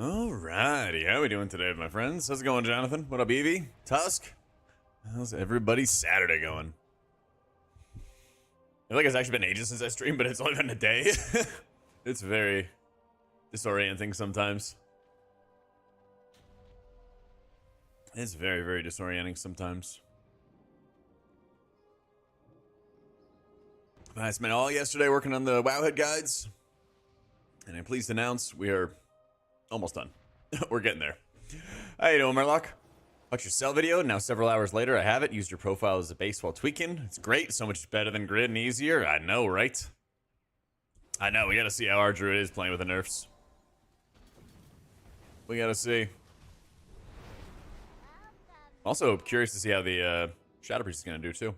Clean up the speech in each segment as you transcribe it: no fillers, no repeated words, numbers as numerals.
Alrighty, how we doing today, my friends? How's it going, Jonathan? What up, Evie? Tusk? How's everybody's Saturday going? I feel like it's actually been ages since I streamed, but it's only been a day. It's very disorienting sometimes. It's very, very disorienting sometimes. I spent all yesterday working on the Wowhead guides, and I'm pleased to announce we are almost done. We're getting there. How you doing, Murloc? Watch your cell video. Now several hours later, I have it. Used your profile as a base while tweaking. It's great. So much better than Grid and easier. I know, right? I know. We got to see how our Druid is playing with the nerfs. We got to see. Also curious to see how the Shadow Priest is going to do, too.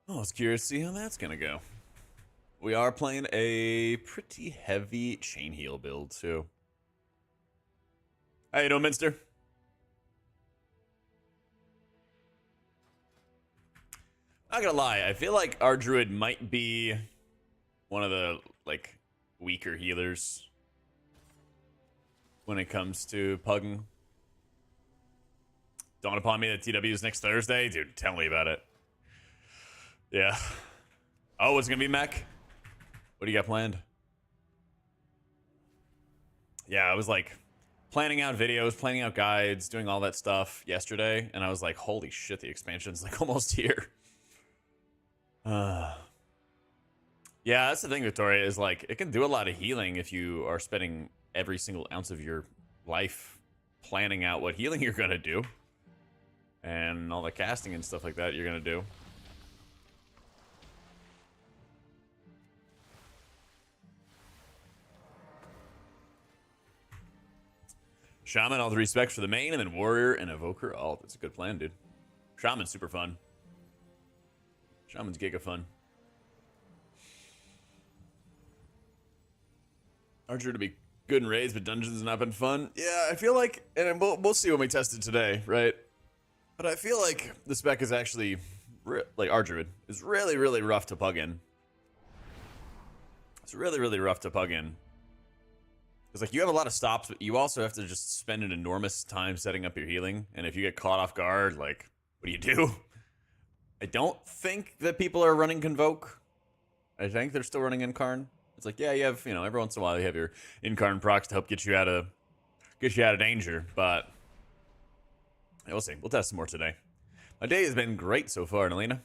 Oh, I was curious to see how that's going to go. We are playing a pretty heavy chain heal build, too. How you doing, Minster? Not gonna lie, I feel like our Druid might be one of the, like, weaker healers when it comes to pugging. Dawn upon me that TW is next Thursday? Dude, tell me about it. Yeah. Oh, it's gonna be mech? What do you got planned? Yeah, I was like planning out videos, planning out guides, doing all that stuff yesterday, and I was like, holy shit, the expansion's like almost here. Yeah, that's the thing, Victoria, is like it can do a lot of healing if you are spending every single ounce of your life planning out what healing you're gonna do and all the casting and stuff like that you're gonna do. Shaman, all the respect for the main, and then Warrior and Evoker. Oh, that's a good plan, dude. Shaman's super fun. Shaman's giga fun. Archer to be good in raids, but dungeons has not been fun. Yeah, I feel like, and we'll see when we test it today, right? But I feel like the spec is actually, like, our Druid is really, really rough to pug in. It's really, really rough to pug in. It's like you have a lot of stops, but you also have to just spend an enormous time setting up your healing. And if you get caught off guard, like, what do you do? I don't think that people are running Convoke. I think they're still running Incarn. It's like, yeah, you have, you know, every once in a while you have your Incarn procs to help get you out of danger. But yeah, we'll see. We'll test some more today. My day has been great so far, Nelina.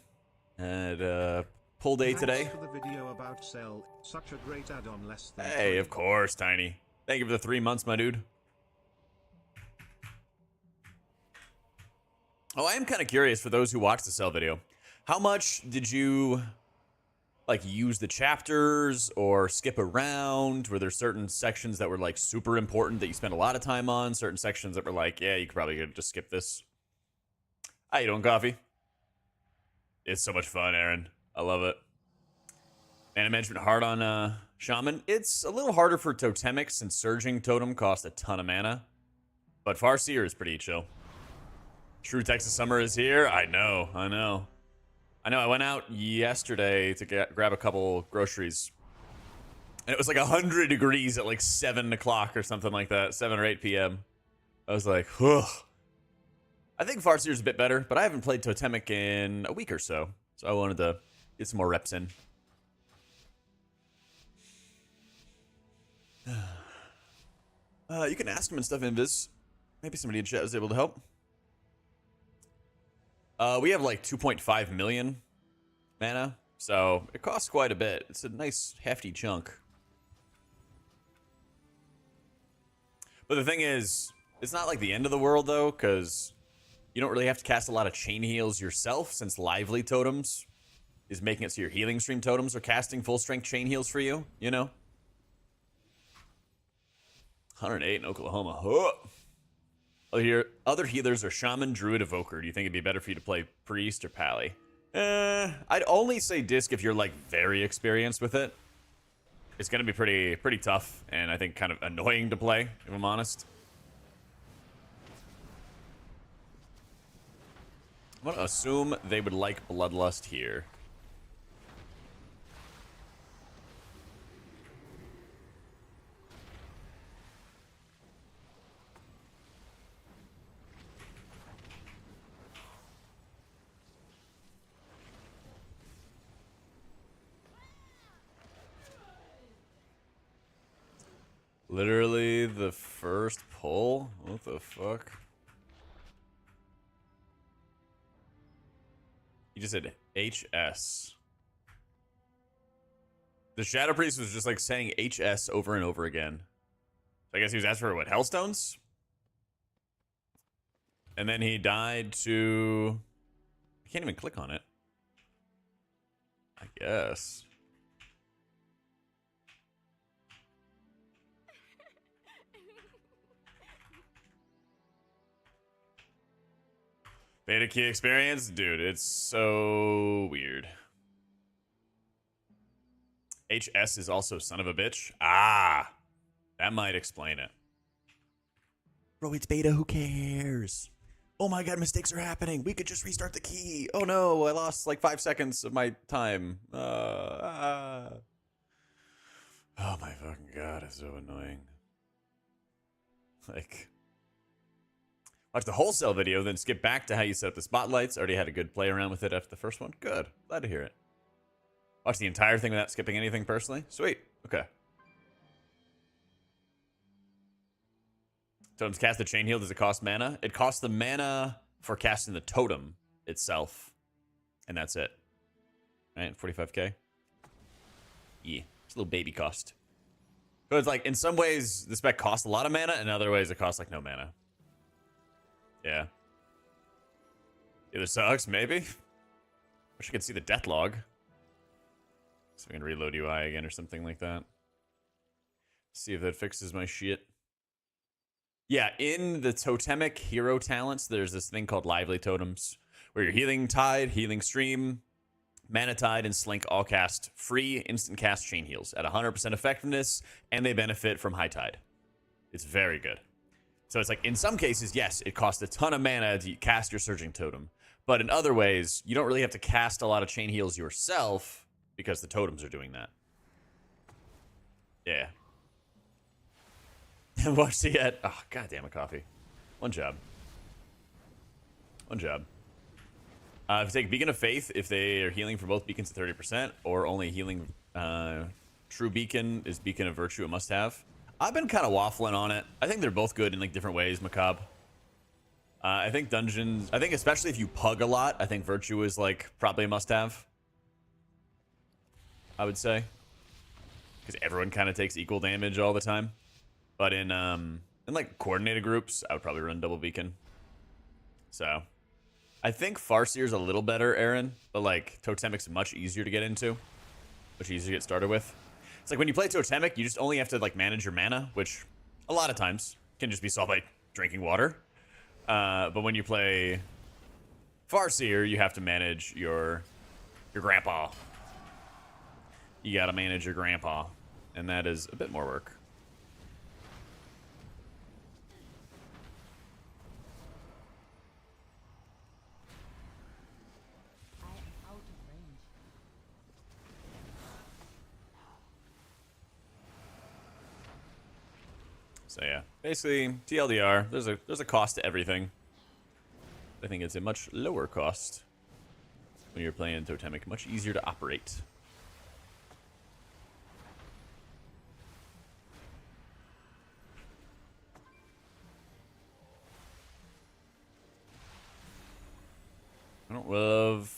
And pull day today. For the video about Cell, such a great add-on less than Hey, of course, Tiny. Thank you for the 3 months, my dude. Oh, I am kind of curious for those who watched the Cell video. How much did you, like, use the chapters or skip around? Were there certain sections that were, like, super important that you spent a lot of time on? Certain sections that were like, yeah, you could probably just skip this. How you doing, Coffee? It's so much fun, Aaron. I love it. Mana management hard on Shaman. It's a little harder for Totemic since Surging Totem costs a ton of mana. But Farseer is pretty chill. True Texas Summer is here. I know. I went out yesterday to grab a couple groceries. And it was like 100 degrees at like 7 o'clock or something like that. 7 or 8 p.m. I was like, ugh. I think Farseer's a bit better, but I haven't played Totemic in a week or so. So I wanted to get some more reps in. You can ask him and stuff, Invis. Maybe somebody in chat is able to help. We have like 2.5 million mana, so it costs quite a bit. It's a nice, hefty chunk. But the thing is, it's not like the end of the world, though, because you don't really have to cast a lot of chain heals yourself, since Lively Totems is making it so your healing stream totems are casting full-strength chain heals for you, you know? 108 in Oklahoma. Oh. Other healers are Shaman, Druid, Evoker. Do you think it'd be better for you to play Priest or Pally? I'd only say Disc if you're, like, very experienced with it. It's going to be pretty tough, and I think kind of annoying to play, if I'm honest. I'm going to assume they would like Bloodlust here. Literally the first pull? What the fuck? He just said HS. The Shadow Priest was just like saying HS over and over again. So I guess he was asking for what, Hellstones? And then he died to... I can't even click on it. I guess. Beta key experience? Dude, it's so weird. HS is also son of a bitch? Ah! That might explain it. Bro, it's beta, who cares? Oh my god, mistakes are happening. We could just restart the key. Oh no, I lost like 5 seconds of my time. Oh my fucking god, it's so annoying. Like... Watch the wholesale video, then skip back to how you set up the spotlights. Already had a good play around with it after the first one. Good. Glad to hear it. Watch the entire thing without skipping anything personally. Sweet. Okay. Totems cast the chain heal. Does it cost mana? It costs the mana for casting the totem itself. And that's it. Right? 45k. Yeah. It's a little baby cost. So it's like, in some ways, the spec costs a lot of mana. In other ways, it costs like no mana. Yeah. Either sucks, maybe. Wish I could see the death log. So we can reload UI again or something like that. See if that fixes my shit. Yeah, in the totemic hero talents, there's this thing called Lively Totems, where your Healing Tide, Healing Stream, Mana Tide, and Slink all cast free instant cast chain heals at 100% effectiveness, and they benefit from High Tide. It's very good. So it's like, in some cases, yes, it costs a ton of mana to cast your Surging Totem. But in other ways, you don't really have to cast a lot of chain heals yourself because the totems are doing that. Yeah. And watch the ad. Oh, goddamn it, coffee. One job. One job. If you take Beacon of Faith, if they are healing for both beacons at 30%, or only healing True Beacon is Beacon of Virtue a must-have. I've been kind of waffling on it. I think they're both good in like different ways, Macabre. I think dungeons, I think especially if you pug a lot, I think Virtue is like probably a must-have. I would say. Because everyone kind of takes equal damage all the time. But in like coordinated groups, I would probably run double beacon. So I think Farseer's a little better, Aaron, but like Totemic's much easier to get into. Much easier to get started with. It's like when you play Totemic, you just only have to like manage your mana, which a lot of times can just be solved by drinking water. But when you play Farseer, you have to manage your grandpa. You gotta manage your grandpa, and that is a bit more work. So yeah, basically TLDR. There's a cost to everything. I think it's a much lower cost when you're playing Totemic. Much easier to operate. I don't love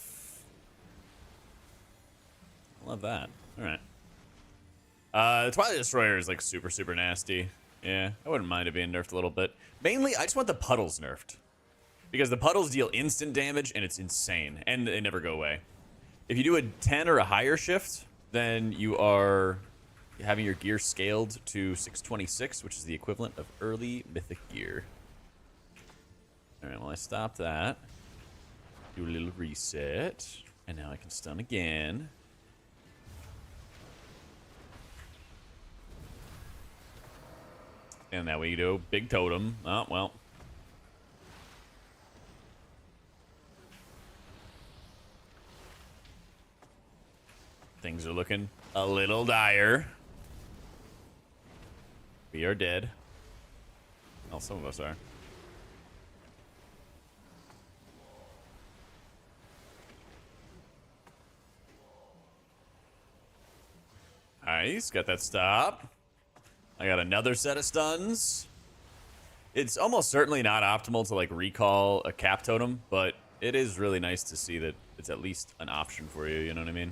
that. All right. The Twilight Destroyer is like super, super nasty. Yeah, I wouldn't mind it being nerfed a little bit. Mainly, I just want the puddles nerfed. Because the puddles deal instant damage, and it's insane. And they never go away. If you do a 10 or a higher shift, then you are having your gear scaled to 626, which is the equivalent of early mythic gear. Alright, well, I stopped that. Do a little reset. And now I can stun again. And now we do big totem. Oh, well. Things are looking a little dire. We are dead. Well, some of us are. Nice, got that stop. I got another set of stuns. It's almost certainly not optimal to like recall a cap totem, but it is really nice to see that it's at least an option for you, you know what I mean?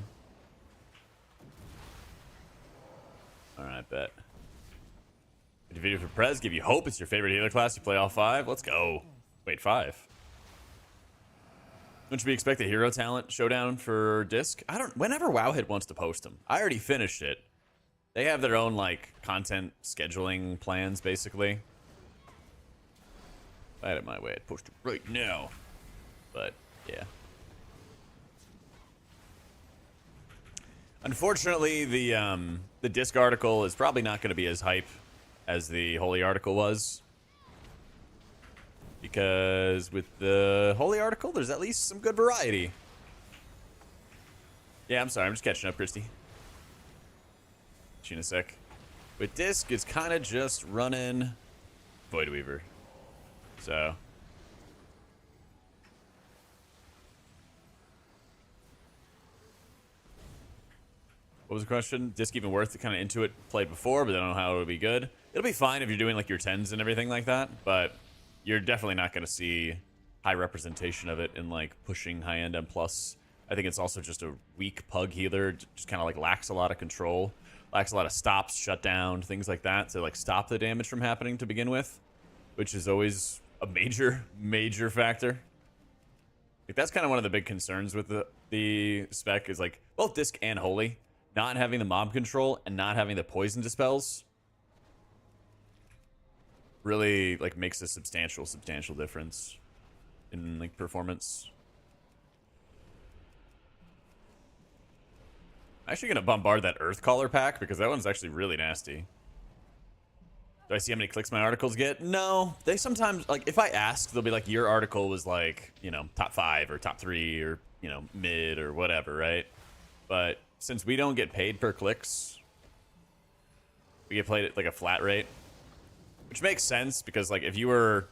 Alright, bet. The video for Prez, give you hope it's your favorite healer class. You play all 5. Let's go. Wait, 5. When should we expect a hero talent showdown for Disc? I don't. Whenever Wowhit wants to post them. I already finished it. They have their own like content scheduling plans, basically. If I had it my way, I'd post it right now. But yeah. Unfortunately, the Disc article is probably not going to be as hype as the Holy article was. Because with the Holy article, there's at least some good variety. Yeah, I'm sorry. I'm just catching up, Christy. See you in a sec. With Disc, it's kind of just running Void Weaver. So. What was the question? Disc even worth it? Kind of into it, played before, but I don't know how it would be good. It'll be fine if you're doing like your 10s and everything like that, but you're definitely not going to see high representation of it in like pushing high-end M+. I think it's also just a weak pug healer, just kind of like lacks a lot of control, lacks a lot of stops, shutdown, things like that to like stop the damage from happening to begin with, which is always a major factor. Like that's kind of one of the big concerns with the spec is like both Disc and Holy not having the mob control and not having the poison dispels really like makes a substantial difference in like performance. I'm actually gonna bombard that Earth Caller pack because that one's actually really nasty. Do I see how many clicks my articles get? No, they sometimes like if I ask, they'll be like your article was like, you know, top 5 or top 3 or, you know, mid or whatever, right? But since we don't get paid per clicks, we get paid at like a flat rate. Which makes sense because, like, if you were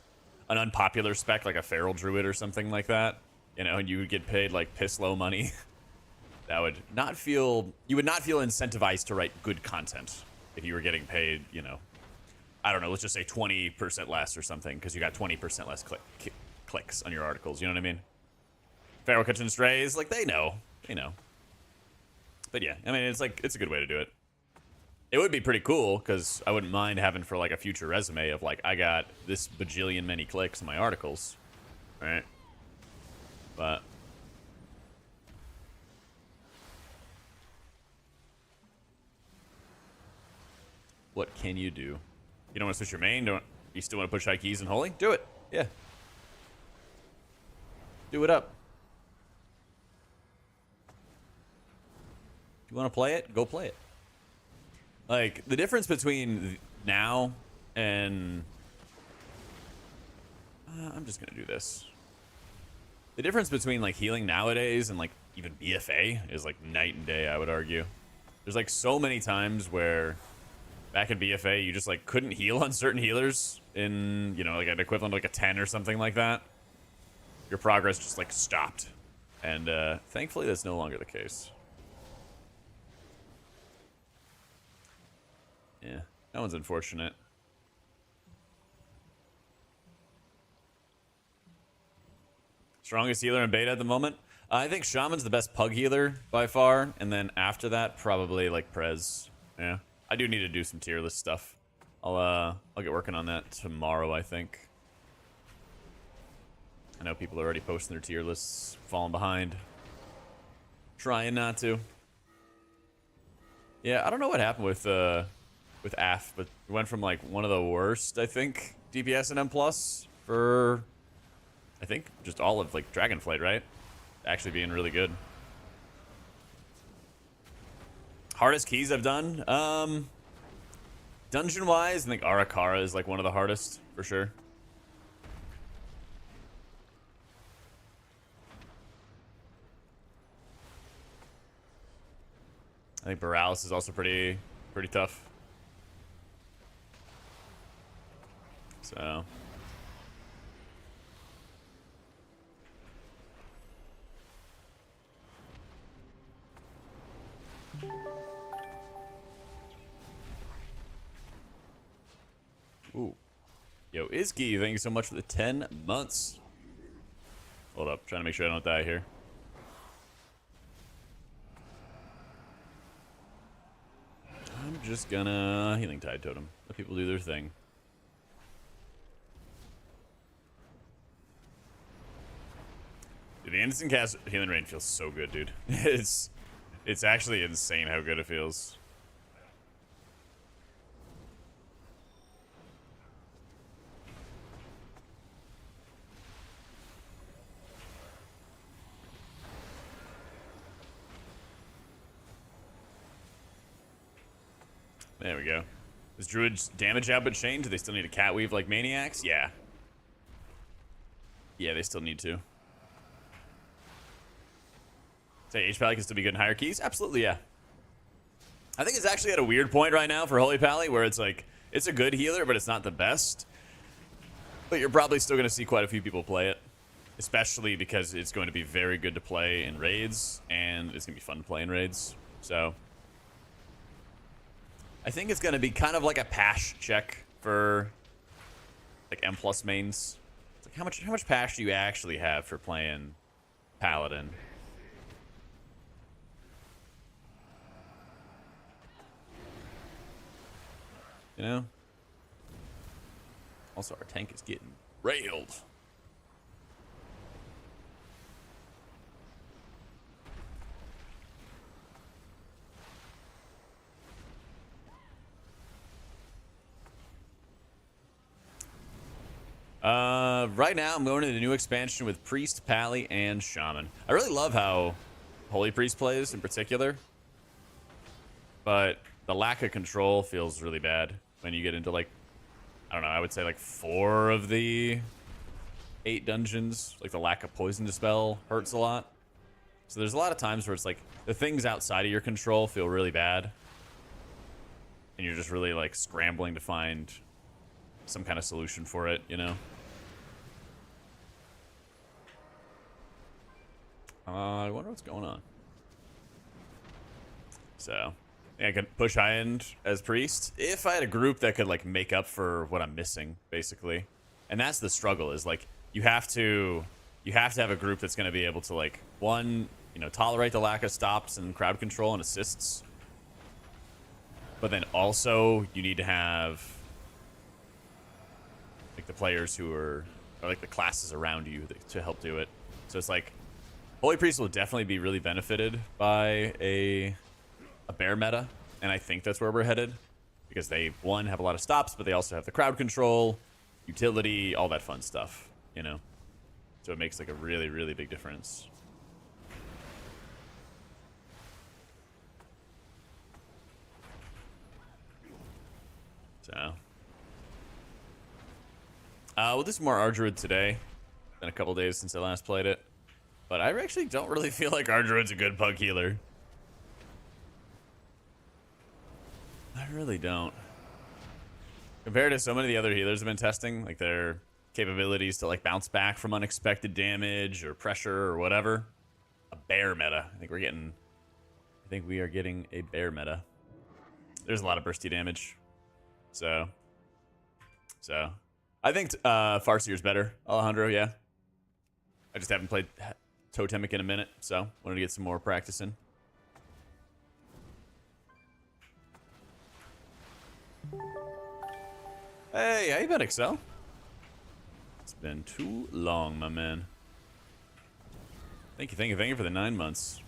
an unpopular spec, like a Feral Druid or something like that, you know, and you would get paid, like, piss low money, that would not feel... You would not feel incentivized to write good content if you were getting paid, you know, I don't know, let's just say 20% less or something because you got 20% less clicks on your articles, you know what I mean? Feral Kitchen Strays, like, they know. They know. But yeah, I mean, it's like, it's a good way to do it. It would be pretty cool, because I wouldn't mind having for, like, a future resume of, like, I got this bajillion many clicks in my articles. Right? But... what can you do? You don't want to switch your main? You still want to push high keys and Holy? Do it. Yeah. Do it up. You want to play it? Go play it. Like, the difference between now and... I'm just going to do this. The difference between, like, healing nowadays and, like, even BFA is, like, night and day, I would argue. There's, like, so many times where back in BFA, you just, like, couldn't heal on certain healers in, you know, like, an equivalent of, like, a 10 or something like that. Your progress just, like, stopped. And, thankfully, that's no longer the case. Yeah, that one's unfortunate. Strongest healer in beta at the moment? I think Shaman's the best pug healer by far, and then after that, probably like Prez. Yeah, I do need to do some tier list stuff. I'll get working on that tomorrow, I think. I know people are already posting their tier lists, falling behind. Trying not to. Yeah, I don't know what happened with AF, but it went from like one of the worst, I think, DPS and M+ for, I think, just all of like Dragonflight, right? Actually being really good. Hardest keys I've done? Dungeon-wise, I think Arakara is like one of the hardest, for sure. I think Borealis is also pretty tough. So... Ooh. Yo, Izky, thank you so much for the 10 months. Hold up, trying to make sure I don't die here. I'm just gonna Healing Tide Totem. Let people do their thing. Dude, the instant cast Healing Rain feels so good, dude. It's actually insane how good it feels. There we go. Is Druid's damage output chain? Do they still need a cat weave like maniacs? Yeah. Yeah, they still need to. Say H Pally can still be good in higher keys? Absolutely, yeah. I think it's actually at a weird point right now for Holy Pally where it's like, it's a good healer, but it's not the best. But you're probably still going to see quite a few people play it. Especially because it's going to be very good to play in raids, and it's going to be fun to play in raids. So I think it's going to be kind of like a pash check for like M+ mains. It's like how much pash do you actually have for playing Paladin? You know? Also, our tank is getting railed. Right now, I'm going to the new expansion with Priest, Pally, and Shaman. I really love how Holy Priest plays in particular, but the lack of control feels really bad when you get into, like, I don't know, I would say like 4 of the 8 dungeons. Like, the lack of poison dispel hurts a lot. So there's a lot of times where it's like the things outside of your control feel really bad, and you're just really like scrambling to find some kind of solution for it, you know? I wonder what's going on. So, yeah, I could push high end as Priest if I had a group that could like make up for what I'm missing, basically. And that's the struggle, is like you have to have a group that's going to be able to, like, one, you know, tolerate the lack of stops and crowd control and assists, but then also you need to have like the players who are, or like the classes around you to help do it. So it's like Holy Priest will definitely be really benefited by a bear meta, and I think that's where we're headed, because they, one, have a lot of stops, but they also have the crowd control, utility, all that fun stuff, you know? So it makes like a really, really big difference. So we'll do some more Ardruid today. Been a couple days since I last played it, but I actually don't really feel like Ardruid's a good pug healer. I really don't. Compared to so many of the other healers I've been testing, like their capabilities to like bounce back from unexpected damage or pressure or whatever. A bear meta. I think we are getting a bear meta. There's a lot of bursty damage. So I think Farseer's better, Alejandro, yeah. I just haven't played Totemic in a minute, so wanted to get some more practice in. Hey, how you been, Excel? It's been too long, my man. Thank you for the 9 months.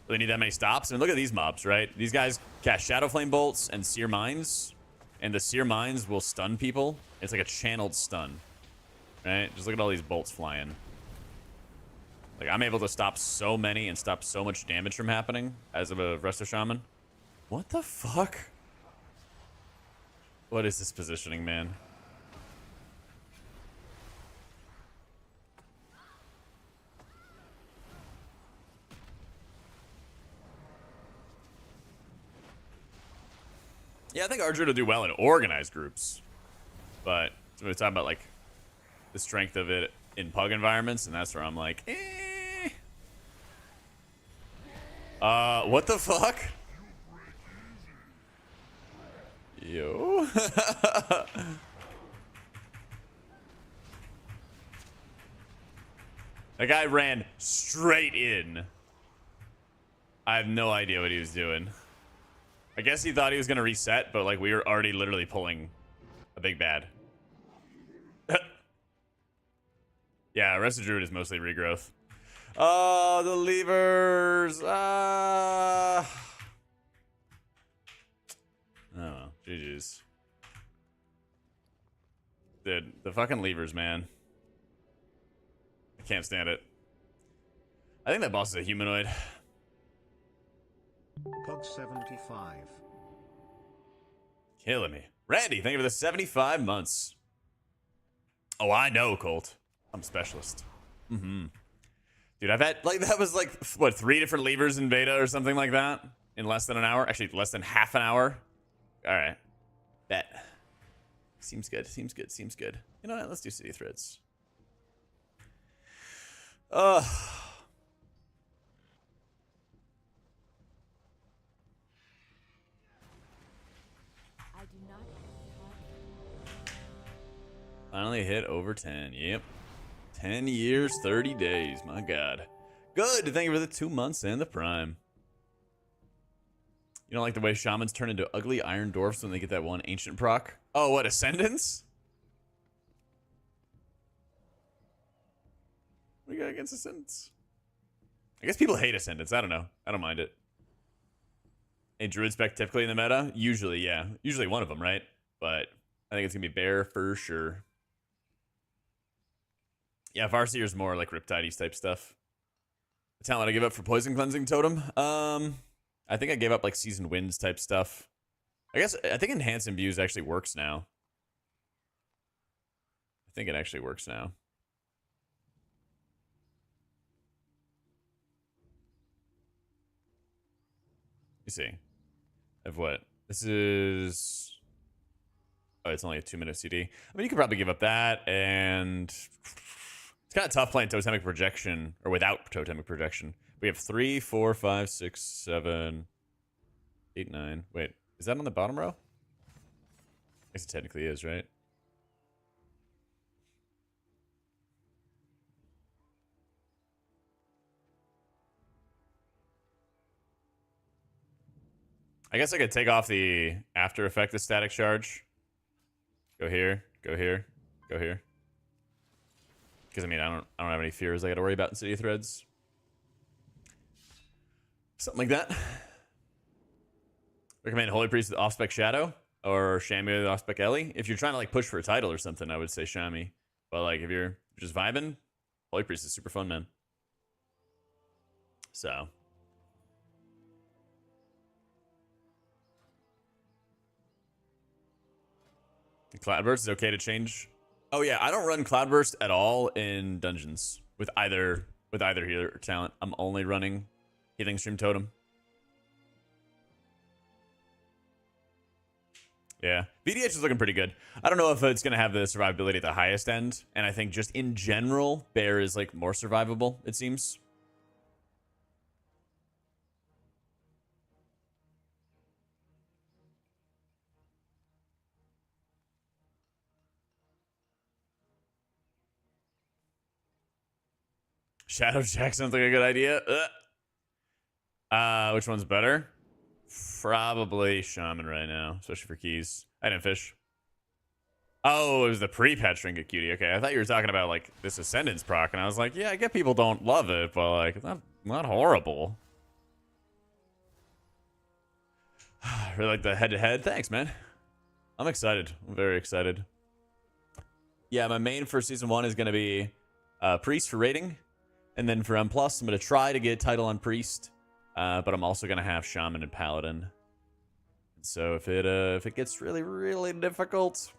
Really need that many stops? I mean, look at these mobs, right? These guys cast Shadow Flame Bolts and Sear Mines, and the Sear Mines will stun people. It's like a channeled stun, right? Just look at all these bolts flying. Like, I'm able to stop so many and stop so much damage from happening as of a Resto Shaman. What the fuck? What is this positioning, man? Yeah, I think Ardruid will do well in organized groups, but we're talking about like the strength of it in pug environments, and that's where I'm like, eh. What the fuck? Yo. That guy ran straight in. I have no idea what he was doing. I guess he thought he was going to reset, but like we were already literally pulling a big bad. Yeah, Arrested Druid is mostly regrowth. Oh, the levers. Oh, GG's. Dude, the fucking levers, man. I can't stand it. I think that boss is a humanoid. Pod 75. Killing me. Randy, thank you for the 75 months. Oh, I know, Colt. I'm a specialist. Dude, I've had, like, that was like, what, 3 different levers in beta or something like that? In less than an hour? Actually, less than half an hour? Alright. Bet. Seems good, seems good, seems good. You know what? Let's do city threads. I do not. Finally hit over 10. Yep. 10 years, 30 days. My God. Good. Thank you for the 2 months and the prime. You don't like the way shamans turn into ugly iron dwarfs when they get that one ancient proc? Oh, what? Ascendants? What do you got against Ascendants? I guess people hate Ascendants. I don't know. I don't mind it. A druid spec typically in the meta? Usually, yeah. Usually one of them, right? But I think it's going to be Bear for sure. Yeah, Farseer's more like Riptides type stuff. The talent I give up for Poison Cleansing Totem? I think I gave up like Seasoned Winds type stuff. I think Enhance Imbues actually works now. I think it actually works now. You see. Of what? This is... Oh, it's only a 2-minute CD. I mean, you could probably give up that, and... It's kind of tough playing Totemic Projection, or without Totemic Projection. We have 3, 4, 5, 6, 7, 8, 9. Wait, is that on the bottom row? I guess it technically is, right? I guess I could take off the after effect of static charge. Go here, go here, go here. Because I mean, I don't have any fears I got to worry about in City of Threads. Something like that. Recommend Holy Priest with off-spec Shadow or Shami with off-spec Ellie. If you're trying to like push for a title or something, I would say Shami. But like if you're just vibing, Holy Priest is super fun, man. So. Cloudburst is okay to change. Oh yeah, I don't run Cloudburst at all in dungeons with either healer or talent. I'm only running Healing Stream Totem. Yeah, VDH is looking pretty good. I don't know if it's gonna have the survivability at the highest end, and I think just in general, Bear is like more survivable. It seems. AutomaticJak sounds like a good idea. Which one's better? Probably Shaman right now, especially for keys. I didn't fish. Oh, it was the pre-patch Trinket Cutie. Okay, I thought you were talking about like this Ascendance proc, and I was like, yeah, I get people don't love it, but like it's not horrible. I really like the head-to-head. Thanks, man. I'm excited. I'm very excited. Yeah, my main for season 1 is gonna be Priest for rating. And then for M+, I'm going to try to get a title on Priest, but I'm also going to have Shaman and Paladin. So if it gets really, really difficult,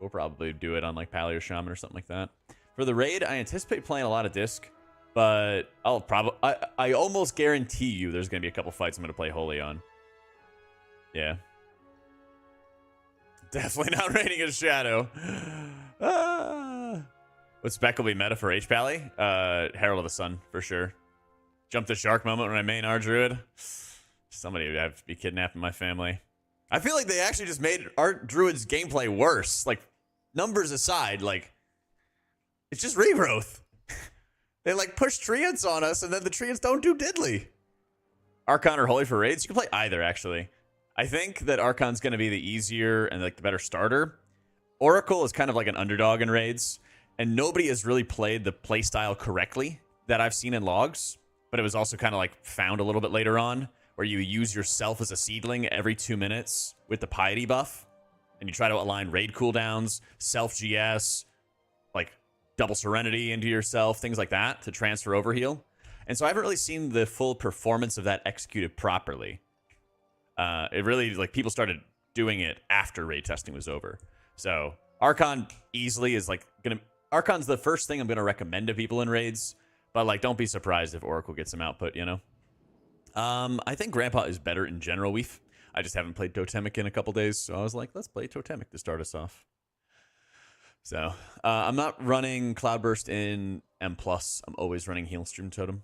we'll probably do it on like Pally or Shaman or something like that. For the raid, I anticipate playing a lot of Disc, but I almost guarantee you there's going to be a couple fights I'm going to play Holy on. Yeah. Definitely not raiding a Shadow. What spec will be meta for H-Pally? Herald of the Sun, for sure. Jump the shark moment when I main our druid. Somebody would have to be kidnapping my family. I feel like they actually just made our druid's gameplay worse. Like, numbers aside, like, it's just regrowth. They like push treants on us, and then the treants don't do diddly. Archon or Holy for raids? You can play either, actually. I think that Archon's going to be the easier and like the better starter. Oracle is kind of like an underdog in raids, and nobody has really played the playstyle correctly that I've seen in logs, but it was also kind of like found a little bit later on, where you use yourself as a seedling every 2 minutes with the piety buff, and you try to align raid cooldowns, self GS, like double serenity into yourself, things like that to transfer overheal. And so I haven't really seen the full performance of that executed properly. It really, like, people started doing it after raid testing was over. So Archon easily is like Archon's the first thing I'm gonna recommend to people in raids, but like don't be surprised if Oracle gets some output, you know. I think Grandpa is better in general. I just haven't played Totemic in a couple days, so I was like, let's play Totemic to start us off. So I'm not running Cloudburst in M+. I'm always running Healstream Totem.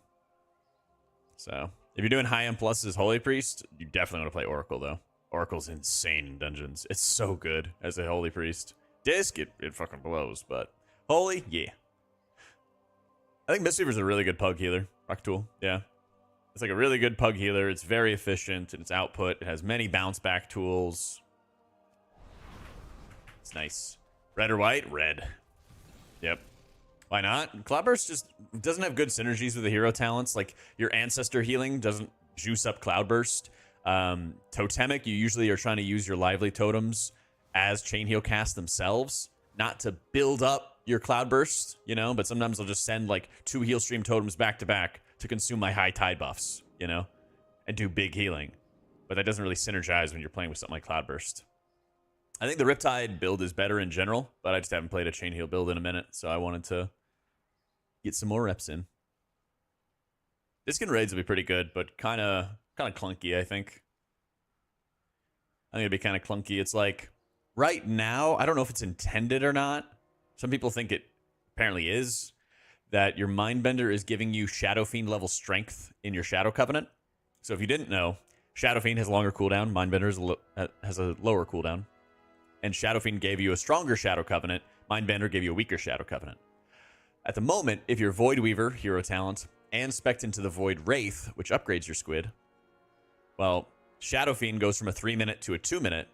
So if you're doing high M+ as Holy Priest, you definitely want to play Oracle, though. Oracle's insane in dungeons. It's so good as a Holy Priest. Disc, it fucking blows, but Holy, yeah. I think Mistweaver's a really good pug healer. Rock tool, yeah. It's like a really good pug healer. It's very efficient in its output. It has many bounce back tools. It's nice. Red or white? Red. Yep. Why not? Cloudburst just doesn't have good synergies with the hero talents. Like, your Ancestor healing doesn't juice up Cloudburst. Totemic, you usually are trying to use your lively totems as chain heal cast themselves, not to build up your Cloudburst, you know, but sometimes I'll just send like 2 heal stream totems back to back to consume my high tide buffs, you know, and do big healing. But that doesn't really synergize when you're playing with something like Cloudburst. I think the Riptide build is better in general, but I just haven't played a chain heal build in a minute, so I wanted to get some more reps in. Diskin raids will be pretty good, but kind of clunky, I think. I think it'd be kind of clunky. It's like, right now, I don't know if it's intended or not. Some people think it apparently is, that your Mindbender is giving you Shadow Fiend level strength in your Shadow Covenant. So if you didn't know, Shadow Fiend has a longer cooldown, Mindbender has a lower cooldown. And Shadow Fiend gave you a stronger Shadow Covenant, Mindbender gave you a weaker Shadow Covenant. At the moment, if you're Void Weaver, hero talent, and spec'd into the Void Wraith, which upgrades your squid, well, Shadow Fiend goes from a 3-minute to a 2-minute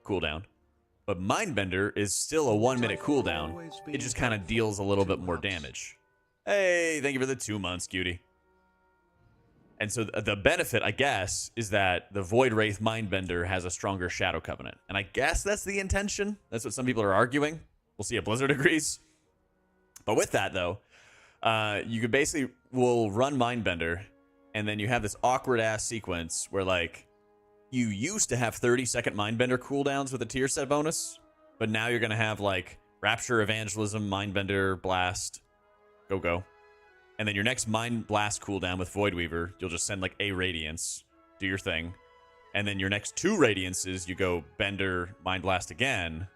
cooldown. But Mindbender is still a 1-minute cooldown. It just kind of deals a little bit more damage. Hey, thank you for the 2 months, cutie. And so the benefit, I guess, is that the Void Wraith Mindbender has a stronger Shadow Covenant. And I guess that's the intention. That's what some people are arguing. We'll see if Blizzard agrees. But with that, though, you could basically will run Mindbender, and then you have this awkward-ass sequence where, like, you used to have 30-second Mindbender cooldowns with a tier set bonus, but now you're going to have, like, Rapture, Evangelism, Mindbender, Blast, go. And then your next Mind Blast cooldown with Void Weaver, you'll just send, like, a Radiance, do your thing. And then your next 2 Radiances, you go Bender, Mind Blast again.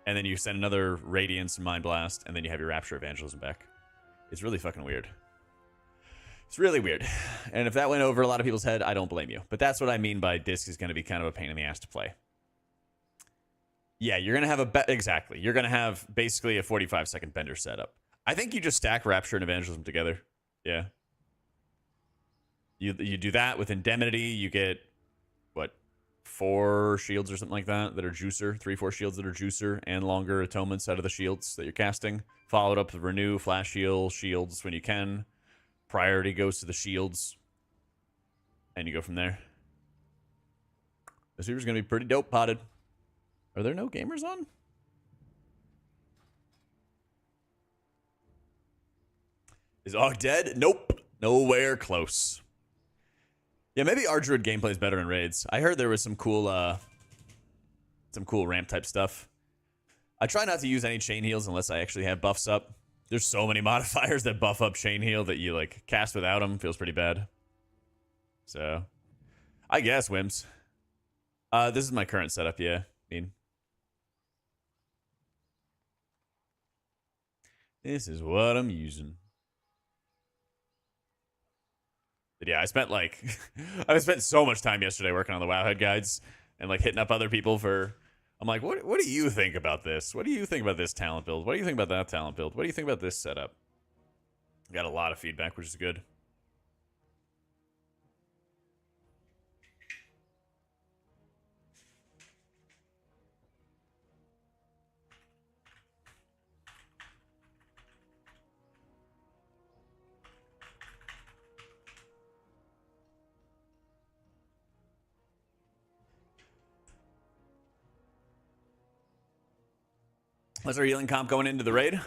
And then you send another Radiance and Mind Blast, and then you have your Rapture, Evangelism back. It's really fucking weird. It's really weird. And if that went over a lot of people's head, I don't blame you. But that's what I mean by Disc is going to be kind of a pain in the ass to play. Yeah, you're going to have exactly. You're going to have basically a 45-second Bender setup. I think you just stack Rapture and Evangelism together. Yeah. You do that with Indemnity. You get, what, 4 shields or something like that are juicer. 3-4 shields that are juicer and longer atonements out of the shields that you're casting. Followed up with Renew, Flash Heal, Shields when you can. Priority goes to the shields. And you go from there. This Reaver's going to be pretty dope potted. Are there no gamers on? Is Og dead? Nope. Nowhere close. Yeah, maybe our Druid gameplay is better in raids. I heard there was some cool ramp type stuff. I try not to use any chain heals unless I actually have buffs up. There's so many modifiers that buff up chain heal that you like cast without them. Feels pretty bad. So, I guess Wims. This is my current setup. Yeah, this is what I'm using. But yeah, I spent so much time yesterday working on the Wowhead guides and like hitting up other people for. I'm like, what do you think about this? What do you think about this talent build? What do you think about that talent build? What do you think about this setup? Got a lot of feedback, which is good. What's our healing comp going into the raid?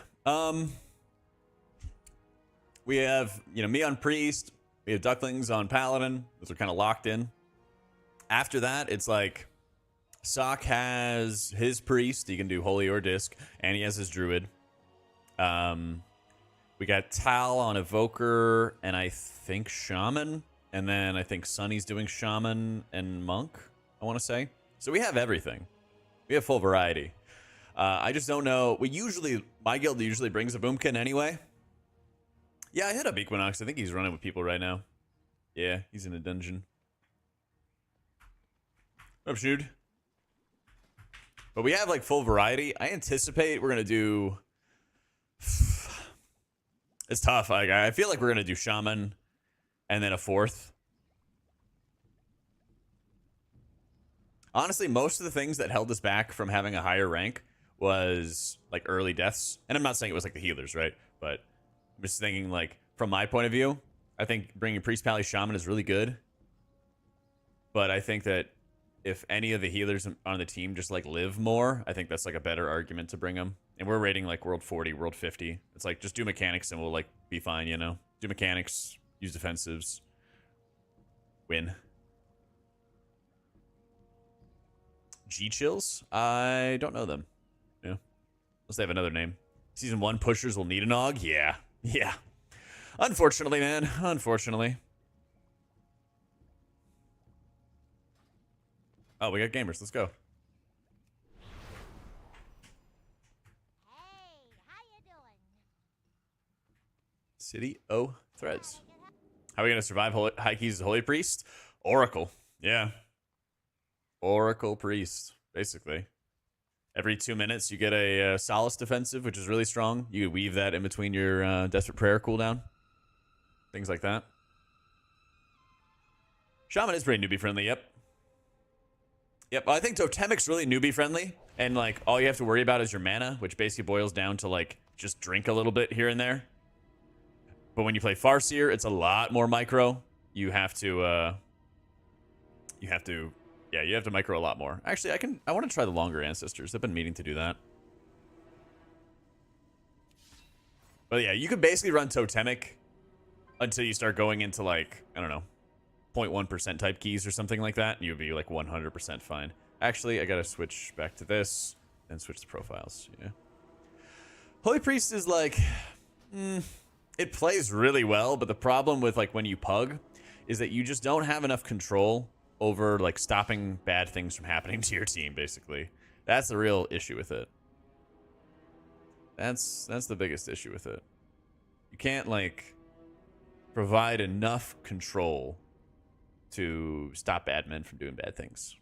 We have, me on Priest. We have Ducklings on Paladin. Those are kind of locked in. After that, it's like Sock has his Priest. He can do Holy or Disc. And he has his Druid. We got Tal on Evoker and I think Shaman. And then I think Sunny's doing Shaman and Monk, I want to say. So we have everything. We have full variety. I just don't know. My guild usually brings a Boomkin anyway. Yeah, I hit up Equinox. I think he's running with people right now. Yeah, he's in a dungeon. What up, Snood? But we have like full variety. I anticipate we're going to do... It's tough. I feel like we're going to do Shaman and then a fourth. Honestly, most of the things that held us back from having a higher rank was like early deaths. And I'm not saying it was like the healers, right? But I'm just thinking like from my point of view, I think bringing Priest Pally Shaman is really good. But I think that if any of the healers on the team just like live more, I think that's like a better argument to bring them. And we're rating like world 40, world 50. It's like just do mechanics and we'll like be fine, you know? Do mechanics, use defensives, win. G-Chills? I don't know them. Yeah. Unless they have another name. Season 1 pushers will need an AUG? Yeah. Yeah. Unfortunately, man. Unfortunately. Oh, we got gamers. Let's go. Hey, how you doing? City O Threads. How are we going to survive High Keys Holy Priest? Oracle. Yeah. Oracle Priest, basically. Every 2 minutes, you get a Solace defensive, which is really strong. You weave that in between your Desperate Prayer cooldown. Things like that. Shaman is pretty newbie-friendly, yep. Yep, I think Totemic's really newbie-friendly. And, like, all you have to worry about is your mana, which basically boils down to, like, just drink a little bit here and there. But when you play Farseer, it's a lot more micro. You have to micro a lot more. Actually, I want to try the longer ancestors. I've been meaning to do that. But yeah, you could basically run Totemic until you start going into like, I don't know, 0.1% type keys or something like that, and you'll be like 100% fine. Actually, I gotta switch back to this and switch the profiles. Yeah. Holy Priest is like, it plays really well, but the problem with like when you pug is that you just don't have enough control over like stopping bad things from happening to your team, basically. That's the real issue with it. That's the biggest issue with it. You can't like provide enough control to stop bad men from doing bad things.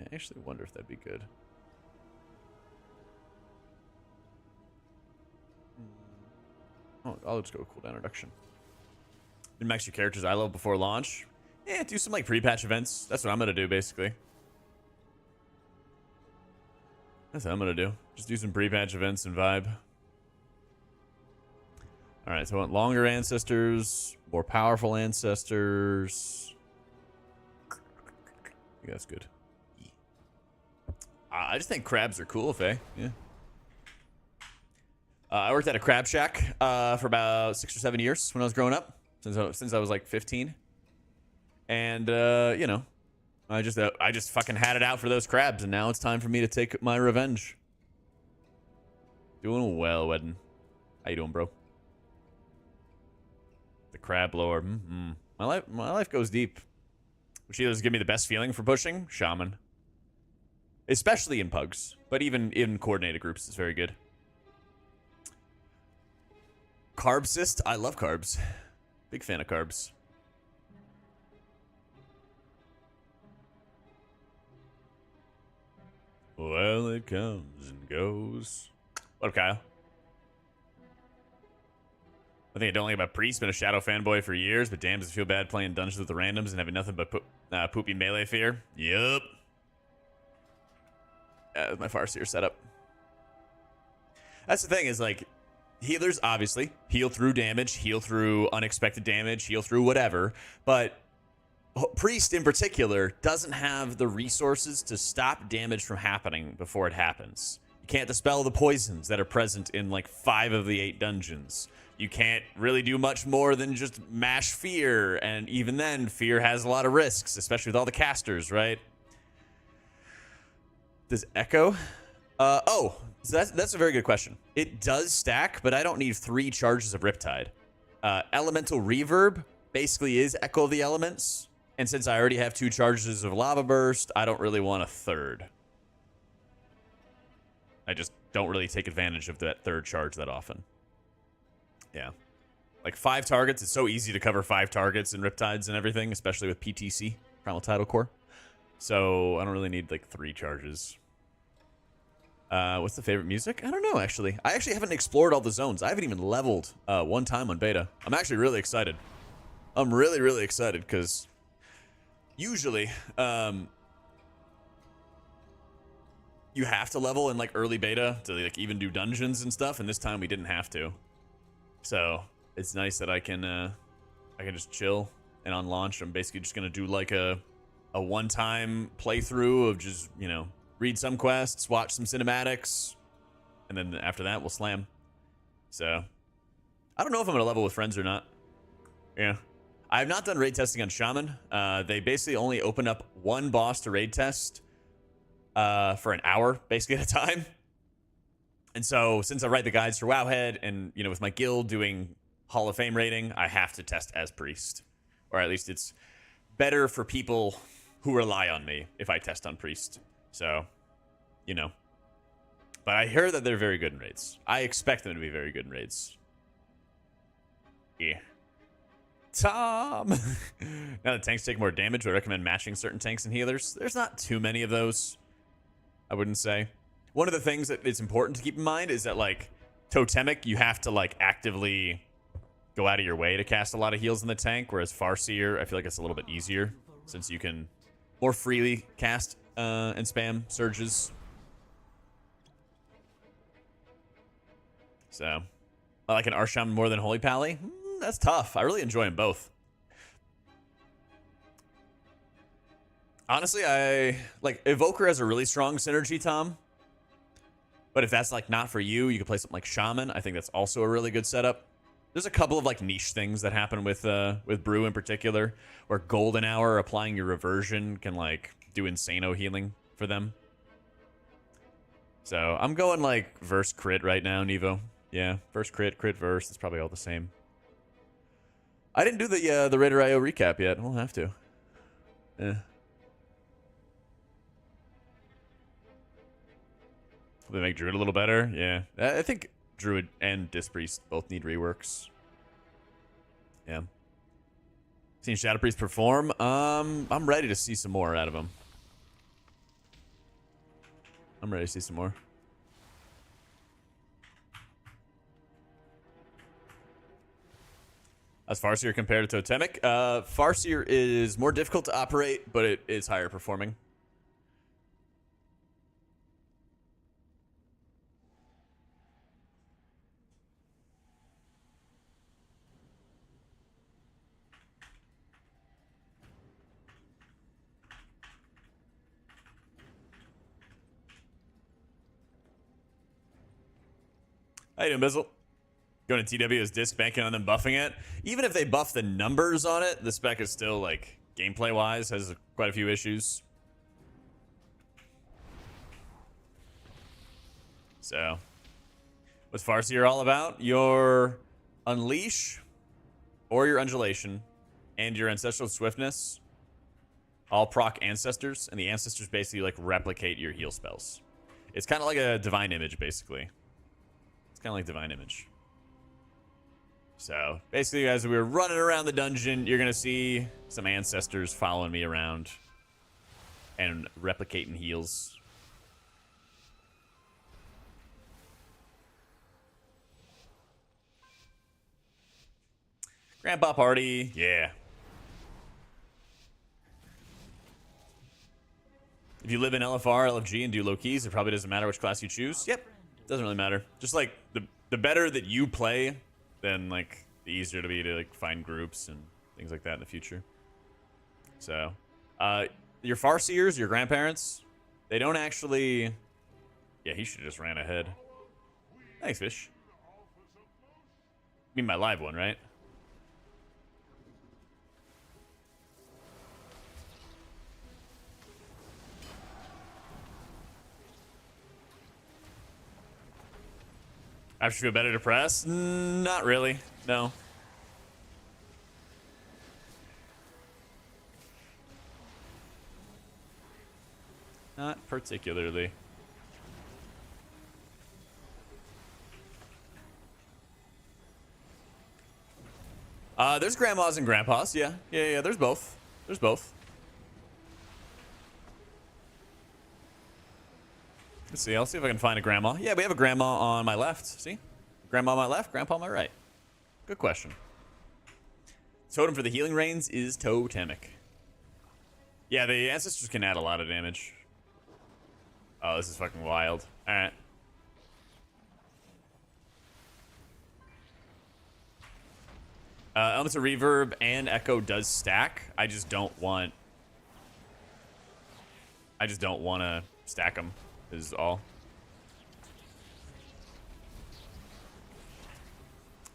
I actually wonder if that'd be good. Oh, I'll just go cooldown reduction. Min-max your characters I love before launch. Yeah, do some like pre-patch events. That's what I'm gonna do basically. That's what I'm gonna do. Just do some pre-patch events and vibe. Alright, so I want longer ancestors, more powerful ancestors. Yeah, that's good. I just think crabs are cool, Faye. Yeah. I worked at a crab shack for about 6 or 7 years when I was growing up. Since I was like 15, and you know, I just fucking had it out for those crabs, and now it's time for me to take my revenge. Doing well, Wedden. How you doing, bro? The crab lord. My life goes deep. Which healers give me the best feeling for pushing? Shaman, especially in pugs, but even in coordinated groups, it's very good. Carbsist, I love carbs. Big fan of carbs. Well, it comes and goes. What up, Kyle? One thing I don't like about Priest, been a Shadow fanboy for years, but damn, does it feel bad playing dungeons with the randoms and having nothing but poopy melee fear? Yup. My Farseer setup. That's the thing, is like, healers obviously heal through damage, heal through unexpected damage, heal through whatever, but Priest in particular doesn't have the resources to stop damage from happening before it happens. You can't dispel the poisons that are present in like 5 of the 8 dungeons. You can't really do much more than just mash fear, and even then, fear has a lot of risks, especially with all the casters, right? Does Echo? So that's a very good question. It does stack, but I don't need 3 charges of Riptide. Elemental Reverb basically is Echo of the Elements, and since I already have 2 charges of Lava Burst, I don't really want a 3rd. I just don't really take advantage of that 3rd charge that often. Yeah. Like 5 targets, it's so easy to cover 5 targets and Riptides and everything, especially with PTC, Primal Tidal Core. So I don't really need like 3 charges. What's the favorite music? I don't know, actually. I actually haven't explored all the zones. I haven't even leveled 1 time on beta. I'm actually really excited. I'm really, really excited because usually you have to level in like early beta to like even do dungeons and stuff, and this time we didn't have to. So it's nice that I can just chill, and on launch I'm basically just gonna do like a one-time playthrough of just, you know, read some quests, watch some cinematics, and then after that we'll slam. So I don't know if I'm gonna level with friends or not. Yeah. I have not done raid testing on Shaman. They basically only open up 1 boss to raid test for an hour, basically at a time. And so since I write the guides for Wowhead, and, you know, with my guild doing Hall of Fame rating, I have to test as Priest. Or at least it's better for people who rely on me if I test on Priest. So, you know. But I hear that they're very good in raids. I expect them to be very good in raids. Yeah. Tom! Now that tanks take more damage, would I recommend matching certain tanks and healers? There's not too many of those, I wouldn't say. One of the things that it's important to keep in mind is that, like, Totemic, you have to, like, actively go out of your way to cast a lot of heals in the tank, whereas Farseer, I feel like it's a little bit easier, since you can more freely cast and spam surges. So, I like an Arsham more than Holy Pally? That's tough. I really enjoy them both. Honestly, I like Evoker has a really strong synergy, Tom. But if that's like not for you, you can play something like Shaman. I think that's also a really good setup. There's a couple of like niche things that happen with Brew in particular, where Golden Hour applying your reversion can like do Insano healing for them. So I'm going like verse crit right now, Nevo. Yeah, verse crit, crit verse. It's probably all the same. I didn't do the Raider IO recap yet. We'll have to. Yeah. They make Druid a little better. Yeah, I think Druid and Disc Priest both need reworks. Yeah. Seen Shadow Priest perform. I'm ready to see some more out of him. I'm ready to see some more. As Farseer compared to Totemic, Farseer is more difficult to operate, but it is higher performing. How you doing, Bizzle? Going to TW as disc, banking on them buffing it. Even if they buff the numbers on it, the spec is still, like, gameplay-wise, has quite a few issues. So, what's Farseer all about? Your Unleash, or your Undulation, and your Ancestral Swiftness all proc Ancestors, and the Ancestors basically, like, replicate your heal spells. It's kind of like a Divine Image, basically. It's kind of like Divine Image. So, basically, as we were running around the dungeon, you're going to see some Ancestors following me around and replicating heals. Grandpa party, yeah. If you live in LFR, LFG, and do low keys, it probably doesn't matter which class you choose. Yep, doesn't really matter. Just like the better that you play, then like the easier it'll be to like find groups and things like that in the future. So, your Farseers, your grandparents, they don't actually. Yeah, he should have just ran ahead. Thanks, fish. You mean my live one, right? I should feel better depressed? Not really. No. Not particularly. There's grandmas and grandpas. Yeah. Yeah, there's both. There's both. Let's see. I'll see if I can find a grandma. Yeah, we have a grandma on my left. See? Grandma on my left, grandpa on my right. Good question. Totem for the healing reigns is totemic. Yeah, the ancestors can add a lot of damage. Oh, this is fucking wild. Alright. Elements of reverb and echo does stack. I just don't want to stack them is all.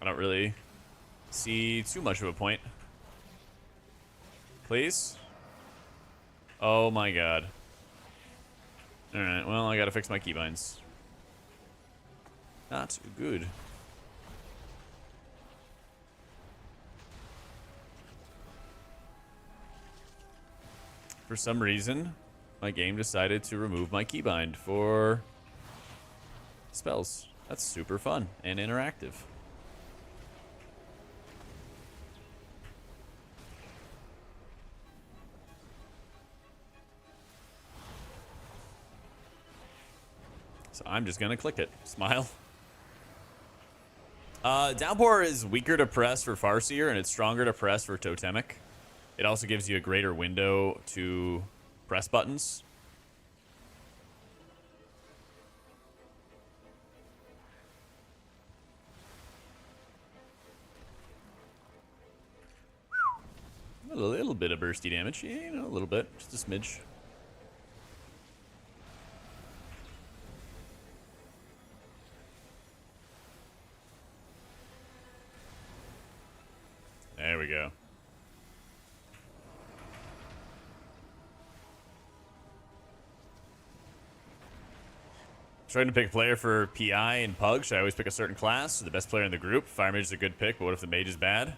I don't really see too much of a point. Please? Oh my god. Alright, well, I gotta fix my keybinds. Not good. For some reason, my game decided to remove my keybind for spells. That's super fun and interactive. So I'm just gonna click it. Smile. Downpour is weaker to press for Farseer, and it's stronger to press for Totemic. It also gives you a greater window to press buttons. A little bit of bursty damage. Yeah, you know, a little bit. Just a smidge. There we go. Trying to pick a player for PI and Pug. Should I always pick a certain class? The best player in the group. Fire Mage is a good pick, but what if the Mage is bad?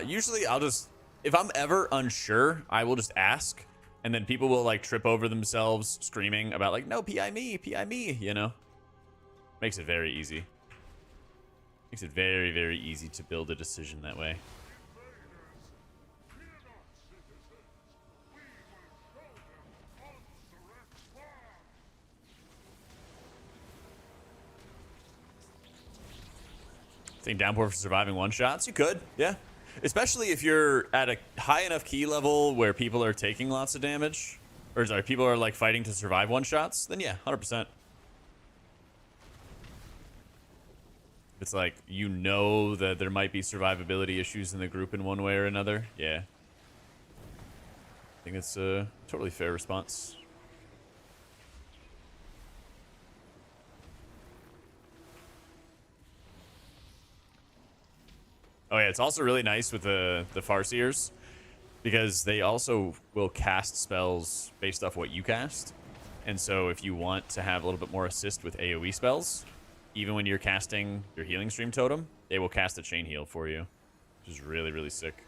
Usually I'll just, if I'm ever unsure, I will just ask, and then people will like trip over themselves screaming about like, no, PI me, you know? Makes it very easy. Makes it very, very easy to build a decision that way. Think downpour for surviving one-shots? You could, yeah. Especially if you're at a high enough key level where people are taking lots of damage. Or sorry, people are like fighting to survive one-shots, then yeah, 100%. It's like, you know that there might be survivability issues in the group in one way or another. Yeah. I think it's a totally fair response. Oh yeah, it's also really nice with the Farseers because they also will cast spells based off what you cast. And so if you want to have a little bit more assist with AoE spells, even when you're casting your healing stream totem, they will cast a chain heal for you, which is really, really sick.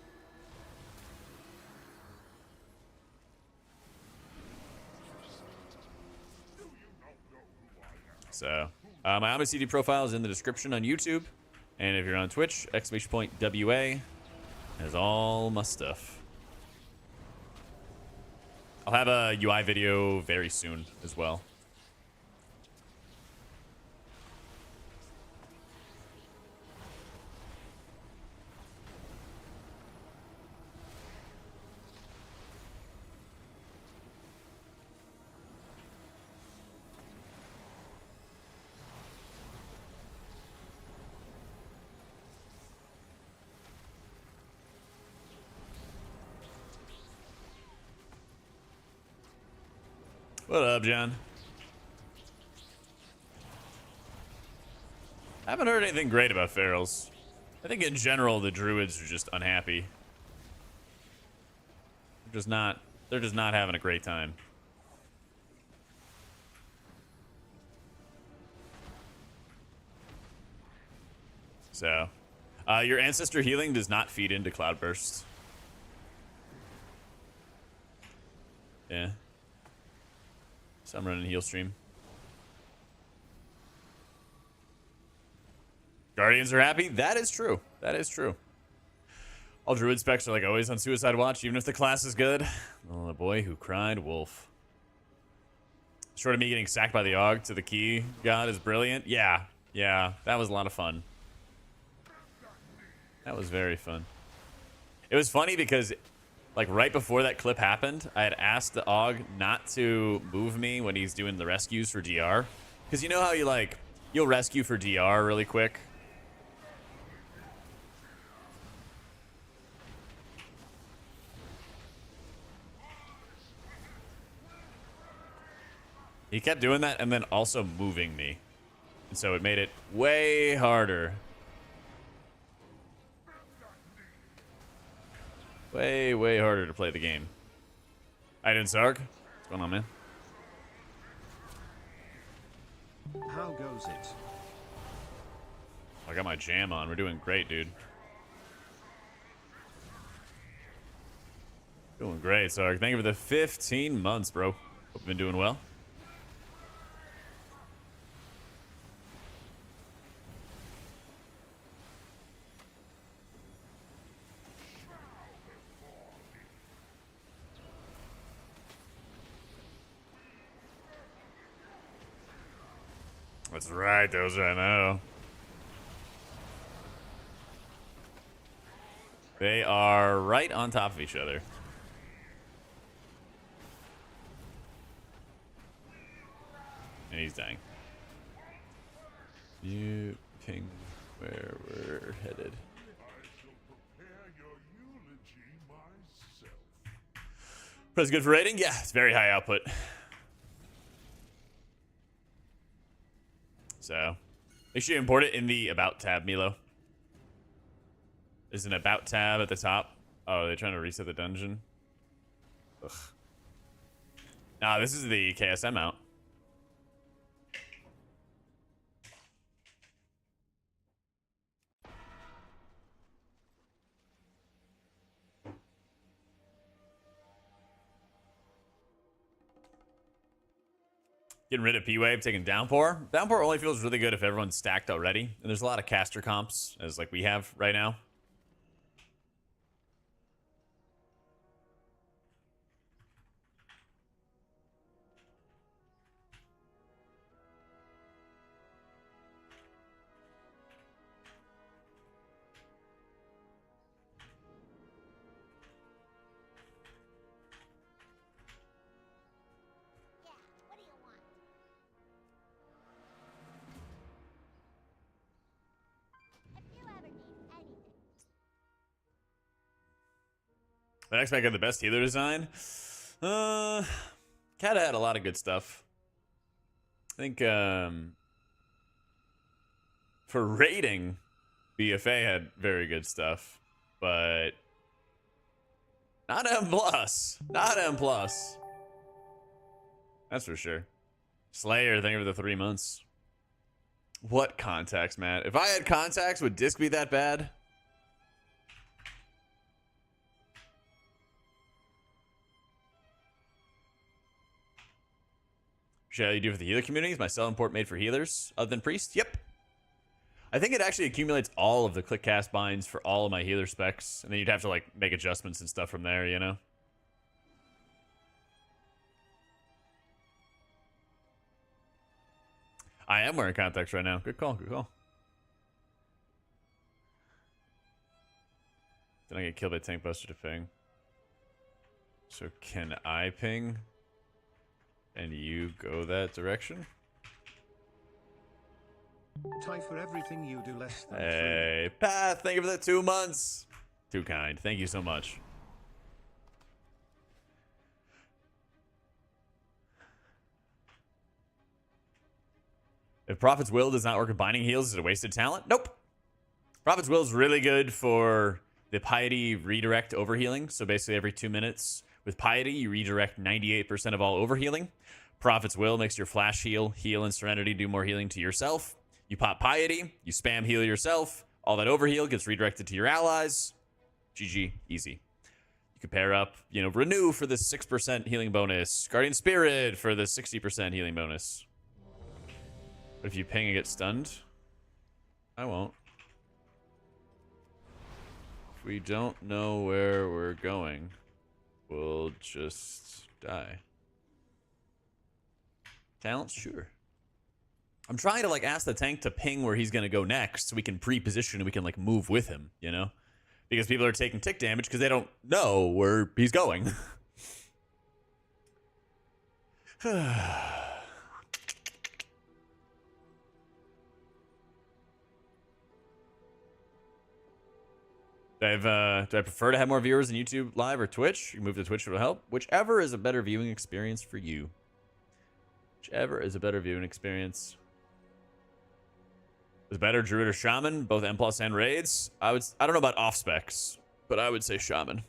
So, my AutomaticJak profile is in the description on YouTube. And if you're on Twitch, !WA has all my stuff. I'll have a UI video very soon as well. What up, John? I haven't heard anything great about ferals. I think in general the druids are just unhappy. They're just not having a great time. So, your ancestor healing does not feed into cloudburst. Yeah. So I'm running heal stream. Guardians are happy. That is true. That is true. All druid specs are like always on suicide watch, even if the class is good. Oh, the boy who cried wolf. Short of me getting sacked by the Aug to the key god is brilliant. Yeah, that was a lot of fun. That was very fun. It was funny because, like, right before that clip happened, I had asked the Aug not to move me when he's doing the rescues for DR. Because you know how you'll rescue for DR really quick? He kept doing that and then also moving me. And so it made it way harder. Way harder to play the game. I didn't Sarg. What's going on, man? How goes it? I got my jam on. We're doing great, dude. Doing great, Sarg. Thank you for the 15 months, bro. Hope you've been doing well. That's right, those I know. They are right on top of each other. And he's dying. You ping where we're headed. Press good for rating? Yeah, it's very high output. So, make sure you import it in the About tab, Milo. There's an About tab at the top. Oh, are they trying to reset the dungeon? Ugh. Nah, this is the KSM mount. Getting rid of P-Wave, taking Downpour. Downpour only feels really good if everyone's stacked already. And there's a lot of caster comps, as like we have right now. The next pack had the best healer design. Kata had a lot of good stuff. I think for rating, BFA had very good stuff, but not M+. Not M+. That's for sure. Slayer, thank you for the 3 months. What contacts, Matt? If I had contacts, would disc be that bad? Shall you do for the healer community? Is my sell import made for healers other than priest? Yep. I think it actually accumulates all of the click cast binds for all of my healer specs, and then you'd have to like make adjustments and stuff from there, you know? I am wearing contacts right now. Good call, good call. Then I get killed by tank buster to ping. So can I ping? And you go that direction? Tie for everything you do less than Hey, Path, thank you for the 2 months. Too kind. Thank you so much. If Prophet's Will does not work with Binding Heals, is it a wasted talent? Nope. Prophet's Will is really good for the Piety redirect overhealing. So basically every 2 minutes with Piety, you redirect 98% of all overhealing. Prophet's Will makes your flash heal, and Serenity do more healing to yourself. You pop Piety, you spam heal yourself. All that overheal gets redirected to your allies. GG, easy. You can pair up, Renew for the 6% healing bonus. Guardian Spirit for the 60% healing bonus. But if you ping and get stunned, I won't. If we don't know where we're going, we'll just die. Talents? Sure. I'm trying to, ask the tank to ping where he's going to go next so we can pre-position and we can, move with him, Because people are taking tick damage because they don't know where he's going. Do I prefer to have more viewers than YouTube Live or Twitch? You can move to Twitch, it'll help. Whichever is a better viewing experience for you. Whichever is a better viewing experience. Is better Druid or Shaman, both M+ and raids? I don't know about off specs, but I would say Shaman.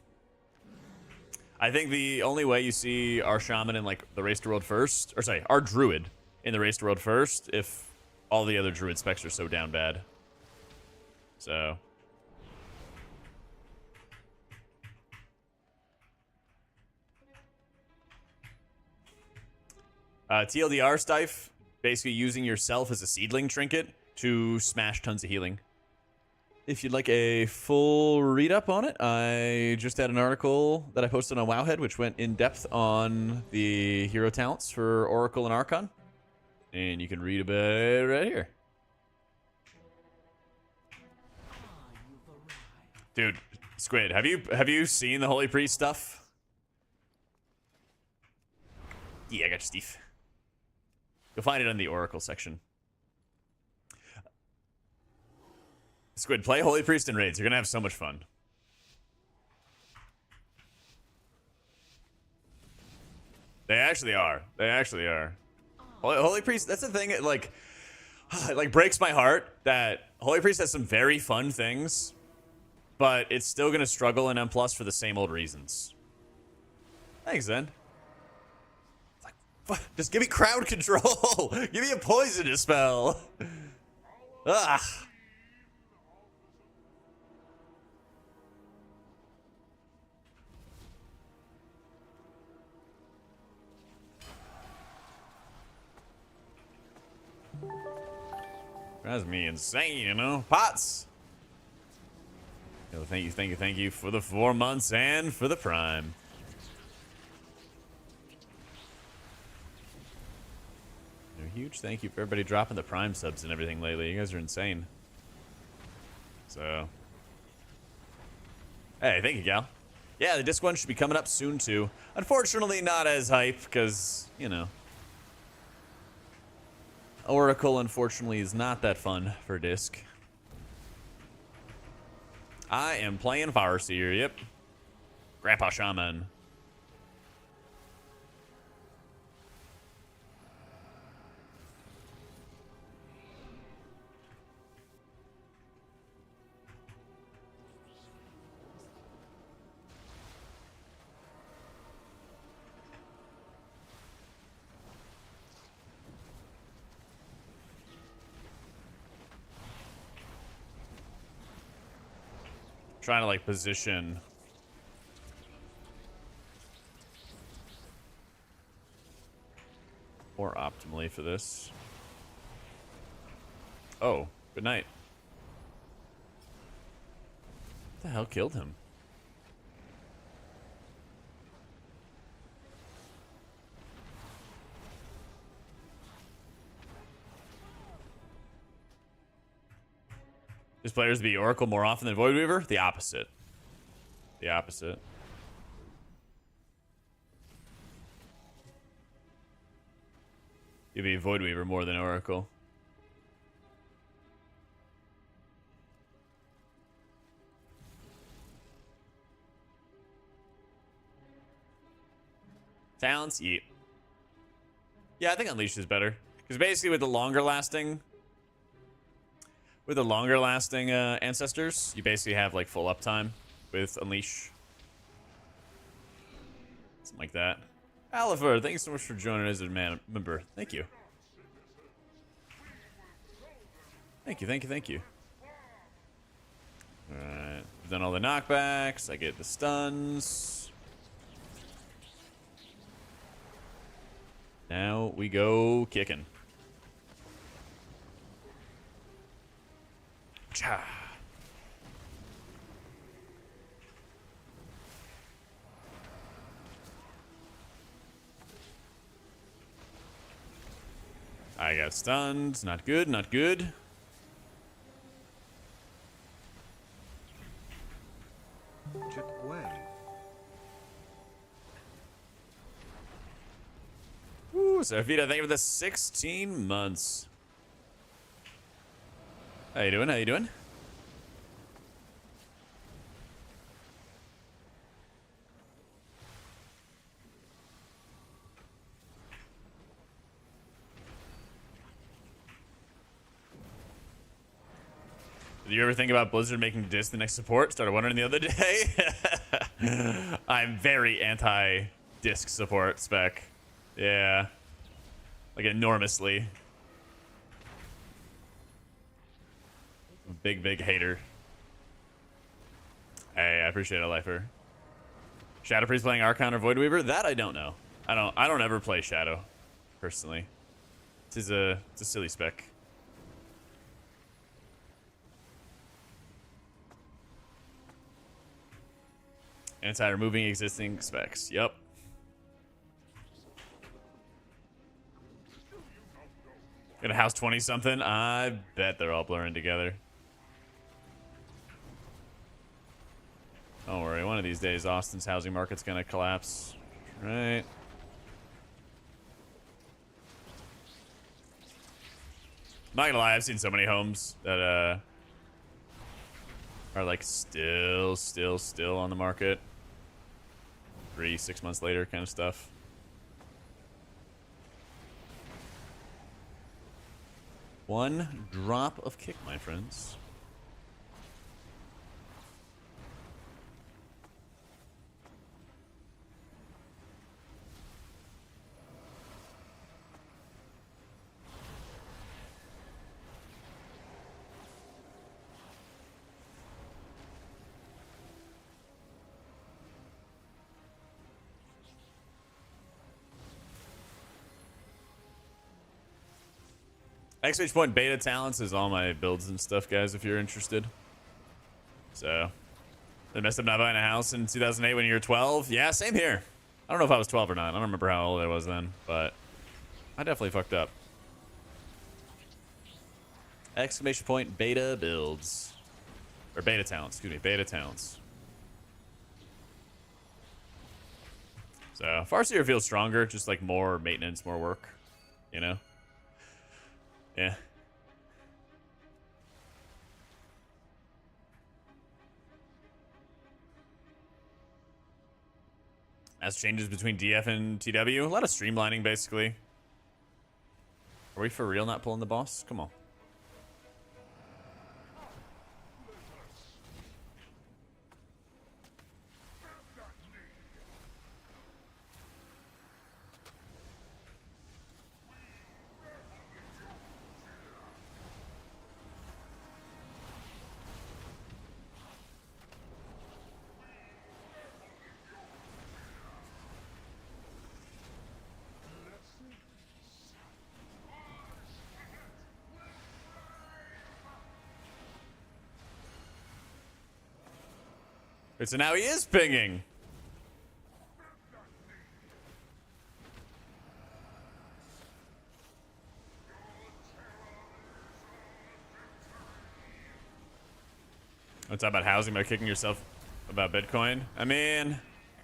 I think the only way you see our Shaman in the Race to World first, or sorry, our Druid in the Race to World first, if all the other Druid specs are so down bad. So. TLDR Stife, basically using yourself as a seedling trinket to smash tons of healing. If you'd like a full read-up on it, I just had an article that I posted on Wowhead, which went in depth on the hero talents for Oracle and Archon. And you can read about it right here. Dude, Squid, have you seen the Holy Priest stuff? Yeah, I got you, Steve. You'll find it in the Oracle section. Squid, play Holy Priest in raids. You're gonna have so much fun. They actually are. They actually are. Holy Priest, that's the thing, it breaks my heart that Holy Priest has some very fun things, but it's still gonna struggle in M+ for the same old reasons. Thanks, Zen. Just give me crowd control. Give me a poison spell. Ugh. Drives me insane, Pots. Thank you for the 4 months and for the Prime. Huge thank you for everybody dropping the Prime subs and everything lately. You guys are insane. So. Hey, thank you, gal. Yeah, the disc one should be coming up soon, too. Unfortunately, not as hype, because, Oracle, unfortunately, is not that fun for disc. I am playing Farseer, yep. Grandpa Shaman. Trying to position more optimally for this. Oh, good night. What the hell killed him? Does players be Oracle more often than Void Weaver? The opposite. The opposite. You'd be Void Weaver more than Oracle. Talents? Yeah. Yeah, I think Unleashed is better. Because basically with the longer lasting ancestors, you basically have like full uptime with Unleash. Something like that. Oliver, thank you so much for joining as a member. Thank you. Thank you, thank you, thank you. Alright, we've done all the knockbacks. I get the stuns. Now we go kicking. Cha. I got stunned. Not good, not good. Chip way. Woo, Serafita, thank you for the 16 months. How you doing? How you doing? Did you ever think about Blizzard making Disc the next support? Started wondering the other day. I'm very anti-Disc support spec. Yeah. Like enormously. Big, big hater. Hey, I appreciate it, Lifer. Shadow Priest playing Archon or Voidweaver? That I don't know. I don't ever play Shadow, personally. It's a silly spec. Anti-removing existing specs. Yep. Got a house 20 something. I bet they're all blurring together. Don't worry. One of these days, Austin's housing market's gonna collapse. Right. Not gonna lie, I've seen so many homes that are like still on the market. 3-6 months later kind of stuff. One drop of kick, my friends. XH Point beta talents is all my builds and stuff, guys, if you're interested. So, they messed up not buying a house in 2008 when you were 12? Yeah, same here. I don't know if I was 12 or not. I don't remember how old I was then, but I definitely fucked up. Exclamation point beta builds. Or beta talents, excuse me, beta talents. So, Farseer feels stronger, just like more maintenance, more work, you know? Yeah. As changes between DF and TW, a lot of streamlining basically. Are we for real not pulling the boss? Come on. So now he is pinging. What's up about housing by kicking yourself about Bitcoin? I mean,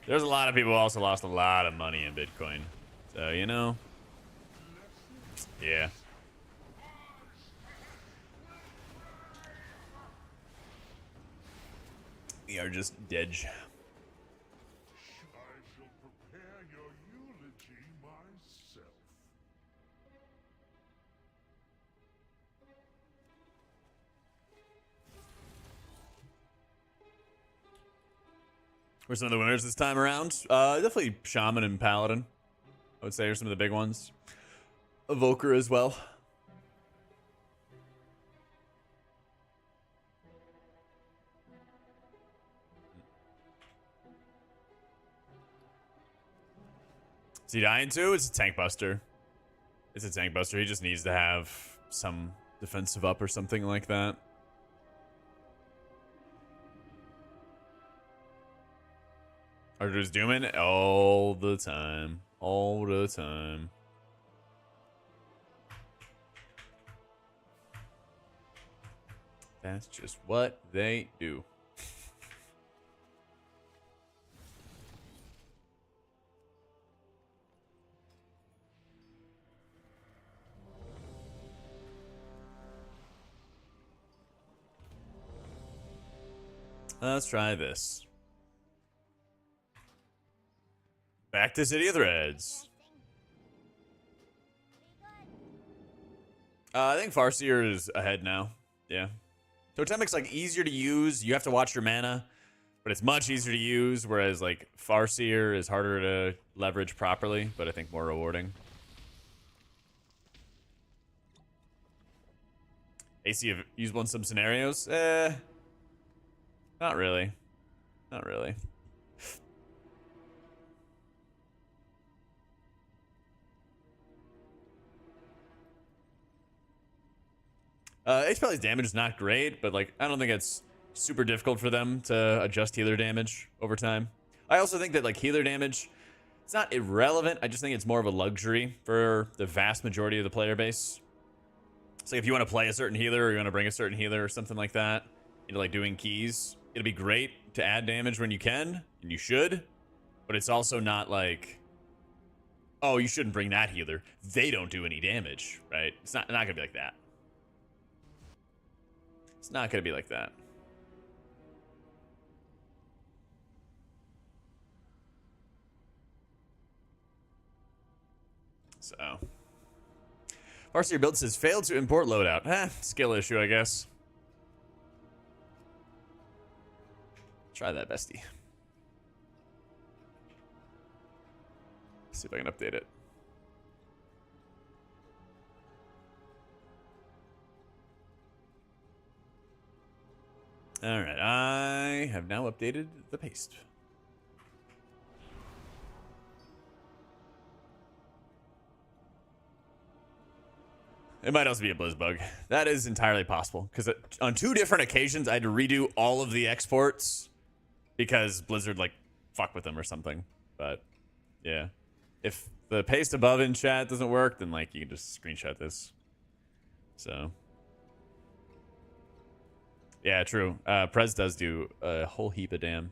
there's a lot of people who also lost a lot of money in Bitcoin. So, you know. Yeah. We are just dead. I shall prepare your eulogy myself. Were some of the winners this time around? Definitely Shaman and Paladin, I would say, are some of the big ones. Evoker as well. Is he dying too? It's a tank buster. It's a tank buster. He just needs to have some defensive up or something like that. Archer's dooming all the time. All the time. That's just what they do. Let's try this. Back to City of Threads. I think Farseer is ahead now. Yeah. Totemic's like easier to use. You have to watch your mana, but it's much easier to use. Whereas like Farseer is harder to leverage properly, but I think more rewarding. AC have usable in some scenarios? Not really. Not really. HPL's damage is not great, but like I don't think it's super difficult for them to adjust healer damage over time. I also think that like healer damage, it's not irrelevant. I just think it's more of a luxury for the vast majority of the player base. So if you want to play a certain healer or you want to bring a certain healer or something like that into like doing keys, it'll be great to add damage when you can, and you should, but it's also not like, oh, you shouldn't bring that healer. They don't do any damage, right? It's not gonna be like that. It's not gonna be like that. So, Farseer build says failed to import loadout. Skill issue, I guess. Try that, bestie. See if I can update it. All right, I have now updated the paste. It might also be a Blizz bug. That is entirely possible, because on 2 different occasions I had to redo all of the exports because Blizzard like fuck with them or something. But yeah, if the paste above in chat doesn't work, then like you can just screenshot this. So yeah, true. Prez does do a whole heap of damn,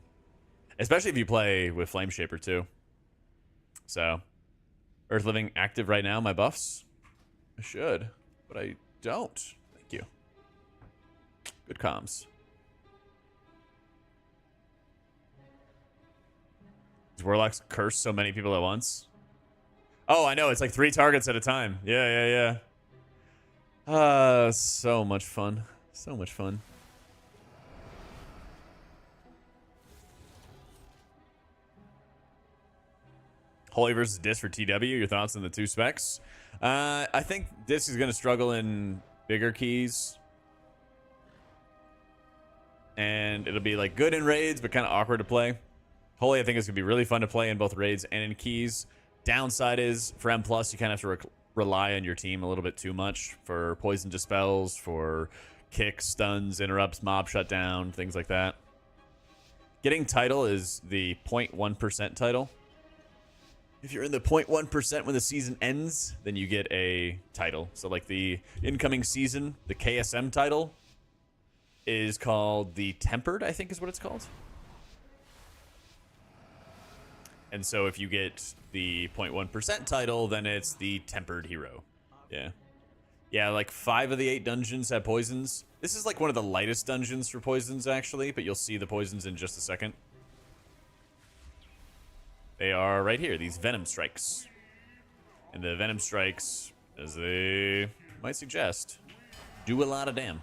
especially if you play with Flame Shaper too. So Earth Living active right now. My buffs, I should, but I don't. Thank you. Good comms. These Warlocks curse so many people at once. Oh, I know. It's like 3 targets at a time. Yeah. So much fun. So much fun. Holy versus Dis for TW. Your thoughts on the 2 specs? I think Dis is going to struggle in bigger keys. And it'll be like good in raids, but kind of awkward to play. Holy, I think it's going to be really fun to play in both raids and in keys. Downside is, for M+, you kind of have to rely on your team a little bit too much for poison dispels, for kicks, stuns, interrupts, mob shutdown, things like that. Getting title is the 0.1% title. If you're in the 0.1% when the season ends, then you get a title. So like the incoming season, the KSM title is called the Tempered, I think is what it's called. And so if you get the 0.1% title, then it's the Tempered Hero. Yeah. Yeah, like 5 of the 8 dungeons have poisons. This is like one of the lightest dungeons for poisons, actually, but you'll see the poisons in just a second. They are right here, these Venom Strikes. And the Venom Strikes, as they might suggest, do a lot of damn.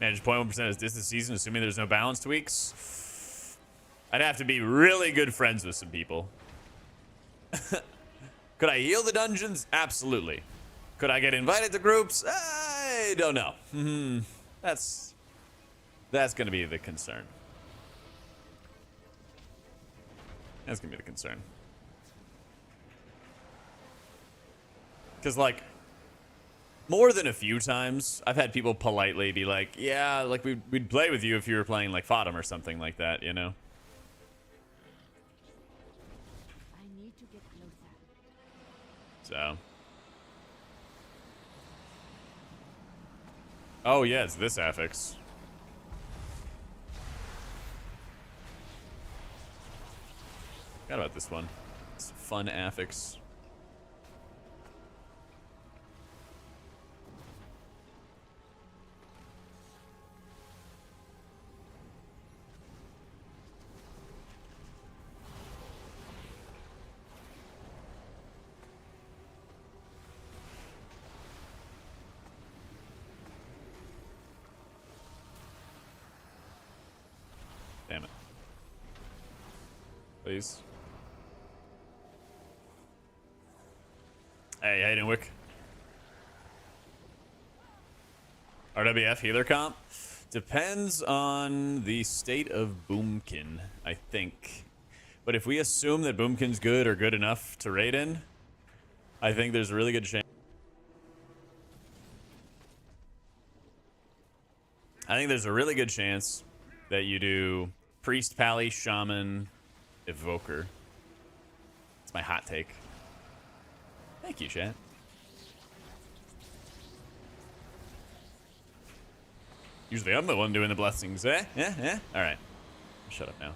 Manage 0.1% is this season, assuming there's no balance tweaks. I'd have to be really good friends with some people. Could I heal the dungeons? Absolutely. Could I get invited to groups? I don't know. That's going to be the concern. That's going to be the concern. Because, like, more than a few times, I've had people politely be like, yeah, like, we'd play with you if you were playing, like, Fodom or something like that, you know? I need to get closer. So. Oh, yeah, it's this affix. Forgot about this one. It's a fun affix. Damn it. Please. Hey, how you doing, Wick? RWF healer comp? Depends on the state of Boomkin, I think. But if we assume that Boomkin's good or good enough to raid in, I think there's a really good chance. I think there's a really good chance that you do Priest, Pally, Shaman, Evoker. It's my hot take. Thank you, chat. Usually I'm the one doing the blessings, eh? Yeah? Alright. Shut up now.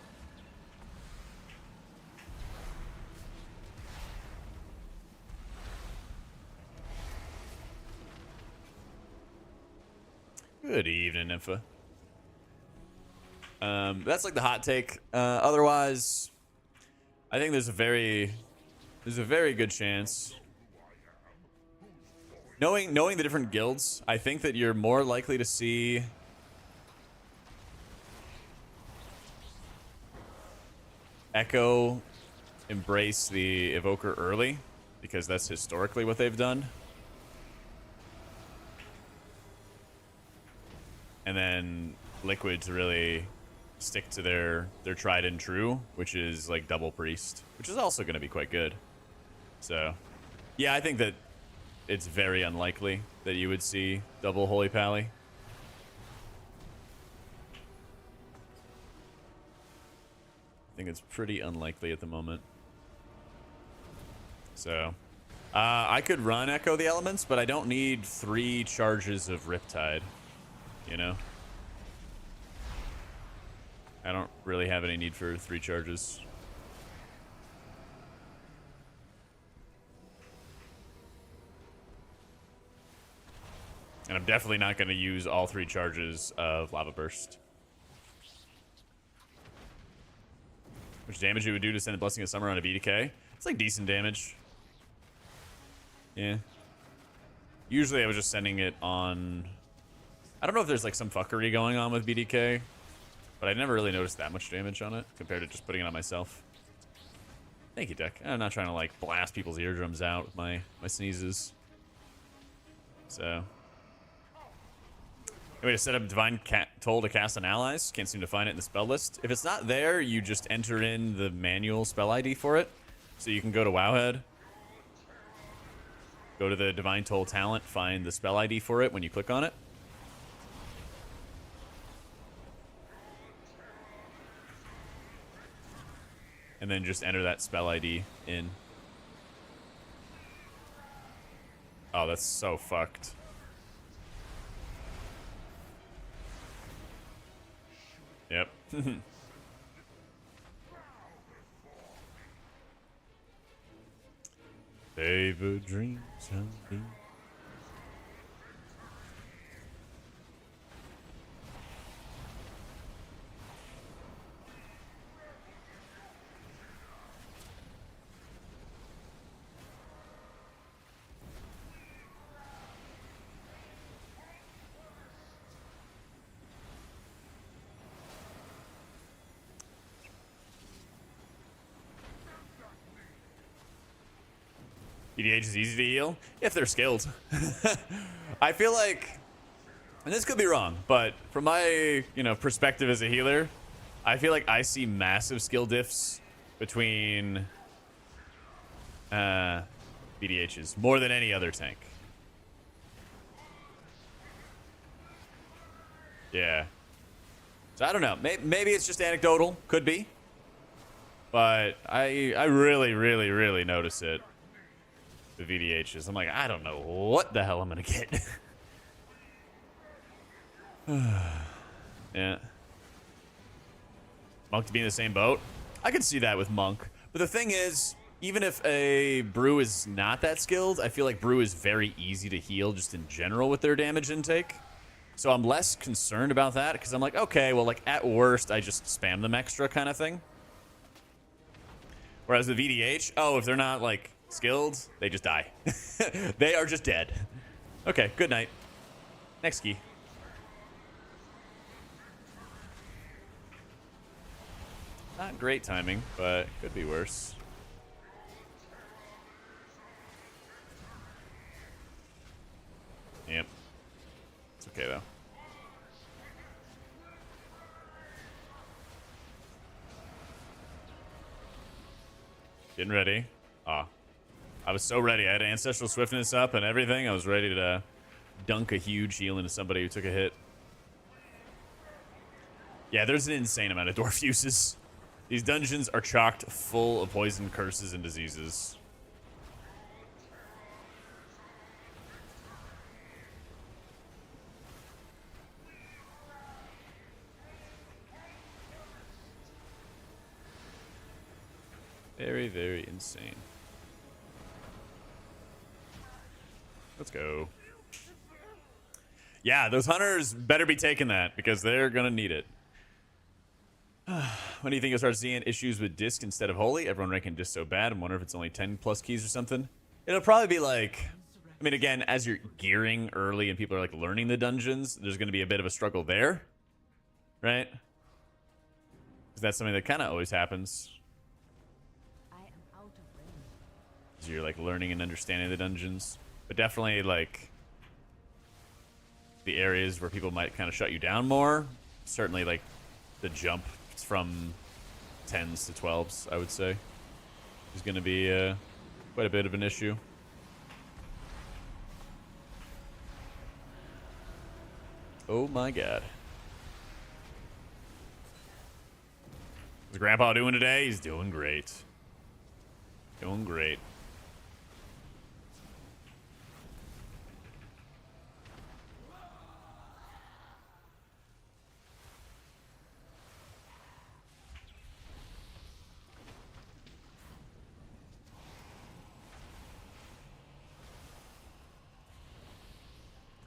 Good evening, Nympha. That's like the hot take. Otherwise, I think there's a very good chance. Knowing the different guilds, I think that you're more likely to see Echo embrace the Evoker early, because that's historically what they've done. And then Liquids really stick to their tried and true, which is like double Priest, which is also going to be quite good. So, yeah, I think that it's very unlikely that you would see double Holy Pally. I think it's pretty unlikely at the moment. So, I could run Echo the Elements, but I don't need 3 charges of Riptide, you know? I don't really have any need for 3 charges. And I'm definitely not going to use all 3 charges of Lava Burst. Which damage it would do to send a Blessing of Summer on a BDK? It's like decent damage. Yeah. Usually I was just sending it on... I don't know if there's like some fuckery going on with BDK, but I never really noticed that much damage on it compared to just putting it on myself. Thank you, Deck. I'm not trying to like blast people's eardrums out with my sneezes. So... Way to set up Divine Toll to cast on allies. Can't seem to find it in the spell list. If it's not there, you just enter in the manual spell ID for it. So you can go to Wowhead, go to the Divine Toll talent, find the spell ID for it when you click on it. And then just enter that spell ID in. Oh, that's so fucked. Yep. David dreams of me. EDH is easy to heal if they're skilled. I feel like, and this could be wrong, but from my, perspective as a healer, I feel like I see massive skill diffs between BDHs more than any other tank. Yeah. So I don't know. Maybe it's just anecdotal. Could be. But I really, really, really notice it. The VDHs. I'm like, I don't know what the hell I'm gonna get. Yeah. Monk to be in the same boat? I could see that with Monk. But the thing is, even if a Brew is not that skilled, I feel like Brew is very easy to heal just in general with their damage intake. So I'm less concerned about that because I'm like, okay, well, like at worst, I just spam them extra kind of thing. Whereas the VDH, oh, if they're not like skilled, they just die. They are just dead. Okay, good night. Next key. Not great timing, but could be worse. Yep. It's okay, though. Getting ready. Ah. I was so ready. I had Ancestral Swiftness up and everything. I was ready to dunk a huge heal into somebody who took a hit. Yeah, there's an insane amount of dwarf uses. These dungeons are chocked full of poison, curses, and diseases. Very, very insane. Let's go. Yeah, those hunters better be taking that because they're gonna need it. When do you think you'll start seeing issues with disc instead of holy? Everyone ranking disc so bad. I wonder if it's only 10 plus keys or something. It'll probably be like, I mean, again, as you're gearing early and people are like learning the dungeons, there's going to be a bit of a struggle there, right? Because that's something that kind of always happens. I am out of range. As you're like learning and understanding the dungeons, but definitely like the areas where people might kind of shut you down more. Certainly like the jump from 10s to 12s, I would say, is going to be quite a bit of an issue. Oh my god. What's Grandpa doing today? He's doing great. Doing great.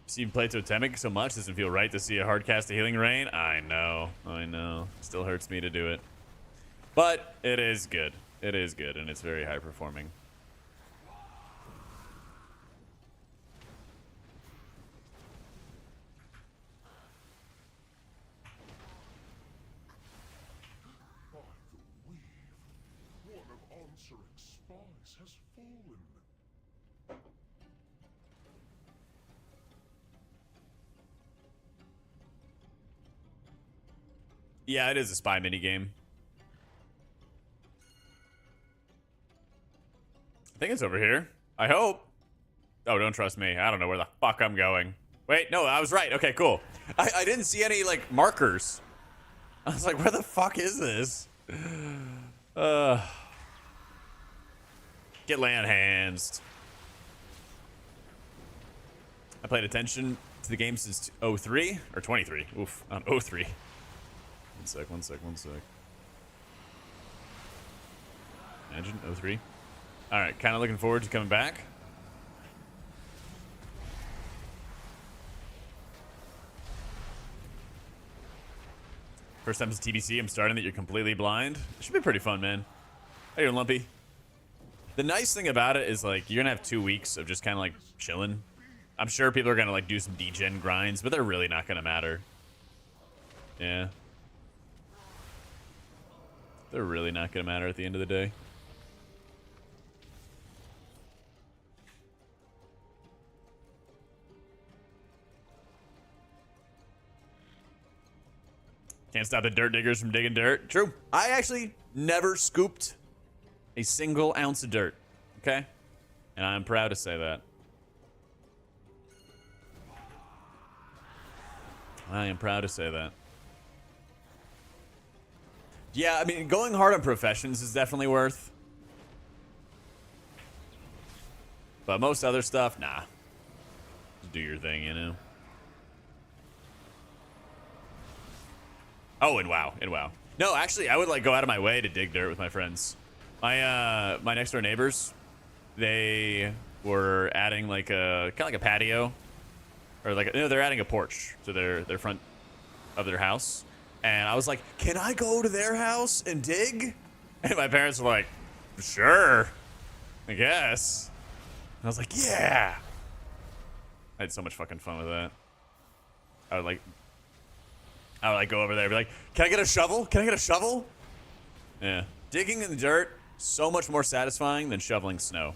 See you play Totemic so much, doesn't feel right to see a hard cast of Healing Rain. I know. Still hurts me to do it. But it is good. It is good, and it's very high performing. By the weave, one of answering spies has fallen. Yeah, it is a spy minigame. I think it's over here. I hope. Oh, don't trust me. I don't know where the fuck I'm going. Wait, no, I was right. Okay, cool. I didn't see any, like, markers. I was like, where the fuck is this? Get land hands. I played attention to the game since 03 or 23. Oof, on 03. One sec. Imagine 03. All right, kind of looking forward to coming back. First time as TBC, I'm starting that you're completely blind. It should be pretty fun, man. How you doing, Lumpy? The nice thing about it is, like, you're gonna have 2 weeks of just kind of like chilling. I'm sure people are gonna like do some degen grinds, but they're really not gonna matter. Yeah. They're really not gonna matter at the end of the day. Can't stop the dirt diggers from digging dirt. True. I actually never scooped a single ounce of dirt. Okay? And I'm proud to say that. I am proud to say that. Yeah, I mean, going hard on professions is definitely worth. But most other stuff, nah. Just do your thing, you know? Oh, and WoW, and WoW. No, actually, I would like go out of my way to dig dirt with my friends. My next door neighbors, they were adding like a kind of like a patio, or like they're adding a porch to their front of their house, and I was like, can I go to their house and dig? And my parents were like, sure, I guess. And I was like, yeah. I had so much fucking fun with that. I would like go over there and be like, can I get a shovel? Can I get a shovel? Yeah. Digging in the dirt, so much more satisfying than shoveling snow.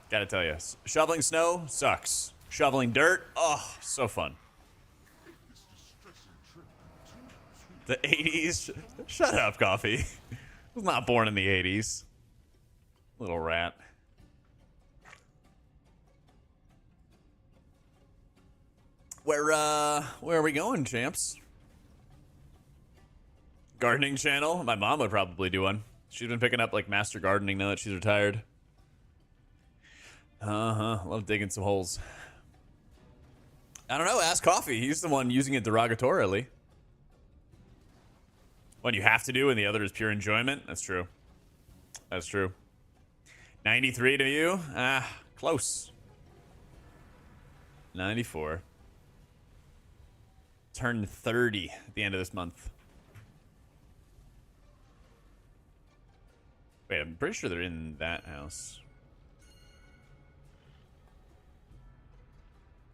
Gotta tell you, shoveling snow sucks. Shoveling dirt, oh, so fun. The 80s? Shut up, Coffee. I was not born in the 80s. Little rat. Where are we going, champs? Gardening channel? My mom would probably do one. She's been picking up like master gardening now that she's retired. Love digging some holes. I don't know, ask Coffee. He's the one using it derogatorily. One you have to do and the other is pure enjoyment. That's true. That's true. 93 to you? Ah, close. 94. Turn 30 at the end of this month. Wait, I'm pretty sure they're in that house.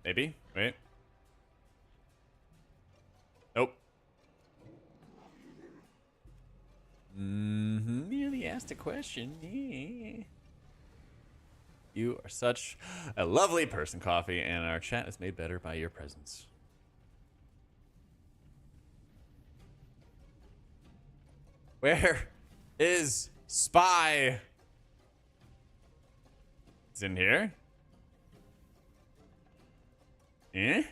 Maybe? Wait. Nope. Merely asked a question. Yeah. You are such a lovely person, Coffee, and our chat is made better by your presence. Where is Spy? It's in here. Eh?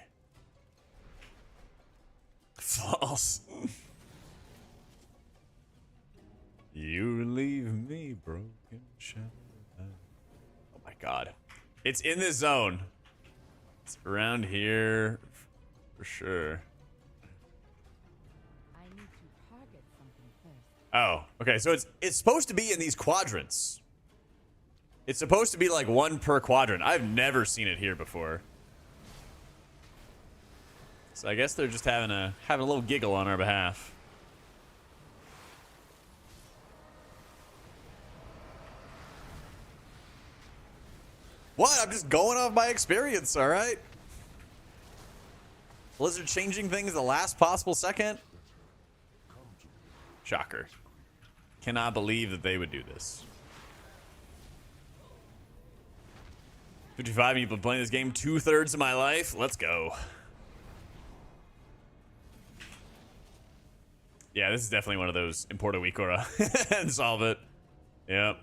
False. You leave me broken shattered. Oh my god. It's in this zone. It's around here for sure. I need to target something first. Oh, okay. So it's supposed to be in these quadrants. It's supposed to be like one per quadrant. I've never seen it here before. So I guess they're just having a little giggle on our behalf. What? I'm just going off my experience, all right? Blizzard changing things the last possible second? Shocker. Cannot believe that they would do this. 55 people playing this game 2/3 of my life. Let's go. Yeah, this is definitely one of those import a week or and solve it. Yep.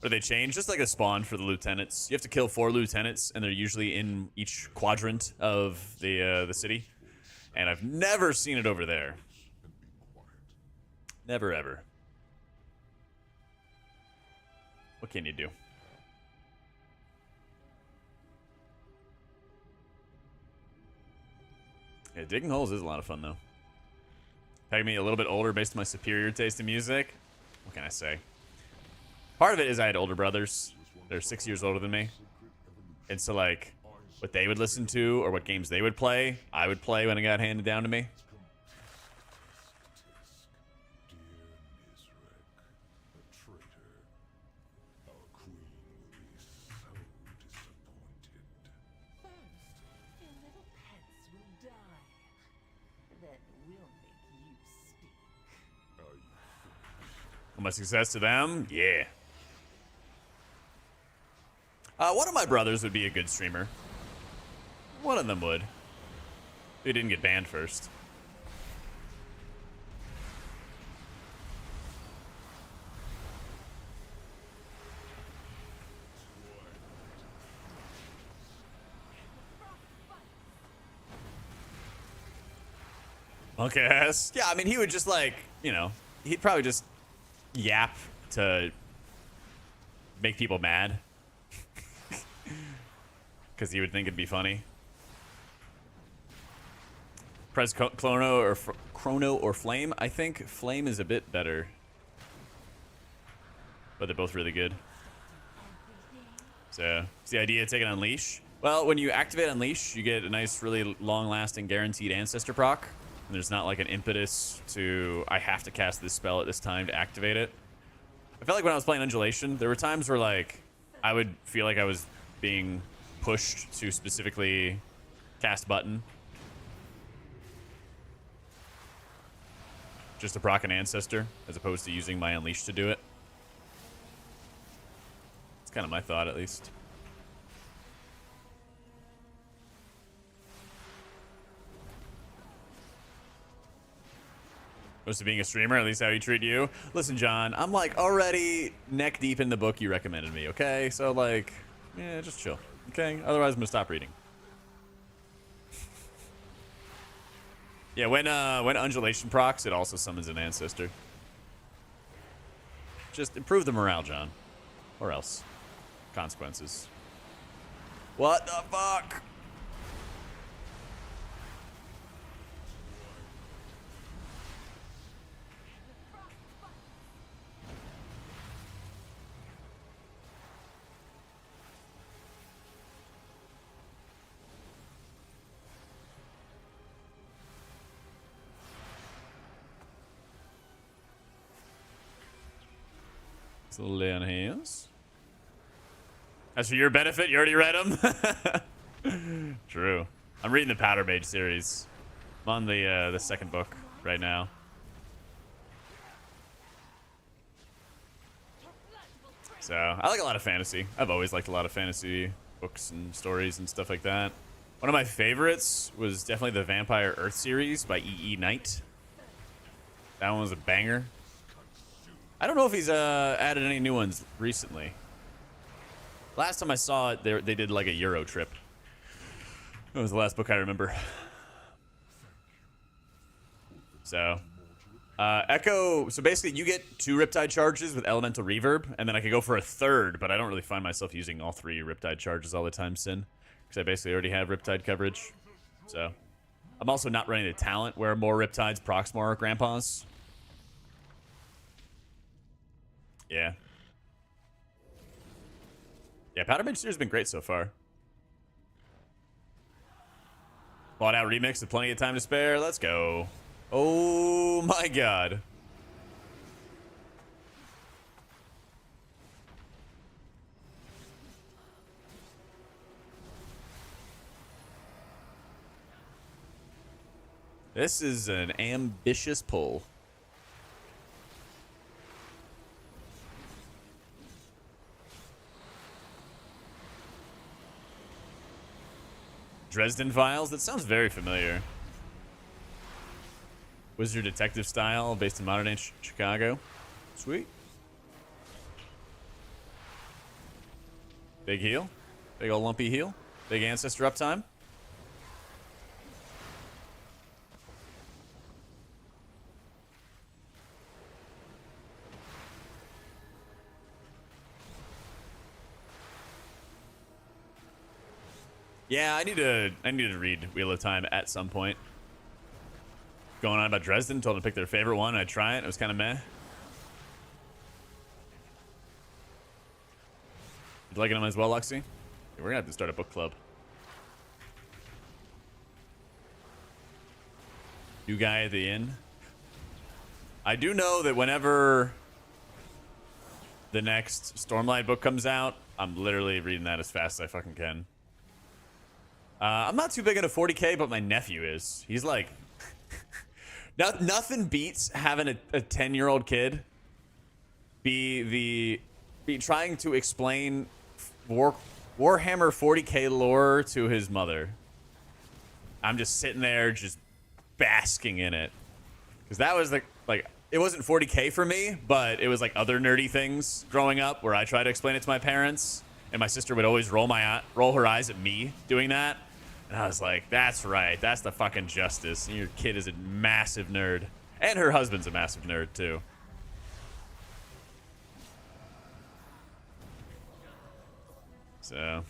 Or they change, just like a spawn for the lieutenants. You have to kill 4 lieutenants, and they're usually in each quadrant of the city. And I've never seen it over there. Never ever. What can you do? Yeah, digging holes is a lot of fun, though. Peg me a little bit older based on my superior taste in music. What can I say? Part of it is I had older brothers. They're 6 years older than me. And so, like, what they would listen to or what games they would play, I would play when it got handed down to me. First, your little pets will die. Then we'll make you speak. How much success to them? Yeah. One of my brothers would be a good streamer. One of them would. He didn't get banned first. Punk ass. Yeah, I mean, he would just like, you know, he'd probably just yap to make people mad. Because he would think it'd be funny. Press Chrono or Flame. I think Flame is a bit better. But they're both really good. So, it's the idea of taking Unleash. Well, when you activate Unleash, you get a nice, really long-lasting guaranteed Ancestor proc. And there's not like an impetus to, I have to cast this spell at this time to activate it. I felt like when I was playing Undulation, there were times where like, I would feel like I was being pushed to specifically cast button. Just to proc an Ancestor, as opposed to using my Unleash to do it. It's kind of my thought, at least. Most of being a streamer, at least how he treat you. Listen, John, I'm like already neck deep in the book you recommended me, okay? So like, yeah, just chill, okay? Otherwise, I'm gonna stop reading. Yeah, when Undulation procs, it also summons an Ancestor. Just improve the morale, John. Or else. Consequences. What the fuck? So lay on hands. As for your benefit, you already read them? True. I'm reading the Powder Mage series. I'm on the second book right now. So, I like a lot of fantasy. I've always liked a lot of fantasy books and stories and stuff like that. One of my favorites was definitely the Vampire Earth series by E.E. Knight. That one was a banger. I don't know if he's added any new ones recently. Last time I saw it, they did like a Euro trip. That was the last book I remember. So, Echo. So basically, you get 2 Riptide charges with Elemental Reverb, and then I could go for a 3rd, but I don't really find myself using all 3 Riptide charges all the time, Sin, because I basically already have Riptide coverage. So, I'm also not running the talent where more Riptides procs more Grandpas. Yeah. Yeah, Powder Mage series has been great so far. Bought out remix with plenty of time to spare. Let's go. Oh my god. This is an ambitious pull. Dresden Files? That sounds very familiar. Wizard detective style, based in modern day Chicago. Sweet. Big heal. Big old lumpy heal. Big ancestor uptime. Yeah, I need to read Wheel of Time at some point. Going on about Dresden, told them to pick their favorite one, and I try it. It was kind of meh. You liking them as well, Luxie? Yeah, we're gonna have to start a book club. New guy at the inn. I do know that whenever the next Stormlight book comes out, I'm literally reading that as fast as I fucking can. I'm not too big into 40k, but my nephew is. He's like... nothing beats having a 10-year-old kid be trying to explain Warhammer 40k lore to his mother. I'm just sitting there just basking in it. Because that was like it wasn't 40k for me, but it was like other nerdy things growing up where I tried to explain it to my parents, and my sister would always roll her eyes at me doing that. And I was like, that's right. That's the fucking justice. Your kid is a massive nerd. And her husband's a massive nerd, too. So.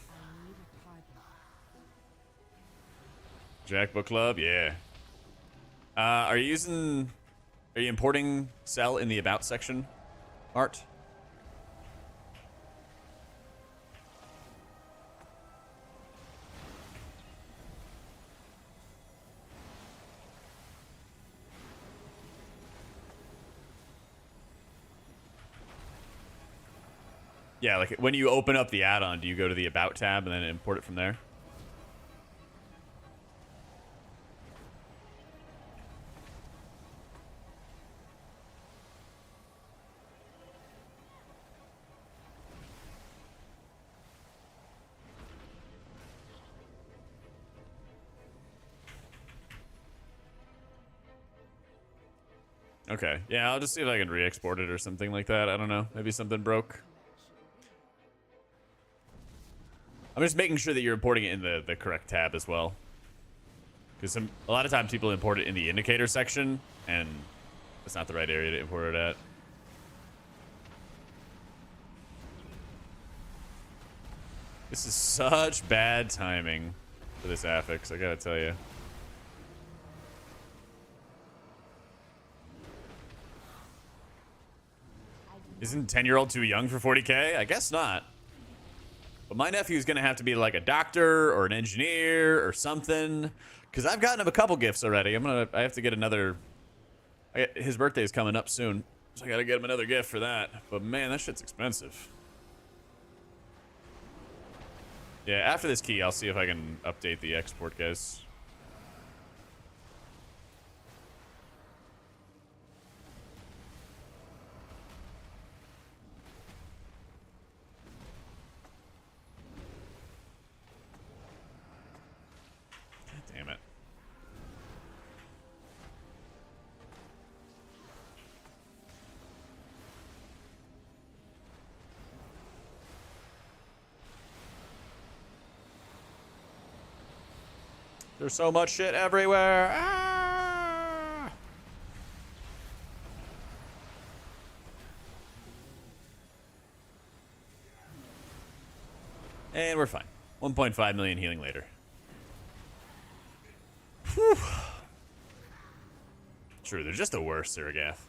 Jak Book Club? Yeah. Are you importing Cell in the About section, Art? Yeah, like when you open up the add-on, do you go to the About tab and then import it from there? Okay. Yeah, I'll just see if I can re-export it or something like that. I don't know. Maybe something broke. I'm just making sure that you're importing it in the correct tab as well. Because a lot of times people import it in the indicator section, and that's not the right area to import it at. This is such bad timing for this affix, I gotta tell you. Isn't 10-year-old too young for 40K? I guess not. But my nephew's gonna have to be like a doctor or an engineer or something. Because I've gotten him a couple gifts already. I have to get another. His birthday is coming up soon, so I gotta get him another gift for that. But man, that shit's expensive. Yeah, after this key, I'll see if I can update the export, guys. Damn it. There's so much shit everywhere. Ah! And we're fine. 1.5 million healing later. Whew. True, they're just the worst, Sirgath.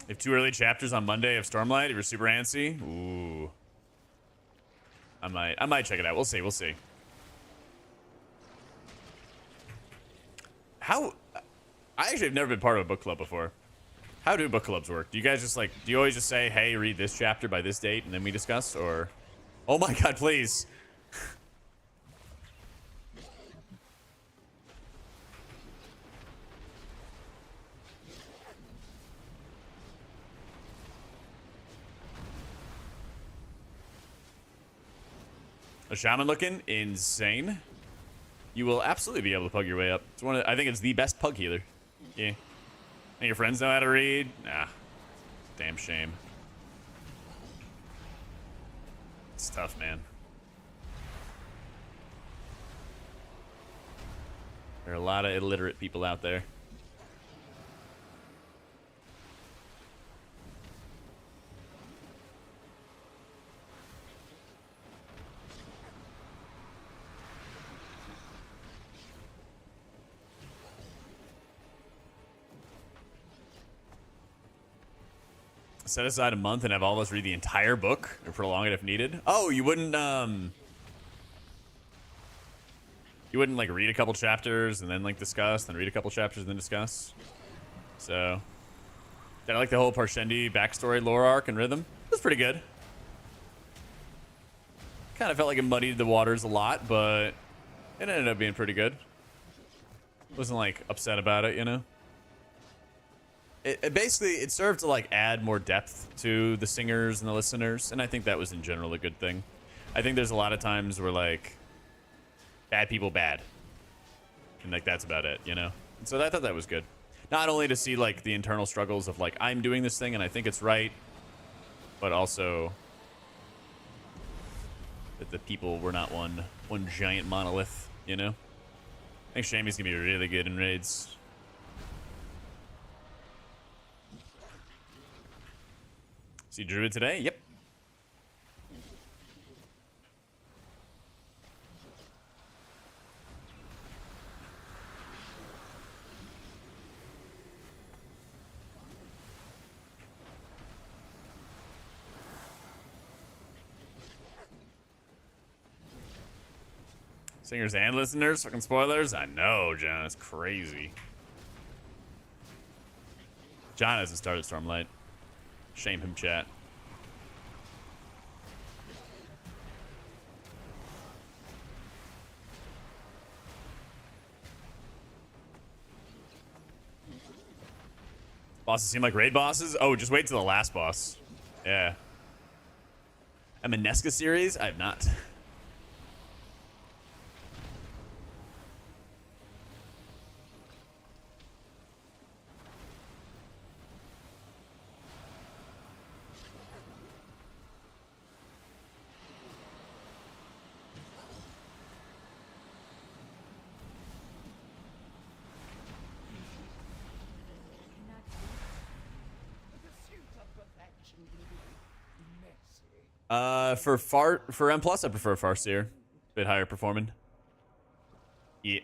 If 2 early chapters on Monday of Stormlight, if you're super antsy, ooh, I might check it out. We'll see. We'll see. How? I actually have never been part of a book club before. How do book clubs work? Do you guys just like? Do you always just say, "Hey, read this chapter by this date," and then we discuss? Or, oh my God, please. A shaman looking insane. You will absolutely be able to pug your way up. It's one of, I think it's the best pug healer. Yeah. And your friends know how to read? Nah. Damn shame. It's tough, man. There are a lot of illiterate people out there. Set aside a month and have all of us read the entire book or prolong it if needed. Oh, you wouldn't like read a couple chapters and then like discuss, then read a couple chapters and then discuss. So I like the whole Parshendi backstory lore arc and rhythm. It was pretty good. Kind of felt like it muddied the waters a lot, but it ended up being pretty good. Wasn't like upset about it, you know? it basically it served to like add more depth to the singers and the listeners, and I think that was in general a good thing. I think there's a lot of times where like bad people bad, and like that's about it, you know. And so I thought that was good. Not only to see like the internal struggles of like I'm doing this thing and I think it's right, but also that the people were not one giant monolith, you know. I think Shamey's gonna be really good in raids. See Druid today? Yep. Singers and listeners, fucking spoilers. I know, John. It's crazy. John hasn't started Stormlight. Shame him, chat. Bosses seem like raid bosses? Oh, just wait till the last boss. Yeah. A Minesca series? I have not. For M plus, I prefer Farseer. Bit higher performing. Yeah.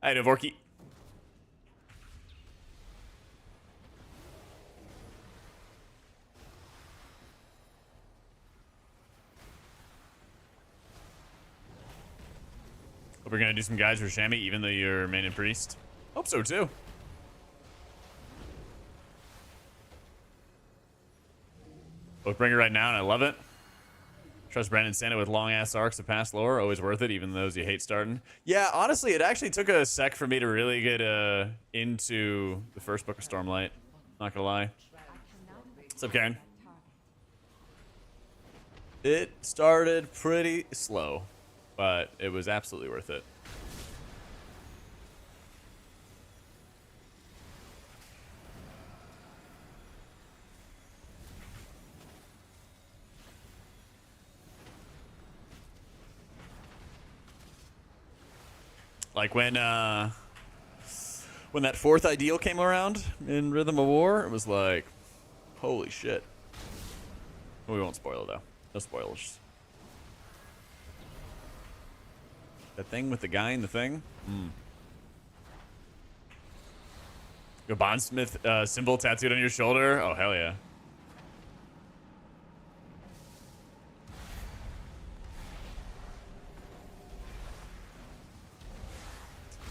Hi, Dvorky. Hope we're gonna do some guys for Shammy, even though you're main and priest. Hope so too. Oathbringer right now, and I love it. Trust Brandon Santa with long ass arcs of past lore, always worth it, even those you hate starting. Yeah, honestly, it actually took a sec for me to really get into the first book of Stormlight. Not gonna lie. What's up, Karen? It started pretty slow, but it was absolutely worth it. Like when that fourth ideal came around in Rhythm of War, it was like, holy shit. We won't spoil it though. No spoilers. That thing with the guy in the thing? Your Bondsmith symbol tattooed on your shoulder? Oh, hell yeah.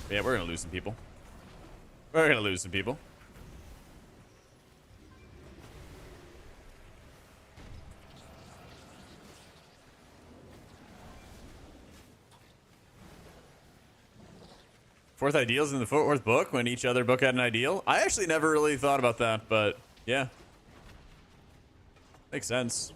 Yeah, we're gonna lose some people. We're gonna lose some people. Fourth ideals in the fourth book when each other book had an ideal? I actually never really thought about that, but yeah. Makes sense.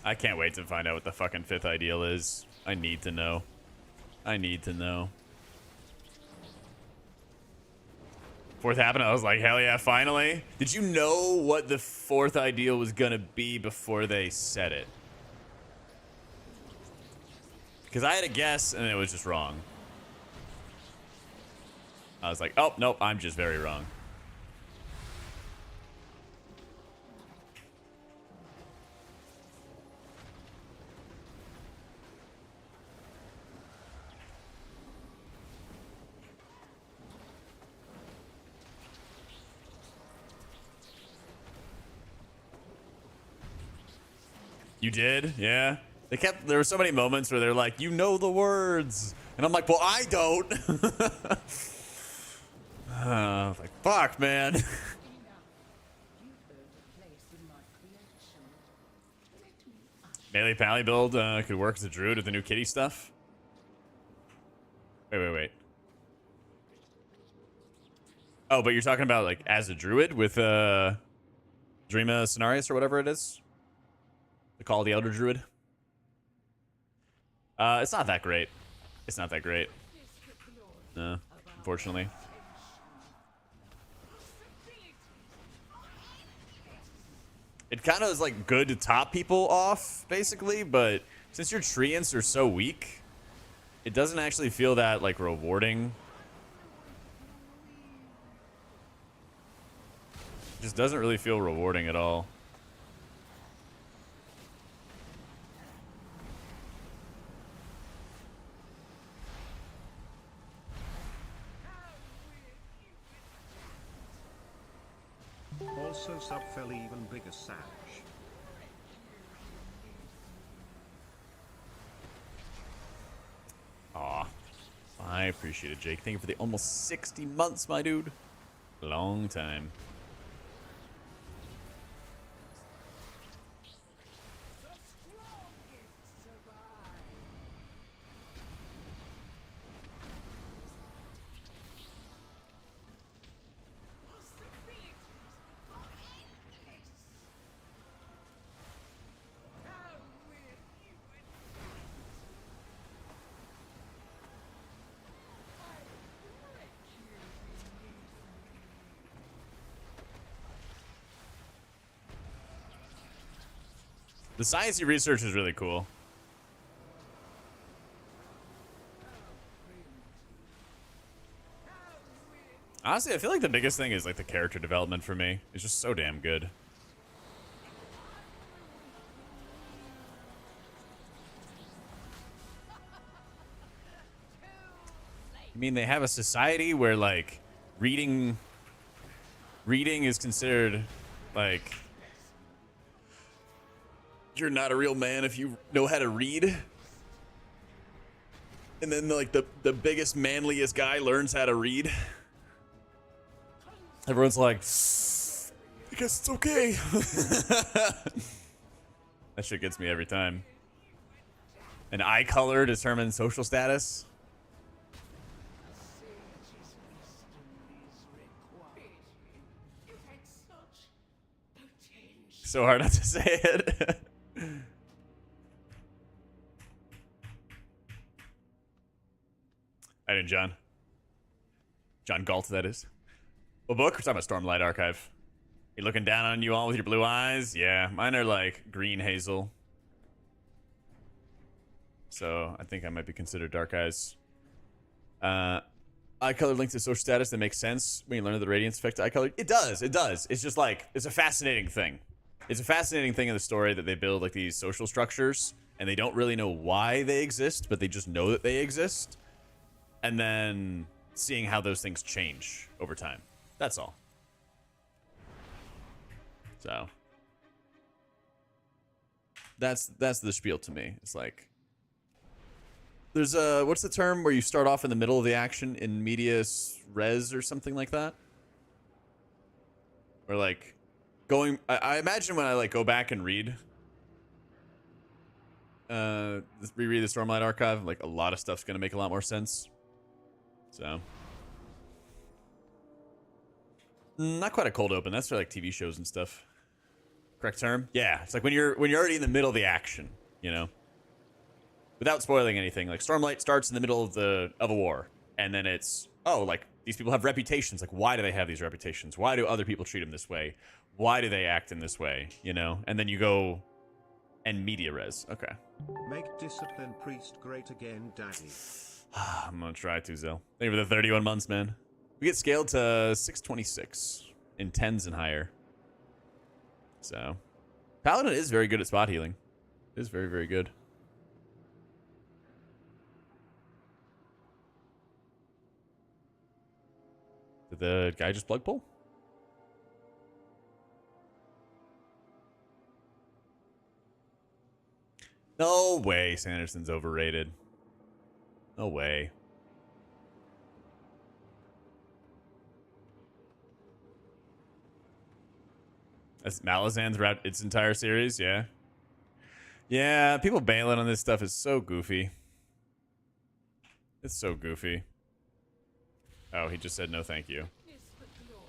I can't wait to find out what the fucking fifth ideal is. I need to know. I need to know. Fourth happened, I was like, hell yeah, finally. Did you know what the fourth ideal was gonna be before they said it? Because I had a guess and it was just wrong. I was like, oh, nope, I'm just very wrong. You did? Yeah. There were so many moments where they're like, you know the words. And I'm like, well, I don't. Like, fuck, man. Enough. You've earned a place in my creation. Let me usher Melee pally build could work as a druid with the new kitty stuff. Wait. Oh, but you're talking about like as a druid with Dreama Cenarius or whatever it is. The Call of the Elder Druid. It's not that great. It's not that great. No, unfortunately. It kind of is like good to top people off, basically, but since your treants are so weak, it doesn't actually feel that like rewarding. It just doesn't really feel rewarding at all. Also sub fell even bigger Sag. Aw, I appreciate it, Jake. Thank you for the almost 60 months, my dude. Long time. The sciencey research is really cool. Honestly, I feel like the biggest thing is like the character development for me. It's just so damn good. I mean, they have a society where like reading is considered like you're not a real man if you know how to read. And then like the biggest manliest guy learns how to read. Everyone's like, I guess it's okay. That shit gets me every time. An eye color determines social status. So hard not to say it. I didn't, John. John Galt, that is. What book? We're talking about Stormlight Archive. You looking down on you all with your blue eyes? Yeah, mine are like green hazel. So I think I might be considered dark eyes. Eye color linked to social status, that makes sense when you learn the radiance effect eye color. It does. It's just like, it's a fascinating thing. It's a fascinating thing in the story that they build like these social structures and they don't really know why they exist, but they just know that they exist. And then seeing how those things change over time. That's all. So that's the spiel to me. It's like there's a, what's the term where you start off in the middle of the action in medias res or something like that? Or like going, I imagine when I like go back and read reread the Stormlight Archive, like a lot of stuff's gonna make a lot more sense. So not quite a cold open. That's for like TV shows and stuff. Correct term? Yeah, it's like when you're already in the middle of the action, you know. Without spoiling anything, like Stormlight starts in the middle of a war, and then it's, oh, like these people have reputations. Like, why do they have these reputations? Why do other people treat them this way? Why do they act in this way? You know, and then you go and media res. Okay. Make discipline priest great again, daddy. I'm gonna try to, Zell. Thank you for the 31 months, man. We get scaled to 626 in 10s and higher. So, Paladin is very good at spot healing. It is very, very good. Did the guy just plug pull? No way Sanderson's overrated. No way. As Malazan throughout its entire series, yeah. Yeah, people bailing on this stuff is so goofy. It's so goofy. Oh, he just said no thank you. Is the glory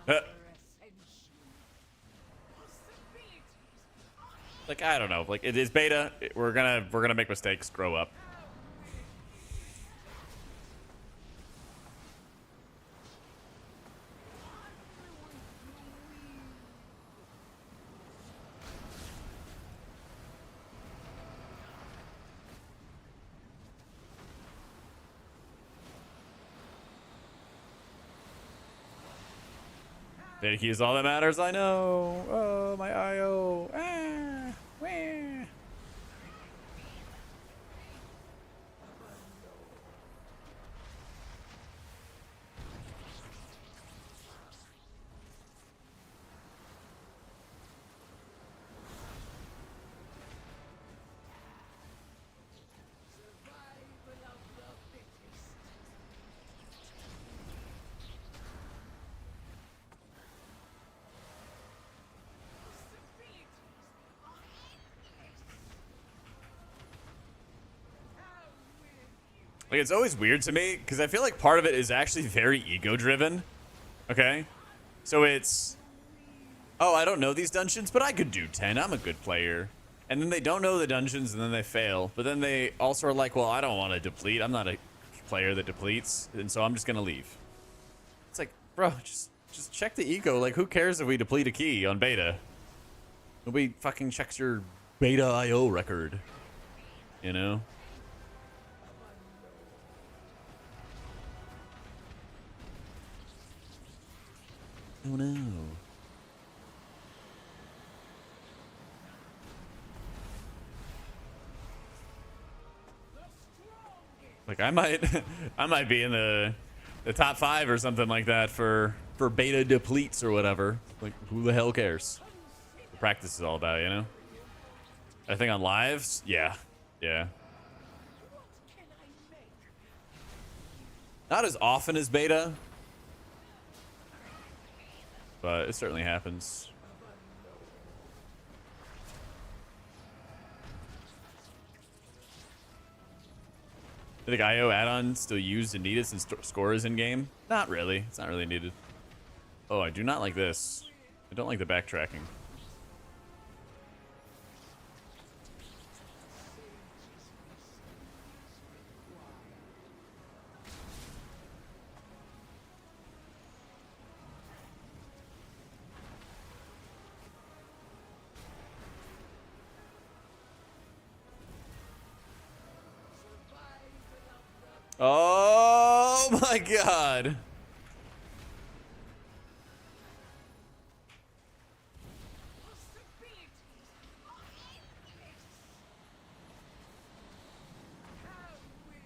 of Uh. our ascension. Possibilities. Like, I don't know. Like, it is beta. We're gonna make mistakes. Grow up. Data key is all that matters. I know. Oh, my IO. Ah, wah. Survival of the fittest. Possibilities are endless. How will you? Like, it's always weird to me because I feel like part of it is actually very ego driven. Okay, so it's, oh, I don't know these dungeons, but I could do 10. I'm a good player. And then they don't know the dungeons and then they fail. But then they also are like, well, I don't want to deplete. I'm not a player that depletes. And so I'm just going to leave. It's like, bro, just check the ego. Like, who cares if we deplete a key on beta? Nobody fucking checks your beta IO record. You know? Oh no. Like, I might I might be in the top 5 or something like that for beta depletes or whatever. Like, who the hell cares? The practice is all about, you know? I think on lives, yeah. Yeah. What can I make? Not as often as beta, but it certainly happens. I think IO add-on still used and needed since score is in game? Not really. It's not really needed. Oh, I do not like this. I don't like the backtracking. Oh my god. Possibilities are endless. How will you?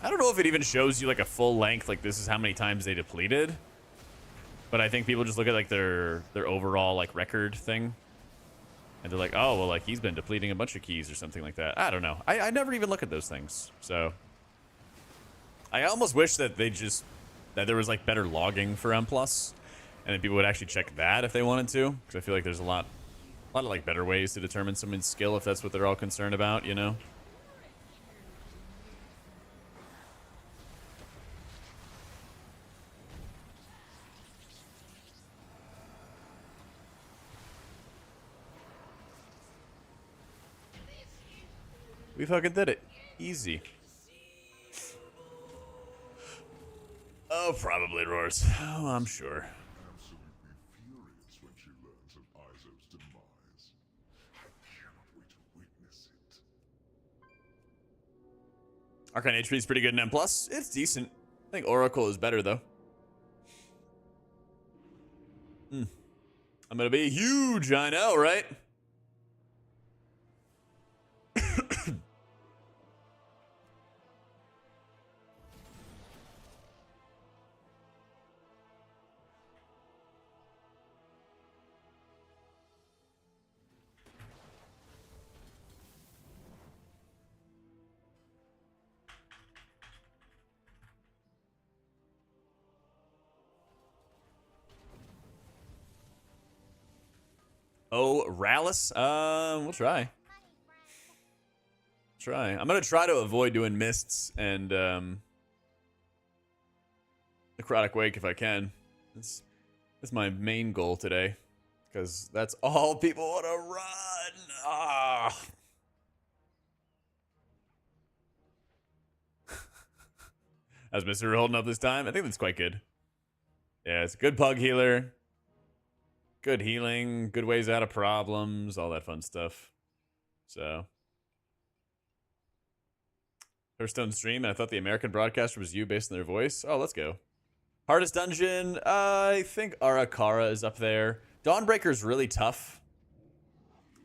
I don't know if it even shows you like a full length, like this is how many times they depleted. But I think people just look at like their overall like record thing. And they're like, oh, well, like he's been depleting a bunch of keys or something like that. I don't know. I never even look at those things. So I almost wish that that there was like better logging for M+, and then people would actually check that if they wanted to, because I feel like there's a lot of like better ways to determine someone's skill if that's what they're all concerned about, you know? We fucking did it. Easy. Oh, probably roars. Oh, I'm sure. Absolutely furious when she learns of Izo's demise. I cannot wait to witness it. Arcane HP is pretty good in M+. It's decent. I think Oracle is better, though. I'm gonna be huge, I know, right? Oh, Rallis? We'll try. Try. I'm gonna try to avoid doing mists and necrotic wake if I can. That's my main goal today, because that's all people want to run. Ah. How's Mr. holding up this time? I think that's quite good. Yeah, it's a good pug healer. Good healing, good ways out of problems, all that fun stuff. So. Hearthstone stream, and I thought the American broadcaster was you based on their voice. Oh, let's go. Hardest dungeon, I think Arakara is up there. Dawnbreaker's really tough.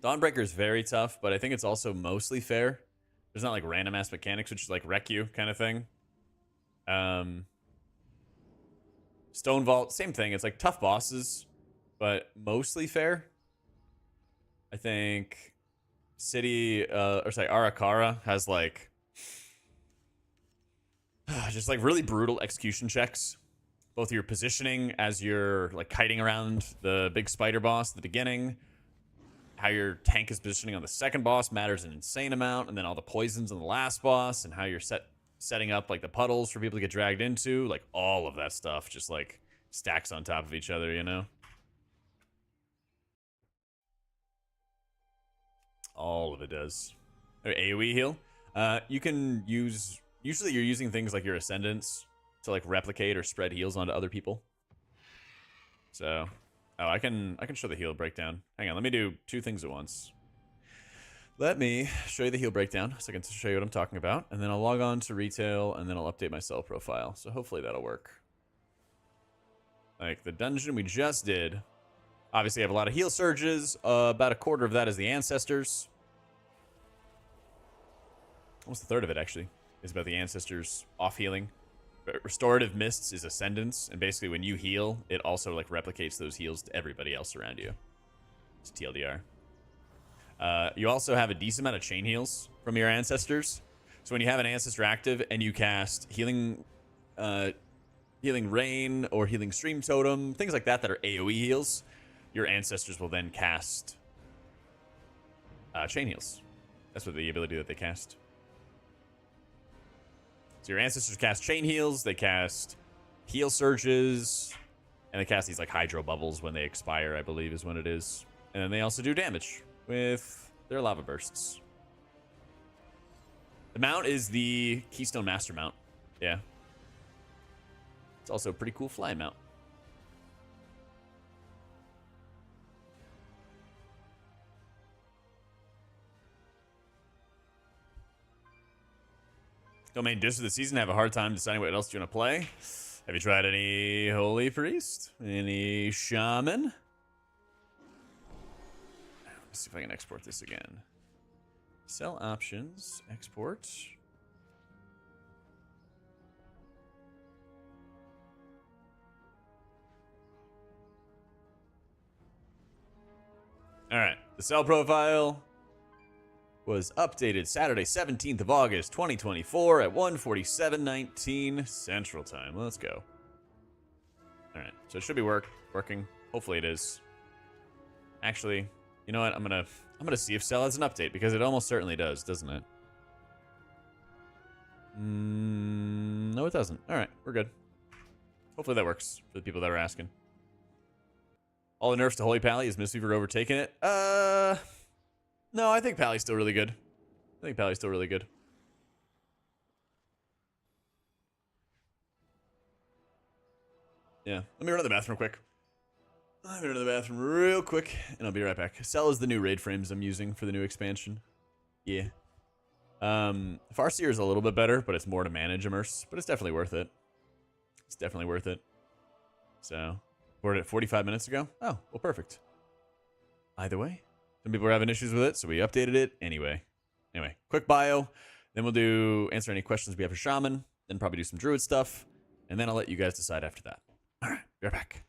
Dawnbreaker's very tough, but I think it's also mostly fair. There's not like random ass mechanics, which is like wreck you kind of thing. Stone Vault, same thing. It's like tough bosses, but mostly fair. I think Arakara has like just like really brutal execution checks. Both your positioning as you're like kiting around the big spider boss at the beginning, how your tank is positioning on the second boss matters an insane amount, and then all the poisons on the last boss, and how you're setting up like the puddles for people to get dragged into, like all of that stuff just like stacks on top of each other, you know? All of it does. AoE heal. You can use, usually you're using things like your ascendants to like replicate or spread heals onto other people. So, oh, I can show the heal breakdown. Hang on, let me do two things at once. Let me show you the heal breakdown so I can show you what I'm talking about, and then I'll log on to retail, and then I'll update my sell profile. So hopefully that'll work. Like the dungeon we just did, obviously I have a lot of heal surges. About a quarter of that is the ancestors. Almost a third of it actually is about the ancestors off healing. Restorative mists is ascendance, and basically when you heal, it also like replicates those heals to everybody else around you. It's TLDR. You also have a decent amount of chain heals from your ancestors. So when you have an ancestor active and you cast healing rain or healing stream totem, things like that that are AoE heals, your ancestors will then cast chain heals. That's what the ability that they cast. So your ancestors cast chain heals, they cast heal surges, and they cast these like hydro bubbles when they expire, I believe is when it is. And then they also do damage with their lava bursts. The mount is the Keystone Master mount. Yeah. It's also a pretty cool flying mount. Domain discs of the season have a hard time deciding what else you want to play. Have you tried any Holy Priest? Any Shaman? Let's see if I can export this again. Sell options, export. All right, the sell profile was updated Saturday, 17th of August, 2024 at 1:47:19 Central Time. Let's go. All right, so it should be working. Hopefully it is. Actually, you know what? I'm gonna see if sell has an update, because it almost certainly does, doesn't it? No, it doesn't. All right, we're good. Hopefully that works for the people that are asking. All the nerfs to Holy Pally, is Mistweaver overtaking it? No, I think Pally's still really good. I think Pally's still really good. Yeah, let me run to the bathroom quick. I'm gonna run to the bathroom real quick, and I'll be right back. Cell is the new raid frames I'm using for the new expansion. Yeah. Farseer is a little bit better, but it's more to manage Immerse, but it's definitely worth it. It's definitely worth it. So, we're at 45 minutes ago? Oh, well, perfect. Either way, some people are having issues with it, so we updated it anyway. Anyway, quick bio. Then we'll answer any questions we have for Shaman. Then probably do some Druid stuff. And then I'll let you guys decide after that. All right, be right back.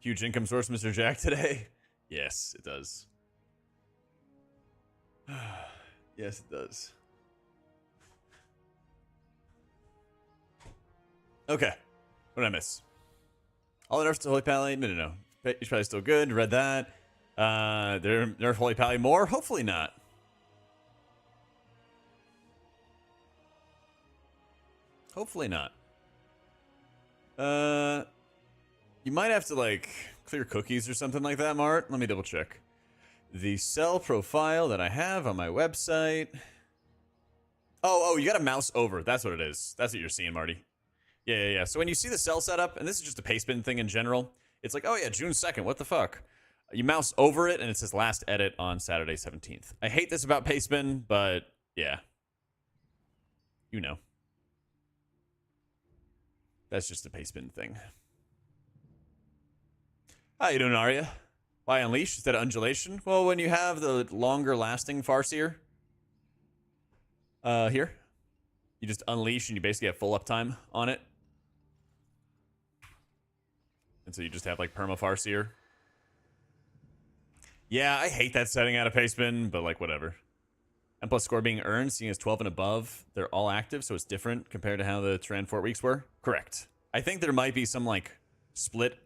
Huge income source, Mr. Jack, today. Yes, it does. Yes, it does. Okay. What did I miss? All the nerfs to Holy Pally? No. He's probably still good. Read that. They're nerf Holy Pally more? Hopefully not. Hopefully not. You might have to, like, clear cookies or something like that, Mart. Let me double check. The cell profile that I have on my website. Oh, you got to mouse over. That's what it is. That's what you're seeing, Marty. Yeah. So when you see the cell setup, and this is just a pastebin thing in general, it's like, oh yeah, June 2nd, what the fuck? You mouse over it, and it says last edit on Saturday 17th. I hate this about pastebin, but yeah. You know. That's just a pastebin thing. How you doing, Arya? Why unleash instead of undulation? Well, when you have the longer lasting Farseer, here, you just unleash and you basically have full uptime on it. And so you just have like perma Farseer. Yeah, I hate that setting out of pastebin, but like whatever. M plus score being earned, seeing as 12 and above, they're all active, so it's different compared to how the Tyran Fort weeks were. Correct. I think there might be some like split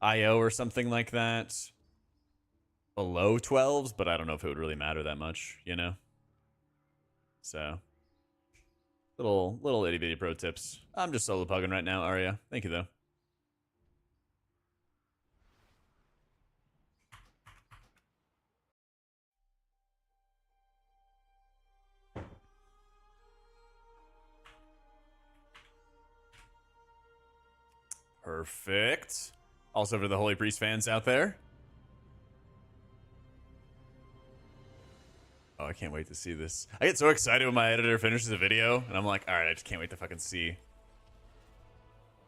IO or something like that below 12s, but I don't know if it would really matter that much, you know? So, little itty bitty pro tips. I'm just solo pugging right now, Arya. Thank you, though. Perfect. Also for the Holy Priest fans out there. Oh, I can't wait to see this. I get so excited when my editor finishes a video, and I'm like, all right, I just can't wait to fucking see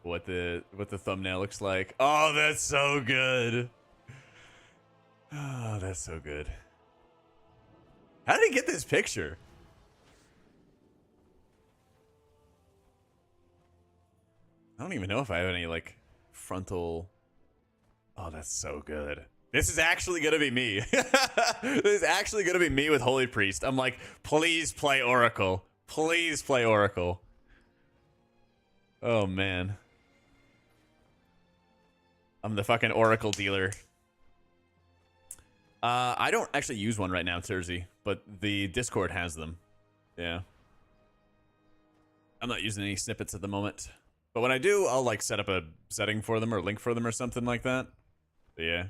what the thumbnail looks like. Oh, that's so good. Oh, that's so good. How did he get this picture? I don't even know if I have any, like, frontal... Oh, that's so good. This is actually going to be me. This is actually going to be me with Holy Priest. I'm like, please play Oracle. Please play Oracle. Oh, man. I'm the fucking Oracle dealer. I don't actually use one right now, Terzi, but the Discord has them. Yeah. I'm not using any snippets at the moment. But when I do, I'll like set up a setting for them or link for them or something like that. But yeah.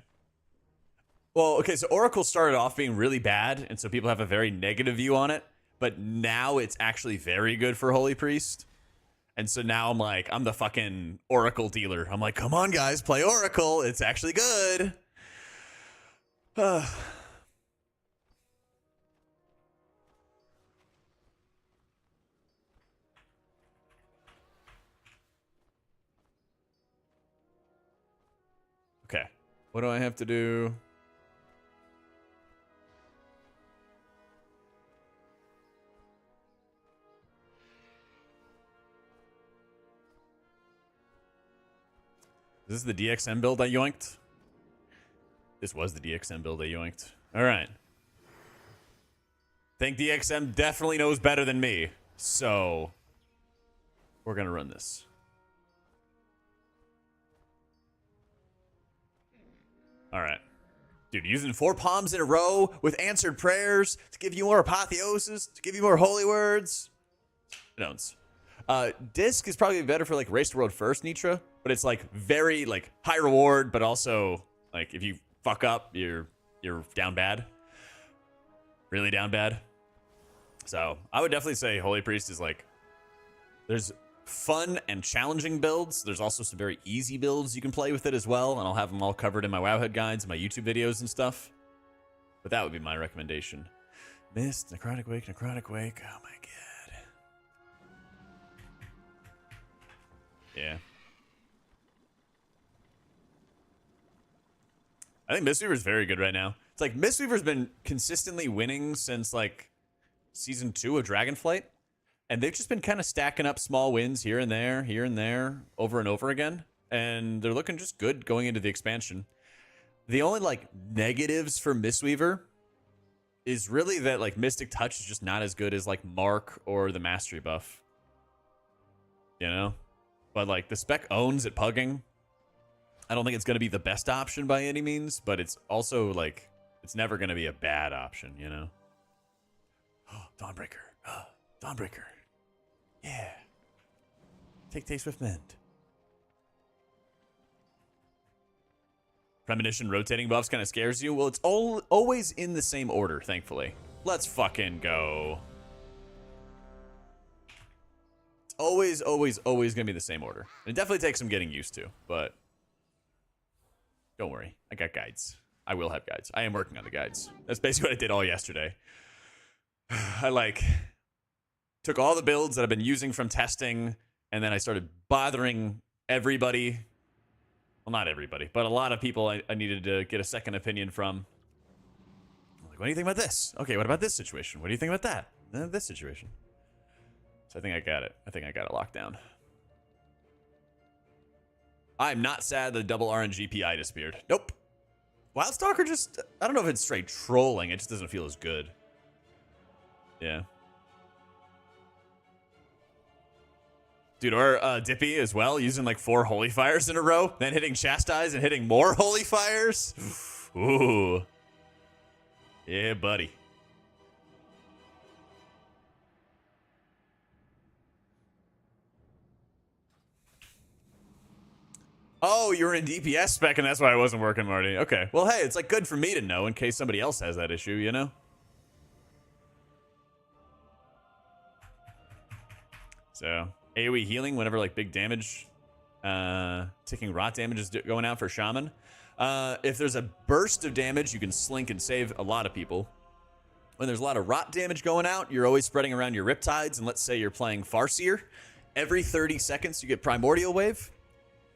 Well, okay, so Oracle started off being really bad, and so people have a very negative view on it. But now it's actually very good for Holy Priest. And so now I'm like, I'm the fucking Oracle dealer. I'm like, come on, guys, play Oracle. It's actually good. Okay. What do I have to do? Is this the DXM build I yoinked? This was the DXM build I yoinked. All right. Think DXM definitely knows better than me. So, we're going to run this. All right. Dude, using 4 palms in a row with answered prayers to give you more apotheosis, to give you more holy words. Don'ts. Disc is probably better for like Race to World First, Nitra, but it's like very like high reward, but also like if you fuck up, you're down bad. Really down bad. So I would definitely say Holy Priest is like, there's fun and challenging builds. There's also some very easy builds you can play with it as well, and I'll have them all covered in my Wowhead guides and my YouTube videos and stuff. But that would be my recommendation. Mist, Necrotic Wake, Necrotic Wake. Oh my god. Yeah. I think Mistweaver's very good right now. It's like Mistweaver's been consistently winning since like season 2 of Dragonflight. And they've just been kind of stacking up small wins here and there, over and over again. and they're looking just good going into the expansion. The only like negatives for Mistweaver is really that like Mystic Touch is just not as good as like Mark or the Mastery buff. You know? But like the spec owns at pugging. I don't think it's going to be the best option by any means, but it's also like it's never going to be a bad option, you know? Dawnbreaker. Dawnbreaker. Yeah. Take taste with Mend. Premonition rotating buffs kind of scares you. Well, it's always in the same order, thankfully. Let's fucking go. It's always going to be the same order. It definitely takes some getting used to, but don't worry. I got guides. I will have guides. I am working on the guides. That's basically what I did all yesterday. I like took all the builds that I've been using from testing, and then I started bothering everybody. Well, not everybody, but a lot of people I needed to get a second opinion from. I'm like, what do you think about this? Okay, what about this situation? What do you think about that? This situation. So I think I got it. I think I got it locked down. I'm not sad the double RNG PI disappeared. Nope. Wildstalker just, I don't know if it's straight trolling. It just doesn't feel as good. Yeah. Dude, or Dippy as well, using like 4 Holy Fires in a row, then hitting Chastise and hitting more Holy Fires. Ooh. Yeah, buddy. Oh, you're in DPS spec and that's why I wasn't working, Marty. Okay. Well, hey, it's like good for me to know in case somebody else has that issue, you know? So, AoE healing whenever like big damage, ticking rot damage is going out for Shaman. If there's a burst of damage, you can slink and save a lot of people. When there's a lot of rot damage going out, you're always spreading around your Riptides, and let's say you're playing Farseer. Every 30 seconds, you get Primordial Wave.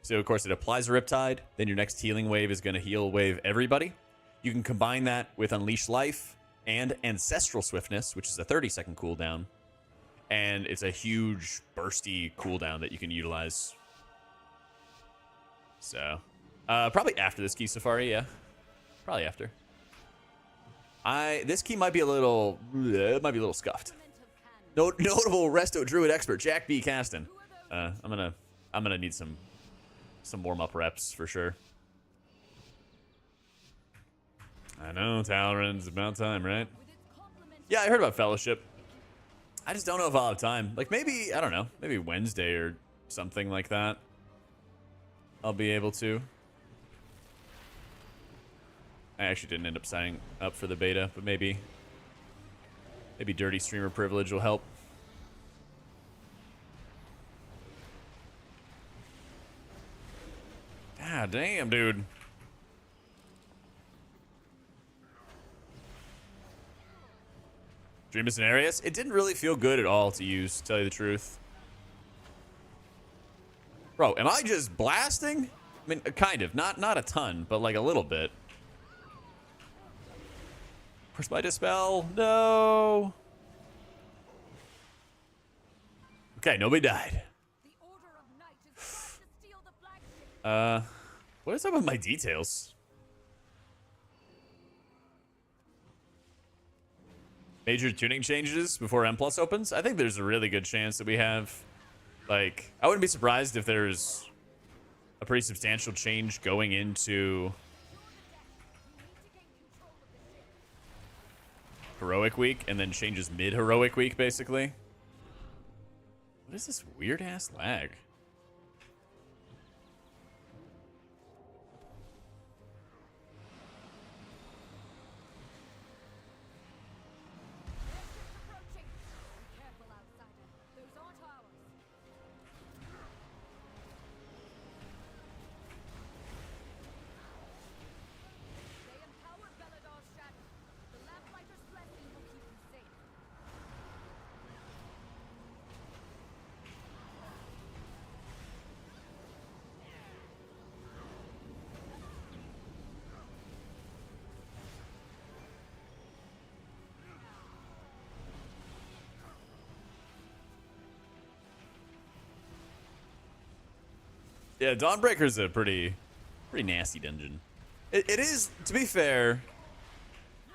So, of course, it applies a Riptide. Then your next healing wave is going to heal wave everybody. You can combine that with Unleash Life and Ancestral Swiftness, which is a 30-second cooldown. And it's a huge bursty cooldown that you can utilize. So, probably after this key Safari, yeah. Probably after. This key might be a little, scuffed. Notable Resto Druid expert, Jack B. Caston. I'm gonna need some warm-up reps for sure. I know, Talron, it's about time, right? Yeah, I heard about Fellowship. I just don't know if I'll have time. Like maybe, I don't know, maybe Wednesday or something like that. I'll be able to. I actually didn't end up signing up for the beta, but maybe dirty streamer privilege will help. God damn, dude. Dreamus and Arius? It didn't really feel good at all to use, to tell you the truth. Bro, am I just blasting? I mean, kind of. Not a ton, but like a little bit. Where's my Dispel? No. Okay, nobody died. What is up with my details? Major tuning changes before M+ opens? I think there's a really good chance that we have, like, I wouldn't be surprised if there's a pretty substantial change going into Heroic Week and then changes mid-Heroic Week, basically. What is this weird-ass lag? Yeah, Dawnbreaker's a pretty nasty dungeon. It is, to be fair,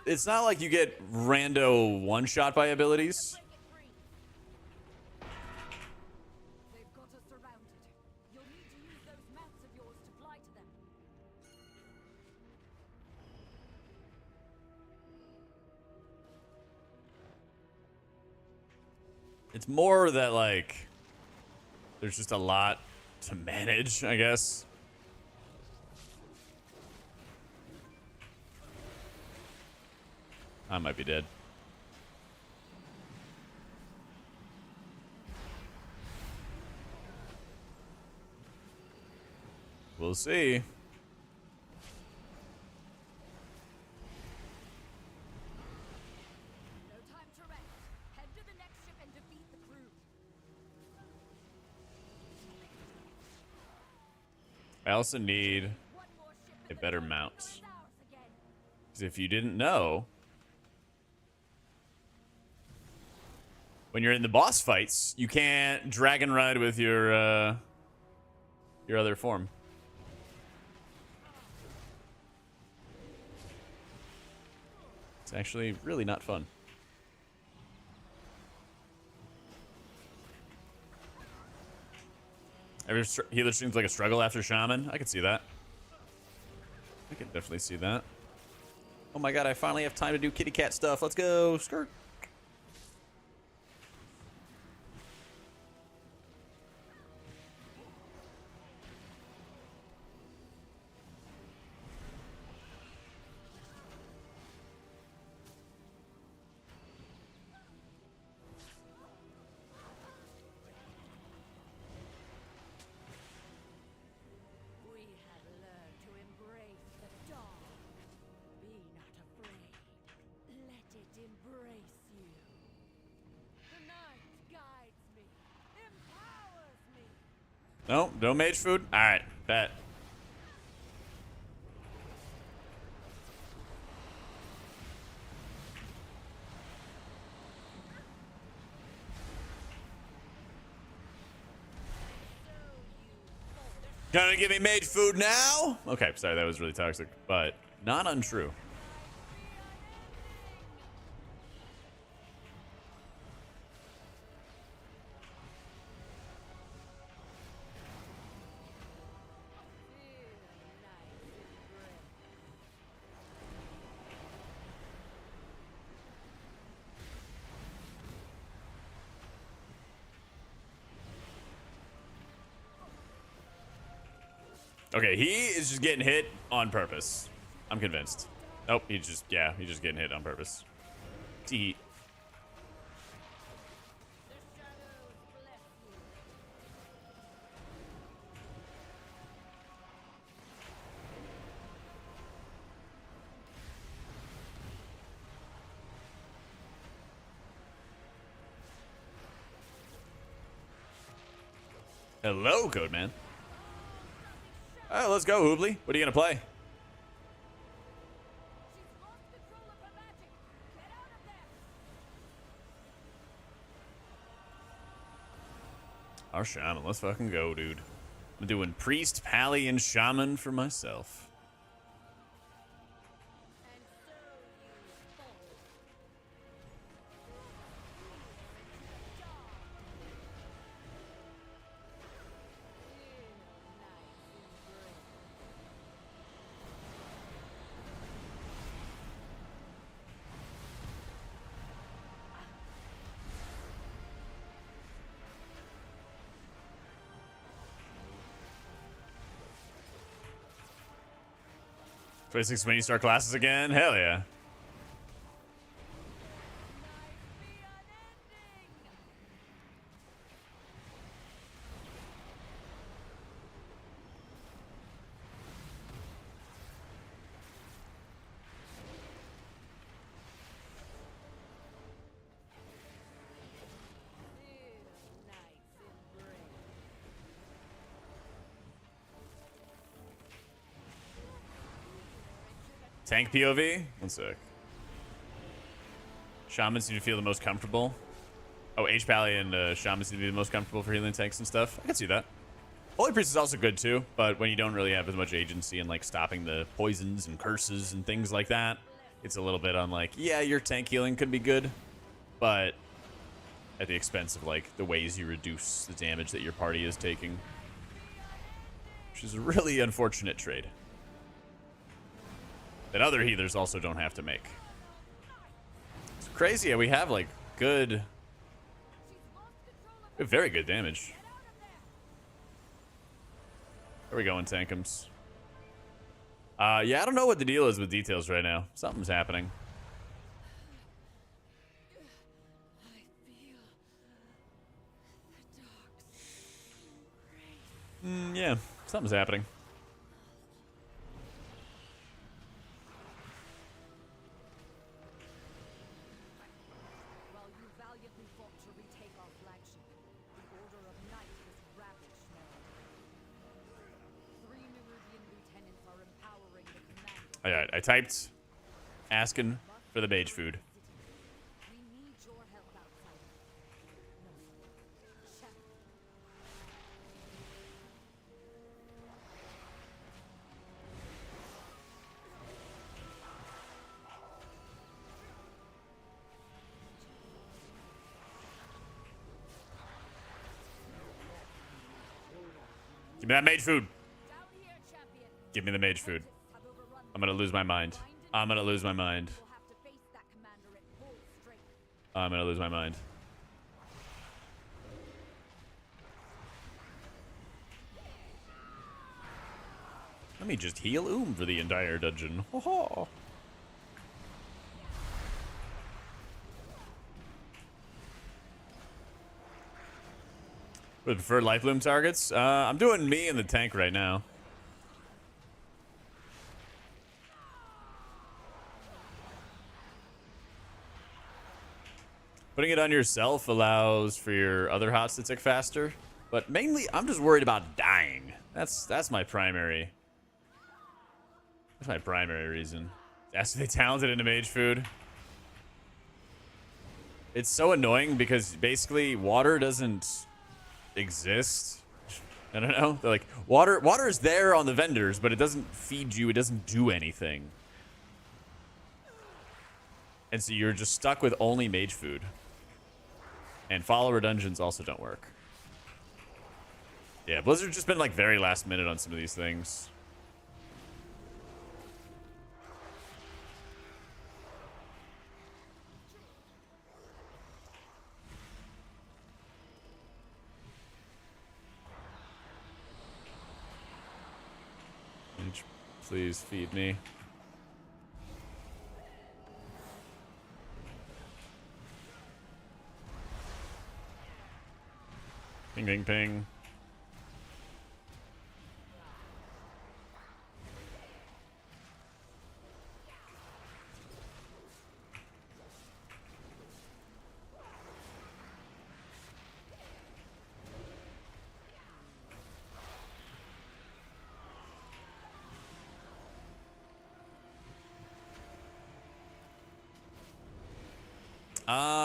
it's not like you get rando one-shot by abilities. They've got us surrounded. You'll need to use those mounts of yours to fly to them. It's more that, like, there's just a lot to manage, I guess. I might be dead. We'll see. No time to rest. Head to the next ship and defeat the crew. I also need One more ship a and the better Dawnbreaker mount. is ours again. Because if you didn't know, when you're in the boss fights, you can't dragon ride with your other form. It's actually really not fun. Every healer seems like a struggle after shaman. I can see that. I can definitely see that. Oh my god, I finally have time to do kitty cat stuff. Let's go. Skirt. We have learned to embrace the dawn. Be not afraid. Let it embrace you. The night guides me, empowers me. No, no mage food? Alright, bet. Gonna give me mage food now? Okay, sorry, that was really toxic, but not untrue. Okay, he is just getting hit on purpose. I'm convinced. Nope, he's just getting hit on purpose. Tee. Hello, Codeman. Oh, let's go, Hoobly. What are you gonna play? She's lost control of her magic. Get out of there. Our shaman. Let's fucking go, dude. I'm doing priest, pally, and shaman for myself. And so you fall. '26 when you start classes again? Hell yeah. Tank POV? One sec. Shamans seem to feel the most comfortable. Oh, H-Pally and Shamans seem to be the most comfortable for healing tanks and stuff. I can see that. Holy Priest is also good too, but when you don't really have as much agency in like stopping the poisons and curses and things like that, it's a little bit on like, yeah, your tank healing could be good, but at the expense of like the ways you reduce the damage that your party is taking, which is a really unfortunate trade that other healers also don't have to make. It's crazy how we have like good, we have very good damage. Where are we going, Tankums? Yeah, I don't know what the deal is with details right now. Something's happening. Yeah, something's happening. While you valiantly fought to retake our flagship, the Order of Night has ravaged Moar. 3 Nerubian lieutenants are empowering the commander. Alright, I typed asking for the mage food. We need your help outside. No. Chef. Give me that mage food. Down here, champion. Give me the mage food. Have overrun I'm gonna lose my mind. I'm gonna lose my mind. We'll have to face that commander at full strength. I'm gonna lose my mind. Let me just heal for the entire dungeon. Ho ho. Would prefer life bloom targets? I'm doing me in the tank right now. Putting it on yourself allows for your other hots to tick faster, but mainly I'm just worried about dying. That's my primary. That's my primary reason. Has to be talented into mage food. It's so annoying because basically water doesn't exist. I don't know. They're like water is there on the vendors, but it doesn't feed you. It doesn't do anything. And so you're just stuck with only mage food. And follower dungeons also don't work. Yeah, Blizzard's just been like very last minute on some of these things. Please feed me. Ping, ping, ping.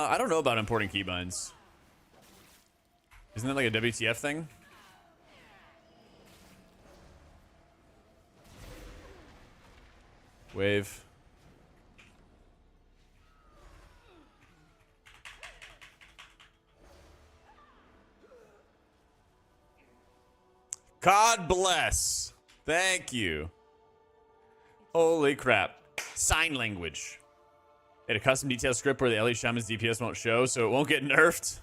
I don't know about importing keybinds. Isn't that like a WTF thing? Wave. God bless. Thank you. Holy crap. Sign language. They had a custom detail script where the Ellie Shaman's DPS won't show, so it won't get nerfed.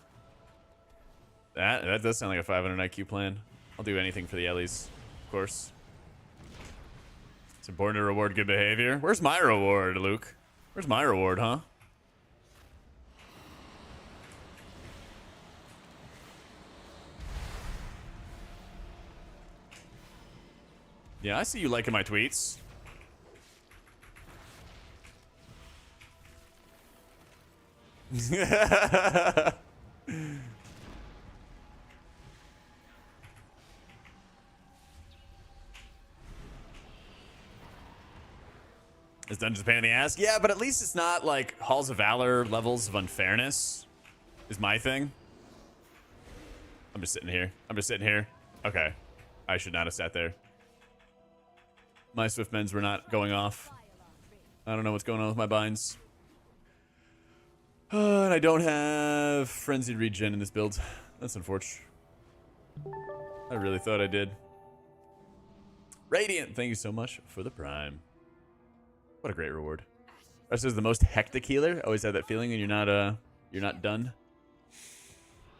That does sound like a 500 IQ plan. I'll do anything for the Ellies, of course. It's important to reward good behavior. Where's my reward, Luke? Where's my reward, huh? Yeah, I see you liking my tweets. This dungeon's a pain in the ass. Yeah, but at least it's not like Halls of Valor levels of unfairness is my thing. I'm just sitting here. I'm just sitting here. Okay. I should not have sat there. My Swiftmens were not going off. I don't know what's going on with my binds. And I don't have Frenzied Regen in this build. That's unfortunate. I really thought I did. Radiant, thank you so much for the Prime. What a great reward. This is the most hectic healer. Always had that feeling, and you're not done.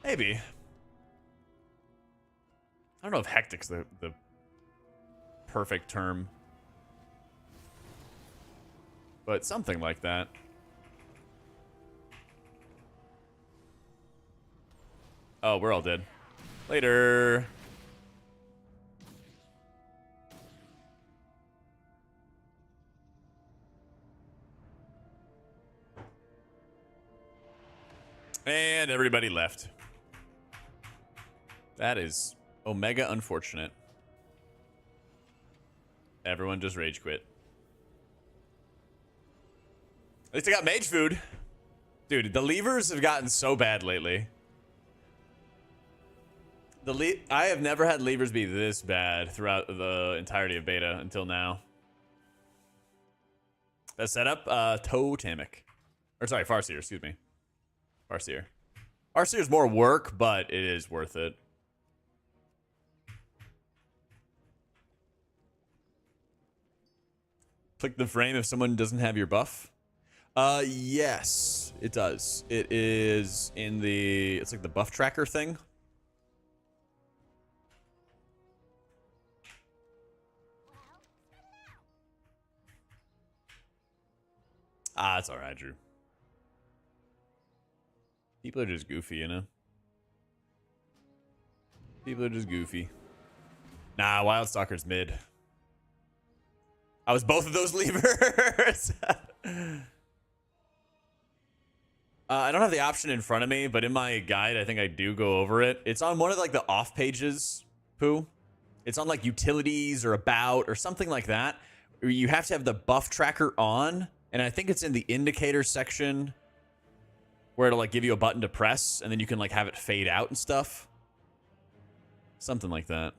Maybe. I don't know if hectic's the perfect term, but something like that. Oh, we're all dead. Later. And everybody left. That is omega unfortunate. Everyone just rage quit. At least I got mage food. Dude, the levers have gotten so bad lately. I have never had levers be this bad throughout the entirety of beta until now. That setup, Totemic. Or sorry, Farseer, excuse me. Farseer. Farseer is more work, but it is worth it. Click the frame if someone doesn't have your buff. Yes, it does. It is in the, it's like the buff tracker thing. Ah, it's alright, Drew. People are just goofy, you know? People are just goofy. Nah, Wildstalker's mid. I was both of those levers. I don't have the option in front of me, but in my guide, I think I do go over it. It's on one of like the off pages, Pooh. It's on like utilities or about or something like that. Where you have to have the buff tracker on. And I think it's in the indicator section where it'll like give you a button to press and then you can like have it fade out and stuff. Something like that.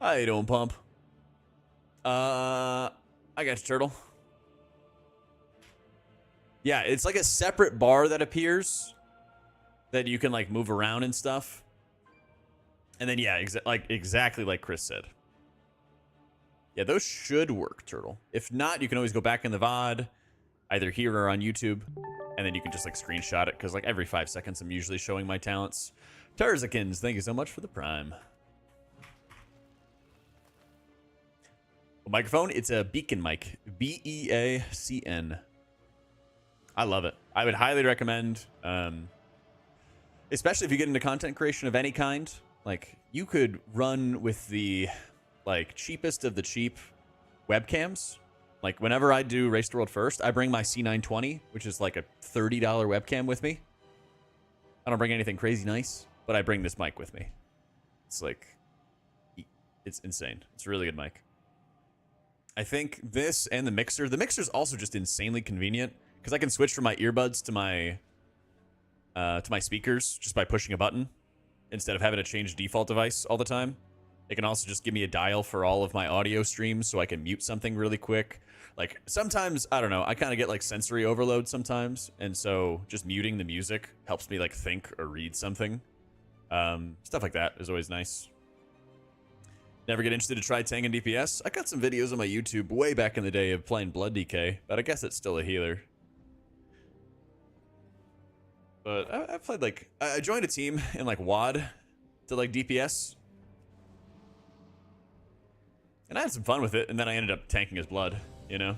How you doing, Pump? I got you, Turtle. Yeah, it's like a separate bar that appears that you can like move around and stuff. And then yeah, exactly like Chris said. Yeah, those should work, Turtle. If not, you can always go back in the VOD, either here or on YouTube, and then you can just like screenshot it, because like every 5 seconds I'm usually showing my talents. Tarzakins, thank you so much for the Prime. Microphone, it's a Beacon mic. B-E-A-C-N. I love it. I would highly recommend, especially if you get into content creation of any kind. Like, you could run with the like cheapest of the cheap webcams. Like whenever I do Race to World First, I bring my C920, which is like a $30 webcam with me. I don't bring anything crazy nice, but I bring this mic with me. It's like, it's insane. It's a really good mic. I think this and the mixer's also just insanely convenient because I can switch from my earbuds to my speakers just by pushing a button instead of having to change default device all the time. It can also just give me a dial for all of my audio streams so I can mute something really quick. Like sometimes, I don't know, I kind of get like sensory overload sometimes. And so just muting the music helps me like think or read something. Stuff like that is always nice. Never get interested to try Tang and DPS. I got some videos on my YouTube way back in the day of playing Blood DK, but I guess it's still a healer. But I played like, I joined a team in like WAD to like DPS. And I had some fun with it, and then I ended up tanking his blood, you know?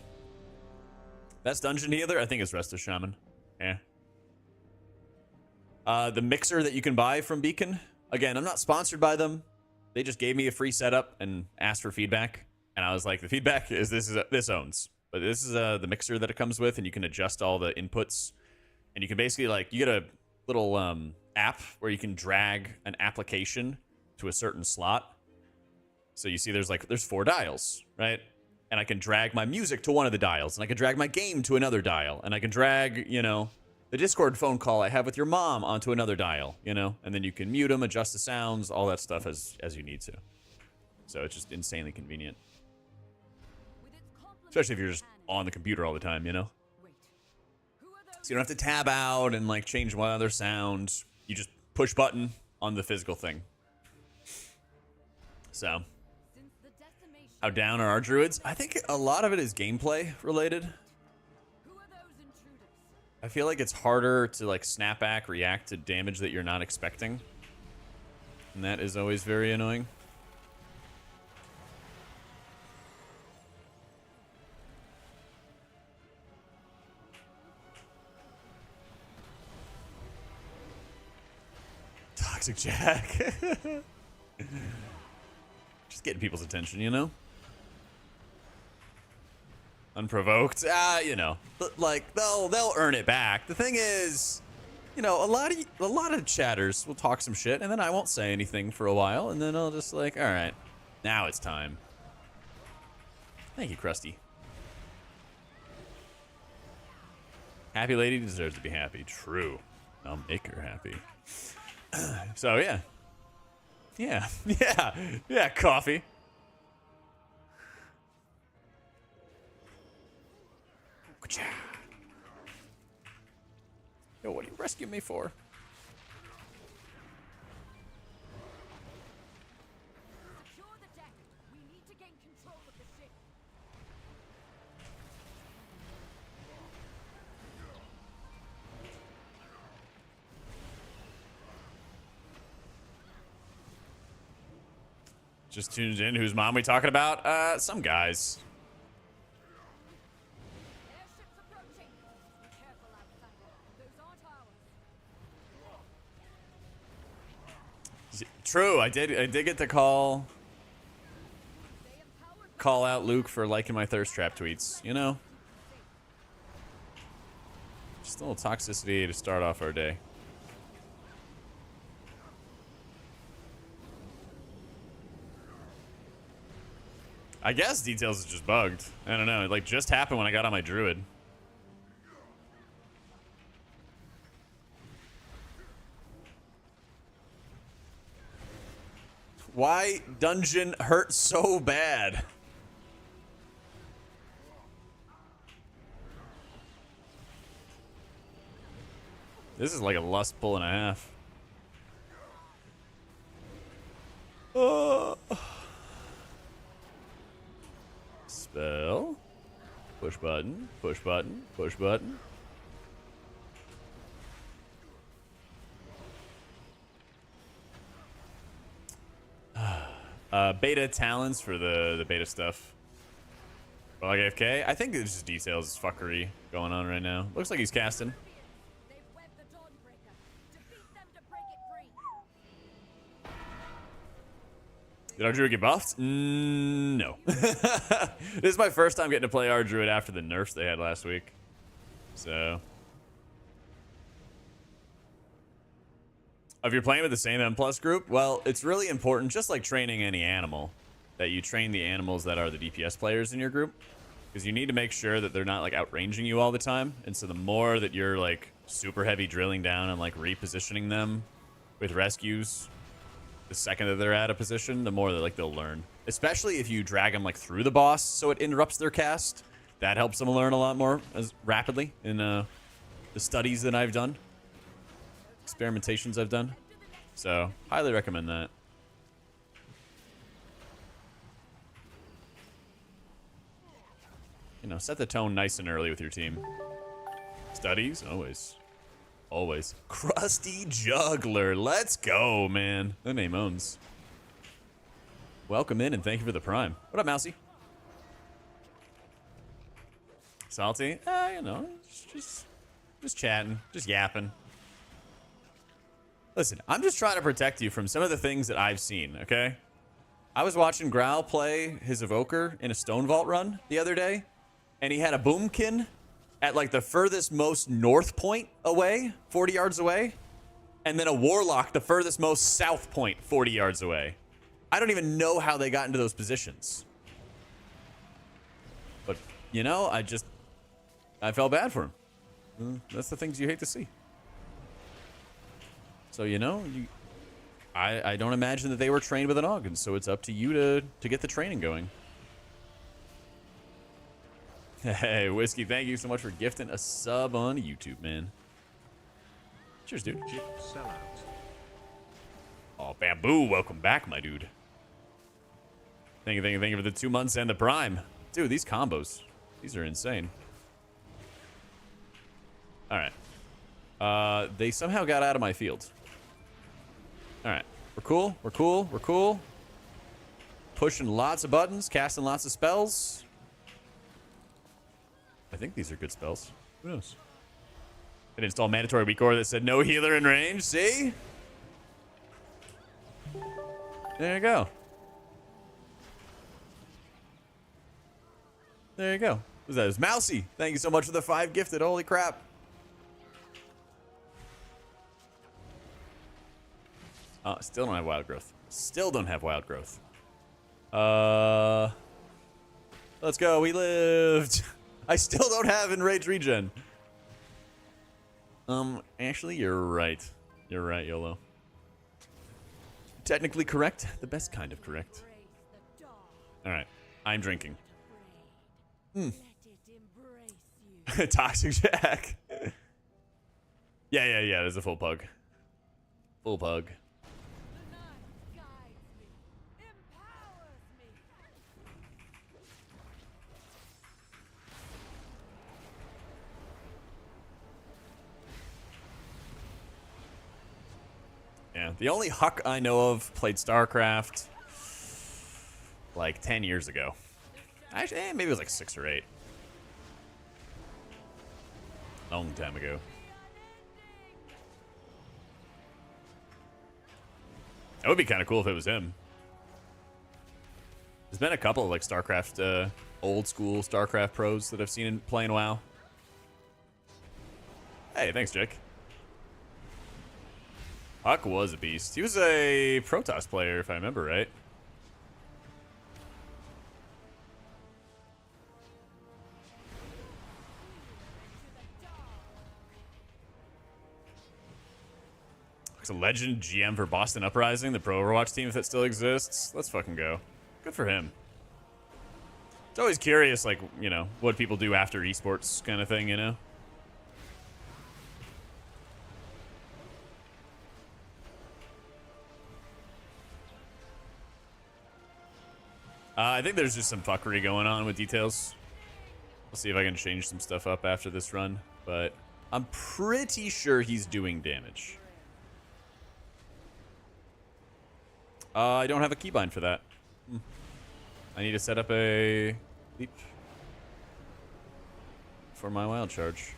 Best dungeon healer, I think, is Resto Shaman. Yeah. The mixer that you can buy from Beacon. Again, I'm not sponsored by them. They just gave me a free setup and asked for feedback. And I was like, the feedback is this owns. But this is the mixer that it comes with, and you can adjust all the inputs. And you can basically, like, you get a little app where you can drag an application to a certain slot. So you see there's 4 dials, right? And I can drag my music to one of the dials, and I can drag my game to another dial, and I can drag, you know, the Discord phone call I have with your mom onto another dial, you know? And then you can mute them, adjust the sounds, all that stuff as you need to. So it's just insanely convenient. With its complement Especially if you're of just cannon. on the computer all the time, you know? Wait. Who are those? So you don't have to tab out and like change one other sound. You just push button on the physical thing. So, Since the decimation. how down are our druids? I think a lot of it is gameplay related. Who are those intruders? I feel like it's harder to like snap back, react to damage that you're not expecting. And that is always very annoying. Toxic Jack. Just getting people's attention, you know? Unprovoked. You know. But like they'll earn it back. The thing is, you know, a lot of chatters will talk some shit and then I won't say anything for a while and then I'll just like, all right, now it's time. Thank you, Krusty. Happy lady deserves to be happy. True. I'll make her happy. So yeah. Yeah, coffee. Yo, what are you rescuing me for? Secure the deck. We need to gain control of the ship. Just tuned in. Whose mom we talking about? Some guys. Airship's approaching. Careful, outsider. Those aren't ours. True, I did get the call They empowered call out Luke for liking my thirst trap tweets, you know? Just a little toxicity to start off our day. I guess details is just bugged. I don't know. It like just happened when I got on my druid. Why dungeon hurt so bad? This is like a lust pull and a half. Spell. Push button, push button, push button. Beta talents for the beta stuff. Well, like AFK, I think it's just details fuckery going on right now. Looks like he's casting. They've webbed the Dawnbreaker. Defeat them to break it free. Did our druid get buffed? No. This is my first time getting to play our druid after the nerfs they had last week. So. If you're playing with the same M+ group, well, it's really important, just like training any animal, that you train the animals that are the DPS players in your group. Because you need to make sure that they're not like outranging you all the time. And so the more that you're like super heavy drilling down and like repositioning them with rescues, the second that they're out of position, the more that like they'll learn. Especially if you drag them like through the boss so it interrupts their cast. That helps them learn a lot more as rapidly in the studies that I've done. Experimentations I've done. So, highly recommend that. You know, set the tone nice and early with your team. Studies? Always. Always. Krusty Juggler. Let's go, man. That name owns. Welcome in and thank you for the prime. What up, Mousy? Salty? You know, just chatting. Just yapping. Listen, I'm just trying to protect you from some of the things that I've seen, okay? I was watching Growl play his Evoker in a Stone Vault run the other day, and he had a Boomkin at like the furthest most north point away, 40 yards away, and then a Warlock the furthest most south point, 40 yards away. I don't even know how they got into those positions. But, you know, I felt bad for him. That's the things you hate to see. So, you know, I don't imagine that they were trained with an AUG, and so it's up to you to get the training going. Hey, Whiskey, thank you so much for gifting a sub on YouTube, man. Cheers, dude. Gift sellout. Oh, Bamboo, welcome back, my dude. Thank you for the 2 months and the Prime. Dude, these combos, these are insane. All right. They somehow got out of my field. All right. We're cool. We're cool. We're cool. Pushing lots of buttons, casting lots of spells. I think these are good spells. Who knows? It installed mandatory weak aura that said no healer in range. See? There you go. There you go. Who's that? It's Mousy. Thank you so much for the 5 gifted. Holy crap. Still don't have wild growth. Still don't have wild growth. Let's go. We lived. I still don't have enraged regen. Actually, you're right. You're right, YOLO. Technically correct. The best kind of correct. All right. I'm drinking. Toxic Jack. Yeah. There's a full pug. Full pug. Yeah, the only Huck I know of played StarCraft like 10 years ago. Actually, maybe it was like 6 or 8. Long time ago. That would be kind of cool if it was him. There's been a couple of like StarCraft, old school StarCraft pros that I've seen playing WoW. Hey, thanks, Jake. Huck was a beast. He was a Protoss player, if I remember right. Huck's a legend GM for Boston Uprising, the pro Overwatch team, if that still exists. Let's fucking go. Good for him. It's always curious, like, you know, what people do after esports kind of thing, you know? I think there's just some fuckery going on with details. We'll see if I can change some stuff up after this run, but I'm pretty sure he's doing damage. I don't have a keybind for that. I need to set up a leap for my wild charge.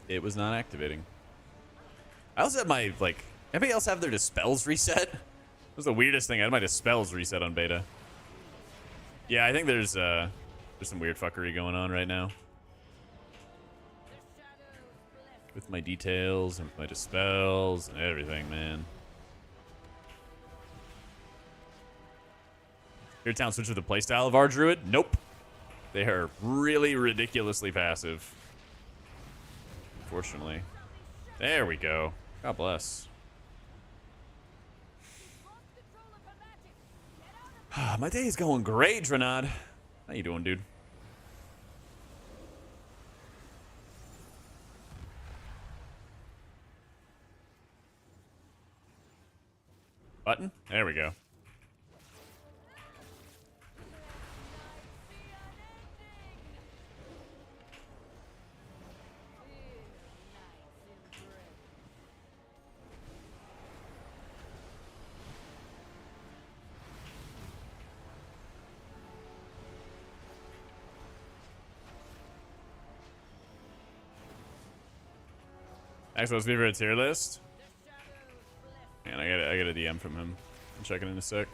It was not activating. I also had my, like, anybody else have their dispels reset? That was the weirdest thing. I had my dispels reset on beta. Yeah, I think there's some weird fuckery going on right now. With my details and with my dispels and everything, man. Your town switch with the playstyle of our druid? Nope. They are really ridiculously passive. Unfortunately. There we go. God bless. My day is going great, Drenad. How you doing, dude? Button? There we go. Axel's favorite tier list. Man, I got a DM from him. I'm checking in a sec.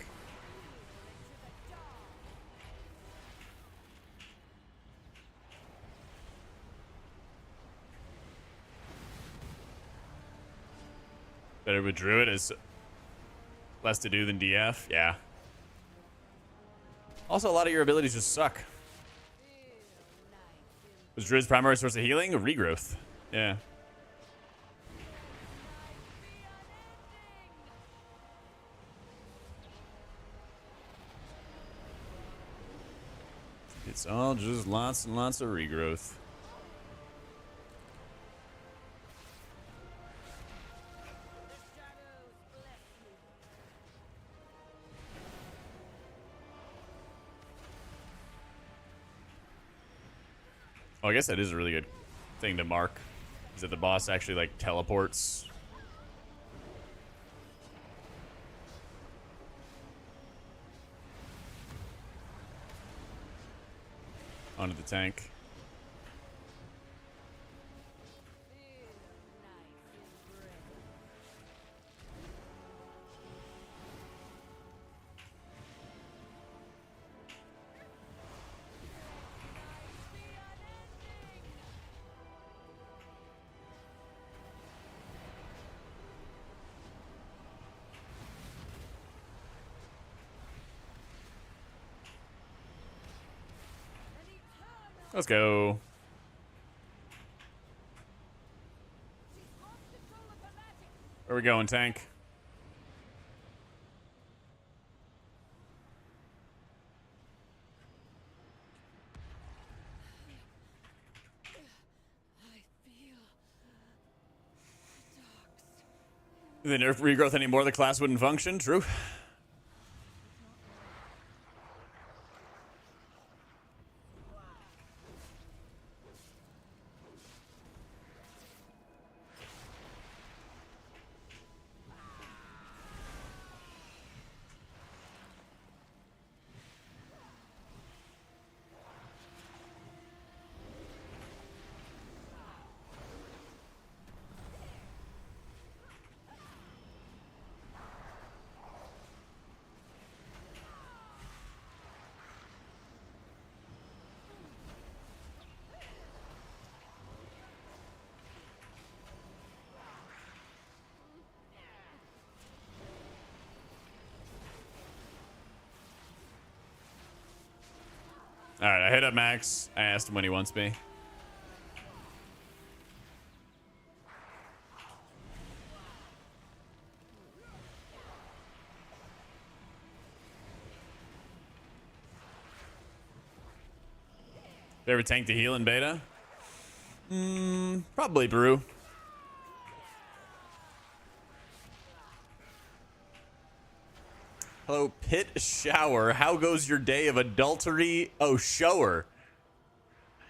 Better with Druid is less to do than DF. Yeah. Also, a lot of your abilities just suck. Was Druid's primary source of healing? Regrowth. Yeah. It's all just lots and lots of regrowth. Oh, I guess that is a really good thing to mark. Is that the boss actually like teleports? Onto the tank. Let's go. Where we going, tank? If they nerf regrowth anymore, the class wouldn't function. True. All right, I hit up Max. I asked him when he wants me. Favorite tank to heal in beta? Probably Brew. Hello, Pit Shower. How goes your day of adultery? Oh, shower.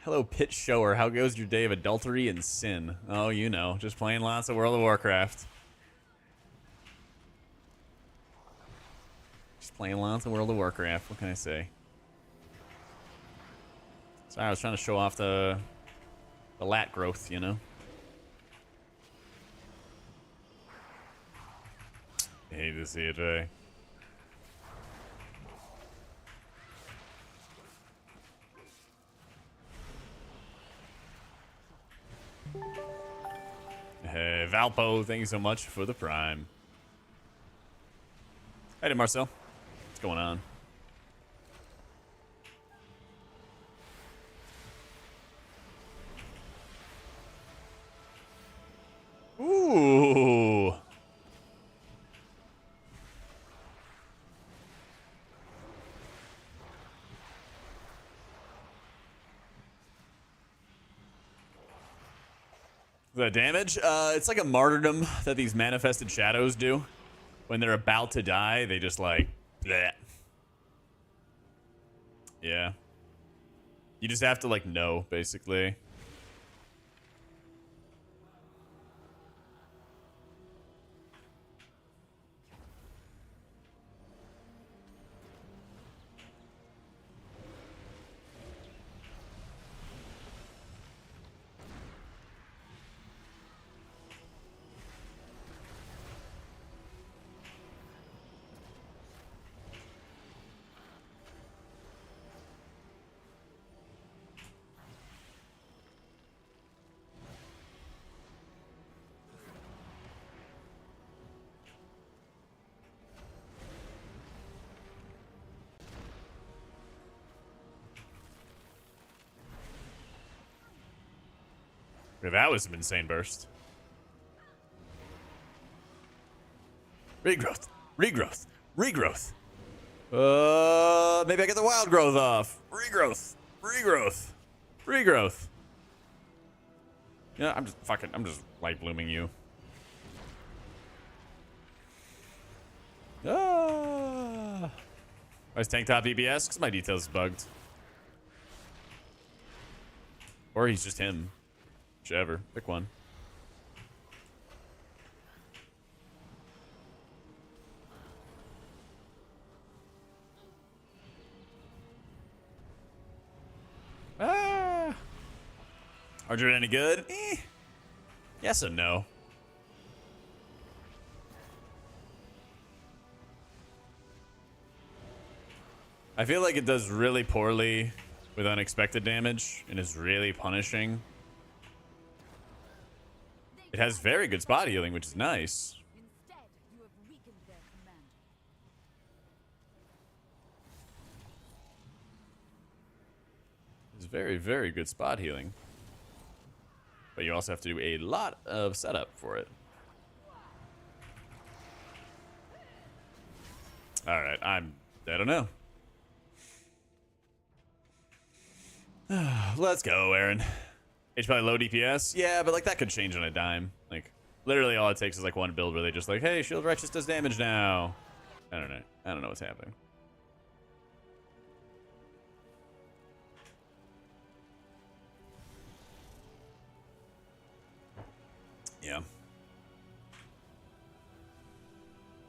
Hello, Pit Shower. How goes your day of adultery and sin? Oh, you know, just playing lots of World of Warcraft. Just playing lots of World of Warcraft. What can I say? Sorry, I was trying to show off the lat growth, you know? I hate to see it, Jay. Hey, Valpo, thank you so much for the prime. Hey, Marcel. What's going on? Ooh. The damage? It's like a martyrdom that these manifested shadows do. When they're about to die, they just like, bleh. Yeah. You just have to like know, basically. That was some insane burst. Regrowth. Regrowth. Regrowth. Maybe I get the wild growth off. Regrowth. Regrowth. Regrowth. Yeah, I'm just light blooming you. Ah. Nice tank top EBS, because my details is bugged. Or he's just him. Whichever. Pick one. Ah. Are you any good? Eh. Yes and no. I feel like it does really poorly with unexpected damage and is really punishing. It has very good spot healing, which is nice. Instead, you have weakened their commander. It's very, very good spot healing. But you also have to do a lot of setup for it. Alright, I don't know. Let's go, Aaron. It's probably low DPS. Yeah, but like that could change on a dime. Like literally all it takes is like one build where they just like, hey, Shield Righteous does damage now. I don't know. I don't know what's happening. Yeah.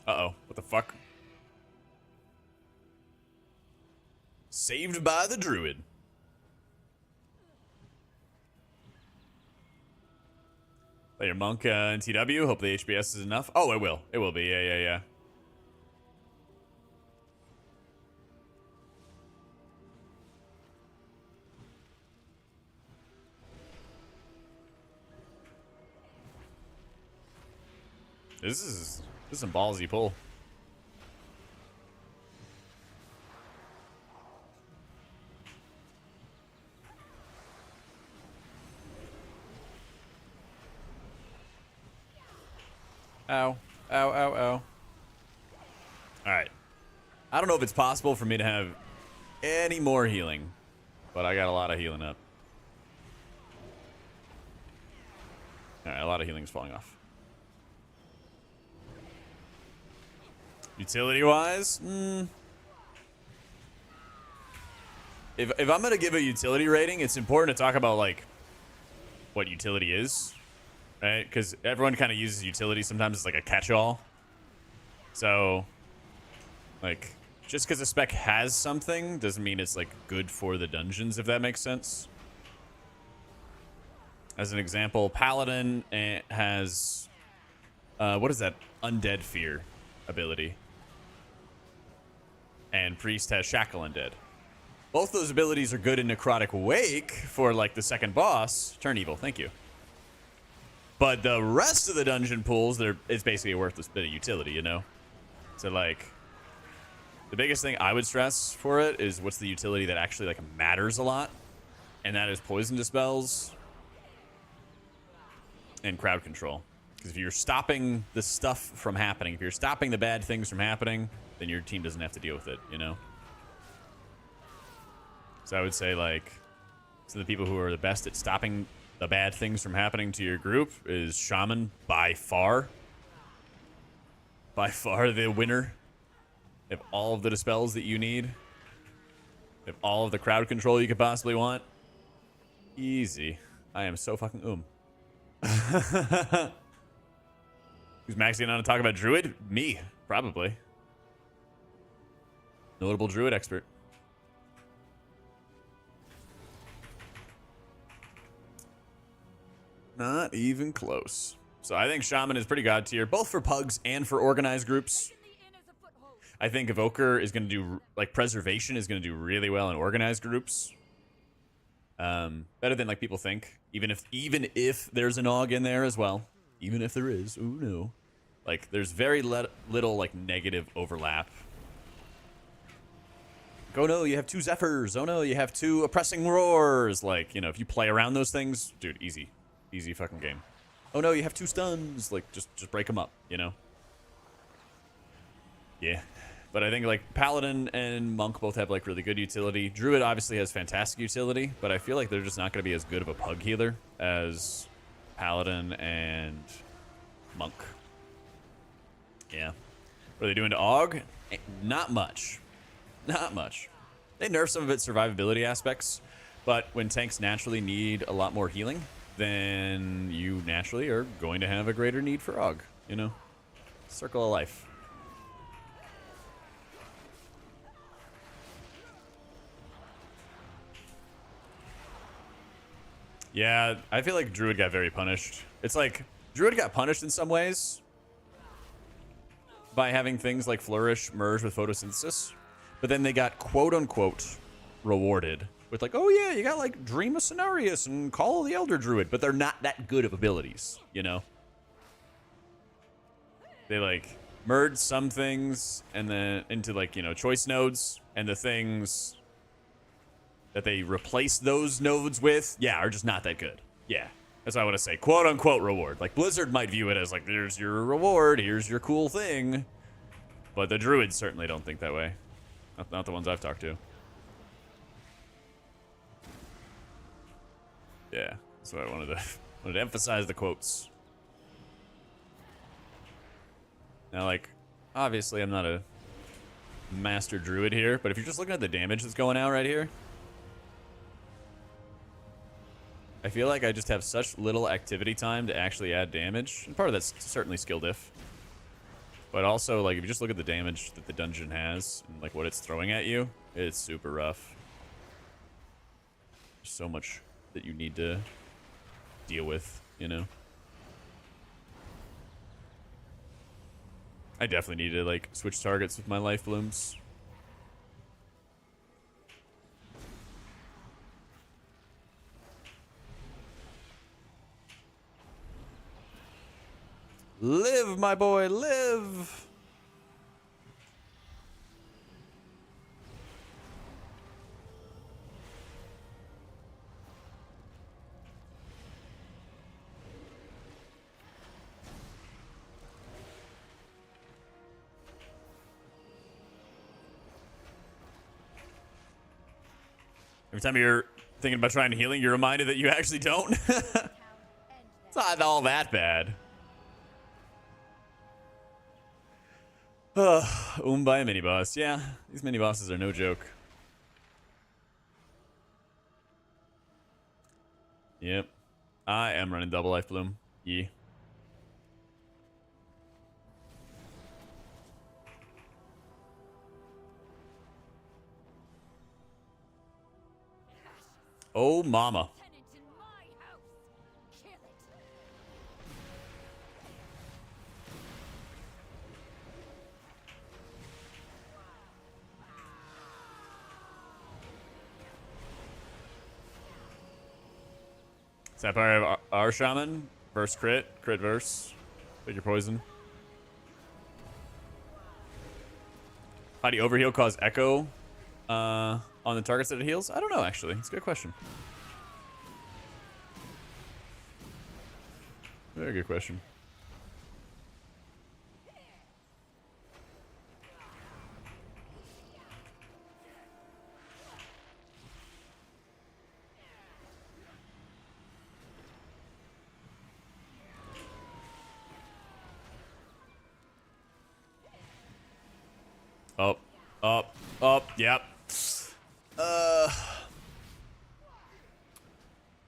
Uh-oh. What the fuck? Saved by the Druid. Play your Monk in TW. Hope the HBS is enough. Oh, it will. It will be. Yeah, yeah, yeah. This is some ballsy pull. Ow. Ow, ow, ow. Alright. I don't know if it's possible for me to have any more healing, but I got a lot of healing up. Alright, a lot of healing is falling off. Utility-wise? If I'm going to give a utility rating, it's important to talk about, like, what utility is. Right? Because everyone kind of uses utility sometimes as like a catch-all. So, like, just because a spec has something doesn't mean it's like good for the dungeons, if that makes sense. As an example, Paladin has what is that? Undead Fear ability. And Priest has Shackle Undead. Both those abilities are good in Necrotic Wake for like the second boss. Turn Evil, thank you. But the rest of the dungeon pools, it's basically a worthless bit of utility, you know? So, like, the biggest thing I would stress for it is what's the utility that actually, like, matters a lot. And that is Poison Dispels and Crowd Control. Because if you're stopping the stuff from happening, if you're stopping the bad things from happening, then your team doesn't have to deal with it, you know? So I would say, like, so the people who are the best at stopping the bad things from happening to your group is Shaman, by far. By far the winner. If all of the dispels that you need. If all of the crowd control you could possibly want. Easy. I am so fucking Who's maxing on to talk about Druid? Me, probably. Notable Druid expert. Not even close. So I think Shaman is pretty god tier, both for pugs and for organized groups. I think Evoker is going to do, like, Preservation is going to do really well in organized groups. Better than, like, people think. Even if there's an AUG in there as well. Even if there is. Ooh, no. Like, there's very little, like, negative overlap. Like, oh, no, you have 2 Zephyrs. Oh, no, you have 2 Oppressing Roars. Like, you know, if you play around those things, dude, easy. Easy fucking game. Oh no, you have 2 stuns. Like, just break them up, you know? Yeah. But I think like Paladin and Monk both have like really good utility. Druid obviously has fantastic utility, but I feel like they're just not going to be as good of a pug healer as Paladin and Monk. Yeah. What are they doing to AUG? Not much. Not much. They nerf some of its survivability aspects, but when tanks naturally need a lot more healing, then you naturally are going to have a greater need for AUG, you know? Circle of life. Yeah, I feel like Druid got very punished. It's like, Druid got punished in some ways by having things like Flourish merge with Photosynthesis, but then they got quote-unquote rewarded with like, oh yeah, you got like Dream of Cenarius and Call of the Elder Druid, but they're not that good of abilities, you know? They like merge some things and then into like, you know, choice nodes, and the things that they replace those nodes with, yeah, are just not that good. Yeah, that's what I want to say. Quote unquote reward. Like Blizzard might view it as like, there's your reward, here's your cool thing. But the Druids certainly don't think that way. Not the ones I've talked to. Yeah, that's what I wanted to emphasize the quotes. Now, like, obviously I'm not a master Druid here, but if you're just looking at the damage that's going out right here, I feel like I just have such little activity time to actually add damage. And part of that's certainly skill diff. But also, like, if you just look at the damage that the dungeon has and, like, what it's throwing at you, it's super rough. There's so much that you need to deal with, you know? I definitely need to, like, switch targets with my life blooms. Live, my boy, live! Every time you're thinking about trying healing, you're reminded that you actually don't. It's not all that bad. By a mini boss. Yeah, these mini bosses are no joke. Yep. I am running double life bloom. Yeah. Oh, mama. Tenant in my house. Kill it. Sapphire of our shaman. Verse crit. Crit verse. Pick your poison. How do you overheal cause echo on the targets that it heals? I don't know, actually. It's a good question. Very good question. Up, yep.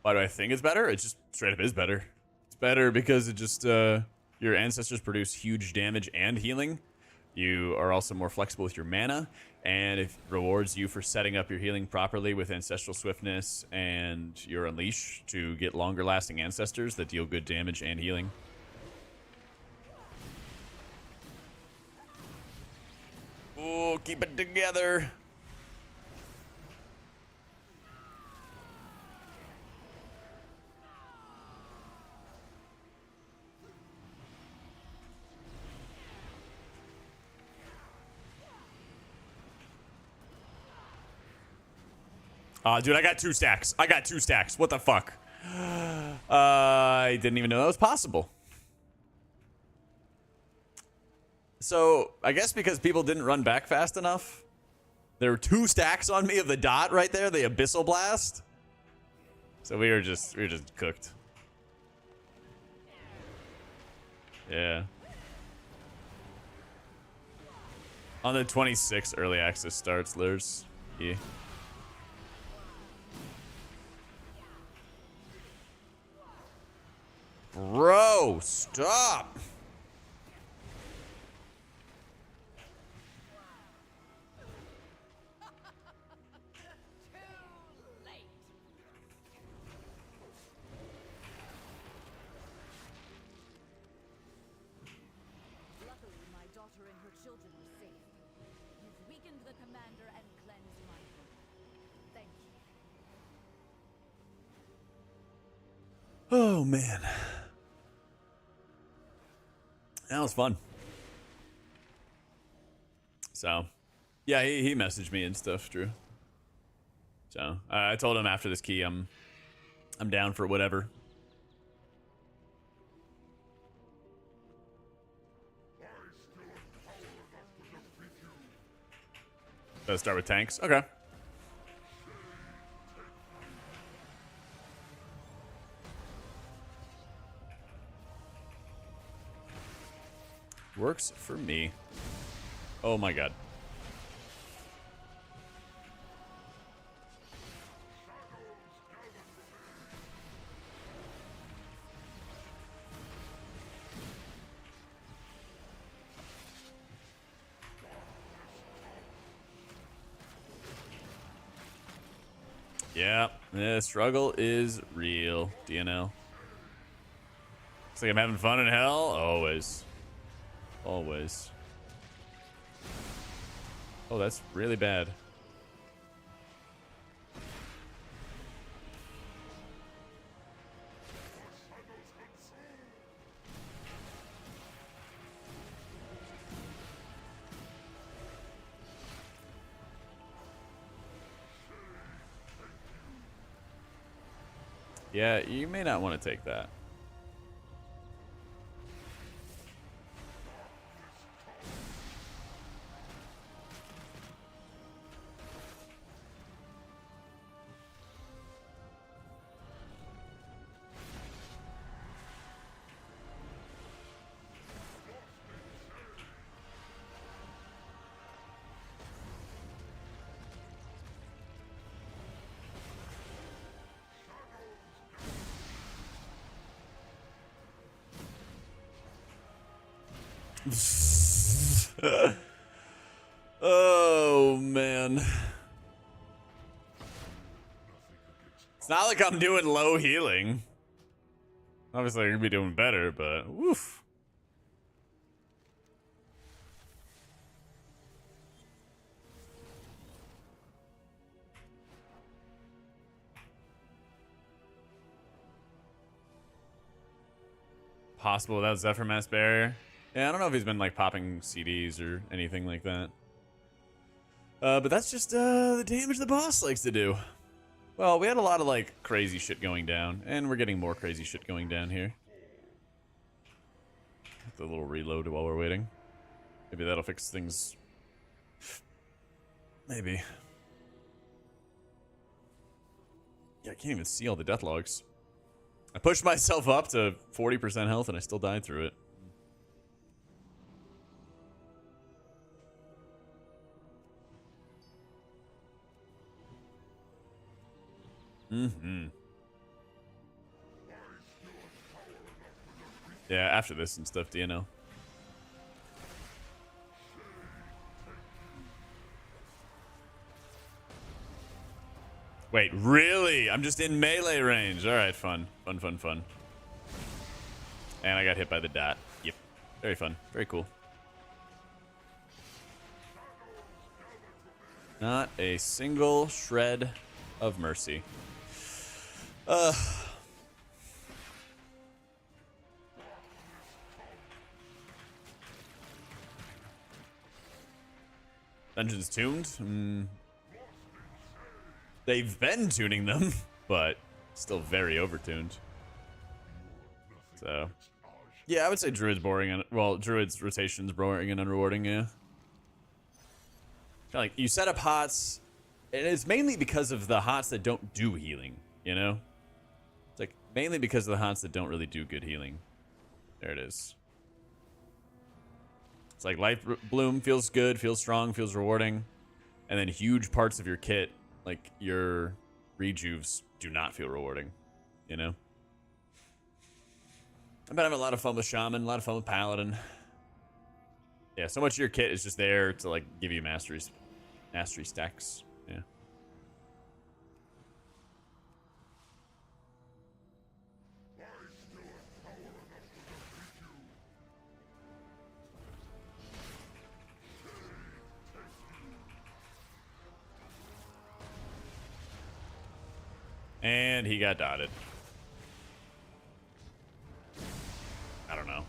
Why do I think it's better? It just straight up is better. It's better because it just, your ancestors produce huge damage and healing. You are also more flexible with your mana, and it rewards you for setting up your healing properly with Ancestral Swiftness and your Unleash to get longer lasting ancestors that deal good damage and healing. Oh, keep it together. Dude, I got 2 stacks. I got 2 stacks. What the fuck? I didn't even know that was possible. So I guess because people didn't run back fast enough, there were 2 stacks on me of the dot right there, the Abyssal Blast. So we were just cooked. Yeah. On the 26th, early access starts, Lurs. Yeah. Bro, stop. Luckily, my daughter and her children were safe. You've weakened the commander and cleansed my home. Thank you. Oh, man. That was fun. So, yeah, he messaged me and stuff, Drew. So, I told him after this key, I'm down for whatever. Let's start with tanks. Okay. Works for me. Oh my god. Yeah, the struggle is real, DNL. Looks like I'm having fun in hell. Always. Always. Oh, that's really bad. Yeah, you may not want to take that. Oh, man. It's not like I'm doing low healing. Obviously, I'm going to be doing better, but woof. Possible without Zephyr Mass Barrier. Yeah, I don't know if he's been like popping CDs or anything like that. But that's just the damage the boss likes to do. Well, we had a lot of like crazy shit going down, and we're getting more crazy shit going down here. The little reload while we're waiting. Maybe that'll fix things. Maybe. Yeah, I can't even see all the death logs. I pushed myself up to 40% health and I still died through it. Mm-hmm. Yeah, after this and stuff, do you know? Wait, really? I'm just in melee range. All right, fun. Fun, fun, fun. And I got hit by the dot. Yep. Very fun. Very cool. Not a single shred of mercy. Dungeons tuned? They've been tuning them, but still very overtuned. So, Yeah, I would say Druid's boring and well, Druid's rotation's boring and unrewarding. Yeah. Like you set up hots, and it's mainly because of the hots that don't do healing. You know, it's like mainly because of the hots that don't really do good healing. There it is. It's like Life Bloom feels good, feels strong, feels rewarding, and then huge parts of your kit, like your rejuves, do not feel rewarding. You know. I've been having a lot of fun with Shaman, a lot of fun with Paladin. Yeah, so much of your kit is just there to like give you mastery stacks. Yeah. And he got dotted. I don't know.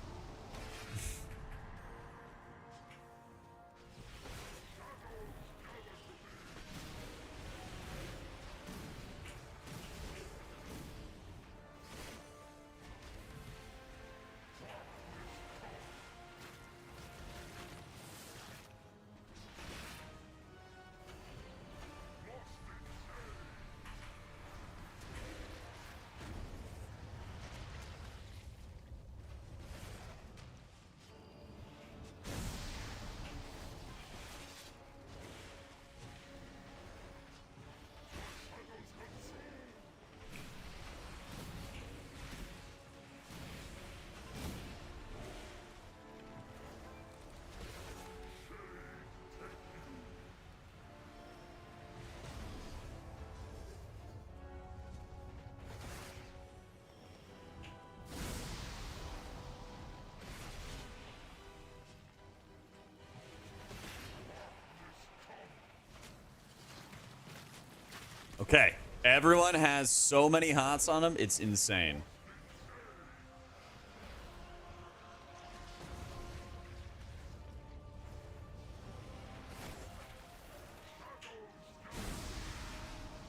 Okay. Everyone has so many hots on them, it's insane.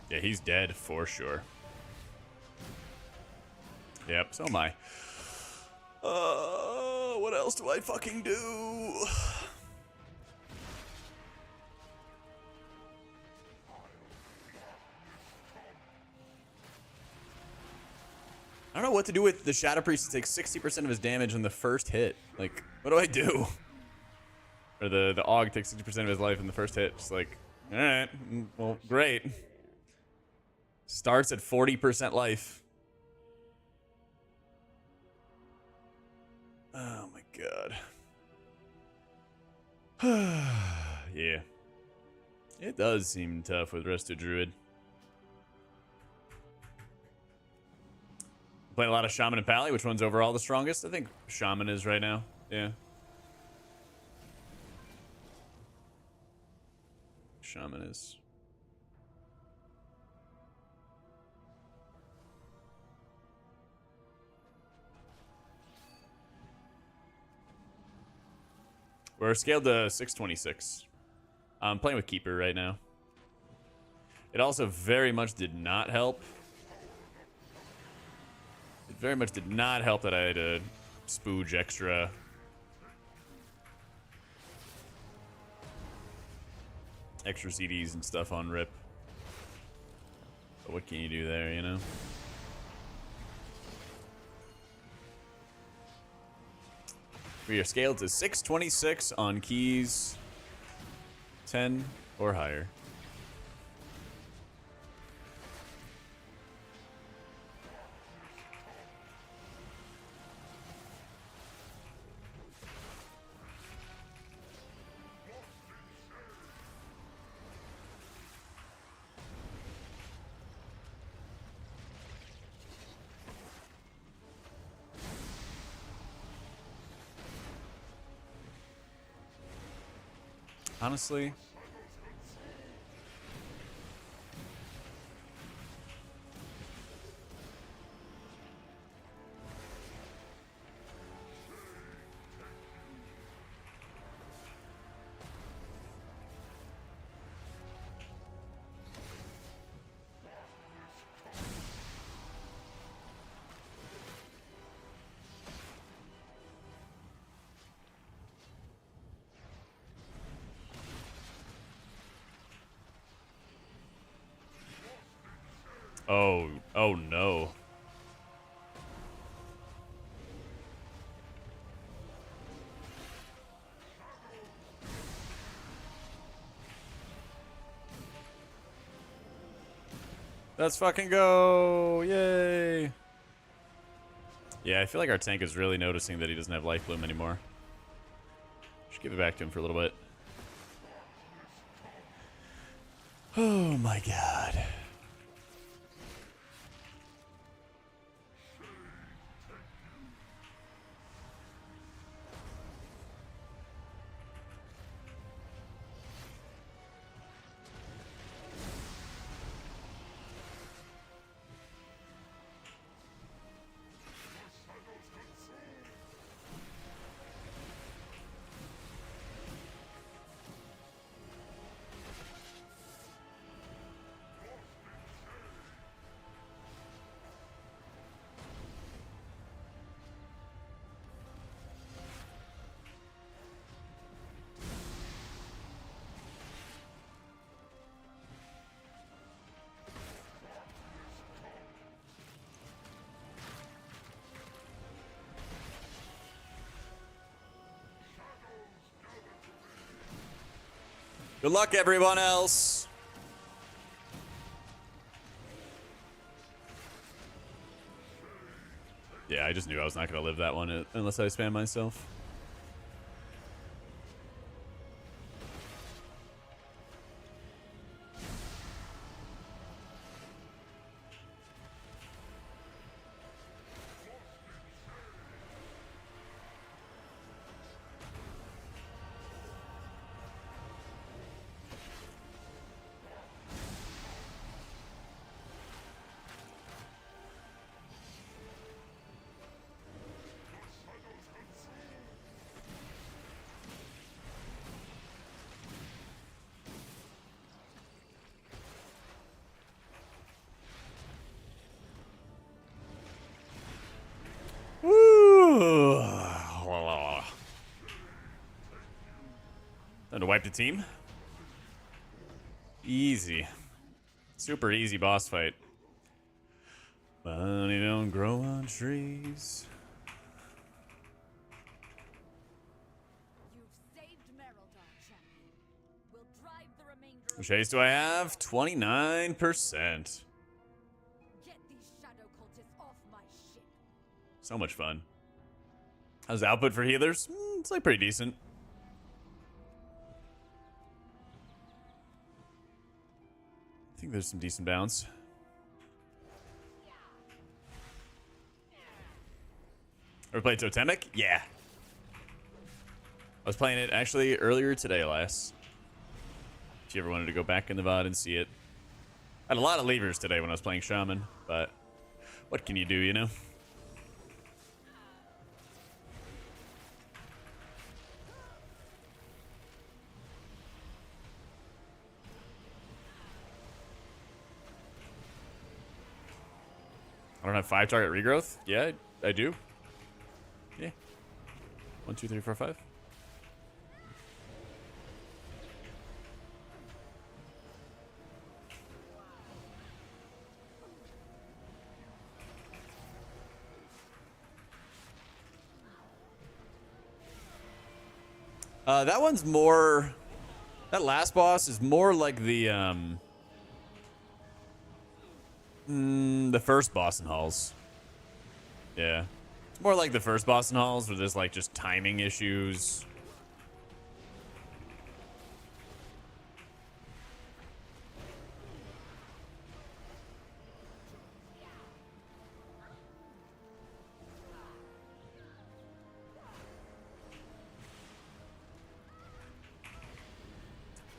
Yeah, he's dead for sure. Yep, so am I. What else do I fucking do? I don't know what to do with the Shadow Priest to take 60% of his damage on the first hit. Like, what do I do? Or the Aug takes 60% of his life in the first hit. Just like, alright, well, great. Starts at 40% life. Oh my god. Yeah. It does seem tough with Resto Druid. Playing a lot of Shaman and Pally. Which one's overall the strongest? I think Shaman is right now. Yeah. Shaman is. We're scaled to 626. I'm playing with Keeper right now. It also very much did not help. It very much did not help that I had to spooge extra CDs and stuff on Rip. But what can you do there, you know? We are scaled to 626 on keys 10 or higher. Honestly, Oh, oh no. Let's fucking go! Yay! Yeah, I feel like our tank is really noticing that he doesn't have life bloom anymore. Should give it back to him for a little bit. Oh my god. Good luck, everyone else. Yeah, I just knew I was not going to live that one unless I spam myself. Woo! Time to wipe the team. Easy. Super easy boss fight. Money don't grow on trees. You've saved Merildar, champion. We'll drive the remainder Which haste do I have? 29%. Get these shadow cultists off my ship. So much fun. How's the output for healers? It's like pretty decent. I think there's some decent bounce. Ever played Totemic? Yeah. I was playing it actually earlier today, Elias. If you ever wanted to go back in the VOD and see it. I had a lot of levers today when I was playing Shaman, but what can you do, you know? I don't have 5 target regrowth? Yeah, I do. Yeah. 1, 2, 3, 4, 5. That one's more... That last boss is more like the first boss in Halls. Yeah. It's more like the first boss in Halls where there's like just timing issues.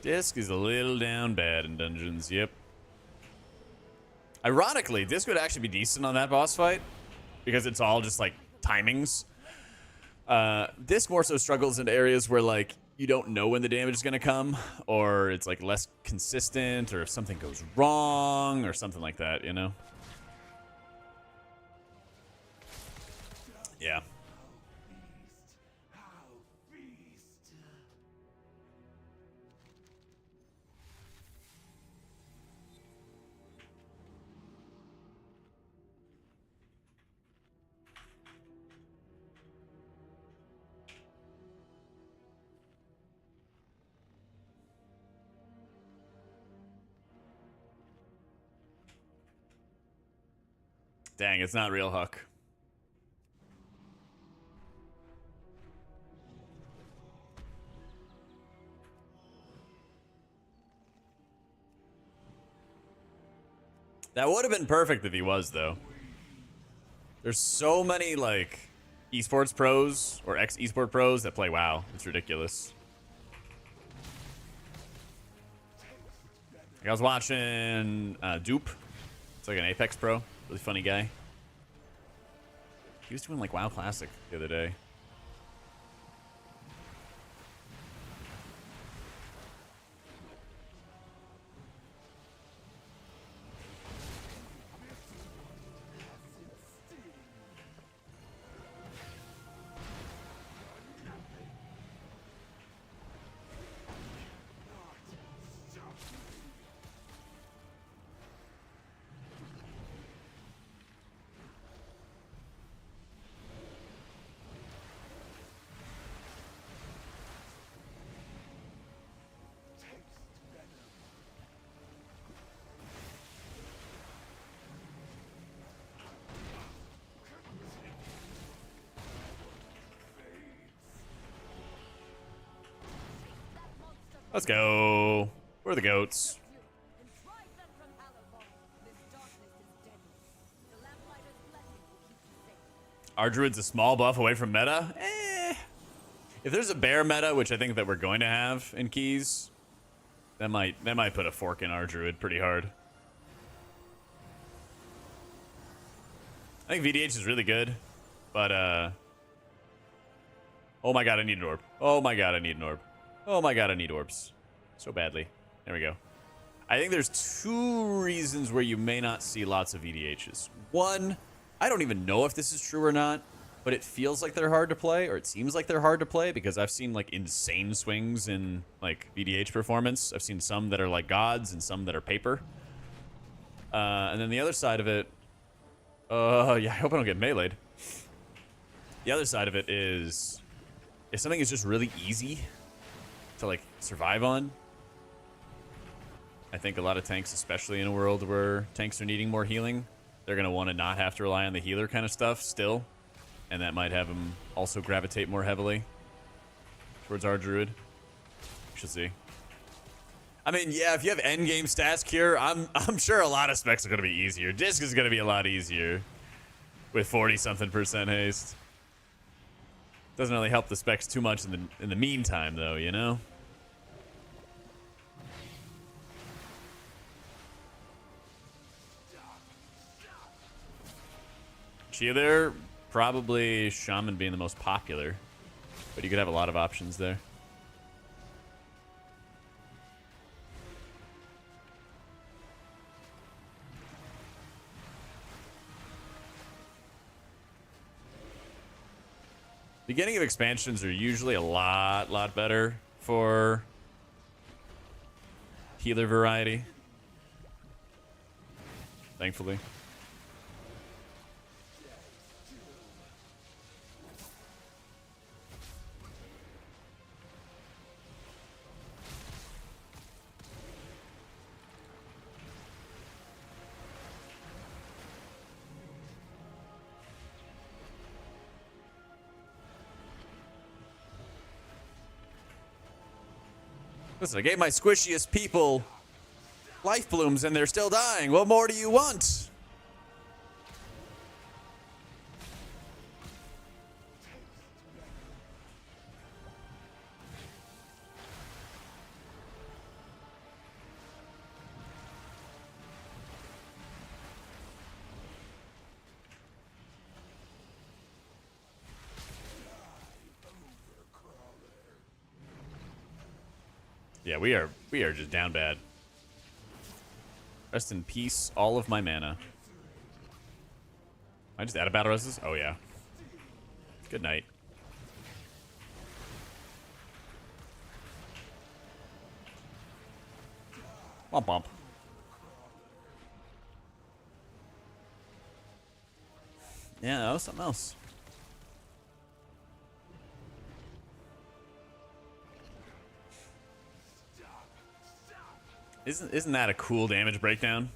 Disc is a little down bad in dungeons, yep. Ironically, Disc would actually be decent on that boss fight because it's all just like timings. Disc more so struggles in areas where like you don't know when the damage is gonna come, or it's like less consistent, or if something goes wrong, or something like that, you know? Yeah. Dang, it's not real Huck. That would have been perfect if he was, though. There's so many, like, esports pros or ex-esport pros that play WoW. It's ridiculous. Like, I was watching Dupe. It's like an Apex pro. Really funny guy. He was doing, like, WoW Classic the other day. Let's go. Where are the goats? Our druid's a small buff away from meta? If there's a bear meta, which I think that we're going to have in keys, that might put a fork in our druid pretty hard. I think VDH is really good, but oh my god, I need an orb. Oh my god, I need an orb. Oh my god, I need orbs. So badly. There we go. I think there's two reasons where you may not see lots of VDHs. One, I don't even know if this is true or not, but it feels like they're hard to play, or it seems like they're hard to play, because I've seen, like, insane swings in, like, VDH performance. I've seen some that are like gods and some that are paper. And then the other side of it, yeah, I hope I don't get meleeed. The other side of it is, if something is just really easy to, like, survive on, I think a lot of tanks, especially in a world where tanks are needing more healing, they're going to want to not have to rely on the healer kind of stuff still, and that might have them also gravitate more heavily towards our druid. We should see. I mean, yeah, if you have endgame stats cure, I'm sure a lot of specs are going to be easier. Disc is going to be a lot easier with 40-something% haste. Doesn't really help the specs too much in the meantime, though, you know? Cheater, probably Shaman being the most popular, but you could have a lot of options there. Beginning of expansions are usually a lot better for healer variety, thankfully. Listen, I gave my squishiest people life blooms and they're still dying. What more do you want? Yeah, we are just down bad. Rest in peace, all of my mana. I just add a battle resist? Oh yeah. Good night. Womp womp. Yeah, that was something else. Isn't that a cool damage breakdown?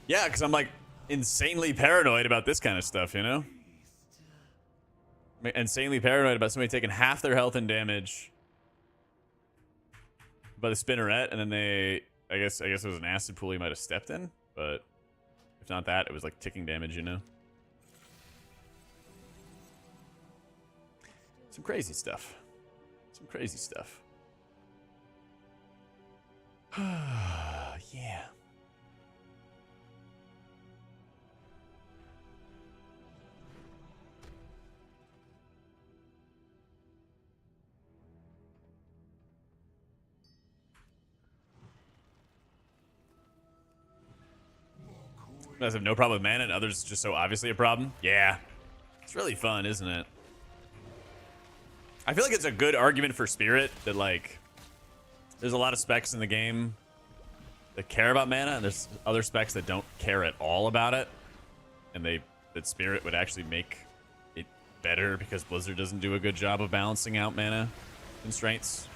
Yeah, because I'm like insanely paranoid about this kind of stuff, you know? Insanely paranoid about somebody taking half their health and damage by the spinneret, and then I guess it was an acid pool he might have stepped in, but if not that, it was like ticking damage, you know? Some crazy stuff. Some crazy stuff. Yeah. You guys have no problem with mana and others just so obviously a problem? Yeah. It's really fun, isn't it? I feel like it's a good argument for Spirit that, like, there's a lot of specs in the game that care about mana, and there's other specs that don't care at all about it. And that Spirit would actually make it better because Blizzard doesn't do a good job of balancing out mana constraints.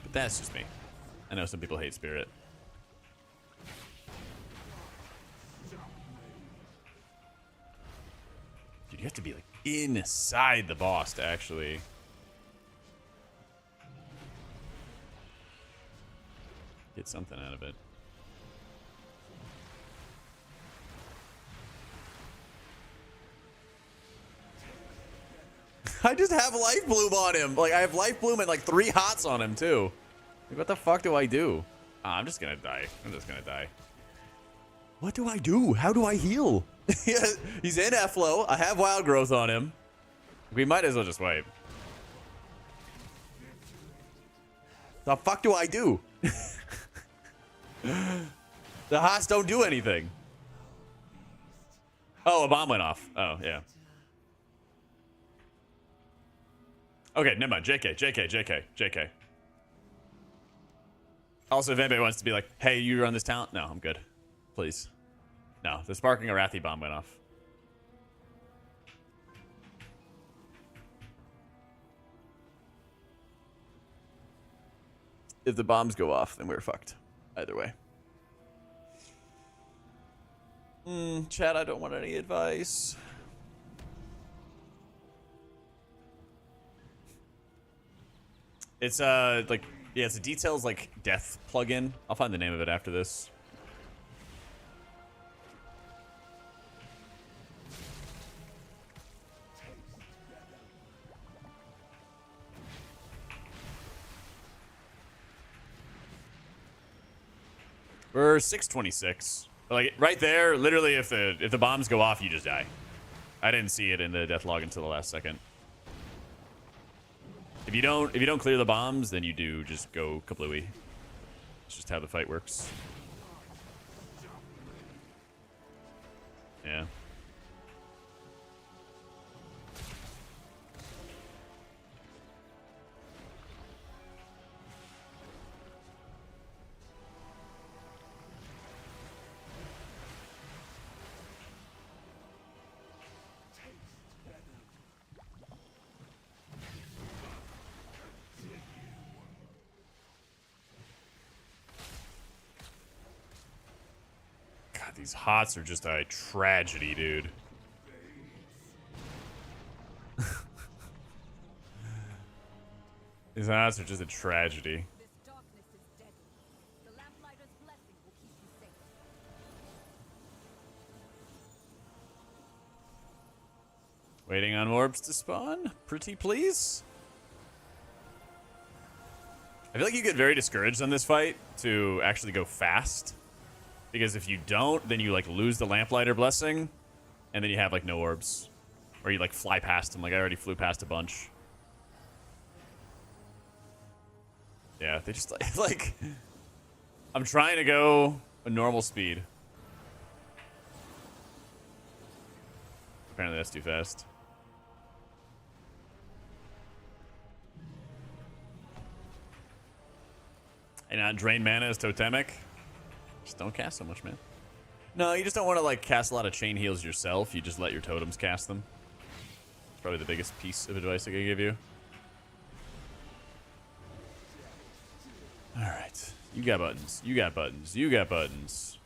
But that's just me. I know some people hate Spirit. Dude, you have to be like inside the boss to actually get something out of it. I just have Life Bloom on him. Like, I have Life Bloom and like 3 hots on him too. Like, what the fuck do I do? I'm just gonna die. I'm just gonna die. What do I do? How do I heal? He's in F-Low. I have Wild Growth on him. We might as well just wait. The fuck do I do? The hots don't do anything. Oh, a bomb went off. Oh, yeah. Okay, never mind. JK. Also, if anybody wants to be like, hey, you run this talent? No, I'm good. Please. No, the Sparking Arathi bomb went off. If the bombs go off, then we're fucked. Either way. Chat, I don't want any advice. It's like, yeah, it's a details like death plugin. I'll find the name of it after this. We're 626. Like right there, literally, if the bombs go off, you just die. I didn't see it in the death log until the last second. If you don't clear the bombs, then you do just go kablooey. It's just how the fight works. Yeah. These hots are just a tragedy, dude. These hots are just a tragedy. This darkness is deadly. The Lamplighter's blessing will keep you safe. Waiting on orbs to spawn. Pretty please. I feel like you get very discouraged on this fight to actually go fast. Because if you don't, then you like lose the Lamplighter blessing, and then you have like no orbs, or you like fly past them. Like I already flew past a bunch. Yeah, they just like I'm trying to go a normal speed. Apparently that's too fast. And not drain mana is totemic. Just don't cast so much, man. No, you just don't want to like cast a lot of chain heals yourself. You just let your totems cast them. It's probably the biggest piece of advice I could give you. All right. You got buttons. You got buttons. You got buttons.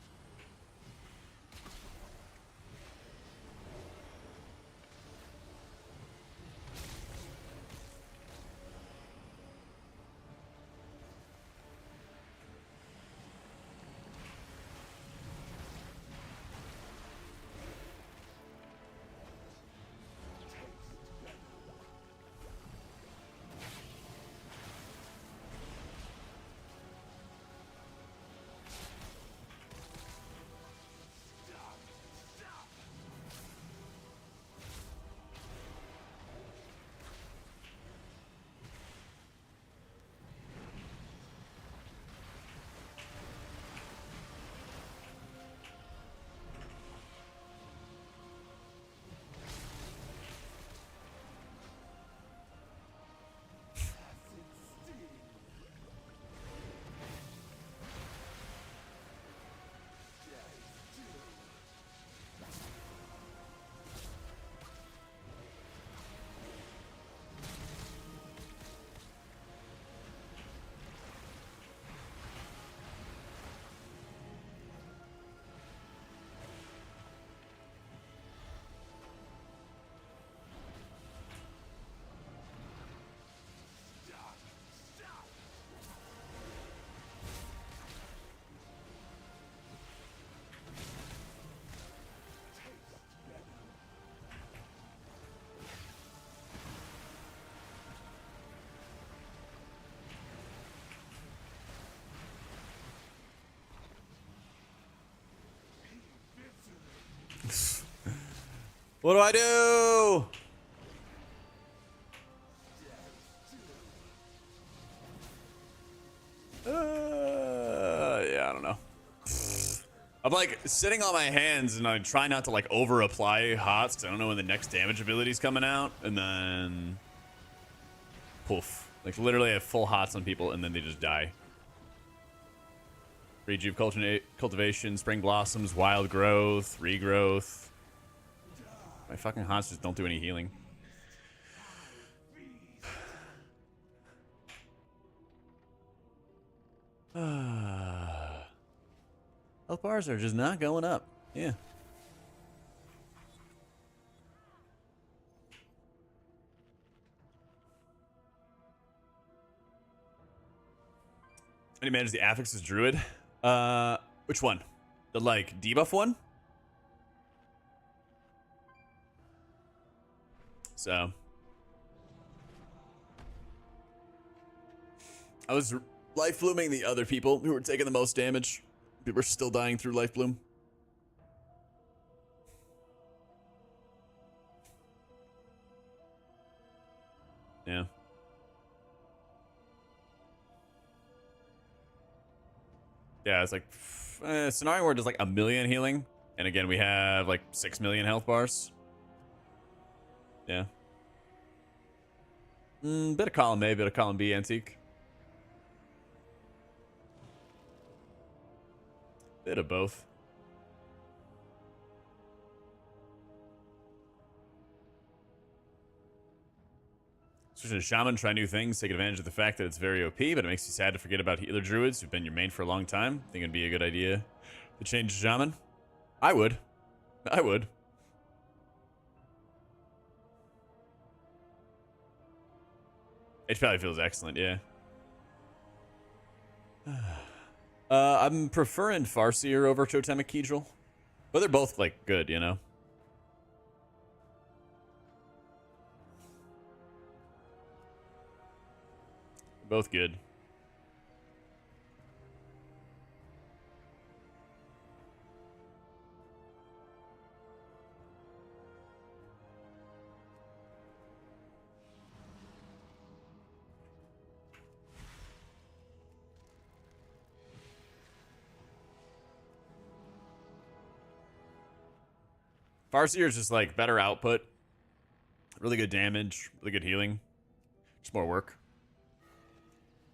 What do I do? Yeah, I don't know. I'm like sitting on my hands and I try not to like over apply hots because I don't know when the next damage ability is coming out, and then poof. Like literally I have full hots on people and then they just die. Rejuve cultivation, spring blossoms, wild growth, regrowth. My fucking hots just don't do any healing. Health bars are just not going up. Yeah. And he managed the affixes druid. Which one? The like debuff one? So I was life blooming the other people who were taking the most damage. People are still dying through life bloom. Yeah. Yeah, it's like scenario where it does like 1,000,000 healing, and again we have like 6,000,000 health bars. Yeah. Bit of column A, bit of column B antique. Bit of both. Switching to Shaman, try new things, take advantage of the fact that it's very OP, but it makes you sad to forget about healer druids who've been your main for a long time. Think it'd be a good idea to change to Shaman? I would. I would. It probably feels excellent, yeah. I'm preferring Farseer over Totemic Keedrel. But they're both, like, good, you know? Both good. Farseer is just, like, better output. Really good damage. Really good healing. Just more work.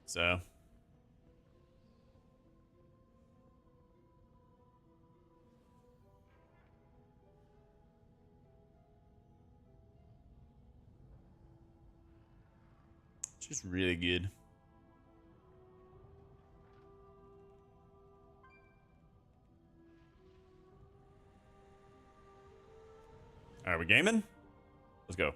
So... just really good. All right, we gaming? Let's go.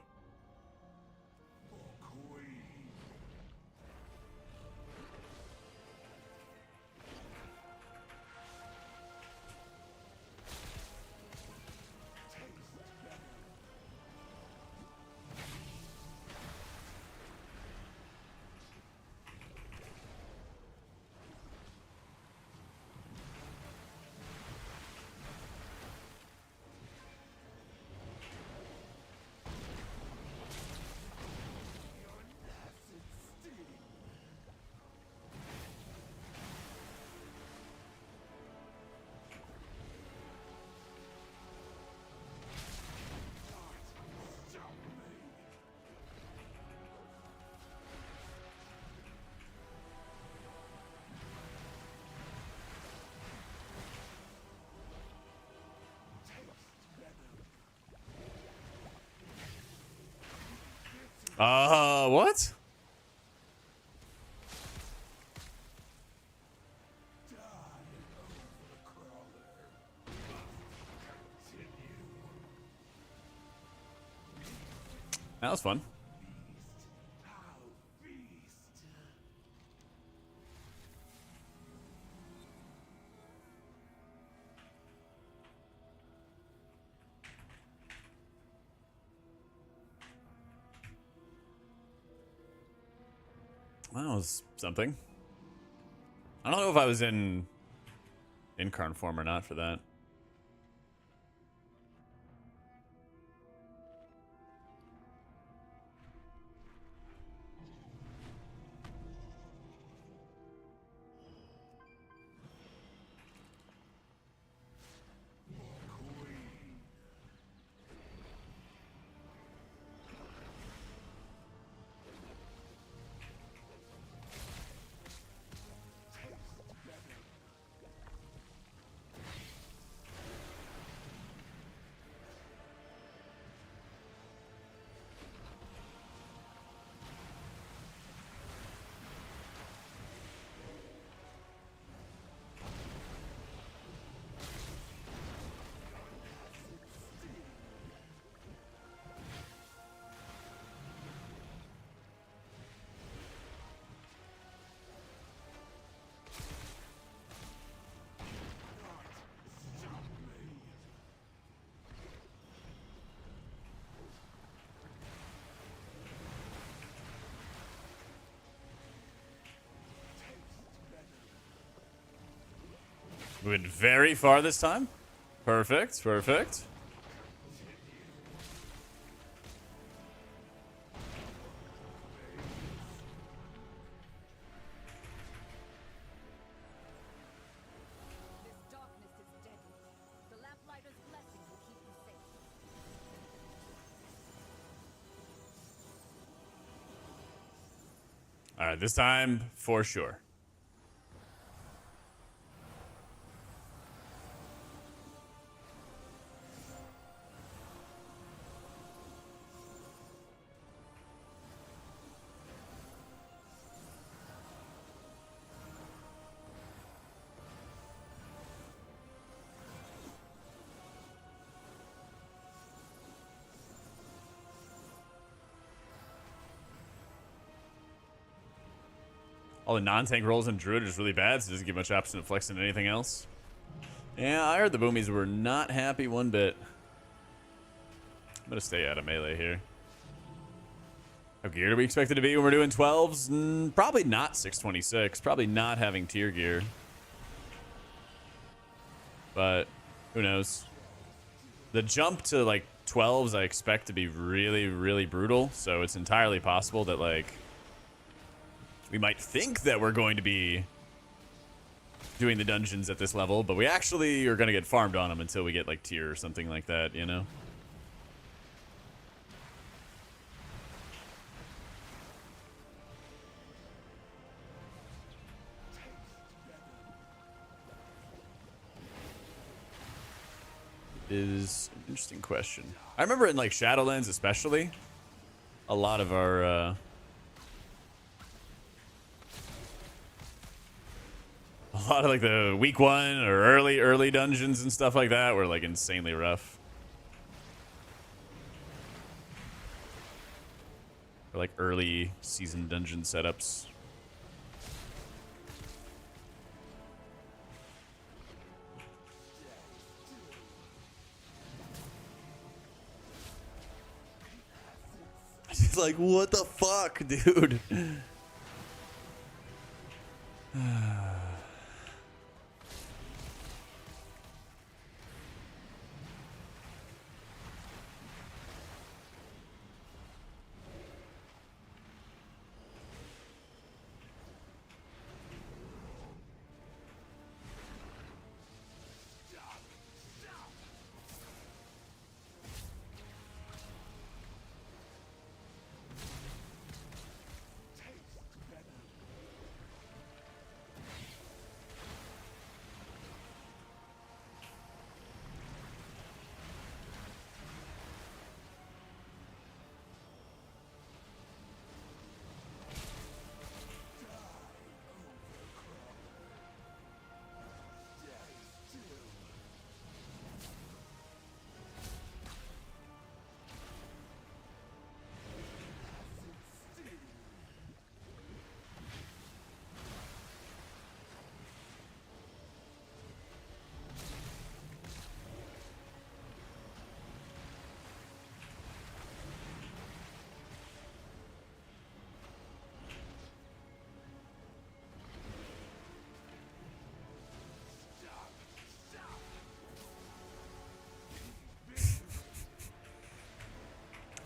What? That was fun. That was something. I don't know if I was in incarn form or not for that. We went very far this time. Perfect, perfect. This darkness is deadly. The lamplighter's blessing will keep you safe. All right, this time for sure. All the non-tank rolls in Druid is really bad, so it doesn't give much option to flex into anything else. Yeah, I heard the boomies were not happy one bit. I'm gonna stay out of melee here. How geared are we expected to be when we're doing 12s? Probably not 626. Probably not having tier gear. But who knows? The jump to like 12s I expect to be really, really brutal. So it's entirely possible that like we might think that we're going to be doing the dungeons at this level, but we actually are going to get farmed on them until we get like tier or something like that, you know? Is an interesting question. I remember in like Shadowlands especially, a lot of our a lot of like the week 1 or early dungeons and stuff like that were like insanely rough. for like early season dungeon setups. It's like, what the fuck, dude?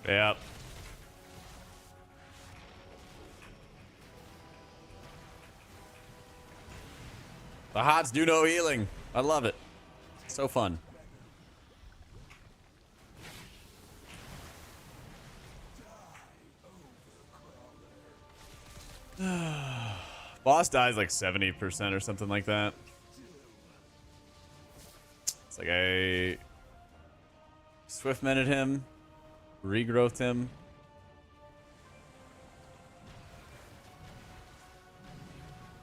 Yep. The HOTS do no healing. I love it. So fun. Boss dies like 70% or something like that. It's like I swift mented him, regrowthed him.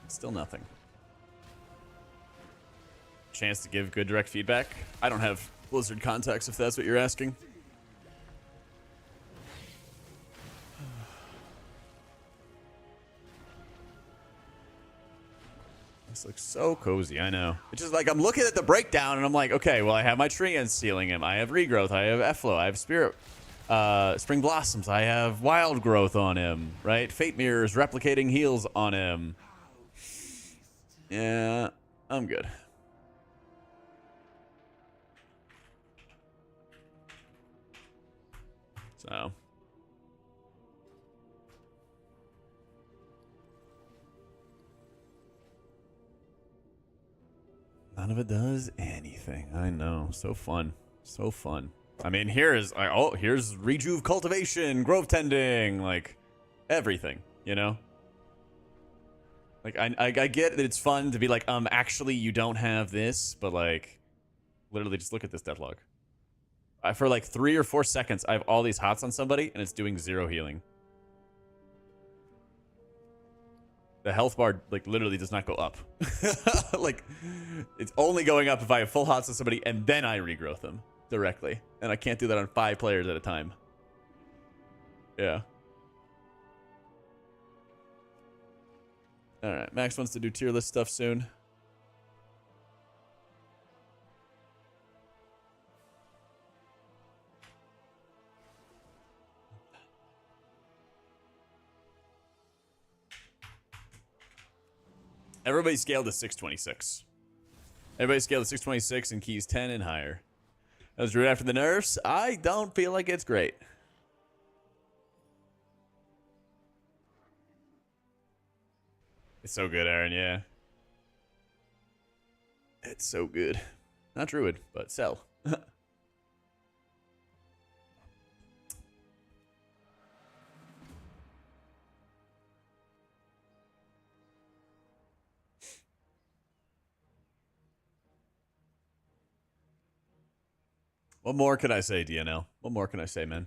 Still nothing. Chance to give good direct feedback. I don't have Blizzard contacts if that's what you're asking. This looks so cozy, I know. It's just like I'm looking at the breakdown and I'm like, okay, well, I have my Treants sealing him. I have regrowth. I have Efflow. I have Spirit Spring Blossoms. I have Wild Growth on him, right? Fate Mirrors replicating heals on him. Yeah, I'm good. So. None of it does anything. I know. So fun. So fun. I mean, here's Rejuve Cultivation, Grove Tending, like everything, you know? Like I get that it's fun to be like, actually you don't have this, but like literally just look at this deathlog. For like 3 or 4 seconds, I have all these hots on somebody and it's doing 0 healing. The health bar like literally does not go up. Like it's only going up if I have full hots on somebody and then I regrowth them directly. And I can't do that on 5 players at a time. Yeah. All right, Max wants to do tier list stuff soon. Everybody scaled to 626. Everybody scaled to 626 and keys 10 and higher. That was right after the nerfs. I don't feel like it's great. It's so good, Aaron, yeah. It's so good. Not Druid, but Cell. What more can I say, DNL? What more can I say, man?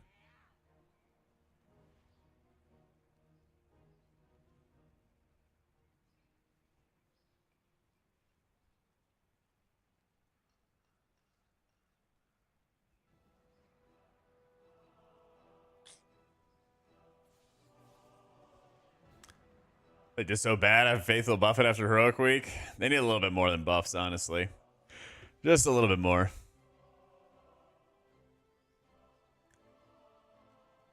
Like, just so bad I have faithful buff it after heroic week. They need a little bit more than buffs, honestly. Just a little bit more.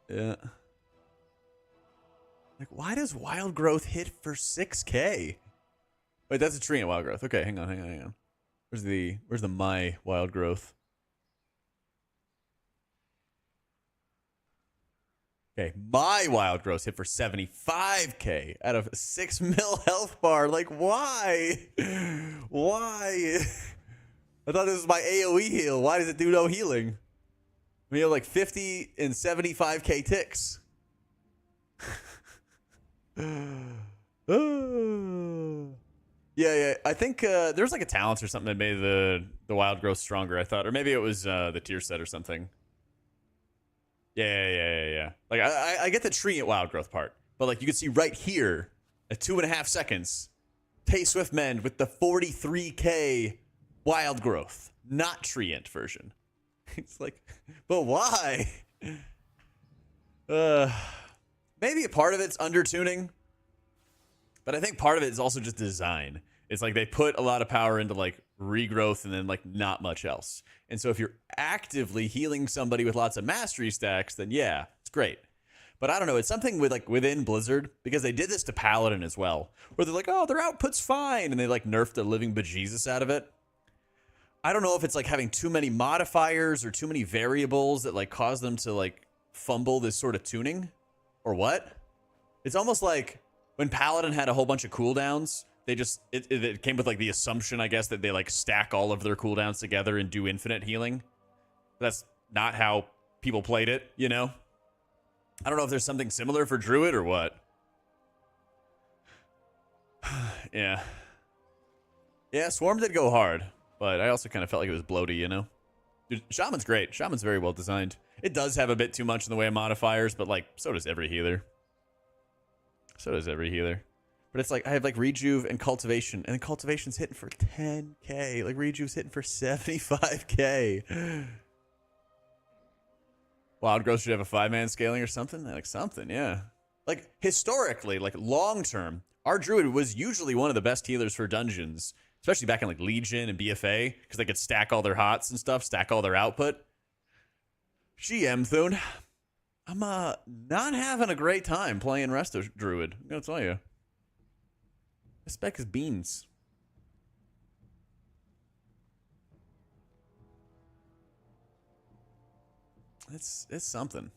Yeah. Like, why does wild growth hit for 6k? Wait, that's a tree in wild growth. Okay, hang on. Where's the my wild growth? Okay, my wild growth hit for 75k out of 6 mil health bar. Like, why? Why? I thought this was my AoE heal. Why does it do no healing? We have like 50 and 75k ticks. Yeah. I think there was like a talent or something that made the wild growth stronger, I thought. Or maybe it was the tier set or something. Yeah. Like, I get the tree at wild growth part. But like, you can see right here at 2.5 seconds, Tay Swiftmend with the 43k wild growth, not treant version. It's like, but why? Maybe a part of it's undertuning, but I think part of it is also just design. It's like they put a lot of power into like regrowth and then like not much else. And so if you're actively healing somebody with lots of mastery stacks, then yeah, it's great. But I don't know, it's something with like within Blizzard, because they did this to Paladin as well, where they're like, oh, their output's fine, and they like nerfed the living bejesus out of it. I don't know if it's like having too many modifiers or too many variables that like cause them to like fumble this sort of tuning, or what. It's almost like when Paladin had a whole bunch of cooldowns, they just it came with like the assumption, I guess, that they like stack all of their cooldowns together and do infinite healing. That's not how people played it, you know. I don't know if there's something similar for Druid or what. Yeah, Swarm did go hard. But I also kind of felt like it was bloaty, you know? Dude, Shaman's great. Shaman's very well designed. It does have a bit too much in the way of modifiers, but like, so does every healer. But it's like, I have like Rejuve and Cultivation, and then Cultivation's hitting for 10k. Like, Rejuve's hitting for 75k. Wild Growth should have a 5-man scaling or something? Like, something, yeah. Like, historically, like, long-term, our Druid was usually one of the best healers for dungeons, especially back in like Legion and BFA, because they could stack all their hots and stuff, stack all their output. GM Thune, I'm not having a great time playing Resto Druid. I'm gonna tell you. This spec is beans. It's something.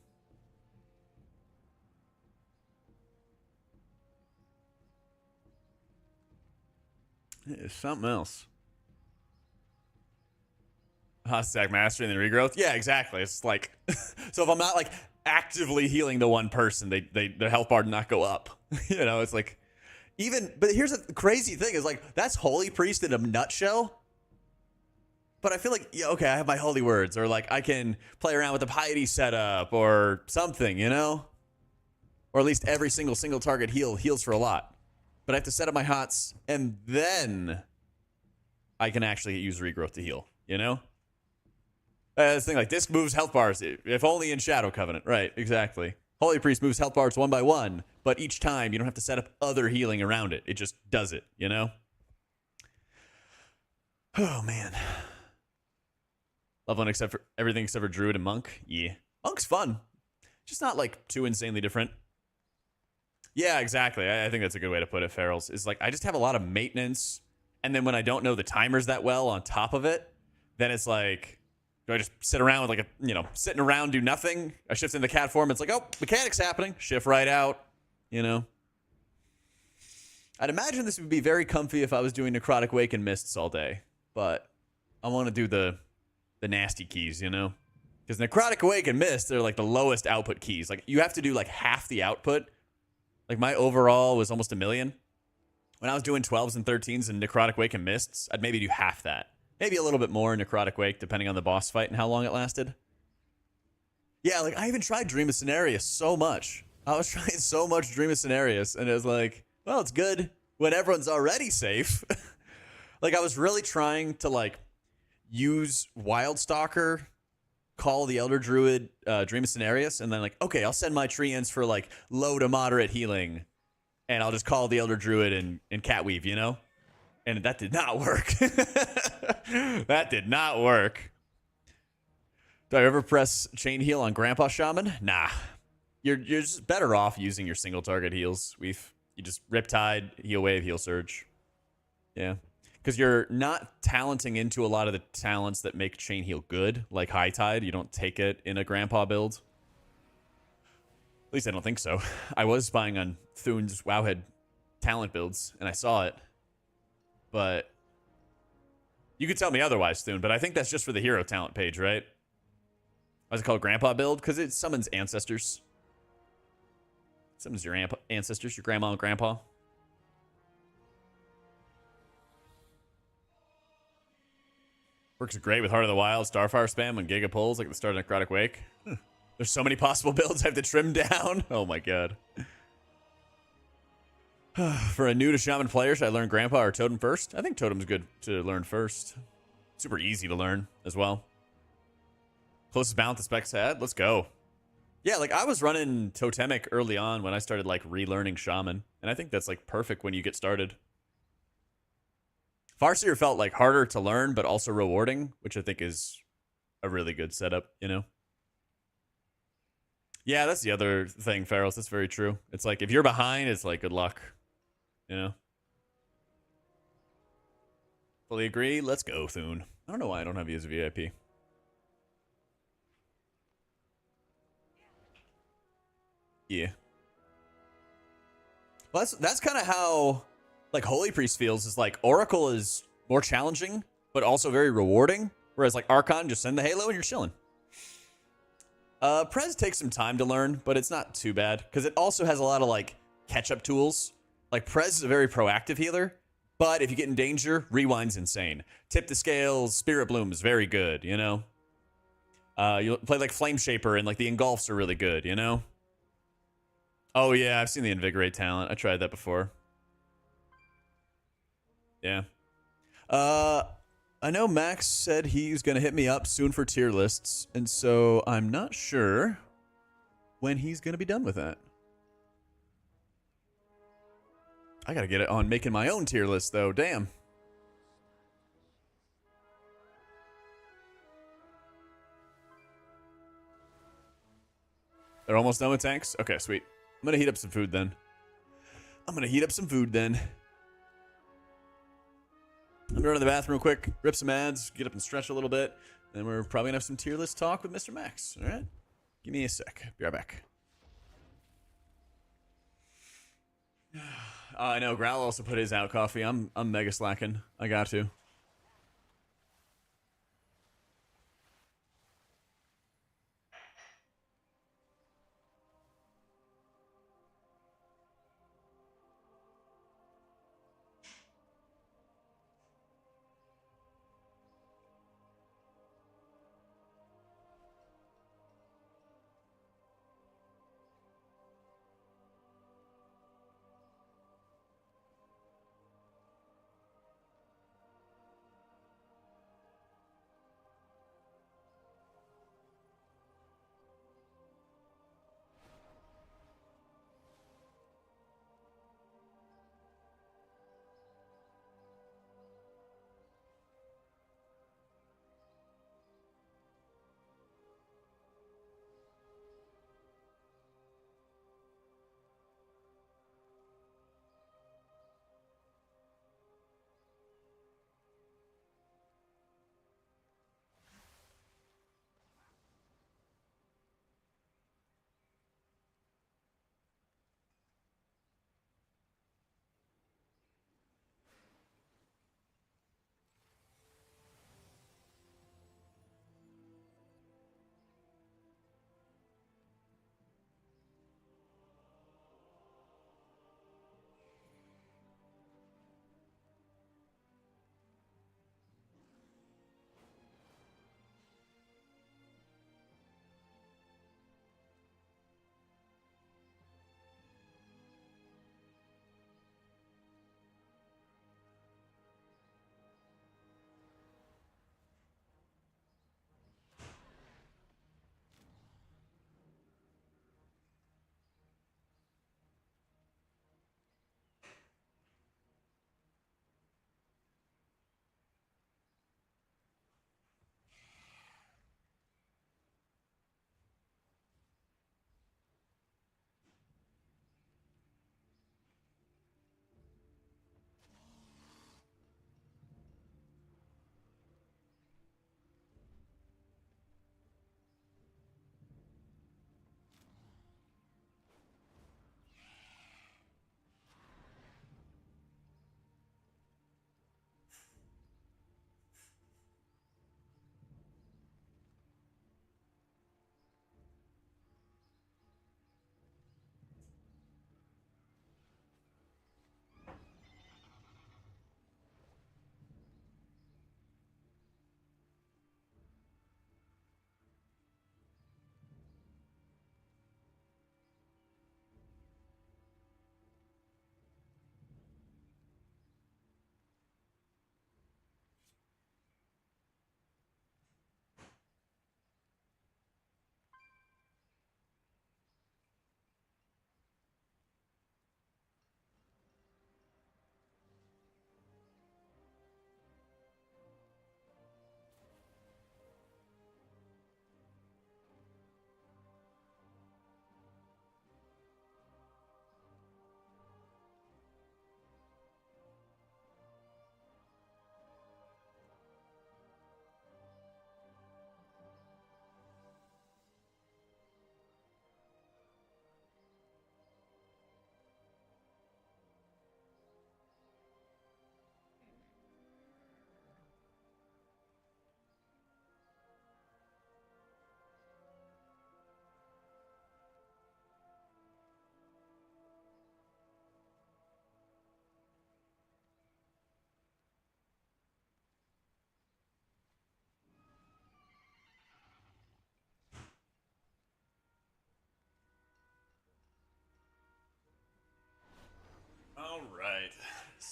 It's something else. Hot stack mastery and then regrowth. Yeah, exactly. It's like, so if I'm not like actively healing the one person, their health bar did not go up. You know, it's like, even, but here's the crazy thing is like, that's Holy Priest in a nutshell. But I feel like, yeah, okay, I have my holy words, or like I can play around with the piety setup or something, you know? Or at least every single target heals for a lot. But I have to set up my hots, and then I can actually use regrowth to heal, you know? This thing like disc moves health bars, if only in Shadow Covenant. Right, exactly. Holy Priest moves health bars one by one, but each time you don't have to set up other healing around it. It just does it, you know? Oh, man. Love one except for everything except for Druid and Monk. Yeah. Monk's fun. Just not like too insanely different. Yeah, exactly. I think that's a good way to put it, Ferals. Is like, I just have a lot of maintenance, and then when I don't know the timers that well on top of it, then it's like, do I just sit around with like a, you know, sitting around, do nothing? I shift into cat form, it's like, oh, mechanics happening. Shift right out, you know? I'd imagine this would be very comfy if I was doing Necrotic Wake and Mists all day, but I want to do the nasty keys, you know? Because Necrotic Wake and Mist, they're like the lowest output keys. Like, you have to do like half the output. Like, my overall was almost 1 million. When I was doing 12s and 13s in Necrotic Wake and Mists, I'd maybe do half that. Maybe a little bit more in Necrotic Wake, depending on the boss fight and how long it lasted. Yeah, like, I even tried Dream of Cenarius so much. I was trying so much Dream of Cenarius, and it was like, well, it's good when everyone's already safe. Like, I was really trying to, like, use Wildstalker, call the Elder Druid, Dream of Cenarius, and then like, okay, I'll send my treants for like low to moderate healing, and I'll just call the Elder Druid and cat weave, you know? And that did not work. That did not work. Do I ever press chain heal on Grandpa Shaman? Nah. You're just better off using your single target heals. You just Riptide, heal wave, heal surge. Yeah. Because you're not talenting into a lot of the talents that make chain heal good, like High Tide. You don't take it in a Grandpa build. At least I don't think so. I was spying on Thune's Wowhead talent builds, and I saw it. But you could tell me otherwise, Thune, but I think that's just for the hero talent page, right? Why is it called Grandpa build? Because it summons ancestors. Summons your ancestors, your grandma and grandpa. Works great with Heart of the Wild, Starfire spam, and Giga pulls like the start of Necrotic Wake. There's so many possible builds I have to trim down. Oh my god. For a new to Shaman player, should I learn Grandpa or Totem first? I think Totem's good to learn first. Super easy to learn as well. Closest bound the specs had? Let's go. Yeah, like I was running Totemic early on when I started like relearning Shaman. And I think that's like perfect when you get started. Farseer felt like harder to learn, but also rewarding, which I think is a really good setup, you know? Yeah, that's the other thing, Pharos. That's very true. It's like if you're behind, it's like good luck. You know? Fully agree. Let's go, Thune. I don't know why I don't have you as a VIP. Yeah. Well, that's kind of how like Holy Priest feels. Is like Oracle is more challenging, but also very rewarding. Whereas like Archon, just send the Halo and you're chilling. Prez takes some time to learn, but it's not too bad because it also has a lot of like catch-up tools. Like Prez is a very proactive healer, but if you get in danger, Rewind's insane. Tip the Scales, Spirit Bloom is very good, you know? You play like Flame Shaper and like the Engulfs are really good, you know? Oh yeah, I've seen the Invigorate talent. I tried that before. Yeah. I know Max said he's going to hit me up soon for tier lists, and so I'm not sure when he's going to be done with that. I got to get it on making my own tier list, though. Damn. They're almost done with tanks? Okay, sweet. I'm going to heat up some food then. I'm going to run to the bathroom real quick, rip some ads, get up and stretch a little bit. Then we're probably going to have some tier list talk with Mr. Max. All right? Give me a sec. Be right back. I know. Growl also put his out coffee. I'm mega slacking. I got to.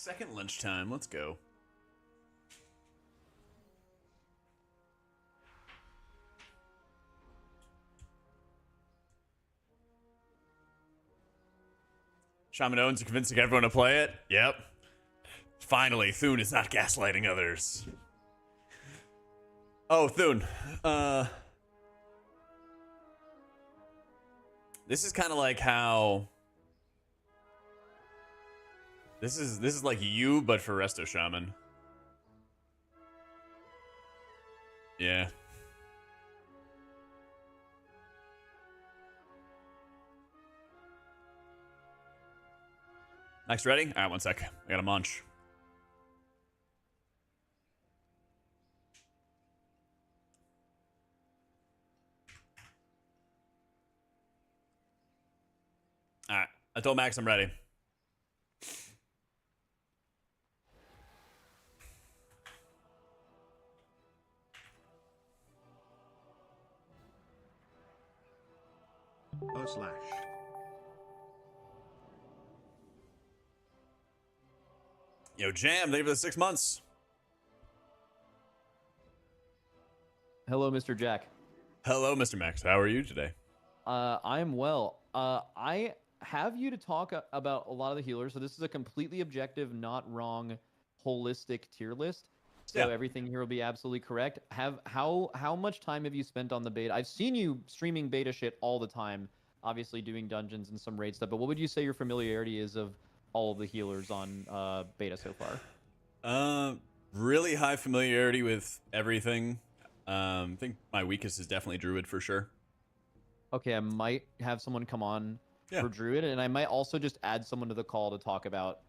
Second lunchtime. Let's go. Shaman Owens are convincing everyone to play it. Yep. Finally, Thune is not gaslighting others. Oh, Thune. This is kind of like how... This is like you, but for Resto Shaman. Yeah. Max, ready? All right, one sec. I got a munch. All right. I told Max I'm ready. // Yo, Jam, thank you for the 6 months. Hello, Mr. Jack. Hello, Mr. Max. How are you today? I'm well. I have you to talk about a lot of the healers. So this is a completely objective, not wrong, holistic tier list. So Yeah. everything here will be absolutely correct. How much time have you spent on the beta? I've seen you streaming beta shit all the time, obviously doing dungeons and some raid stuff. But what would you say your familiarity is of all of the healers on beta so far? Really high familiarity with everything. I think my weakest is definitely Druid for sure. Okay, I might have someone come on Yeah. for Druid, and I might also just add someone to the call to talk about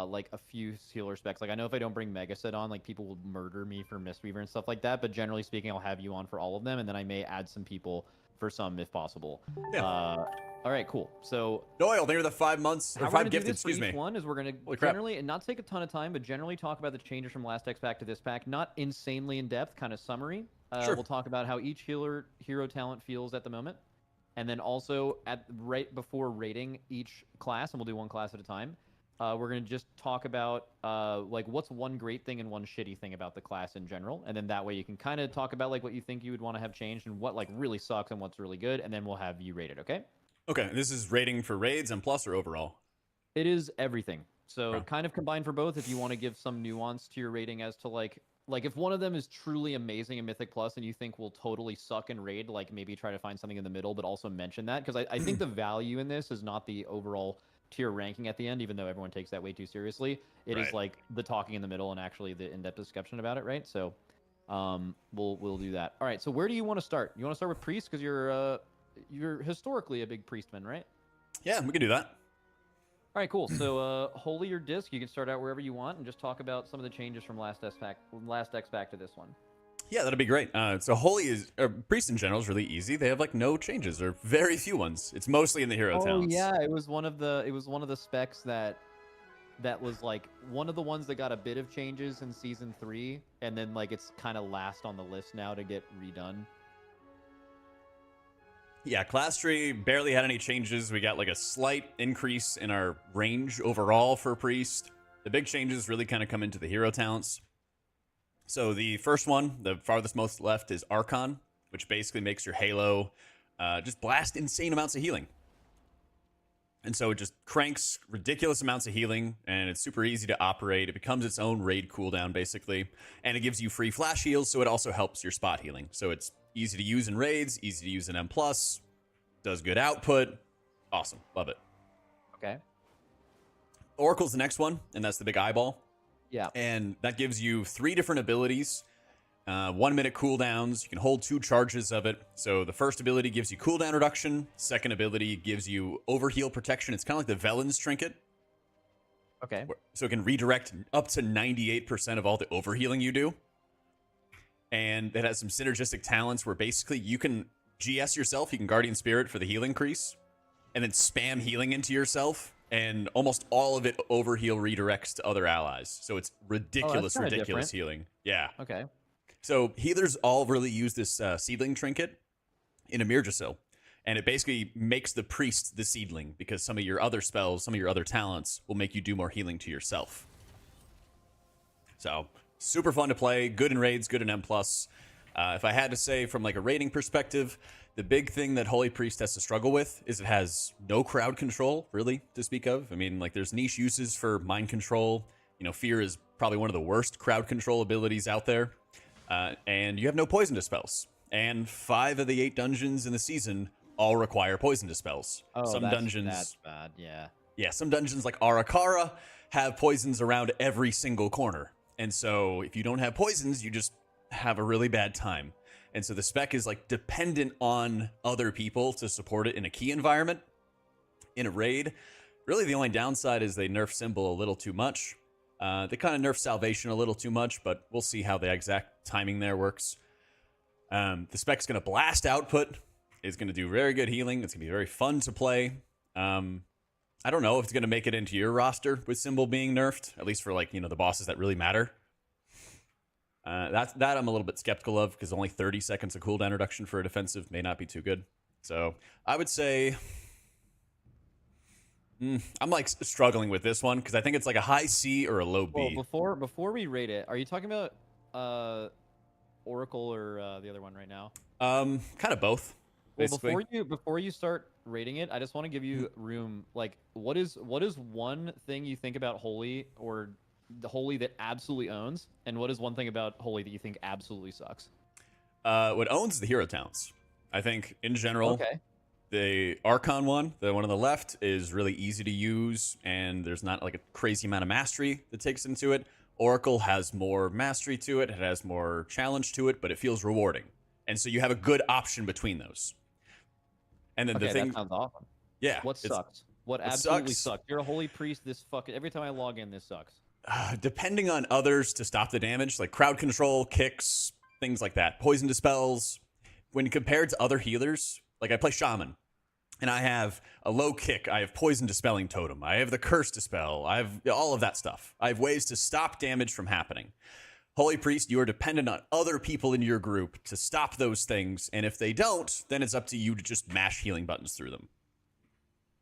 like a few healer specs. Like I know if I don't bring Megaset on, like people will murder me for Mistweaver and stuff like that. But generally speaking, I'll have you on for all of them, and then I may add some people for some if possible. Yeah. All right, cool. So Doyle, thank you for the 5 months how or we're 5 gonna do gifted. this for Excuse each me. one is we're gonna Holy crap. generally, and not take a ton of time, but generally talk about the changes from last X pack to this pack. Not insanely in depth, kind of summary. Sure. We'll talk about how each hero talent feels at the moment, and then also at right before rating each class, and we'll do one class at a time. We're gonna just talk about like what's one great thing and one shitty thing about the class in general, and then that way you can kind of talk about like what you think you would want to have changed and what like really sucks and what's really good, and then we'll have you rate it. Okay? Okay, this is rating for raids and plus or overall? It is everything. So Okay. kind of combined for both. If you want to give some nuance to your rating as to like if one of them is truly amazing in Mythic Plus and you think will totally suck in raid, like maybe try to find something in the middle, but also mention that because I think the value in this is not the overall tier ranking at the end, even though everyone takes that way too seriously. It is Right. like the talking in the middle and actually the in-depth discussion about it, right? So we'll do that. All right. So where do you want to start? You want to start with priest because you're historically a big priestman, right? Yeah, we can do that. All right, cool. So, holy or disc, you can start out wherever you want and just talk about some of the changes from last X pack to this one. Yeah, that'd be great. So Holy is Priest in general is really easy. They have like no changes or very few ones. It's mostly in the hero talents. Yeah, it was one of the specs that was like one of the ones that got a bit of changes in season 3, and then like it's kind of last on the list now to get redone. Yeah, class tree barely had any changes. We got like a slight increase in our range overall for Priest. The big changes really kind of come into the hero talents. So the first one, the farthest most left, is Archon, which basically makes your Halo just blast insane amounts of healing. And so it just cranks ridiculous amounts of healing, and it's super easy to operate. It becomes its own raid cooldown, basically. And it gives you free flash heals, so it also helps your spot healing. So it's easy to use in raids, easy to use in M+, does good output. Awesome. Love it. Okay. Oracle's the next one, and that's the big eyeball. Yeah. And that gives you 3 different abilities. 1 minute cooldowns. You can hold 2 charges of it. So the first ability gives you cooldown reduction. Second ability gives you overheal protection. It's kind of like the Velen's trinket. Okay. So it can redirect up to 98% of all the overhealing you do. And it has some synergistic talents where basically you can GS yourself. You can Guardian Spirit for the heal increase. And then spam healing into yourself. And almost all of it overheal redirects to other allies. So it's ridiculous different. healing. Yeah. Okay. So healers all really use this seedling trinket in Emirjasil. And it basically makes the priest the seedling because some of your other spells, some of your other talents will make you do more healing to yourself. So super fun to play, good in raids, good in M+. If I had to say from like a rating perspective, the big thing that Holy Priest has to struggle with is it has no crowd control, really, to speak of. I mean, like there's niche uses for mind control. You know, Fear is probably one of the worst crowd control abilities out there. And you have no poison dispels. And 5 of the 8 dungeons in the season all require poison dispels. Oh, Some dungeons, that's bad. Yeah. yeah, some dungeons like Arakara have poisons around every single corner. And so if you don't have poisons, you just have a really bad time. And so the spec is like dependent on other people to support it in a key environment. In a raid, really the only downside is they nerf Symbol a little too much. They kind of nerf Salvation a little too much, but we'll see how the exact timing there works. The spec's going to blast output. It's going to do very good healing. It's going to be very fun to play. I don't know if it's going to make it into your roster with Symbol being nerfed, at least for like, you know, the bosses that really matter. That I'm a little bit skeptical of because only 30 seconds of cooldown reduction for a defensive may not be too good. So I would say I'm like struggling with this one because I think it's like a high C or a low B. Well, before we rate it, are you talking about Oracle or the other one right now? Kind of both. Basically. Well, before you start rating it, I just want to give you room. Like, what is one thing you think about Holy or the Holy that absolutely owns, and what is one thing about Holy that you think absolutely sucks? What owns the hero talents? I think in general, Okay. the Archon one, the one on the left, is really easy to use, and there's not like a crazy amount of mastery that takes into it. Oracle has more mastery to it, it has more challenge to it, but it feels rewarding, and so you have a good option between those. And then Okay, the thing, that sounds awesome. yeah, What sucks? What it absolutely sucks. sucks? You're a Holy Priest. This fucking every time I log in, this sucks. Depending on others to stop the damage, like crowd control, kicks, things like that, poison dispels. When compared to other healers, like I play Shaman, and I have a low kick, I have poison dispelling totem, I have the curse dispel, I have all of that stuff. I have ways to stop damage from happening. Holy Priest, you are dependent on other people in your group to stop those things, and if they don't, then it's up to you to just mash healing buttons through them.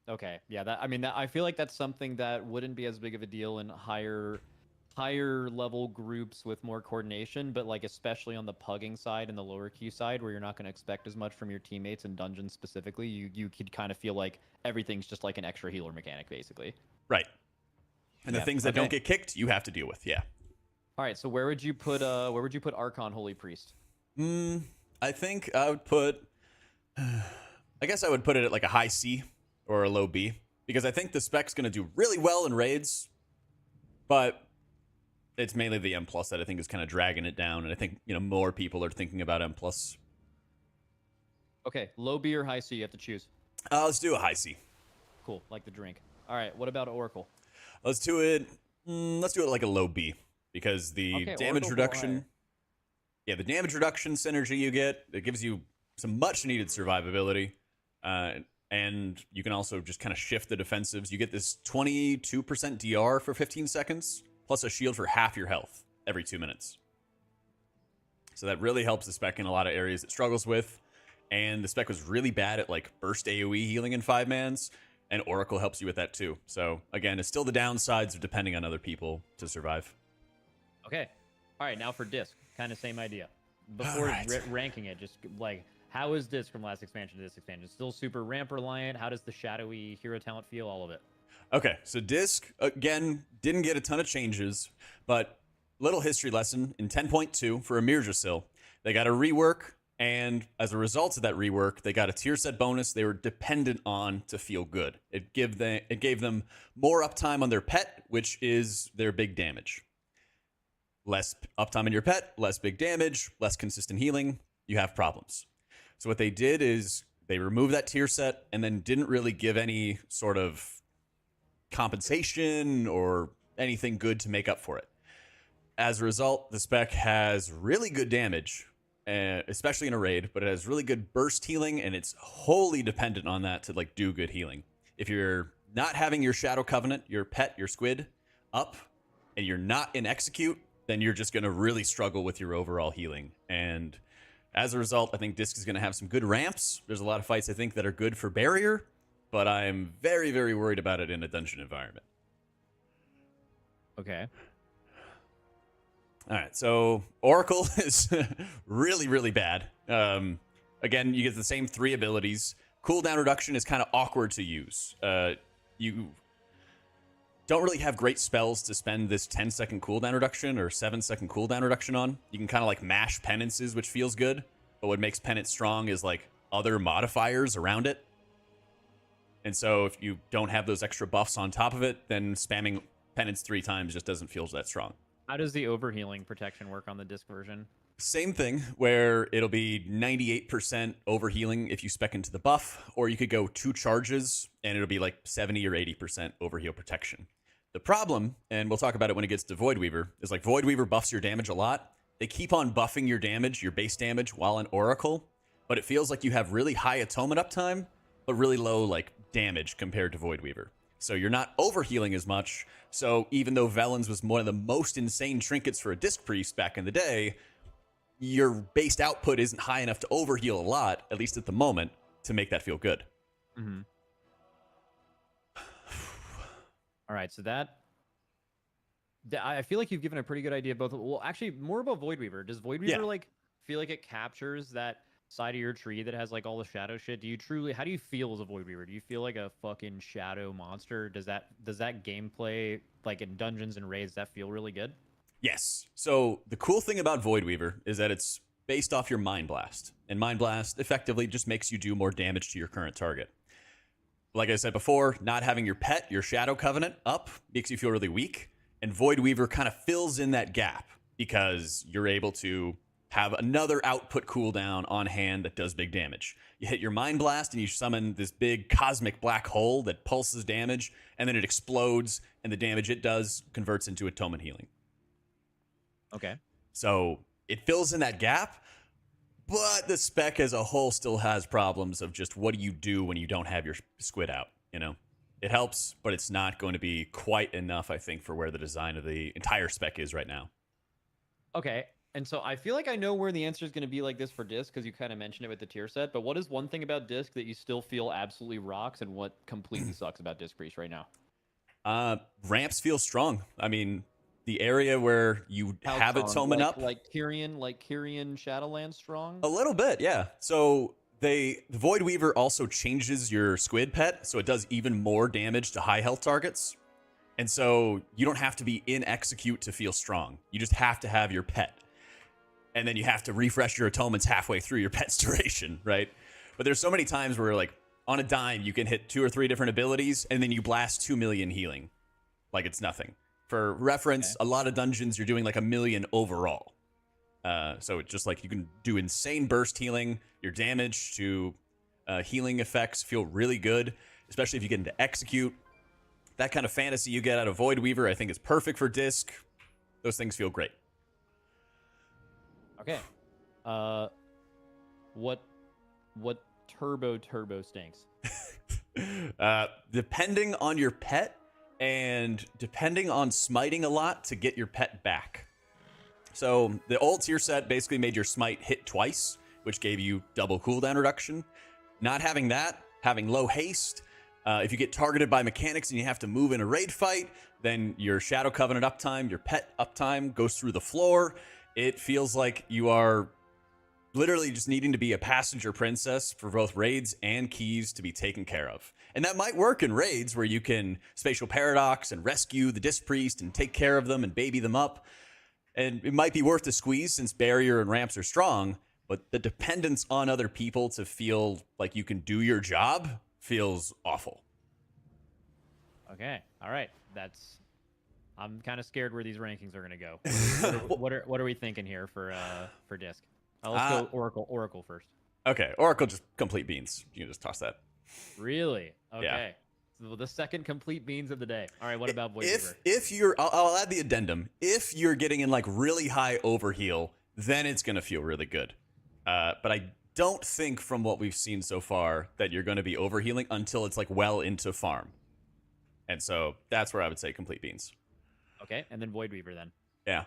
Okay, yeah. I feel like that's something that wouldn't be as big of a deal in higher level groups with more coordination, but like especially on the pugging side and the lower queue side, where you're not going to expect as much from your teammates in dungeons specifically, you could kind of feel like everything's just like an extra healer mechanic, basically. Right. And the things that don't get kicked, you have to deal with. Yeah. All right, so where would you put Archon Holy Priest? I think I would put. I guess I would put it at like a high C or a low B because I think the spec's going to do really well in raids, but it's mainly the M+ that I think is kind of dragging it down, and I think, you know, more people are thinking about M+. Okay, low B or high C, you have to choose. Let's do a high C. Cool, like the drink. All right, what about Oracle? Let's do it. Let's do it like a low B because the damage Oracle's reduction. Yeah, the damage reduction synergy you get, it gives you some much needed survivability. And you can also just kind of shift the defensives. You get this 22% DR for 15 seconds, plus a shield for half your health every 2 minutes. So that really helps the spec in a lot of areas it struggles with. And the spec was really bad at like burst AoE healing in 5-mans, and Oracle helps you with that too. So again, it's still the downsides of depending on other people to survive. Okay. All right, now for Disc. Kind of same idea. Before ranking it, just like, how is Disc from last expansion to this expansion? Still super ramp reliant? How does the shadowy hero talent feel? All of it. Okay, so Disc, again, didn't get a ton of changes, but little history lesson in 10.2 for Amir Jasil. They got a rework, and as a result of that rework, they got a tier set bonus they were dependent on to feel good. It gave them more uptime on their pet, which is their big damage. Less uptime on your pet, less big damage, less consistent healing, you have problems. So what they did is they removed that tier set and then didn't really give any sort of compensation or anything good to make up for it. As a result, the spec has really good damage, especially in a raid, but it has really good burst healing, and it's wholly dependent on that to like do good healing. If you're not having your Shadow Covenant, your pet, your squid up, and you're not in execute, then you're just going to really struggle with your overall healing. And as a result, I think Disc is going to have some good ramps. There's a lot of fights I think that are good for barrier, but I'm very, very worried about it in a dungeon environment. Okay. All right, so Oracle is really, really bad. Again, you get the same 3 abilities. Cooldown reduction is kind of awkward to use. You don't really have great spells to spend this 10-second cooldown reduction or 7-second cooldown reduction on. You can kind of like mash penances, which feels good, but what makes penance strong is like other modifiers around it. And so if you don't have those extra buffs on top of it, then spamming penance 3 times just doesn't feel that strong. How does the overhealing protection work on the disc version? Same thing, where it'll be 98% overhealing if you spec into the buff, or you could go 2 charges and it'll be like 70 or 80% overheal protection. The problem, and we'll talk about it when it gets to Void Weaver, is like Void Weaver buffs your damage a lot. They keep on buffing your damage, your base damage, while in Oracle, but it feels like you have really high atonement uptime, but really low like damage compared to Void Weaver. So you're not overhealing as much. So even though Velen's was one of the most insane trinkets for a Disc Priest back in the day, your based output isn't high enough to overheal a lot, at least at the moment, to make that feel good. Mm-hmm. All right, so I feel like you've given a pretty good idea of both. Well, actually, more about Void Weaver. Does Void Weaver like feel like it captures that side of your tree that has like all the shadow shit? How do you feel as a Void Weaver? Do you feel like a fucking shadow monster? Does that gameplay, like in dungeons and raids, that feel really good? Yes. So the cool thing about Void Weaver is that it's based off your Mind Blast. And Mind Blast effectively just makes you do more damage to your current target. Like I said before, not having your pet, your Shadow Covenant, up makes you feel really weak. And Void Weaver kind of fills in that gap because you're able to have another output cooldown on hand that does big damage. You hit your Mind Blast and you summon this big cosmic black hole that pulses damage, and then it explodes, and the damage it does converts into atonement healing. Okay. So it fills in that gap, but the spec as a whole still has problems of just what do you do when you don't have your squid out, you know? It helps, but it's not going to be quite enough, I think, for where the design of the entire spec is right now. Okay. And so I feel like I know where the answer is going to be like this for Disc, because you kind of mentioned it with the tier set. But what is one thing about Disc that you still feel absolutely rocks, and what completely sucks about Disc Priest right now? Ramps feel strong. I mean, the area where you have atonement up, like Kyrian Shadowlands strong. A little bit, yeah. So the Void Weaver also changes your squid pet, so it does even more damage to high health targets. And so you don't have to be in execute to feel strong. You just have to have your pet. And then you have to refresh your atonements halfway through your pet's duration, right? But there's so many times where, like, on a dime, you can hit 2 or 3 different abilities, and then you blast 2 million healing. Like it's nothing. For reference, a lot of dungeons, you're doing like 1 million overall. So it's just like you can do insane burst healing. Your damage to healing effects feel really good, especially if you get into execute. That kind of fantasy you get out of Void Weaver, I think, is perfect for Disc. Those things feel great. Okay. What turbo stinks? Depending on your pet and depending on smiting a lot to get your pet back. So the old tier set basically made your smite hit twice, which gave you double cooldown reduction. Not having that, having low haste, if you get targeted by mechanics and you have to move in a raid fight, then your Shadow Covenant uptime, your pet uptime goes through the floor. It feels like you are literally just needing to be a passenger princess for both raids and keys to be taken care of. And that might work in raids where you can spatial paradox and rescue the Disc Priest and take care of them and baby them up. And it might be worth the squeeze since barrier and ramps are strong, but the dependence on other people to feel like you can do your job feels awful. Okay. All right. I'm kind of scared where these rankings are going to go. What are we thinking here for Disc? Let's go Oracle first. Okay, Oracle just complete beans. You can just toss that. Really? Okay. Yeah. So the second complete beans of the day. All right, what about Void Weaver? If you're, I'll add the addendum. If you're getting in like really high overheal, then it's going to feel really good. But I don't think from what we've seen so far that you're going to be overhealing until it's like well into farm. And so that's where I would say complete beans. Okay, and then Void Weaver then. Yeah.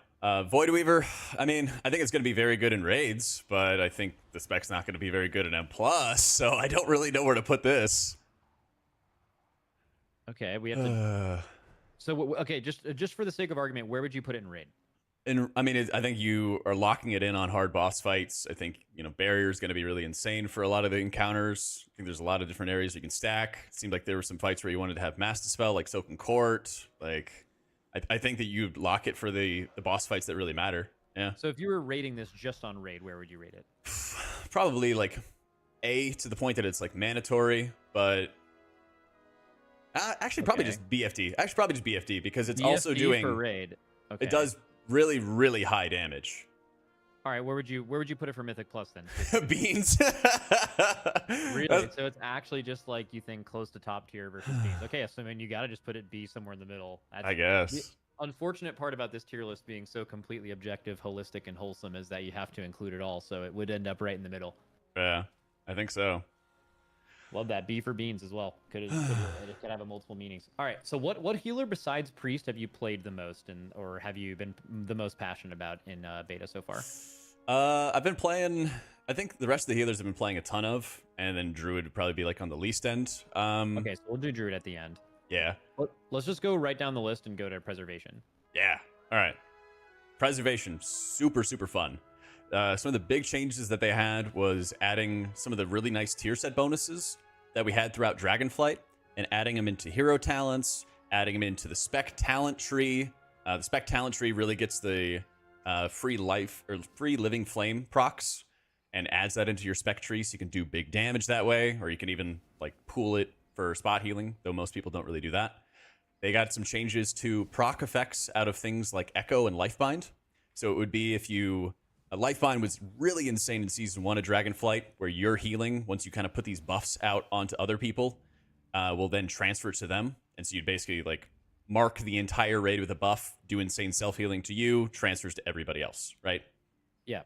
Void Weaver, I mean, I think it's going to be very good in raids, but I think the spec's not going to be very good in M+, so I don't really know where to put this. Okay, we have to. So okay, just for the sake of argument, where would you put it in raid? And I mean, I think you are locking it in on hard boss fights. I think, barrier is going to be really insane for a lot of the encounters. I think there's a lot of different areas you can stack. It seemed like there were some fights where you wanted to have mass dispel, like Silken Court. Like, I think that you'd lock it for the boss fights that really matter. Yeah. So if you were rating this just on raid, where would you rate it? Probably like A, to the point that it's like mandatory, but actually probably Okay. just BFD. Actually, probably just BFD because it's BFD also doing. for raid. Okay. It does really, really high damage. All right, where would you put it for Mythic Plus then? Beans. Really? So it's actually just like you think close to top tier versus beans. Okay, so I mean you got to just put it B somewhere in the middle. I guess. The unfortunate part about this tier list being so completely objective, holistic, and wholesome is that you have to include it all. So it would end up right in the middle. Yeah, I think so. Love that. B for beans as well. It could have a multiple meanings. All right. So what healer besides priest have you played the most, or have you been the most passionate about in beta so far? I've been playing. I think the rest of the healers have been playing a ton of, and then druid would probably be like on the least end. Okay, so we'll do druid at the end. Yeah. Let's just go right down the list and go to preservation. Yeah. All right. Preservation, super, super fun. Some of the big changes that they had was adding some of the really nice tier set bonuses that we had throughout Dragonflight and adding them into hero talents, adding them into the spec talent tree. The spec talent tree really gets the free life or free living flame procs and adds that into your spec tree so you can do big damage that way, or you can even like pool it for spot healing, though most people don't really do that. They got some changes to proc effects out of things like Echo and Lifebind. So it would be if you... Lifebind was really insane in Season 1 of Dragonflight, where your healing, once you kind of put these buffs out onto other people, will then transfer to them. And so you'd basically like mark the entire raid with a buff, do insane self-healing to you, transfers to everybody else, right? Yeah.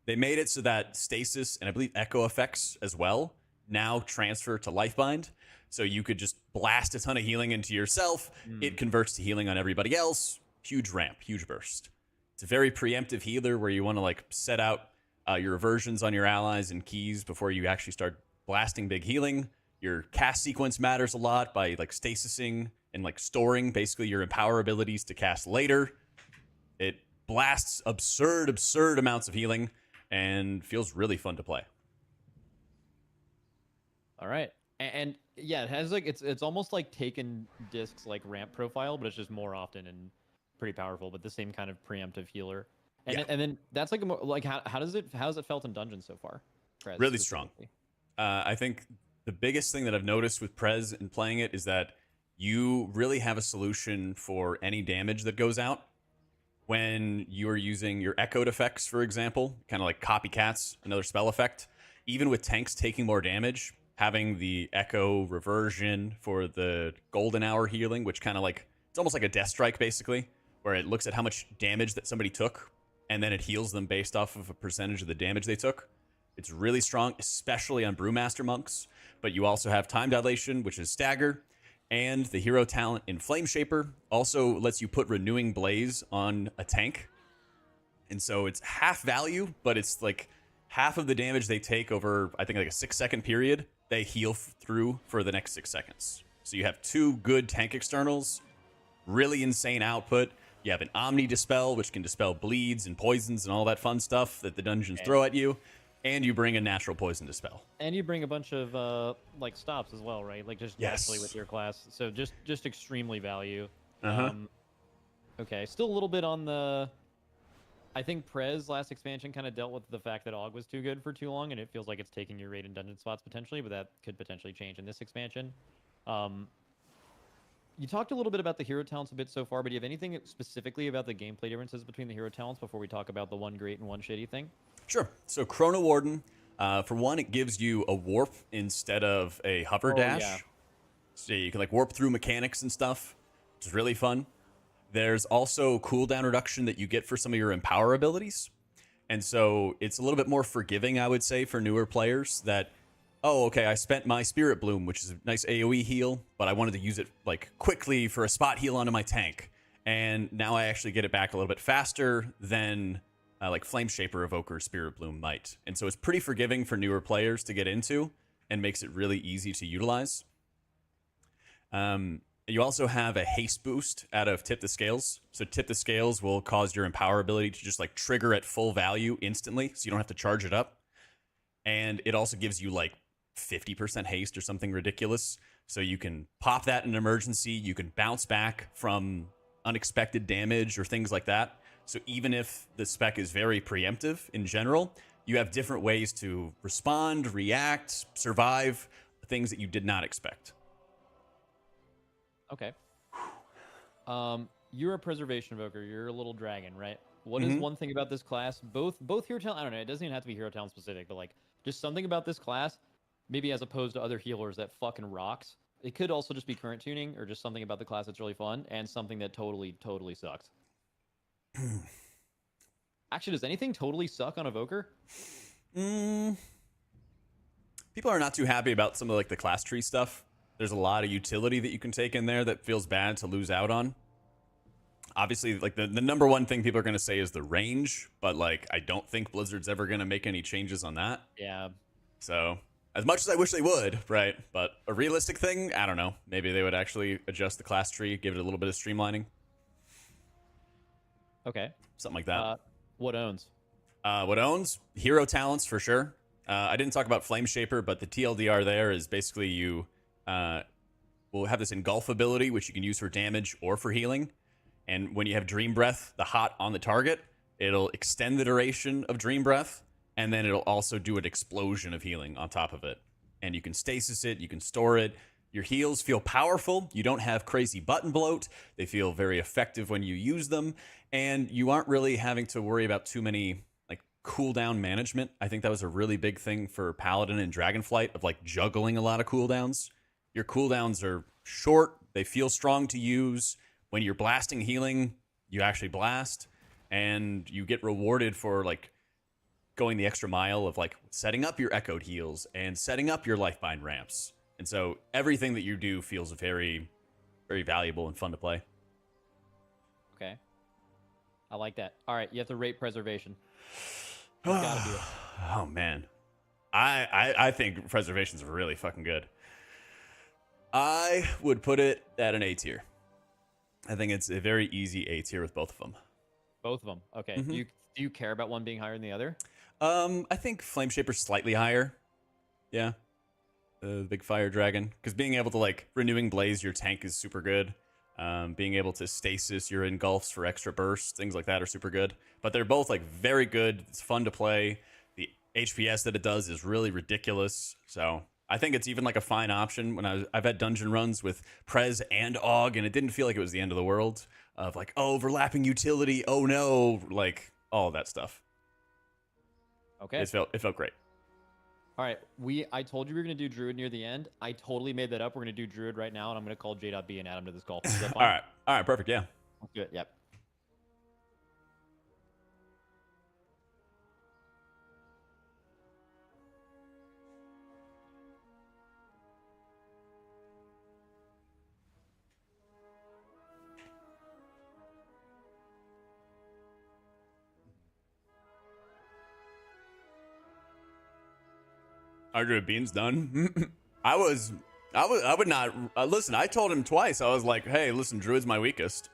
They made it so that stasis and I believe echo effects as well now transfer to Lifebind. So you could just blast a ton of healing into yourself. It converts to healing on everybody else. Huge ramp, huge burst. It's a very preemptive healer where you want to like set out your reversions on your allies and keys before you actually start blasting big healing. Your cast sequence matters a lot by like stasising and like storing basically your empower abilities to cast later. It blasts absurd amounts of healing and feels really fun to play. All right. And yeah, it has like it's almost like taken discs like ramp profile, but it's just more often and pretty powerful, but the same kind of preemptive healer. And, Yeah. and then that's like a more like how has it felt in dungeons so far? Prez, Really strong. specifically? I think the biggest thing that I've noticed with Prez and playing it is that you really have a solution for any damage that goes out. When you're using your echoed effects, for example, kind of like copycats, another spell effect, even with tanks taking more damage, having the echo reversion for the golden hour healing, which kind of like, it's almost like a death strike basically, where it looks at how much damage that somebody took and then it heals them based off of a percentage of the damage they took. It's really strong, especially on Brewmaster monks, but you also have time dilation, which is stagger, and the hero talent in Flame Shaper also lets you put Renewing Blaze on a tank. And so it's half value, but it's like half of the damage they take over, I think like a 6-second period, they heal through for the next 6 seconds. So you have two good tank externals, really insane output. You have an Omni Dispel, which can dispel bleeds and poisons and all that fun stuff that the dungeons throw at you. And you bring a natural poison dispel. And you bring a bunch of like stops as well, right? Like just naturally with your class. So just extremely value. Okay, still a little bit on the... I think Prez last expansion kind of dealt with the fact that AUG was too good for too long, and it feels like it's taking your raid in dungeon spots potentially, but that could potentially change in this expansion. You talked a little bit about the hero talents a bit so far, but do you have anything specifically about the gameplay differences between the hero talents before we talk about the one great and one shitty thing? Sure. So Chrono Warden, for one, it gives you a warp instead of a hover dash. Yeah. So you can like warp through mechanics and stuff, which is really fun. There's also cooldown reduction that you get for some of your empower abilities. And so it's a little bit more forgiving, I would say, for newer players that, oh, okay, I spent my Spirit Bloom, which is a nice AoE heal, but I wanted to use it like quickly for a spot heal onto my tank. and now I actually get it back a little bit faster than like Flame Shaper, Evoker, Spirit Bloom might. And so it's pretty forgiving for newer players to get into and makes it really easy to utilize. You also have a haste boost out of Tip the Scales. So Tip the Scales will cause your Empower ability to just like trigger at full value instantly, so you don't have to charge it up. And it also gives you like 50% haste or something ridiculous. So you can pop that in an emergency. You can bounce back from unexpected damage or things like that. So even if the spec is very preemptive in general, you have different ways to respond, react, survive things that you did not expect. Okay. You're a preservation evoker. You're a little dragon, right? What is one thing about this class? Both hero talent. I don't know. It doesn't even have to be hero talent specific, but like just something about this class, maybe as opposed to other healers that fucking rocks. It could also just be current tuning or just something about the class that's really fun and something that totally sucks. Actually, does anything totally suck on evoker? People are not too happy about some of like the class tree stuff. There's a lot of utility that you can take in there that feels bad to lose out on. Obviously, like the number one thing people are going to say is the range, but like I don't think Blizzard's ever going to make any changes on that. Yeah. So as much as I wish they would, right? But a realistic thing, I don't know. Maybe they would actually adjust the class tree, give it a little bit of streamlining. Okay. Something like that. What owns? What owns? Hero talents for sure. I didn't talk about Flame Shaper, but the TLDR there is basically you will have this engulf ability, which you can use for damage or for healing. And when you have Dream Breath, the hot on the target, it'll extend the duration of Dream Breath, and then it'll also do an explosion of healing on top of it. And you can stasis it, you can store it. Your heals feel powerful. You don't have crazy button bloat. They feel very effective when you use them. And you aren't really having to worry about too many like cooldown management. I think that was a really big thing for Paladin and Dragonflight of like juggling a lot of cooldowns. Your cooldowns are short. They feel strong to use. When you're blasting healing, you actually blast. And you get rewarded for like going the extra mile of like setting up your echoed heals and setting up your lifebind ramps. And so everything that you do feels very, very valuable and fun to play. Okay. I like that. All right, you have to rate preservation. You gotta do it. Oh man. I think preservation's really fucking good. I would put it at an A tier. I think it's a very easy A tier with both of them. Both of them. Okay. Do you care about one being higher than the other? I think Flame Shaper's slightly higher. Yeah. The big fire dragon. Because being able to like renewing blaze your tank is super good. Being able to stasis your engulfs for extra bursts, things like that are super good. But they're both like very good. It's fun to play. The HPS that it does is really ridiculous. So I think it's even like a fine option. When I've had dungeon runs with Prez and AUG, and it didn't feel like it was the end of the world. Of like, oh, overlapping utility. Oh no, like all of that stuff. Okay. It felt great. All right. I told you we were gonna do Druid near the end. I totally made that up. We're gonna do Druid right now, and I'm gonna call J.B and add him to this call. Is that fine? All right, perfect. Yeah. Let's do it. Yep. Our bean's done. I would not listen. I told him twice. I was like, "Hey, listen, Druid's my weakest."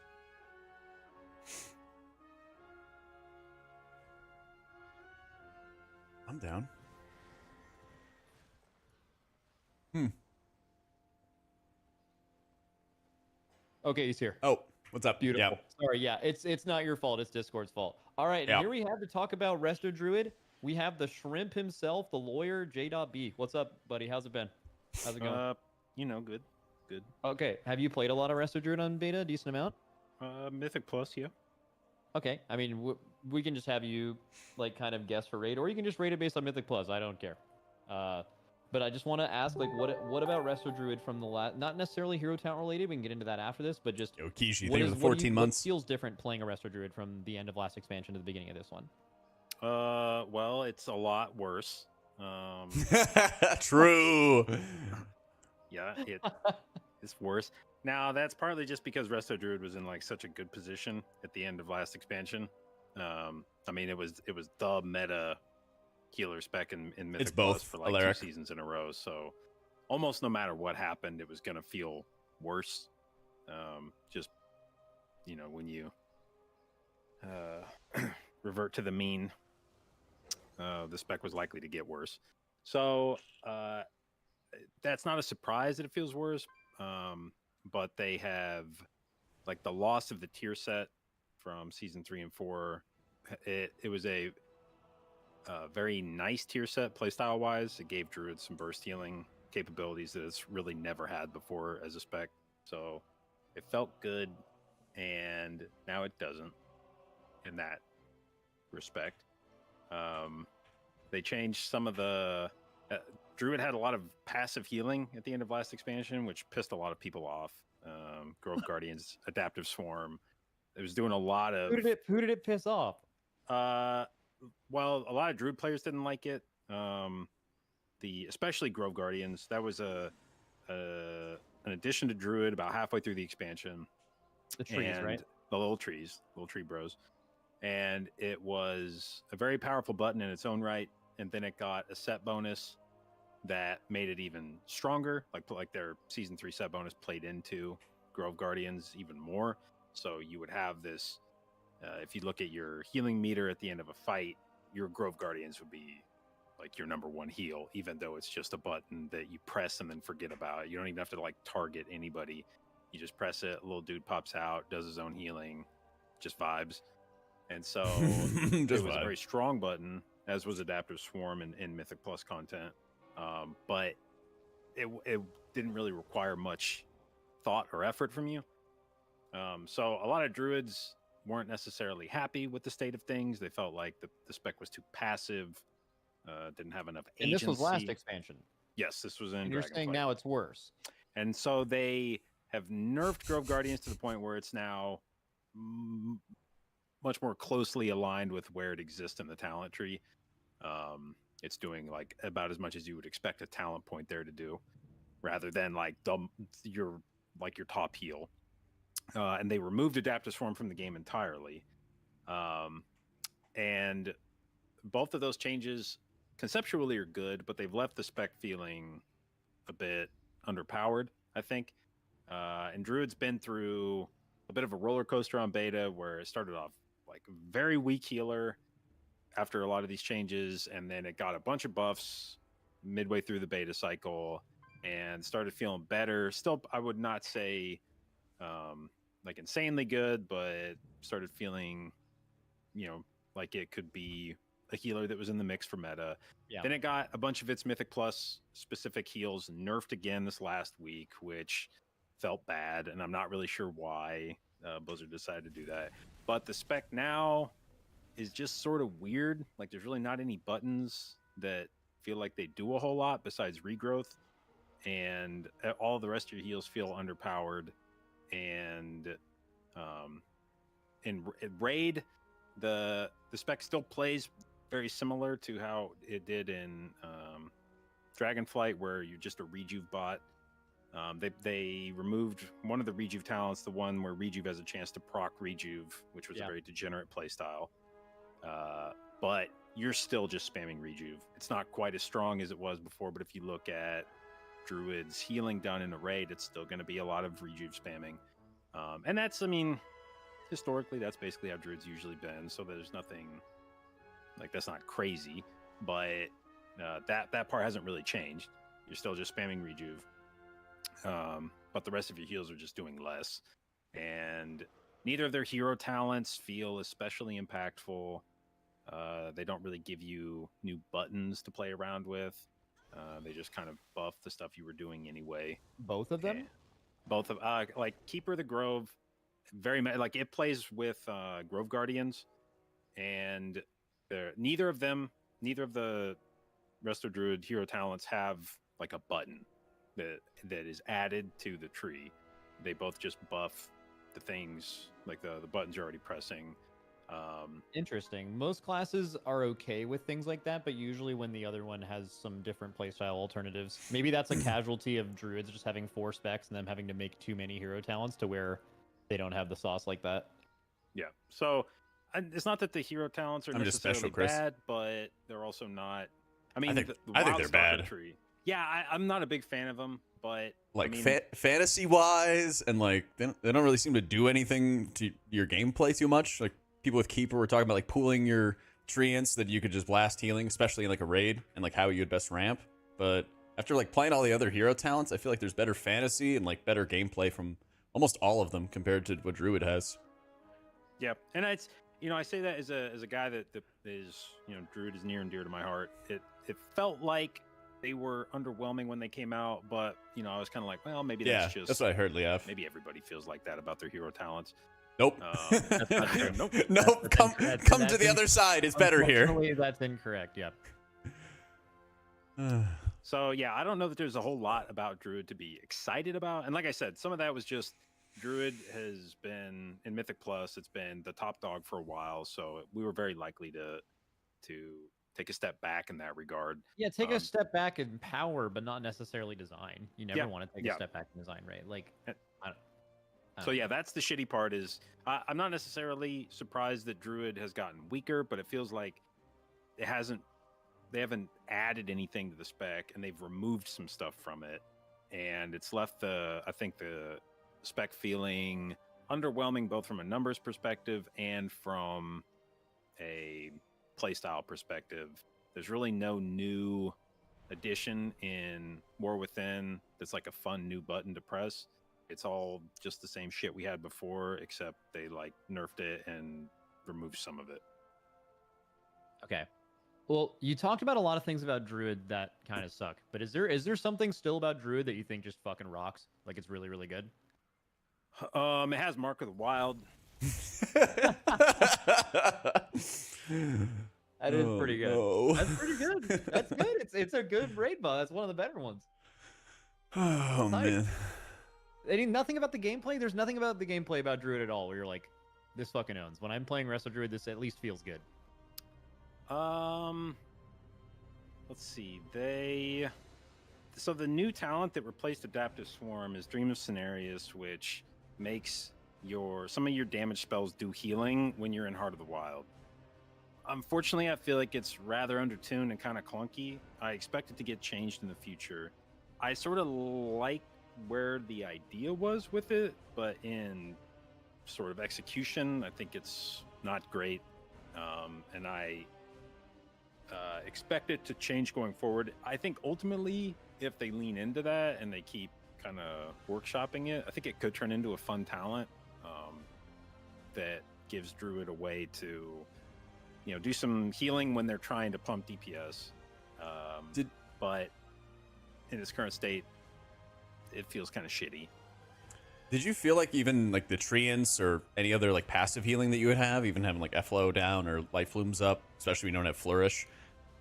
I'm down. Okay, he's here. Oh, what's up? Beautiful. Yeah. Sorry, yeah, it's not your fault. It's Discord's fault. All right, Yeah. and here we have to talk about Resto Druid. We have the shrimp himself, the lawyer, J.B. What's up, buddy? How's it been? How's it going? Good. Okay, have you played a lot of Resto Druid on beta? A decent amount? Mythic Plus, yeah. Okay, I mean, we can just have you, like, kind of guess for raid, or you can just rate it based on Mythic Plus. I don't care. But I just want to ask, like, what about Resto Druid from the last, not necessarily hero talent related, we can get into that after this, but just... Yo, Kishi, what think of the 14 months. What feels different playing a Resto Druid from the end of last expansion to the beginning of this one? Well, it's a lot worse. True. Yeah, it's worse. Now that's partly just because Resto Druid was in like such a good position at the end of last expansion. I mean, it was the meta healer spec in Mythic It's Plus both, for like Alaric. 2 seasons in a row. So almost no matter what happened, it was gonna feel worse. Just when you revert to the mean, the spec was likely to get worse. So that's not a surprise that it feels worse. But they have like the loss of the tier set from season 3 and 4. It was a very nice tier set playstyle wise. It gave Druid some burst healing capabilities that it's really never had before as a spec. So it felt good, and now it doesn't in that respect. They changed some of the Druid had a lot of passive healing at the end of last expansion, which pissed a lot of people off. Grove Guardians, Adaptive Swarm. It was doing a lot of. Who did it piss off? Well, a lot of Druid players didn't like it. Especially Grove Guardians. That was an addition to Druid about halfway through the expansion. The trees, right? The little tree bros. And it was a very powerful button in its own right. And then it got a set bonus that made it even stronger. Like their season 3 set bonus played into Grove Guardians even more. So you would have this. If you look at your healing meter at the end of a fight, your Grove Guardians would be like your number 1 heal, even though it's just a button that you press and then forget about. You don't even have to like target anybody. You just press it, a little dude pops out, does his own healing, just vibes. And so it was a very strong button, as was Adaptive Swarm in Mythic Plus content. But it didn't really require much thought or effort from you. So a lot of Druids weren't necessarily happy with the state of things. They felt like the spec was too passive, didn't have enough agency. And this was last expansion. Yes, this was in And you're saying Dragonflight. now it's worse. And so they have nerfed Grove Guardians to the point where it's now much more closely aligned with where it exists in the talent tree. It's doing like about as much as you would expect a talent point there to do, rather than like your top heal. And they removed Adaptive Swarm from the game entirely. And both of those changes conceptually are good, but they've left the spec feeling a bit underpowered, I think. And Druid's been through a bit of a roller coaster on beta where it started off like very weak healer after a lot of these changes, and then it got a bunch of buffs midway through the beta cycle and started feeling better. Still, I would not say like insanely good, but started feeling, like it could be a healer that was in the mix for meta. Yeah. Then it got a bunch of its Mythic Plus specific heals nerfed again this last week, which felt bad, and I'm not really sure why Blizzard decided to do that. But the spec now is just sort of weird. Like there's really not any buttons that feel like they do a whole lot besides regrowth, and all the rest of your heals feel underpowered. And in Raid, the spec still plays very similar to how it did in Dragonflight, where you're just a rejuve bot. They removed one of the rejuve talents, the one where rejuve has a chance to proc rejuve, which was a very degenerate playstyle. But you're still just spamming rejuve. It's not quite as strong as it was before, but if you look at Druid's healing done in a raid, it's still going to be a lot of rejuve spamming. And that's, historically, that's basically how Druid's usually been. So there's nothing, like, that's not crazy. But that part hasn't really changed. You're still just spamming rejuve. But the rest of your heals are just doing less. And neither of their hero talents feel especially impactful. They don't really give you new buttons to play around with. They just kind of buff the stuff you were doing anyway. Both of them? Both of like Keeper of the Grove, like it plays with Grove Guardians, and neither of the Resto Druid hero talents have like a button that is added to the tree. They both just buff the things, like the buttons you're already pressing. Interesting. Most classes are okay with things like that, but usually when the other one has some different playstyle alternatives, maybe that's a casualty of druids just having 4 specs and them having to make too many hero talents to where they don't have the sauce like that. Yeah. So it's not that the hero talents are I'm just necessarily special, Chris. bad, but they're also not. I mean, think- the I think Wild they're Stalker bad. Tree. Yeah, I'm not a big fan of them, but Like I mean, fantasy wise, and like they don't really seem to do anything to your gameplay too much. Like people with Keeper were talking about like pooling your treants so that you could just blast healing, especially in like a raid, and like how you'd best ramp. But after like playing all the other hero talents, I feel like there's better fantasy and like better gameplay from almost all of them compared to what Druid has. yeah, and it's I say that as a guy that is Druid is near and dear to my heart. It felt like they were underwhelming when they came out, but I was kind of like, well, maybe that's just that's what I heard, Liaf. maybe everybody feels like that about their hero talents. Nope. That's not true. Nope. Nope. Come to the other side. It's better here. Unfortunately, that's incorrect. Yep. So yeah, I don't know that there's a whole lot about Druid to be excited about. And like I said, some of that was just Druid has been in Mythic Plus. It's been the top dog for a while, so we were very likely to take a step back in that regard. Yeah, take a step back in power, but not necessarily design. You never want to take a step back in design, right? Like, So yeah, that's the shitty part. Is I'm not necessarily surprised that Druid has gotten weaker, but it feels like they haven't added anything to the spec, and they've removed some stuff from it, and it's left the spec feeling underwhelming, both from a numbers perspective and from a playstyle perspective. There's really no new addition in War Within that's like a fun new button to press. It's all just the same shit we had before, except they like nerfed it and removed some of it. okay. Well, you talked about a lot of things about Druid that kind of suck, but is there something still about Druid that you think just fucking rocks? Like it's really, really good? It has Mark of the Wild. That is pretty good. no. That's pretty good. That's good. It's a good raid bot. That's one of the better ones. Oh Nice. man. I mean, nothing about the gameplay. There's nothing about the gameplay about Druid at all where you're like, this fucking owns. When I'm playing Wrestle Druid, this at least feels good. Let's see. So the new talent that replaced Adaptive Swarm is Dream of Cenarius, which makes some of your damage spells do healing when you're in Heart of the Wild. Unfortunately, I feel like it's rather undertuned and kind of clunky. I expect it to get changed in the future. I sort of like where the idea was with it, but in sort of execution, I think it's not great. And I expect it to change going forward. I think ultimately, if they lean into that and they keep kind of workshopping it, I think it could turn into a fun talent that gives Druid a way to do some healing when they're trying to pump DPS. But in its current state, it feels kind of shitty. Did you feel like even like the treants or any other like passive healing that you would have, even having like Efflow down or Life Flumes up, especially when you don't have Flourish?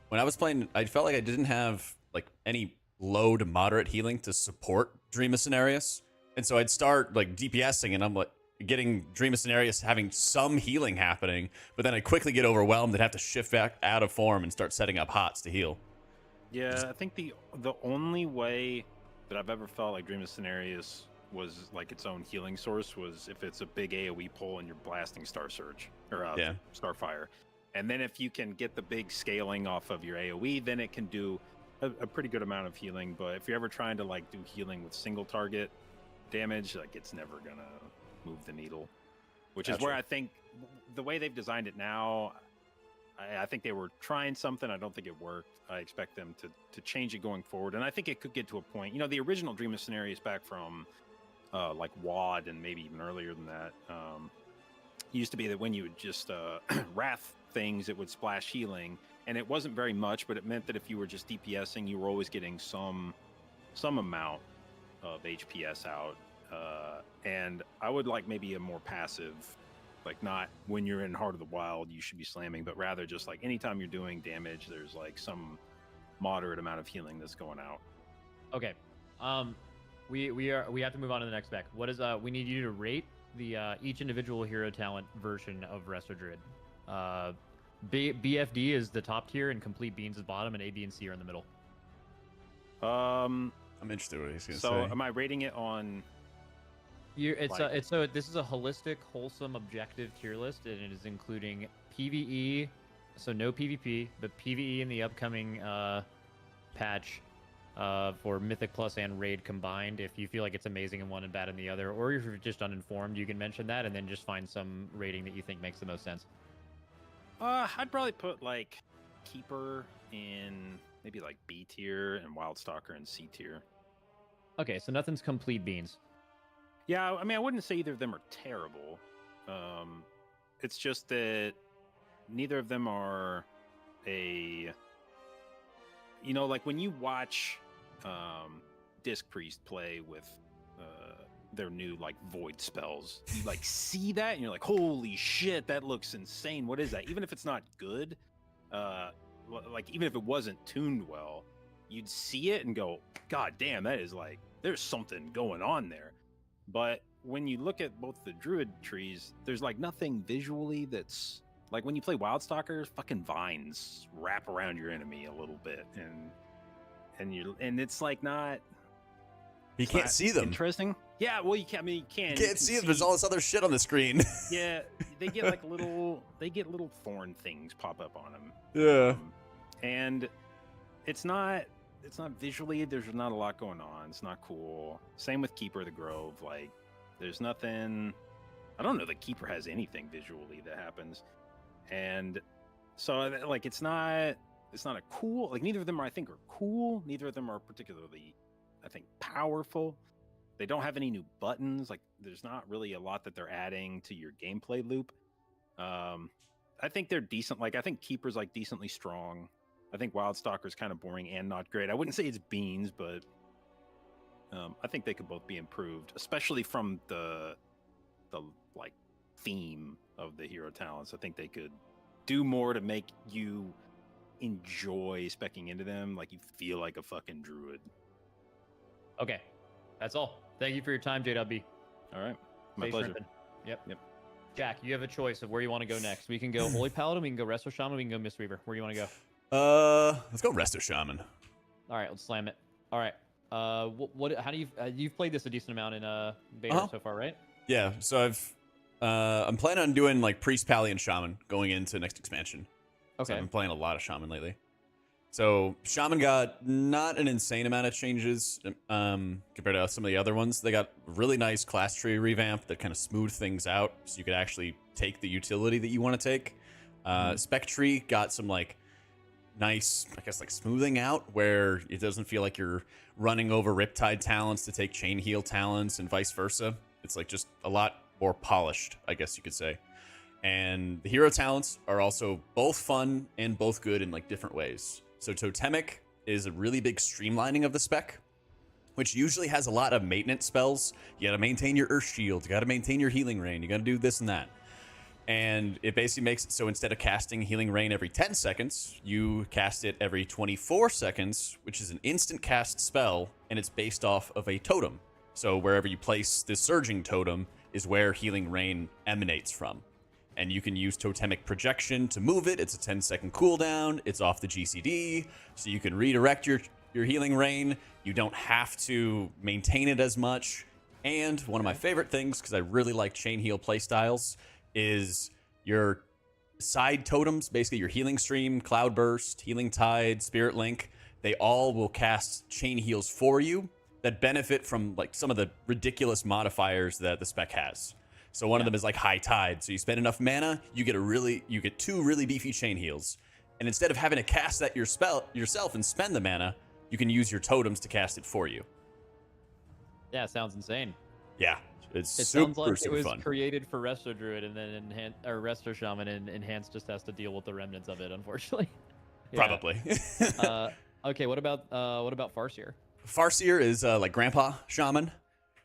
When I was playing, I felt like I didn't have like any low to moderate healing to support Dream of Cenarius. And so I'd start like DPSing and I'm like getting Dream of Cenarius having some healing happening, but then I quickly get overwhelmed and have to shift back out of form and start setting up HOTS to heal. Yeah, I think the only way that I've ever felt like Dream of Cenarius was like its own healing source was if it's a big AoE pull and you're blasting Star Surge or Starfire. And then if you can get the big scaling off of your AoE, then it can do a pretty good amount of healing. But if you're ever trying to like do healing with single target damage, like it's never gonna move the needle. Which is where I think the way they've designed it now, I think they were trying something. I don't think it worked. I expect them to change it going forward. And I think it could get to a point, the original Dream of Cenarius back from like WAD and maybe even earlier than that, used to be that when you would just wrath things, it would splash healing. And it wasn't very much, but it meant that if you were just DPSing, you were always getting some amount of HPS out. And I would like maybe a more passive, like not when you're in Heart of the Wild, you should be slamming, but rather just like anytime you're doing damage, there's like some moderate amount of healing that's going out. Okay. We have to move on to the next spec. What is we need you to rate the each individual hero talent version of Resto Druid. BFD is the top tier, and Complete Beans is bottom, and A, B, and C are in the middle. Um. I'm interested in what he's gonna So say. am I rating it on? This is a holistic, wholesome, objective tier list, and it is including PVE, so no PvP, but PVE in the upcoming patch for Mythic Plus and Raid combined. If you feel like it's amazing in one and bad in the other, or if you're just uninformed, you can mention that, and then just find some rating that you think makes the most sense. I'd probably put like Keeper in maybe like B tier and Wildstalker in C tier. Okay, so nothing's Complete Beans. Yeah, I mean, I wouldn't say either of them are terrible. It's just that neither of them are like when you watch Disc Priest play with their new like void spells, you like see that and you're like, holy shit, that looks insane. What is that? Even if it's not good, like even if it wasn't tuned well, you'd see it and go, god damn, that is like, there's something going on there. But when you look at both the druid trees, there's like nothing visually that's like when you play Wildstalker, fucking vines wrap around your enemy a little bit, and it's like not. You can't see them. Interesting. Yeah, well, you can't. I mean, you can. You can't see them. There's all this other shit on the screen. Yeah, they get like little thorn things pop up on them. Yeah. And it's not visually, there's not a lot going on. It's not cool. Same with Keeper of the Grove. Like, there's nothing. I don't know that Keeper has anything visually that happens. And so, like, it's not a cool. Like, neither of them I think are cool. Neither of them are particularly, I think, powerful. They don't have any new buttons. Like, there's not really a lot that they're adding to your gameplay loop. I think they're decent. Like, I think Keeper's like decently strong. I think Wildstalker's kind of boring and not great. I wouldn't say it's beans, but I think they could both be improved, especially from the like theme of the hero talents. I think they could do more to make you enjoy specking into them, like you feel like a fucking druid. Okay, that's all. Thank you for your time, JW. All right, my Stay pleasure. shrimping. Yep. Jack, you have a choice of where you want to go next. We can go Holy Paladin, we can go Resto Shaman, we can go Mistweaver. Where do you want to go? Let's go Resto Shaman. All right, let's slam it. All right. What? How do you? You've played this a decent amount in beta so far, right? Yeah. So I'm planning on doing like Priest, Pally, and Shaman going into next expansion. Okay. So I've been playing a lot of Shaman lately. So Shaman got not an insane amount of changes compared to some of the other ones. They got really nice class tree revamp that kind of smoothed things out, so you could actually take the utility that you want to take. Spec tree got some like nice, I guess, like smoothing out where it doesn't feel like you're running over Riptide talents to take Chain Heal talents and vice versa. It's like just a lot more polished, I guess you could say. And the hero talents are also both fun and both good in like different ways. So Totemic is a really big streamlining of the spec, which usually has a lot of maintenance spells. You gotta maintain your Earth Shield, you gotta maintain your Healing Rain, you gotta do this and that. And it basically makes it so instead of casting Healing Rain every 10 seconds, you cast it every 24 seconds, which is an instant cast spell, and it's based off of a totem. So wherever you place this Surging Totem is where Healing Rain emanates from. And you can use Totemic Projection to move it. It's a 10-second cooldown. It's off the GCD, so you can redirect your Healing Rain. You don't have to maintain it as much. And one of my favorite things, because I really like Chain Heal playstyles, is your side totems, basically your Healing Stream, Cloudburst, Healing Tide, Spirit Link. They all will cast Chain Heals for you that benefit from like some of the ridiculous modifiers that the spec has. So one of them is like High Tide. So you spend enough mana, you get two really beefy Chain Heals. And instead of having to cast that yourself and spend the mana, you can use your totems to cast it for you. Yeah, sounds insane. Yeah, it's It super, sounds like super it was fun. created for Resto Druid and then Resto Shaman, and Enhanced just has to deal with the remnants of it, unfortunately. Yeah. Probably. Okay, what about Farseer? Farseer is like Grandpa Shaman.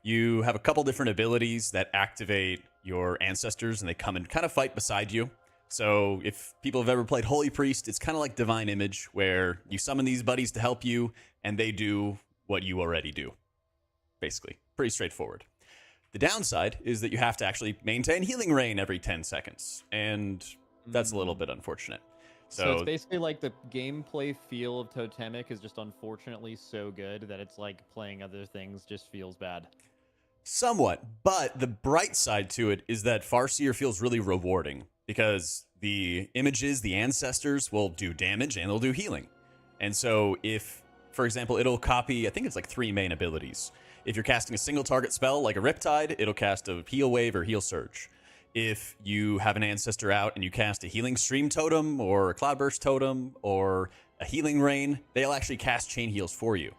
You have a couple different abilities that activate your ancestors, and they come and kind of fight beside you. So if people have ever played Holy Priest, it's kind of like Divine Image, where you summon these buddies to help you, and they do what you already do. Basically, pretty straightforward. The downside is that you have to actually maintain healing rain every 10 seconds, and that's a little bit unfortunate. So it's basically like the gameplay feel of Totemic is just unfortunately so good that it's like playing other things just feels bad. Somewhat, but the bright side to it is that Farseer feels really rewarding because the images, the ancestors will do damage and they'll do healing. And so if, for example, it'll copy, I think it's like 3 main abilities. If you're casting a single target spell like a Riptide, it'll cast a Heal Wave or Heal Surge. If you have an ancestor out and you cast a Healing Stream Totem or a Cloudburst Totem or a Healing Rain, they'll actually cast Chain Heals for you.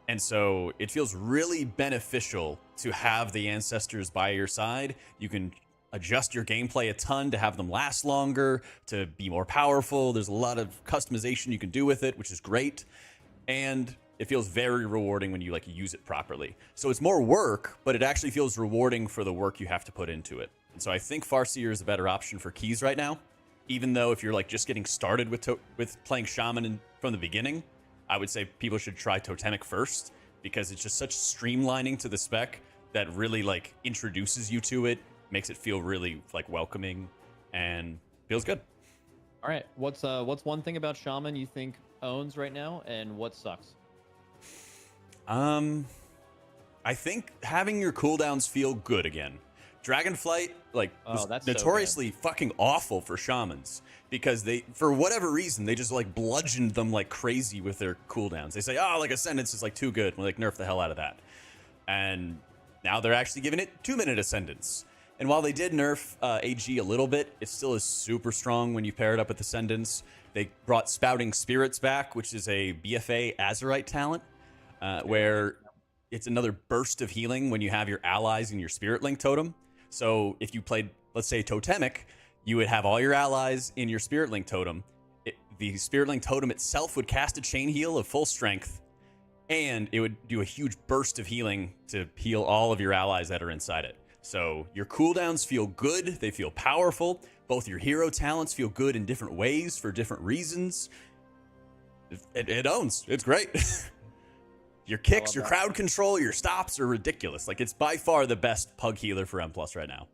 And so it feels really beneficial to have the ancestors by your side. You can adjust your gameplay a ton to have them last longer, to be more powerful. There's a lot of customization you can do with it, which is great. And it feels very rewarding when you like use it properly. So it's more work, but it actually feels rewarding for the work you have to put into it. And so I think Farseer is a better option for keys right now. Even though if you're like just getting started with playing Shaman from the beginning, I would say people should try Totemic first because it's just such streamlining to the spec that really like introduces you to it, makes it feel really like welcoming and feels good. All right, what's one thing about Shaman you think owns right now, and what sucks? I think having your cooldowns feel good again. Dragonflight, like, was that's notoriously fucking awful for shamans because they, for whatever reason, they just like bludgeoned them like crazy with their cooldowns. They say, oh, like Ascendance is like too good. We're like, nerf the hell out of that. And now they're actually giving it 2-minute Ascendance. And while they did nerf AG a little bit, it still is super strong when you pair it up with Ascendance. They brought Spouting Spirits back, which is a BFA Azerite talent, where it's another burst of healing when you have your allies in your Spirit Link totem. So if you played, let's say, Totemic, you would have all your allies in your Spirit Link totem. The Spirit Link totem itself would cast a chain heal of full strength, and it would do a huge burst of healing to heal all of your allies that are inside it. So your cooldowns feel good. They feel powerful. Both your hero talents feel good in different ways for different reasons. It owns. It's great. Your kicks, your crowd control, your stops are ridiculous. Like, it's by far the best pug healer for M+ right now.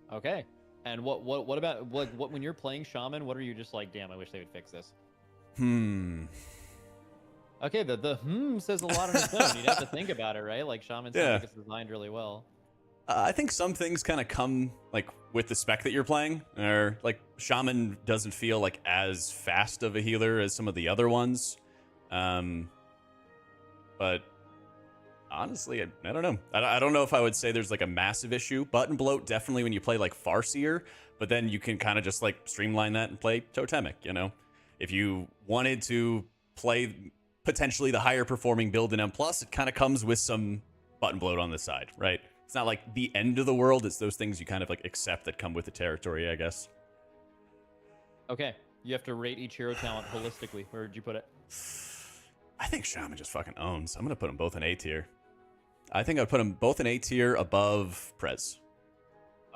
Okay. And what about what when you're playing Shaman, what are you just like, damn, I wish they would fix this? Okay, the says a lot on its own. You'd have to think about it, right? Like Shaman sounds like it's designed really well. I think some things kind of come like with the spec that you're playing, or like Shaman doesn't feel like as fast of a healer as some of the other ones. But honestly, I don't know. I don't know if I would say there's like a massive issue. Button bloat definitely when you play like Farseer, but then you can kind of just like streamline that and play Totemic, you know? If you wanted to play potentially the higher performing build in M+, it kind of comes with some button bloat on the side, right? It's not like the end of the world. It's those things you kind of like accept that come with the territory, I guess. Okay, you have to rate each hero talent holistically. Where would you put it? I think Shaman just fucking owns. I'm going to put them both in A tier. I think I'd put them both in A tier above Prez.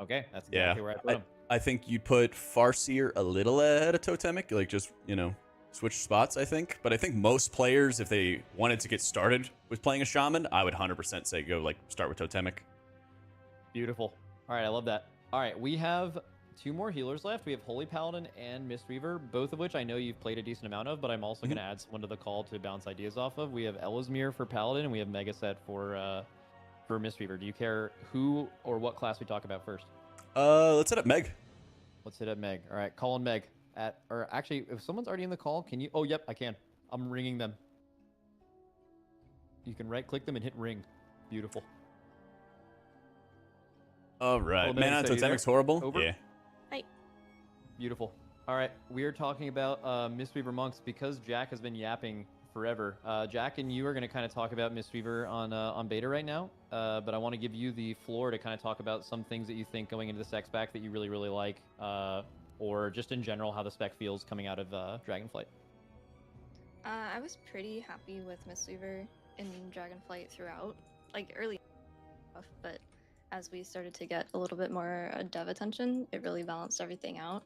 Okay, that's exactly where I put them. I think you'd put Farseer a little ahead of Totemic, like just, you know, switch spots, I think. But I think most players, if they wanted to get started with playing a Shaman, I would 100% say go, like, start with Totemic. Beautiful. All right, I love that. All right, we have 2 more healers left. We have Holy Paladin and Mistweaver, both of which I know you've played a decent amount of, but I'm also going to add someone to the call to bounce ideas off of. We have Elismir for Paladin, and we have Megaset for Mistweaver. Do you care who or what class we talk about first? Let's hit up Meg. Let's hit up Meg. All right, call on Meg. Or actually, if someone's already in the call, can you? Oh, yep, I can. I'm ringing them. You can right-click them and hit ring. Beautiful. All right. Meg, Man, Totemic's horrible. Over? Yeah. Hi. Beautiful. All right, we are talking about Mistweaver monks because Jack has been yapping forever. Jack and you are going to kind of talk about Mistweaver on beta right now, but I want to give you the floor to kind of talk about some things that you think going into the spec pack that you really, really like, or just in general how the spec feels coming out of Dragonflight. I was pretty happy with Mistweaver in Dragonflight throughout, like early stuff, but as we started to get a little bit more dev attention, it really balanced everything out.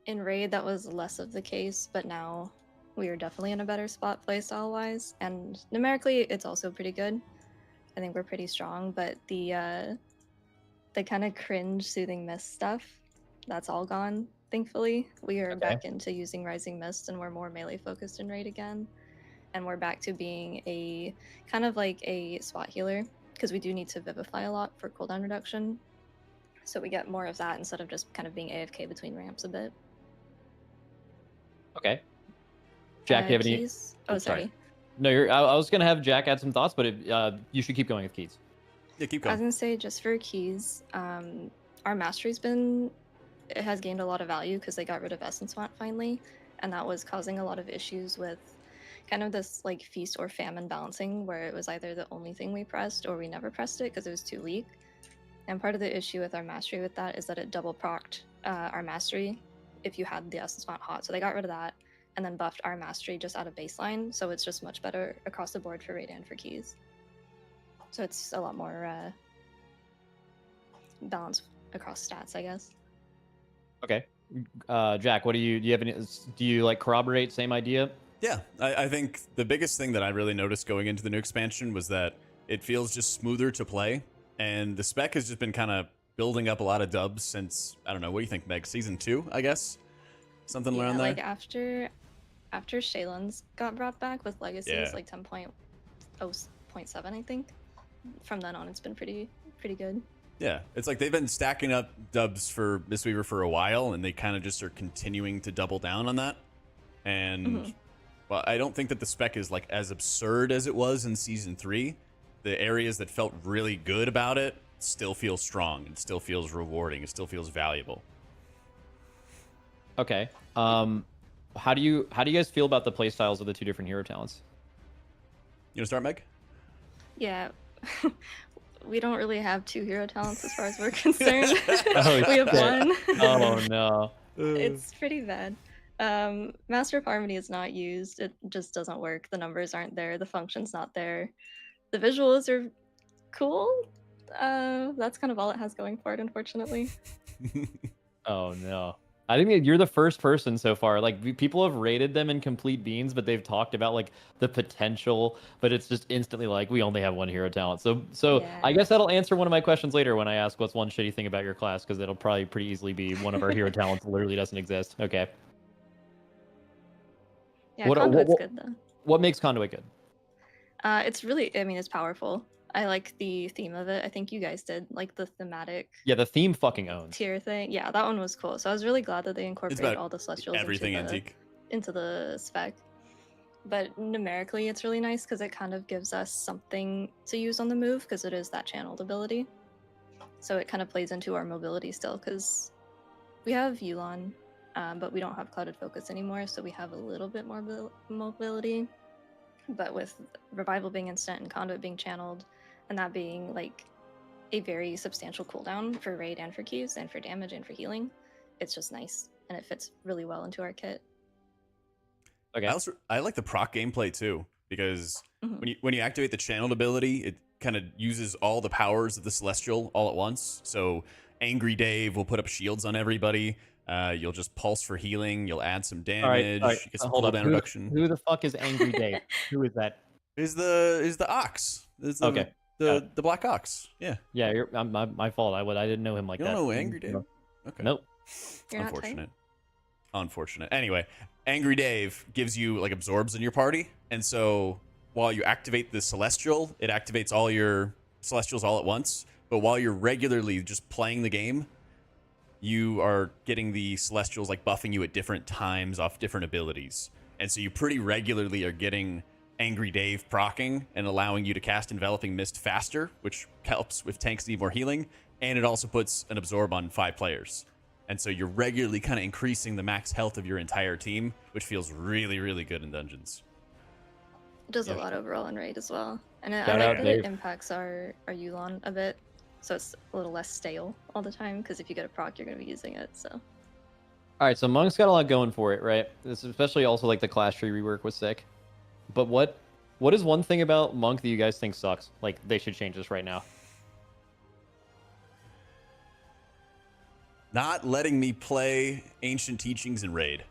In Raid, that was less of the case, but now we are definitely in a better spot playstyle-wise, and numerically, it's also pretty good. I think we're pretty strong, but the kind of cringe soothing mist stuff, that's all gone. Thankfully, we are Okay. back into using Rising Mist, and we're more melee focused in raid again. And we're back to being a kind of like a spot healer, because we do need to vivify a lot for cooldown reduction. So we get more of that instead of just kind of being AFK between ramps a bit. Okay. Jack, do you have any? Keys? Oh, Oh, sorry. sorry. No, I was gonna have Jack add some thoughts, but you should keep going with keys. Yeah, keep I was going. gonna say, just for keys, our mastery's it has gained a lot of value because they got rid of Essence Font finally, and that was causing a lot of issues with kind of this like feast or famine balancing, where it was either the only thing we pressed or we never pressed it because it was too weak. And part of the issue with our mastery with that is that it double procced our mastery if you had the Essence Font hot. So they got rid of that and then buffed our mastery just out of baseline, so it's just much better across the board for raid and for keys. So it's a lot more balanced across stats, I guess. Okay. Jack, what do you have any? Do you like corroborate same idea? Yeah, I think the biggest thing that I really noticed going into the new expansion was that it feels just smoother to play, and the spec has just been kind of building up a lot of dubs since, I don't know, what do you think, Meg? Season 2, I guess? Something around there? Like after Shaylan's got brought back with Legacies, Yeah. like 10.0.7, I think. From then on, it's been pretty good. Yeah, it's like they've been stacking up dubs for Mistweaver for a while, and they kind of just are continuing to double down on that. And, well, I don't think that the spec is like as absurd as it was in Season 3. The areas that felt really good about it still feel strong. It still feels rewarding. It still feels valuable. Okay. How do you guys feel about the playstyles of the two different hero talents? You want to start, Meg? Yeah. We don't really have two hero talents as far as we're concerned. Oh, we have shit. one. Oh no. It's pretty bad. Master of Harmony is not used. It just doesn't work. The numbers aren't there. The function's not there. The visuals are cool. That's kind of all it has going for it, unfortunately. Oh no. I think that you're the first person so far. Like people have rated them in complete beans, but they've talked about like the potential, but it's just instantly like we only have one hero talent. So Yeah. I guess that'll answer one of my questions later when I ask what's one shitty thing about your class, because it'll probably pretty easily be one of our hero talents literally doesn't exist. Okay. Yeah, What- Conduit's what- good though. What makes Conduit good? It's really, I mean, it's powerful. I like the theme of it. I think you guys did, like the thematic Yeah, the theme fucking owns. tier thing. Yeah, that one was cool. So I was really glad that they It's incorporated about all the celestials everything antique. into the spec. But numerically, it's really nice because it kind of gives us something to use on the move because it is that channeled ability. So it kind of plays into our mobility still because we have Yulon, but we don't have Clouded Focus anymore, so we have a little bit more mobility. But with Revival being instant and Conduit being channeled, and that being like a very substantial cooldown for raid and for keys and for damage and for healing, it's just nice and it fits really well into our kit. Okay. I like the proc gameplay too, because when you activate the channeled ability, it kind of uses all the powers of the Celestial all at once. So Angry Dave will put up shields on everybody. You'll just pulse for healing. You'll add some damage. All right. You get some Hold on. cooldown reduction. Who the fuck is Angry Dave? Who is that? Is the ox? Is the, Okay. The black ox? Yeah. Yeah, my fault. I didn't know him like You that. don't know Angry Dave? Okay. Nope. You're not tight? Unfortunate. Anyway, Angry Dave gives you like absorbs in your party, and so while you activate the Celestial, it activates all your Celestials all at once. But while you're regularly just playing the game, you are getting the Celestials like buffing you at different times off different abilities, and so you pretty regularly are getting Angry Dave proccing and allowing you to cast Enveloping Mist faster, which helps if tanks need more healing, and it also puts an absorb on 5 players. And so you're regularly kind of increasing the max health of your entire team, which feels really, really good in dungeons. It does Yeah. a lot overall in raid as well. And I Shout out, like that it Dave. impacts our Yulon a bit, so it's a little less stale all the time, because if you get a proc, you're going to be using it, so. All right, so Monk's got a lot going for it, right? This especially also like the class tree rework was sick. But what is one thing about Monk that you guys think sucks? Like they should change this right now. Not letting me play Ancient Teachings in Raid.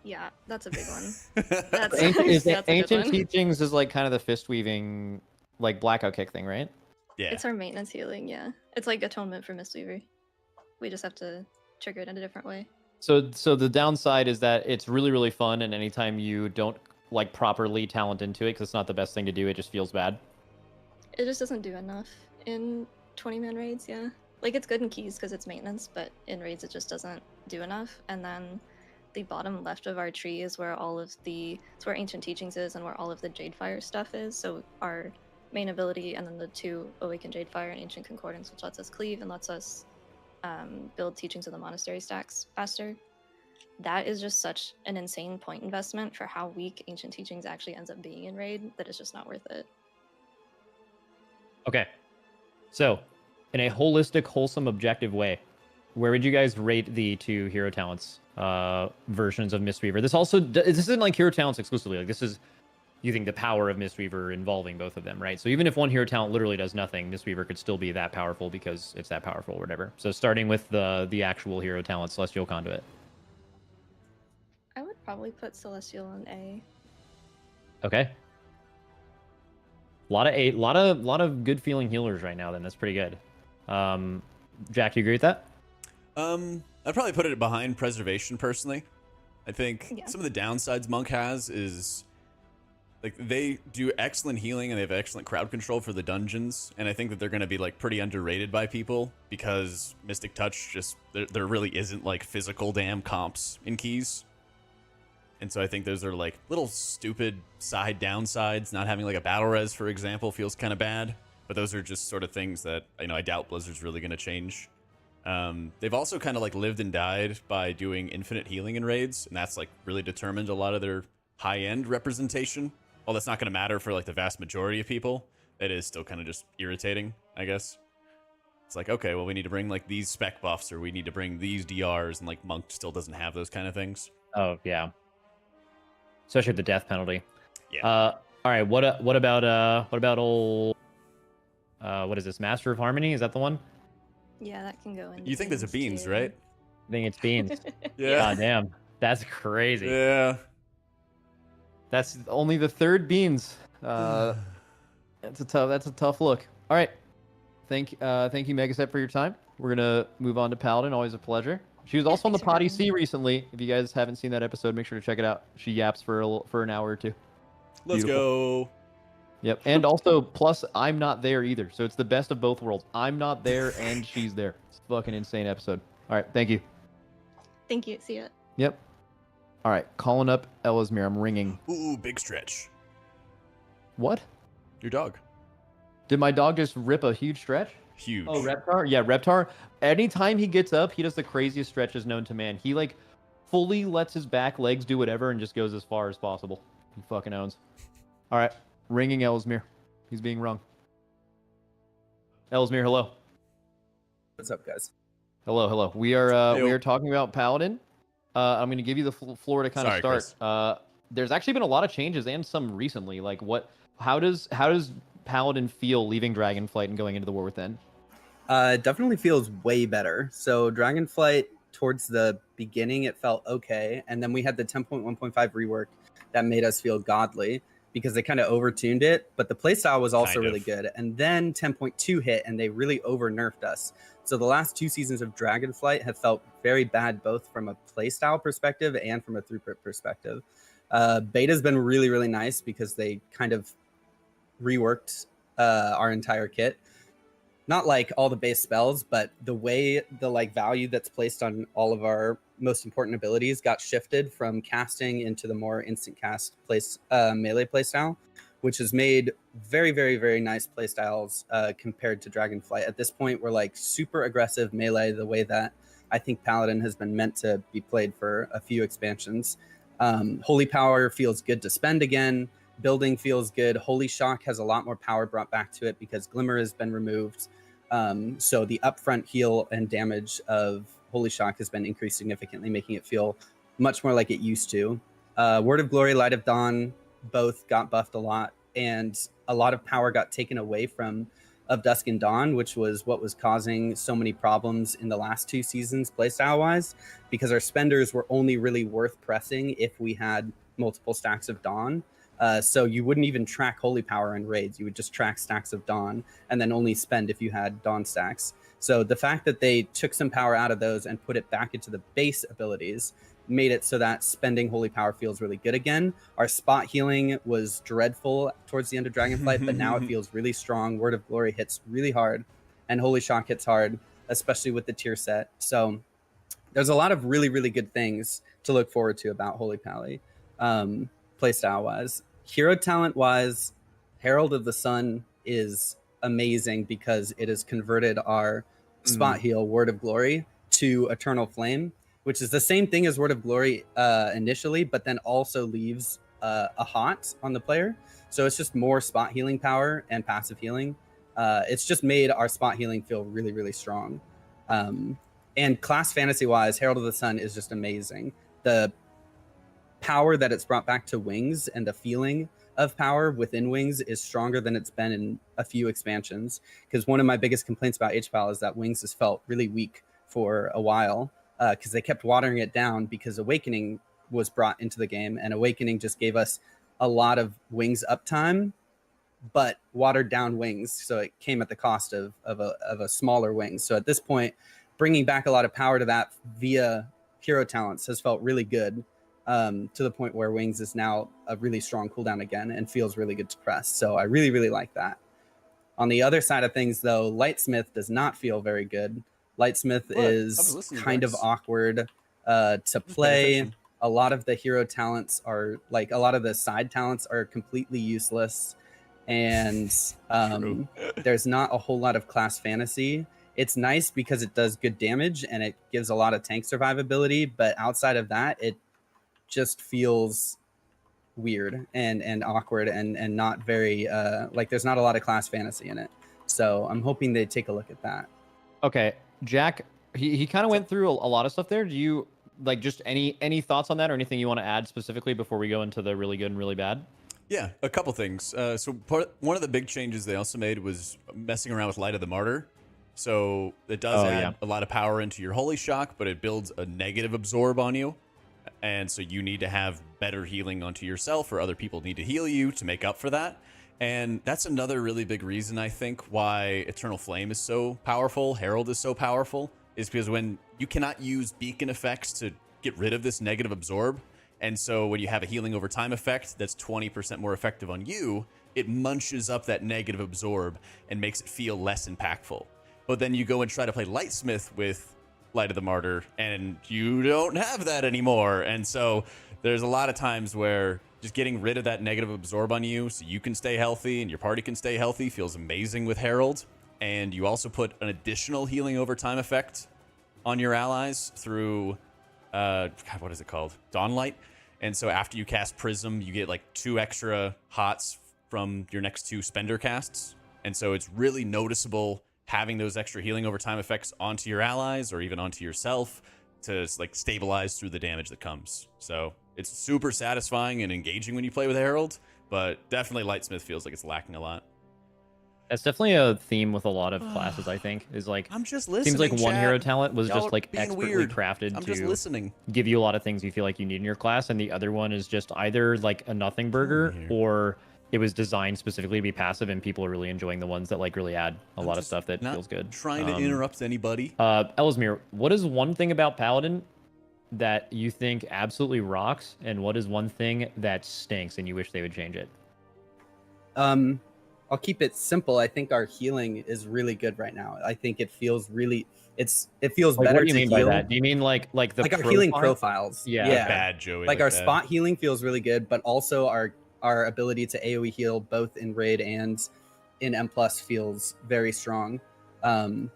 Yeah, that's a big one. Ancient That's a good Ancient one. Teachings is like kind of the fist weaving like blackout kick thing, right? Yeah. It's our maintenance healing, yeah. It's like atonement for Mistweaver. We just have to trigger it in a different way. So the downside is that it's really, really fun, and anytime you don't like properly talent into it, because it's not the best thing to do, it just feels bad. It just doesn't do enough in 20-man raids, yeah. Like, it's good in keys because it's maintenance, but in raids it just doesn't do enough. And then the bottom left of our tree is where all of the... It's where Ancient Teachings is and where all of the Jadefire stuff is. So our main ability, and then the 2 Awakened Jadefire and Ancient Concordance, which lets us cleave and lets us build Teachings of the Monastery stacks faster. That is just such an insane point investment for how weak Ancient Teachings actually ends up being in raid that it's just not worth it. Okay. So, in a holistic, wholesome, objective way, where would you guys rate the 2 hero talents versions of Mistweaver? This isn't like hero talents exclusively. Like, this is using the power of Mistweaver involving both of them, right? So even if one hero talent literally does nothing, Mistweaver could still be that powerful because it's that powerful or whatever. So starting with the actual hero talent, Celestial Conduit. I would probably put Celestial on A. Okay. Lot of good feeling healers right now. Then that's pretty good. Jack, do you agree with that? I'd probably put it behind Preservation personally. I think Yeah. some of the downsides Monk has is like they do excellent healing and they have excellent crowd control for the dungeons, and I think that they're going to be like pretty underrated by people because Mystic Touch just there really isn't like physical damn comps in keys. And so I think those are like little stupid side downsides. Not having like a battle res, for example, feels kind of bad. But those are just sort of things that, you know, I doubt Blizzard's really going to change. They've also kind of like lived and died by doing infinite healing in raids. And that's like really determined a lot of their high-end representation. While that's not going to matter for like the vast majority of people, it is still kind of just irritating, I guess. It's like, okay, well, we need to bring like these spec buffs or we need to bring these DRs, and like Monk still doesn't have those kind of things. Oh, yeah. Especially with the death penalty. Yeah. All right. What about old? What is this? Master of Harmony? Is that the one? Yeah, that can go in. You think there's a beans, right? I think it's beans. Yeah. God damn, that's crazy. Yeah. That's only the 3rd beans. That's a tough look. All right. Thank you, Megaset, for your time. We're gonna move on to Paladin. Always a pleasure. She was also on the thanks for Potty having me. C recently. If you guys haven't seen that episode, make sure to check it out. She yaps for an hour or 2. Let's go. Yep. And also, plus, I'm not there either. So it's the best of both worlds. I'm not there and she's there. It's a fucking insane episode. All right. Thank you. Thank you. See ya. Yep. All right. Calling up Ellesmere. I'm ringing. Ooh, big stretch. What? Your dog. Did my dog just rip a huge stretch? Huge. Oh, Reptar? Yeah, Reptar. Anytime he gets up, he does the craziest stretches known to man. He, like, fully lets his back legs do whatever and just goes as far as possible. He fucking owns. All right. Ringing Ellesmere. He's being rung. Ellesmere, hello. What's up, guys? Hello. We are Hey-o. talking about Paladin. I'm going to give you the floor to kind of Sorry, start. There's actually been a lot of changes and some recently. Like, how does Paladin feel leaving Dragonflight and going into the War Within? It definitely feels way better. So Dragonflight, towards the beginning, it felt okay. And then we had the 10.1.5 rework that made us feel godly because they kind of overtuned it. But the playstyle was also Kind really of. good. And then 10.2 hit and they really over-nerfed us. So the last 2 seasons of Dragonflight have felt very bad, both from a playstyle perspective and from a throughput perspective. Beta's been really, really nice because they kind of reworked our entire kit. Not like all the base spells, but the way the like value that's placed on all of our most important abilities got shifted from casting into the more instant cast melee playstyle, which has made very, very, very nice playstyles compared to Dragonflight. At this point, we're like super aggressive melee, the way that I think Paladin has been meant to be played for a few expansions. Holy Power feels good to spend again. Building feels good. Holy Shock has a lot more power brought back to it because Glimmer has been removed. So the upfront heal and damage of Holy Shock has been increased significantly, making it feel much more like it used to. Word of Glory, Light of Dawn both got buffed a lot, and a lot of power got taken away from Of Dusk and Dawn, which was what was causing so many problems in the last 2 seasons playstyle-wise, because our spenders were only really worth pressing if we had multiple stacks of Dawn. So you wouldn't even track holy power in raids. You would just track stacks of Dawn and then only spend if you had Dawn stacks. So the fact that they took some power out of those and put it back into the base abilities made it so that spending holy power feels really good again. Our spot healing was dreadful towards the end of Dragonflight, but now it feels really strong. Word of Glory hits really hard, and Holy Shock hits hard, especially with the tier set. So there's a lot of really, really good things to look forward to about Holy Pally, playstyle wise. Hero talent wise, Herald of the Sun is amazing because it has converted our spot heal Word of Glory to Eternal Flame, which is the same thing as Word of Glory initially, but then also leaves a hot on the player. So it's just more spot healing power and passive healing. It's just made our spot healing feel really, really strong. And class fantasy wise, Herald of the Sun is just amazing. The power that it's brought back to Wings and the feeling of power within Wings is stronger than it's been in a few expansions. Because one of my biggest complaints about HPAL is that Wings has felt really weak for a while because they kept watering it down because Awakening was brought into the game, and Awakening just gave us a lot of Wings uptime, but watered down Wings. So it came at the cost of a smaller Wings. So at this point, bringing back a lot of power to that via hero talents has felt really good, to the point where Wings is now a really strong cooldown again and feels really good to press. So I really, really like that. On the other side of things, though, Lightsmith does not feel very good. Lightsmith is kind of awkward to play. A lot of the hero talents are like, a lot of the side talents are completely useless. And there's not a whole lot of class fantasy. It's nice because it does good damage and it gives a lot of tank survivability, but outside of that, it just feels weird and awkward and not very like there's not a lot of class fantasy in it. So I'm hoping they take a look at that. Okay, Jack, he kind of went through a lot of stuff there. Do you like just any thoughts on that or anything you want to add specifically before we go into the really good and really bad? Yeah, a couple things. One of the big changes they also made was messing around with Light of the Martyr. So it does add a lot of power into your Holy Shock, but it builds a negative absorb on you. And so you need to have better healing onto yourself, or other people need to heal you to make up for that. And that's another really big reason, I think, why Eternal Flame is so powerful, Herald is so powerful, is because when you cannot use beacon effects to get rid of this negative absorb, and so when you have a healing over time effect that's 20% more effective on you, it munches up that negative absorb and makes it feel less impactful. But then you go and try to play Lightsmith with Light of the Martyr, and you don't have that anymore. And so there's a lot of times where just getting rid of that negative absorb on you so you can stay healthy and your party can stay healthy feels amazing with Herald. And you also put an additional healing over time effect on your allies through, God, what is it called? Dawnlight. And so after you cast Prism, you get like 2 extra hots from your next 2 spender casts. And so it's really noticeable having those extra healing over time effects onto your allies or even onto yourself to like stabilize through the damage that comes. So it's super satisfying and engaging when you play with Herald, but definitely Lightsmith feels like it's lacking a lot. That's definitely a theme with a lot of classes, I think, is like, I'm just listening. seems like one Chad. hero talent was Y'all just like being expertly weird. crafted I'm to just listening. give you a lot of things you feel like you need in your class, and the other one is just either like a nothing burger or it was designed specifically to be passive, and people are really enjoying the ones that like really add a lot of stuff that feels good. Trying to interrupt anybody. Ellesmere, what is one thing about Paladin that you think absolutely rocks, and what is one thing that stinks and you wish they would change it? I'll keep it simple. I think our healing is really good right now. I think it feels really, it feels Like, better what do you to mean heal. by that? Do you mean like the our healing profiles? Yeah. Like bad, Joey. Like our bad. spot healing feels really good, but also our ability to AoE heal both in raid and in M+ feels very strong. And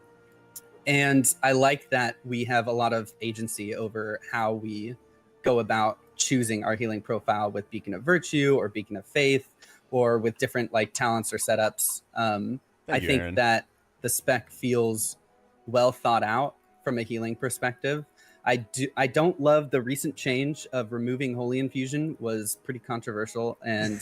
I like that we have a lot of agency over how we go about choosing our healing profile with Beacon of Virtue or Beacon of Faith, or with different like talents or setups. I think Aaron. that the spec feels well thought out from a healing perspective. I don't love the recent change of removing Holy Infusion, was pretty controversial, and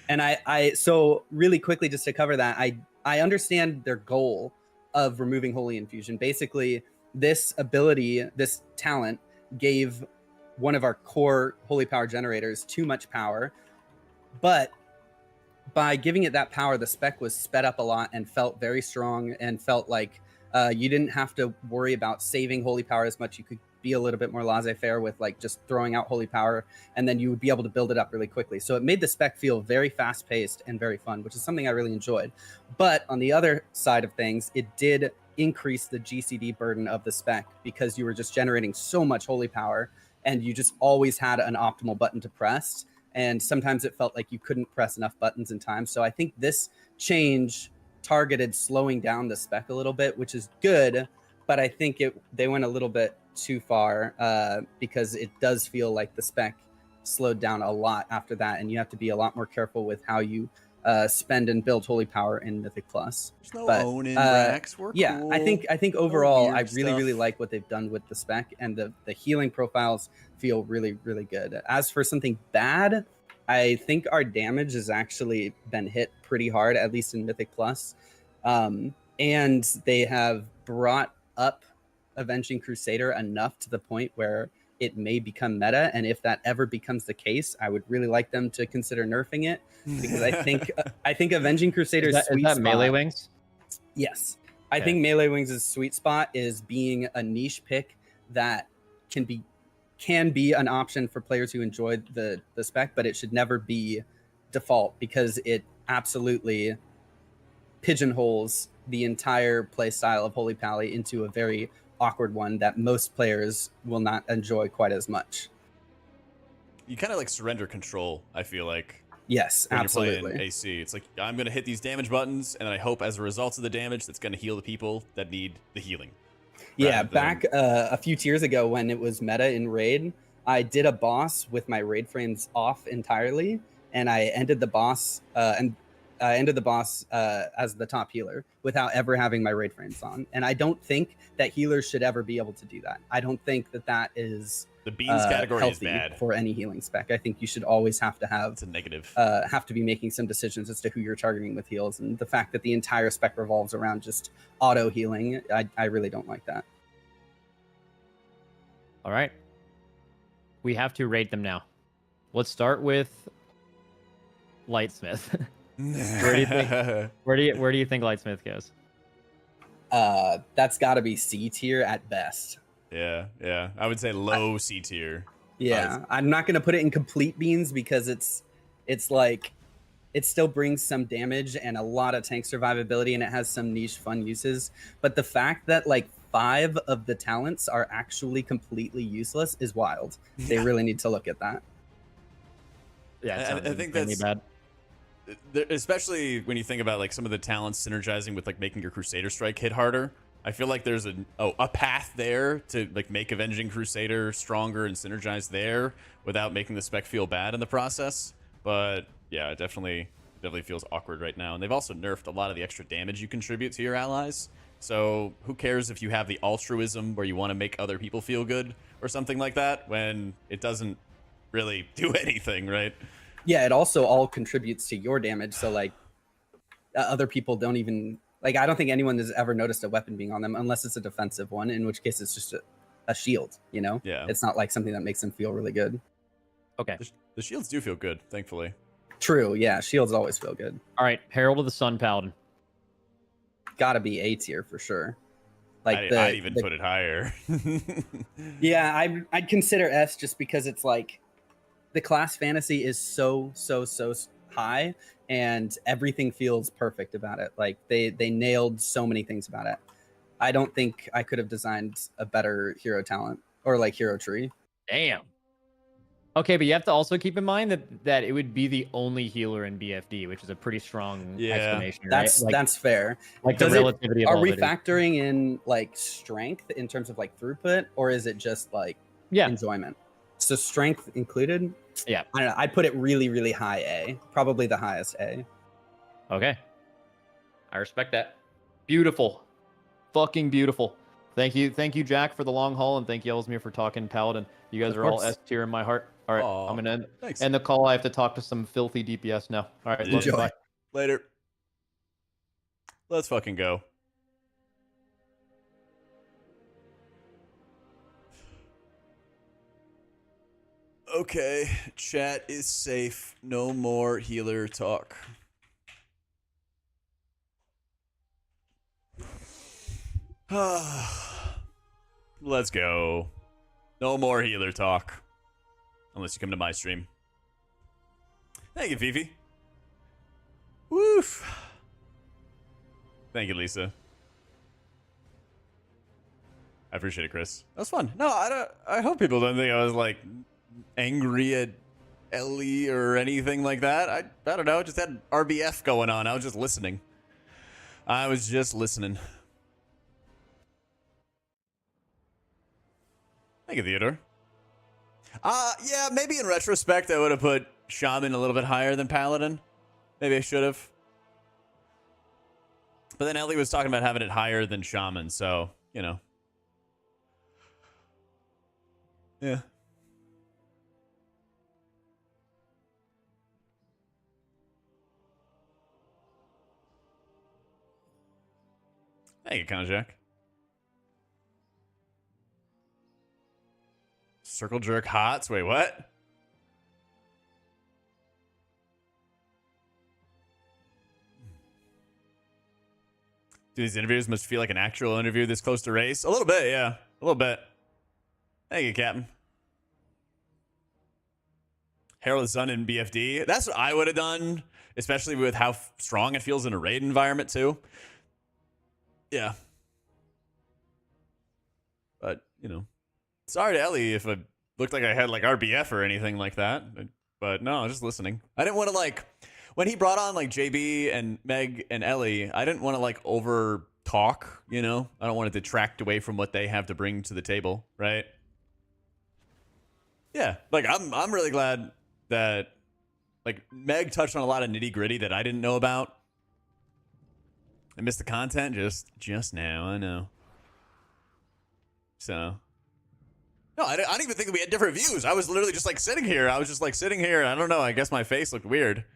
I so really quickly just to cover that, I understand their goal of removing Holy Infusion. Basically, this ability, this talent gave one of our core holy power generators too much power, but by giving it that power, the spec was sped up a lot and felt very strong and felt like you didn't have to worry about saving holy power as much. You could be a little bit more laissez-faire with like just throwing out holy power, and then you would be able to build it up really quickly. So it made the spec feel very fast-paced and very fun, which is something I really enjoyed. But on the other side of things, it did increase the GCD burden of the spec because you were just generating so much holy power and you just always had an optimal button to press. And sometimes it felt like you couldn't press enough buttons in time. So I think this change targeted slowing down the spec a little bit, which is good, but I think they went a little bit too far because it does feel like the spec slowed down a lot after that, and you have to be a lot more careful with how you spend and build holy power in Mythic Plus. There's no own-in racks. We're yeah, cool. I think overall weird I really stuff. like what they've done with the spec, and the healing profiles feel really good. As for something bad, I think our damage has actually been hit pretty hard, at least in Mythic Plus. And they have brought up Avenging Crusader enough to the point where it may become meta. And if that ever becomes the case, I would really like them to consider nerfing it, because I think Avenging Crusader's sweet is that spot, melee wings? Yes. I Okay. think Melee Wings' sweet spot is being a niche pick that can be an option for players who enjoy the spec, but it should never be default, because it absolutely pigeonholes the entire play style of Holy Pally into a very awkward one that most players will not enjoy quite as much. You kind of like surrender control, I feel like. Yes, When absolutely. you're playing AC, it's like, I'm going to hit these damage buttons, and then I hope as a result of the damage, that's going to heal the people that need the healing. Yeah, rather back a few tiers ago when it was meta in Raid, I did a boss with my Raid frames off entirely, and I ended the boss as the top healer without ever having my Raid frames on. And I don't think that healers should ever be able to do that. I don't think that is The beans category is healthy bad. for any healing spec. I think you should always have to have It's a negative. have to be making some decisions as to who you're targeting with heals, and the fact that the entire spec revolves around just auto healing, I really don't like that. All right. We have to rate them now. Let's start with Lightsmith. Where do you think? Where do you think Lightsmith goes? That's got to be C tier at best. Yeah. I would say low C tier. Yeah, I'm not gonna put it in complete beans because it's like it still brings some damage and a lot of tank survivability, and it has some niche fun uses. But the fact that like 5 of the talents are actually completely useless is wild. They really need to look at that. Yeah, I think that's bad. Especially when you think about like some of the talents synergizing with like making your Crusader Strike hit harder. I feel like there's a path there to like make Avenging Crusader stronger and synergize there without making the spec feel bad in the process. But yeah, it definitely feels awkward right now. And they've also nerfed a lot of the extra damage you contribute to your allies. So who cares if you have the altruism where you want to make other people feel good or something like that when it doesn't really do anything, right? Yeah, it also all contributes to your damage. So like other people don't even like. I don't think anyone has ever noticed a weapon being on them unless it's a defensive one, in which case it's just a shield. You know, Yeah. It's not like something that makes them feel really good. Okay. The shields do feel good, thankfully. True. Yeah, shields always feel good. All right. Herald of the Sun Paladin. Gotta be A tier for sure. Like I'd even put it higher. Yeah, I'd consider S just because it's like the class fantasy is so high and everything feels perfect about it. Like they nailed so many things about it. I don't think I could have designed a better hero talent or like hero tree. Damn. Okay, but you have to also keep in mind that it would be the only healer in BFD, which is a pretty strong exclamation. That's right? that's fair. Like the relativity of are all we of it is- factoring in like strength in terms of like throughput, or is it just like enjoyment? So strength included? Yeah. I don't know. I'd put it really high A, probably the highest A. Okay. I respect that. Beautiful. Fucking beautiful. Thank you, Jack, for the long haul, and thank you, Ellesmere, for talking Paladin. You guys Of are all course. S tier in my heart. All right, Aw, I'm gonna thanks. end the call. I have to talk to some filthy DPS now. All right, love you, Enjoy. bye. Later. Let's fucking go. Okay, chat is safe. No more healer talk. Let's go. No more healer talk. Unless you come to my stream. Thank you, Fifi. Woof. Thank you, Lisa. I appreciate it, Chris. That was fun. No, I hope people don't think I was like angry at Ellie or anything like that. I don't know. I just had RBF going on. I was just listening. Thank you, Theodore. Yeah, maybe in retrospect, I would have put Shaman a little bit higher than Paladin. Maybe I should have. But then Ellie was talking about having it higher than Shaman, so, you know. Yeah. Thank you, Konjak. Circle jerk hots. Wait, what? Do these interviews must feel like an actual interview this close to race? A little bit, yeah. A little bit. Thank you, Captain. Herald the Sun in BFD. That's what I would have done, especially with how strong it feels in a raid environment, too. Yeah. But, you know. Sorry to Ellie if I looked like I had, like, RBF or anything like that. But, no, I was just listening. I didn't want to, like... When he brought on, like, JB and Meg and Ellie, I didn't want to, like, over talk, you know? I don't want to detract away from what they have to bring to the table, right? Yeah, like, I'm really glad that, like, Meg touched on a lot of nitty-gritty that I didn't know about. I missed the content just now, I know. So... No, I don't even think we had different views. I was literally just, like, sitting here. I was just, like, sitting here. I don't know. I guess my face looked weird.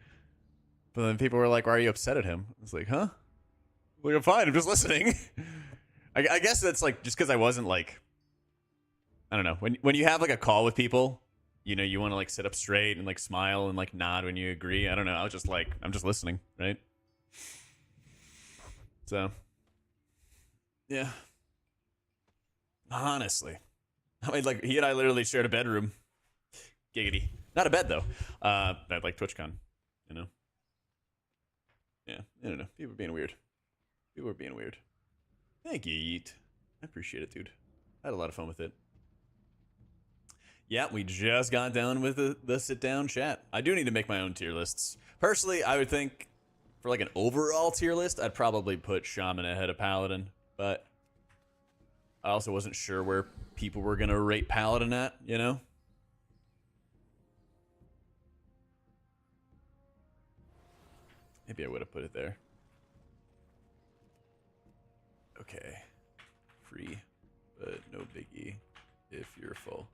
But then people were like, why are you upset at him? I was like, huh? Like, I'm fine. I'm just listening. I guess that's, like, just because I wasn't, like... I don't know. When you have, like, a call with people, you know, you want to, like, sit up straight and, like, smile and, like, nod when you agree. I don't know. I was just, like, I'm just listening, right? So... Yeah. Honestly. I mean, like, he and I literally shared a bedroom. Giggity. Not a bed, though. At, like, TwitchCon, you know? Yeah, I don't know. People are being weird. People are being weird. Thank you, Yeet. I appreciate it, dude. I had a lot of fun with it. Yeah, we just got done with the sit-down chat. I do need to make my own tier lists. Personally, I would think, for, like, an overall tier list, I'd probably put Shaman ahead of Paladin, but... I also wasn't sure where people were going to rate Paladin at, you know? Maybe I would have put it there. Okay. Free, but no biggie if you're full.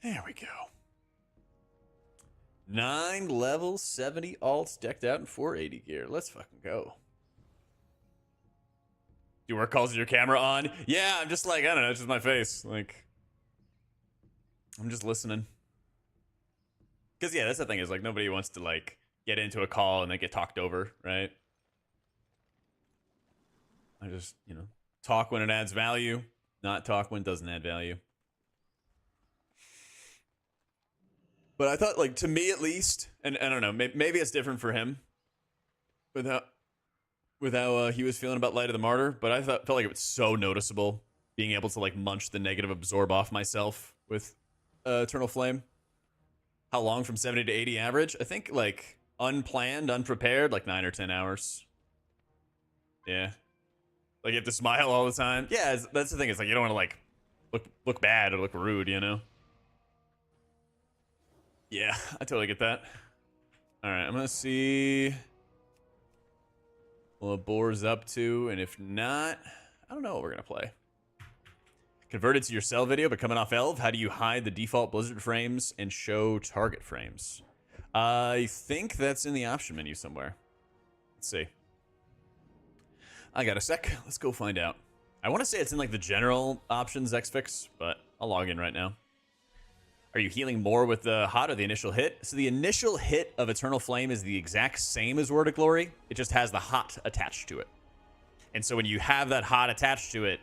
There we go. 9 levels, 70 alts, decked out in 480 gear. Let's fucking go. Do work calls with your camera on? Yeah, I'm just like, I don't know, it's just my face. Like, I'm just listening. Because, yeah, that's the thing is, like, nobody wants to, like, get into a call and then get talked over, right? I just, you know, talk when it adds value, not talk when it doesn't add value. But I thought, like, to me at least, and I don't know, maybe it's different for him with how he was feeling about Light of the Martyr, but I felt like it was so noticeable being able to, like, munch the negative absorb off myself with Eternal Flame. How long from 70 to 80 average? I think, like, unplanned, unprepared, like 9 or 10 hours. Yeah. Like, you have to smile all the time. Yeah, that's the thing. It's like, you don't want to, like, look bad or look rude, you know? Yeah, I totally get that. All right, I'm going to see... what Boar's up to, and if not, I don't know what we're going to play. Converted to your cell video, but coming off Elv, how do you hide the default Blizzard frames and show target frames? I think that's in the option menu somewhere. Let's see. I got a sec. Let's go find out. I want to say it's in, like, the general options Xfix, but I'll log in right now. Are you healing more with the hot or the initial hit? So the initial hit of Eternal Flame is the exact same as Word of Glory. It just has the hot attached to it. And so when you have that hot attached to it,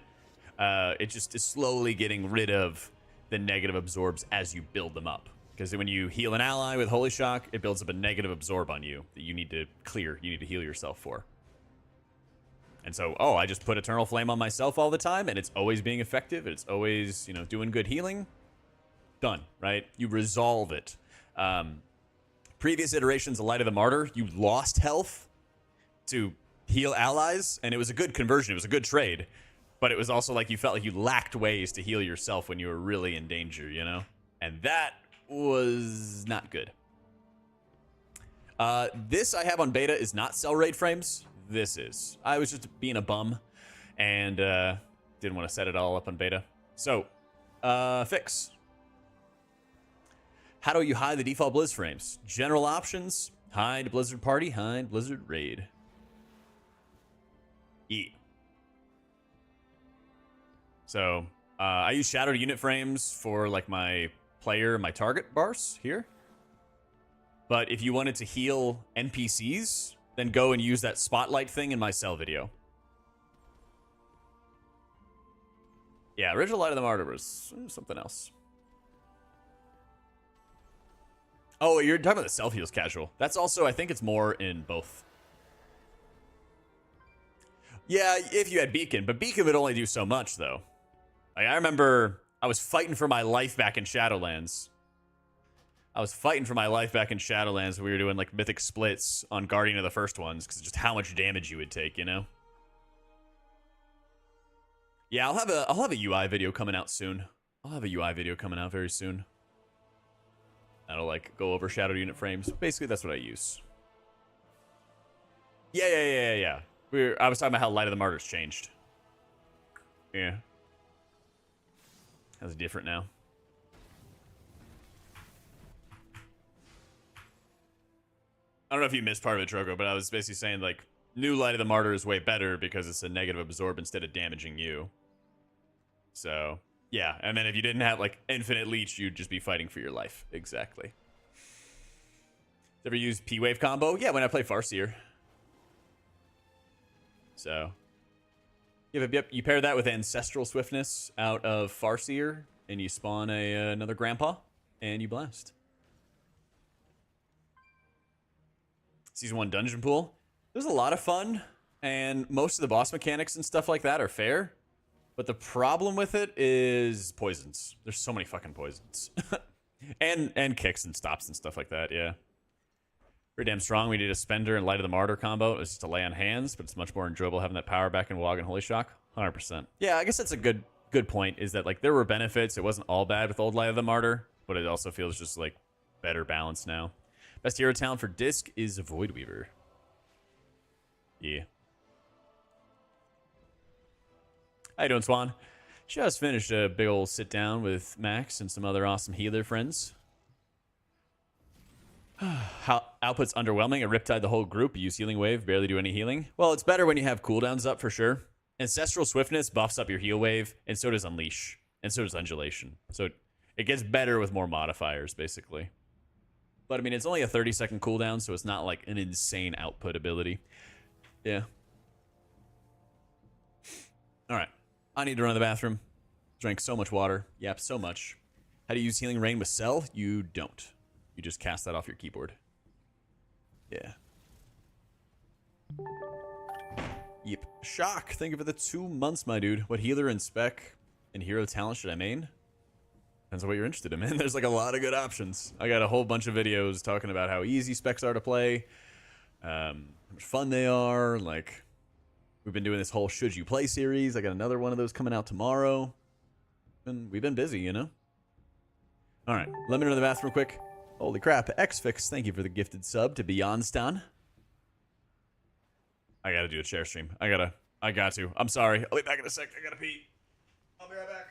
it just is slowly getting rid of the negative absorbs as you build them up. Because when you heal an ally with Holy Shock, it builds up a negative absorb on you that you need to clear, you need to heal yourself for. And so, oh, I just put Eternal Flame on myself all the time, and it's always being effective, and it's always, you know, doing good healing. Done, right? You resolve it. Previous iterations of Light of the Martyr, you lost health to heal allies, and it was a good conversion. It was a good trade. But it was also like you felt like you lacked ways to heal yourself when you were really in danger, you know? And that was not good. This I have on beta is not cell raid frames. This is. I was just being a bum and didn't want to set it all up on beta. So, fix. How do you hide the default Blizz frames? General options, hide Blizzard Party, hide Blizzard Raid. E. So, I use shadowed unit frames for like my player, my target bars here. But if you wanted to heal NPCs, then go and use that spotlight thing in my cell video. Yeah, original Light of the Martyr was something else. Oh, you're talking about the self heals casual. That's also, I think it's more in both. Yeah, if you had Beacon, but Beacon would only do so much though. Like, I remember I was fighting for my life back in Shadowlands. When we were doing like mythic splits on Guardian of the First Ones, because just how much damage you would take, you know? Yeah, I'll have a UI video coming out soon. I'll have a UI video coming out very soon. That'll like go over shadowed unit frames. Basically, that's what I use. Yeah. I was talking about how Light of the Martyr's changed. Yeah. That's different now. I don't know if you missed part of it, Drogo, but I was basically saying, like, new Light of the Martyr is way better because it's a negative absorb instead of damaging you. So, yeah. And then if you didn't have, like, infinite leech, you'd just be fighting for your life. Exactly. Ever use P-Wave combo? Yeah, when I play Farseer. So, yep, you pair that with Ancestral Swiftness out of Farseer, and you spawn another Grandpa, and you blast. Season 1 dungeon pool. There's a lot of fun, and most of the boss mechanics and stuff like that are fair. But the problem with it is poisons. There's so many fucking poisons. and kicks and stops and stuff like that, yeah. Pretty damn strong. We did a Spender and Light of the Martyr combo. It was just a lay on hands, but it's much more enjoyable having that power back in Wog and Holy Shock. 100%. Yeah, I guess that's a good point, is that like there were benefits. It wasn't all bad with old Light of the Martyr, but it also feels just like better balance now. Best hero talent for Disc is Voidweaver. Yeah. How you doing, Swan? Just finished a big old sit down with Max and some other awesome healer friends. How output's underwhelming. A Riptide the whole group. Use Healing Wave. Barely do any healing. Well, it's better when you have cooldowns up for sure. Ancestral Swiftness buffs up your heal wave, and so does Unleash, and so does Undulation. So it gets better with more modifiers, basically. But, I mean, it's only a 30-second cooldown, so it's not like an insane output ability. Yeah. All right. I need to run to the bathroom. Drank so much water. Yap so much. How do you use Healing Rain with Cell? You don't. You just cast that off your keyboard. Yeah. Yep. Shock. Thank you for the 2 months, my dude. What healer and spec and hero talent should I main? Depends on what you're interested in, man. There's like a lot of good options. I got a whole bunch of videos talking about how easy specs are to play, how much fun they are. Like, we've been doing this whole Should You Play series. I got another one of those coming out tomorrow. And we've been busy, you know? All right. Let me run to the bathroom quick. Holy crap. Xfix, thank you for the gifted sub to Beyondstan. I gotta do a share stream. I got to. I'm sorry. I'll be back in a sec. I gotta pee. I'll be right back.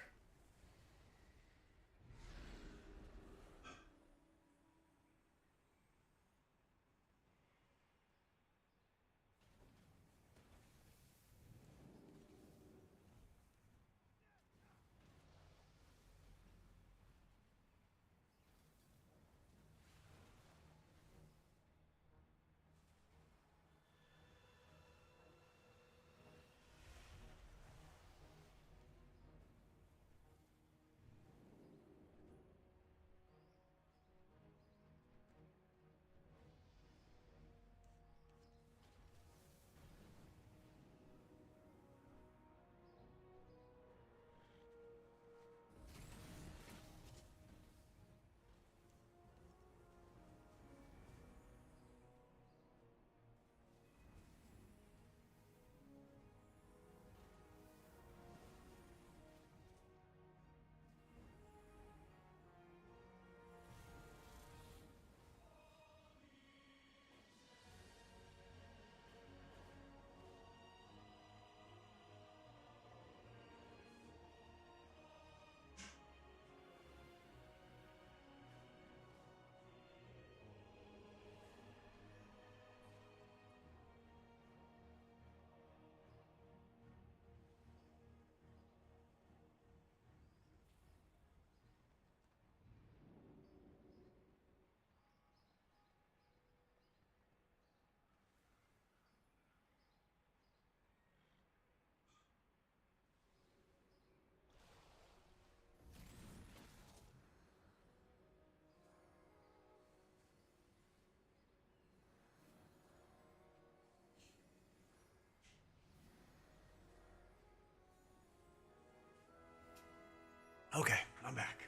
Okay, I'm back.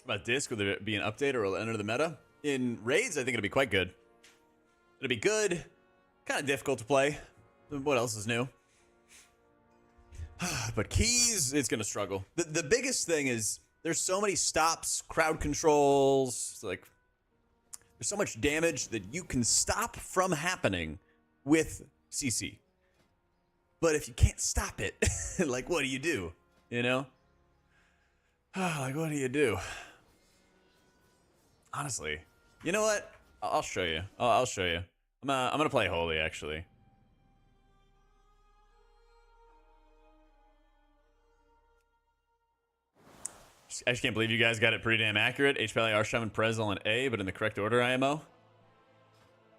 About Disc, will there be an update or will it enter the meta? In raids, I think it'll be quite good. It'll be good, kind of difficult to play. What else is new? But keys, it's gonna struggle. The biggest thing is there's so many stops, crowd controls, like there's so much damage that you can stop from happening with CC. But if you can't stop it, like what do you do? You know? Like what do you do? Honestly, you know what? I'll show you. I'll show you. I'm gonna play Holy actually. I just can't believe you guys got it pretty damn accurate. HPLA, Shaman, Prez all in A, but in the correct order, IMO.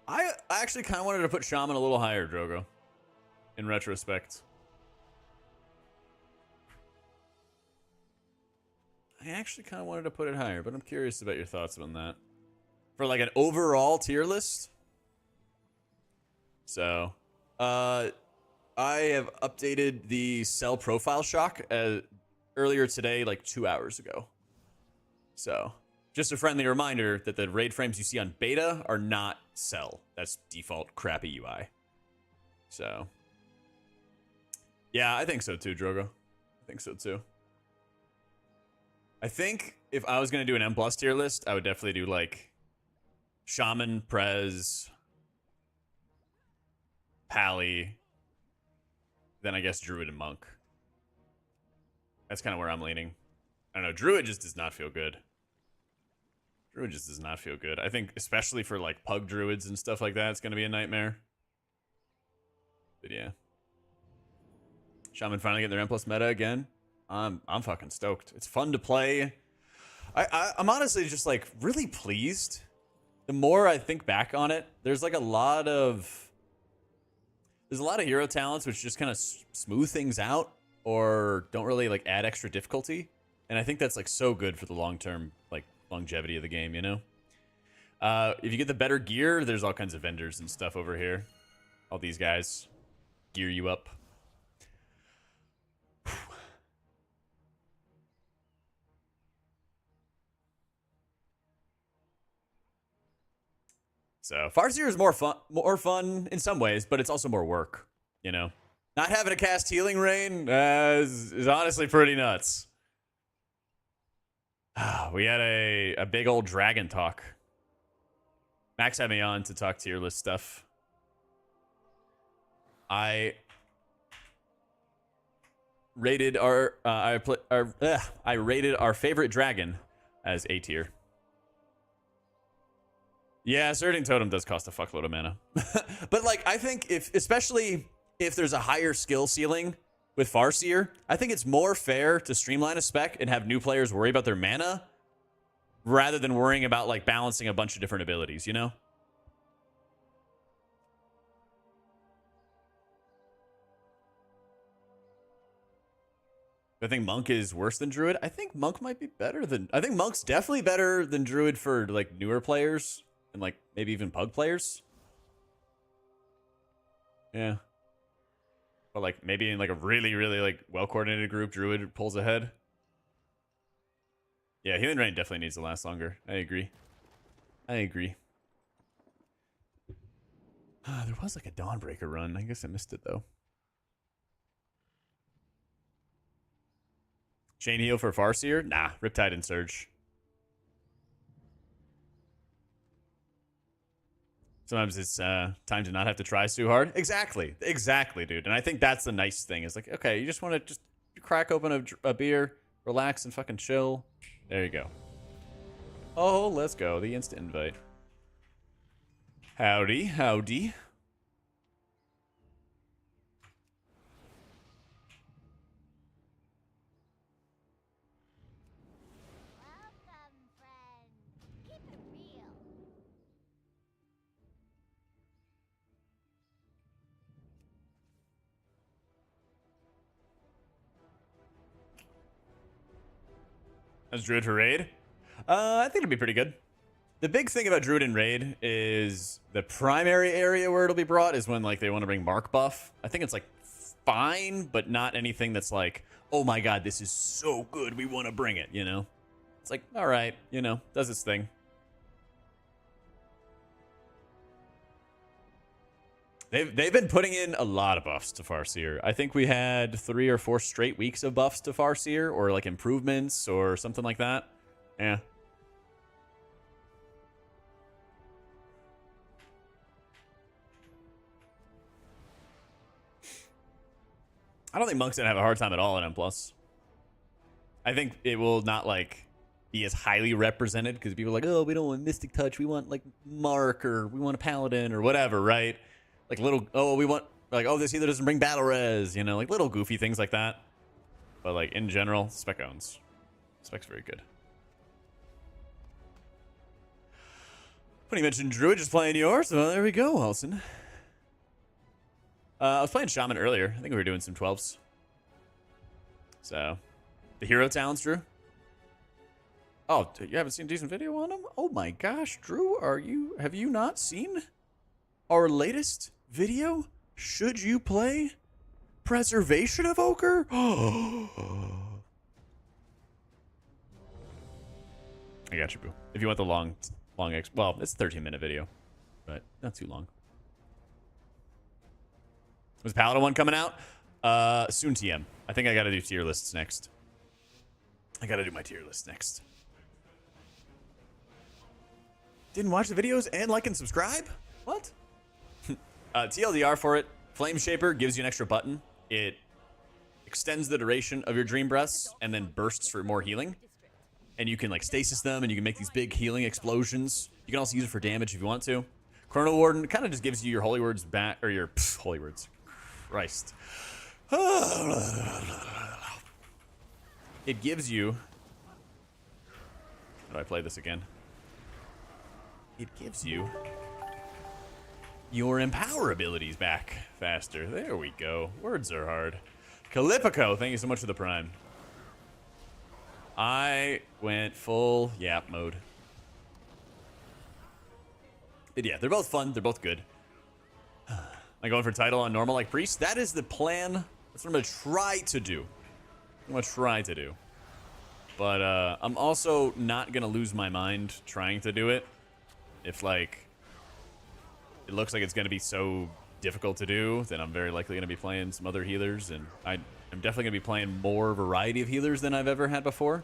I actually kind of wanted to put Shaman a little higher, Drogo. In retrospect. I actually kind of wanted to put it higher, but I'm curious about your thoughts on that. For like an overall tier list. So, I have updated the cell profile shock earlier today, like 2 hours ago. So, just a friendly reminder that the raid frames you see on beta are not cell. That's default crappy UI. So, yeah, I think so too, Drogo. I think so too. I think if I was going to do an M+ tier list, I would definitely do like Shaman, Prez, Pally, then I guess Druid and Monk. That's kind of where I'm leaning. I don't know. Druid just does not feel good. Druid just does not feel good. I think especially for like pug druids and stuff like that, it's going to be a nightmare. But yeah. Shaman finally getting their M+ meta again. I'm fucking stoked. It's fun to play. I'm honestly just like really pleased. The more I think back on it, there's a lot of hero talents which just kind of smooth things out or don't really like add extra difficulty, and I think that's like so good for the long-term like longevity of the game, you know. If you get the better gear, there's all kinds of vendors and stuff over here. All these guys gear you up. So Farseer is more fun in some ways, but it's also more work, you know. Not having to cast Healing Rain is honestly pretty nuts. We had a big old dragon talk. Max had me on to talk tier list stuff. I rated I rated our favorite dragon as A tier. Yeah, asserting totem does cost a fuckload of mana. But like I think especially if there's a higher skill ceiling with Farseer, I think it's more fair to streamline a spec and have new players worry about their mana rather than worrying about like balancing a bunch of different abilities, you know? I think Monk is worse than Druid. I think Monk might be better than... I think Monk's definitely better than Druid for like newer players and like maybe even pug players. Yeah. But like maybe in like a really, really like well-coordinated group, Druid pulls ahead. Yeah, Healing Rain definitely needs to last longer. I agree. There was like a Dawnbreaker run. I guess I missed it though. Chain Heal for Farseer? Nah, Riptide and Surge. Sometimes it's time to not have to try too hard. Exactly, dude. And I think that's the nice thing. Is like, okay, you just want to just crack open a beer, relax, and fucking chill. There you go. Oh, let's go. The instant invite. Howdy, howdy. Welcome, friend. Keep it real. That's Druid for Raid. I think it'll be pretty good. The big thing about Druid and Raid is the primary area where it'll be brought is when like they want to bring Mark buff. I think it's like fine, but not anything that's like, oh my god, this is so good, we want to bring it, you know? It's like, all right, you know, does its thing. They've been putting in a lot of buffs to Farseer. I think we had 3 or 4 straight weeks of buffs to Farseer, or like improvements or something like that. Yeah. I don't think Monk's gonna have a hard time at all in M+. I think it will not like be as highly represented because people are like, oh, we don't want Mystic Touch, we want like Mark, or we want a Paladin or whatever, right? Like little, oh, we want like, oh, this healer doesn't bring battle res, you know, like little goofy things like that. But like in general, Spec owns. Spec's very good. When you mentioned Druid just playing yours, well, there we go, Wilson. I was playing Shaman earlier. I think we were doing some 12s. So, the hero talents, Drew. Oh, you haven't seen a decent video on them? Oh my gosh, Drew, have you not seen our latest video? Should you play Preservation of Ochre? I got you, boo. If you want the long well, it's a 13-minute video, but not too long. Was Paladin one coming out? Soon TM. I think I gotta do tier lists next. I gotta do my tier list next. Didn't watch the videos and like and subscribe? What? TLDR for it. Flame Shaper gives you an extra button. It extends the duration of your Dream Breaths and then bursts for more healing. And you can like stasis them and you can make these big healing explosions. You can also use it for damage if you want to. Chrono Warden kind of just gives you your Holy Words back, or your Holy Words. Christ. It gives you... How do I play this again? It gives you your Empower abilities back faster. There we go. Words are hard. Calipico, thank you so much for the Prime. I went full yap mode. But yeah, they're both fun. They're both good. I'm going for title on normal like Priest. That is the plan. That's what I'm going to try to do. But I'm also not going to lose my mind trying to do it. If, like, it looks like it's going to be so difficult to do, then I'm very likely going to be playing some other healers. And I'm definitely going to be playing more variety of healers than I've ever had before.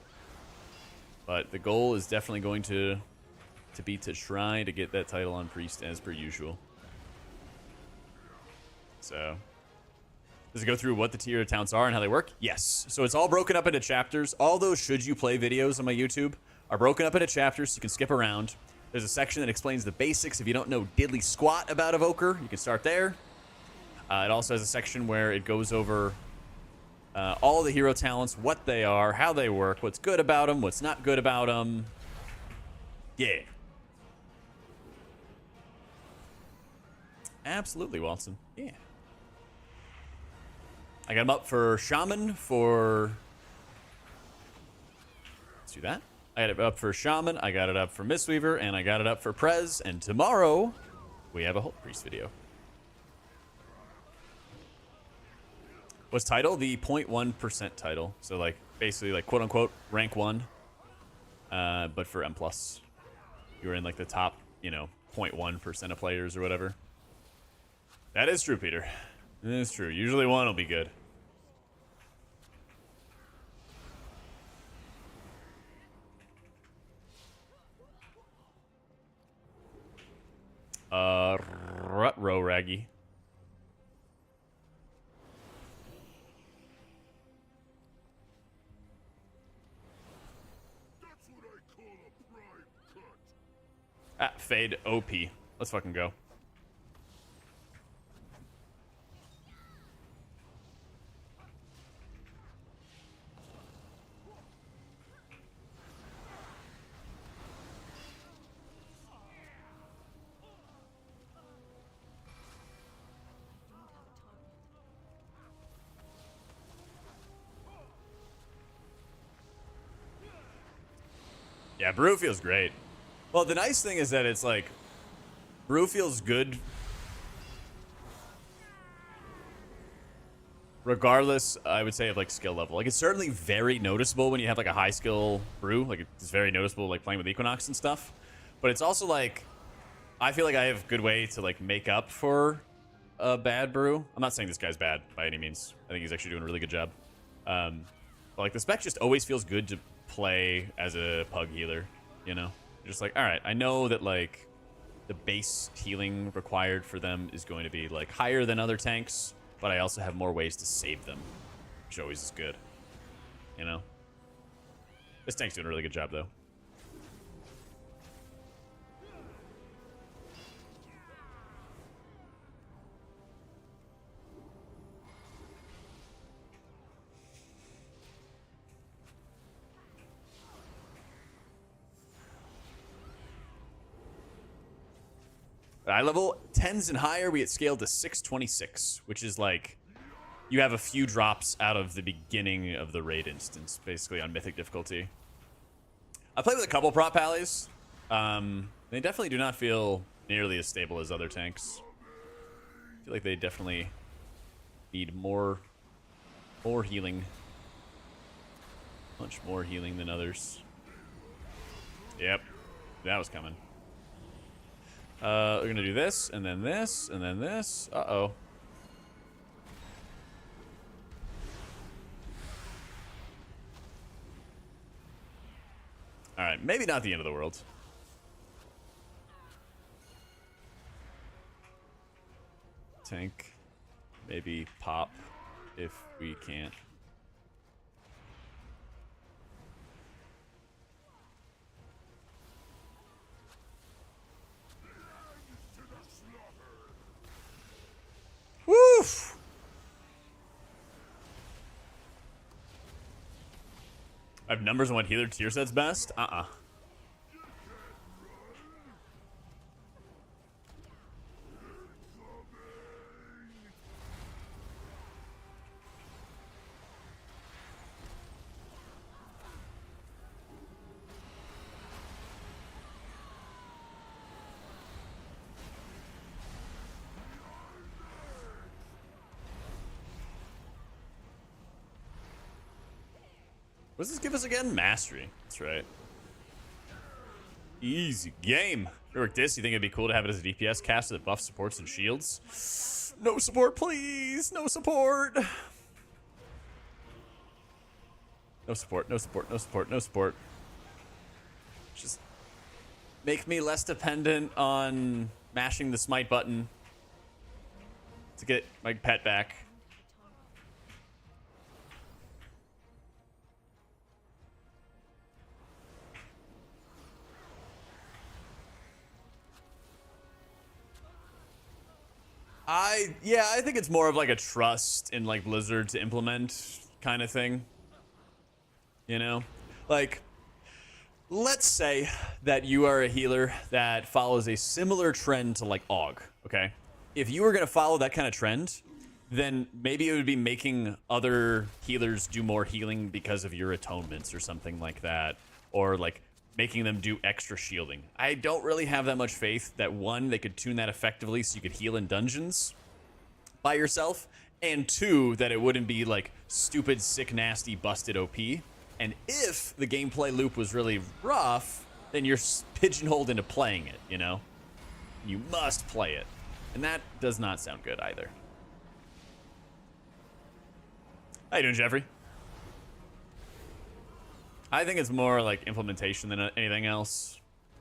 But the goal is definitely going to be to try to get that title on Priest as per usual. So, does it go through what the tier talents are and how they work? Yes. So it's all broken up into chapters. All those should you play videos on my YouTube are broken up into chapters so you can skip around. There's a section that explains the basics. If you don't know diddly squat about Evoker, you can start there. It also has a section where it goes over all the hero talents, what they are, how they work, what's good about them, what's not good about them. Yeah. Absolutely, Watson. Yeah. I got him up for Shaman for... Let's do that. I got it up for Shaman, I got it up for Mistweaver, and I got it up for Prez. And tomorrow, we have a Holy Priest video. Was title the 0.1% title. So, like, basically, like, quote-unquote, rank 1. But for M+. You were in, like, the top, you know, 0.1% of players or whatever. That is true, Peter. That is true. Usually 1 will be good. Rut-row Raggy. That's what I call a prime cut. Fade OP. Let's fucking go. Yeah, brew feels great. Well, the nice thing is that it's like, brew feels good. regardless, I would say, of like skill level. Like it's certainly very noticeable when you have like a high skill brew. Like it's very noticeable like playing with Equinox and stuff. But it's also like I feel like I have a good way to like make up for a bad brew. I'm not saying this guy's bad by any means. I think he's actually doing a really good job. But like the spec just always feels good to play as a pug healer, you know? Just like, all right, I know that like the base healing required for them is going to be like higher than other tanks, but I also have more ways to save them, which always is good, you know? This tank's doing a really good job though. At eye level 10s and higher, we get scaled to 626, which is like you have a few drops out of the beginning of the raid instance, basically on mythic difficulty. I played with a couple prop allies. They definitely do not feel nearly as stable as other tanks. I feel like they definitely need more healing. Much more healing than others. Yep, that was coming. We're gonna do this, and then this, and then this. Uh-oh. Alright, maybe not the end of the world. Tank. Maybe pop if we can't. Woof! I have numbers on what healer tier set's best? What does this give us again? Mastery. That's right. Easy game. Work this. You think it'd be cool to have it as a DPS caster that buffs supports and shields? No support, please. No support. No support. No support. No support. No support. Just make me less dependent on mashing the smite button to get my pet back. I think it's more of like a trust in like Blizzard to implement kind of thing. You know? Like, let's say that you are a healer that follows a similar trend to like AUG, okay? If you were gonna follow that kind of trend, then maybe it would be making other healers do more healing because of your atonements or something like that. Or like making them do extra shielding. I don't really have that much faith that one, they could tune that effectively so you could heal in dungeons by yourself, and two, that it wouldn't be like stupid, sick, nasty, busted OP. And if the gameplay loop was really rough, then you're pigeonholed into playing it, you know? You must play it. And that does not sound good either. How you doing, Jeffrey? I think it's more like implementation than anything else.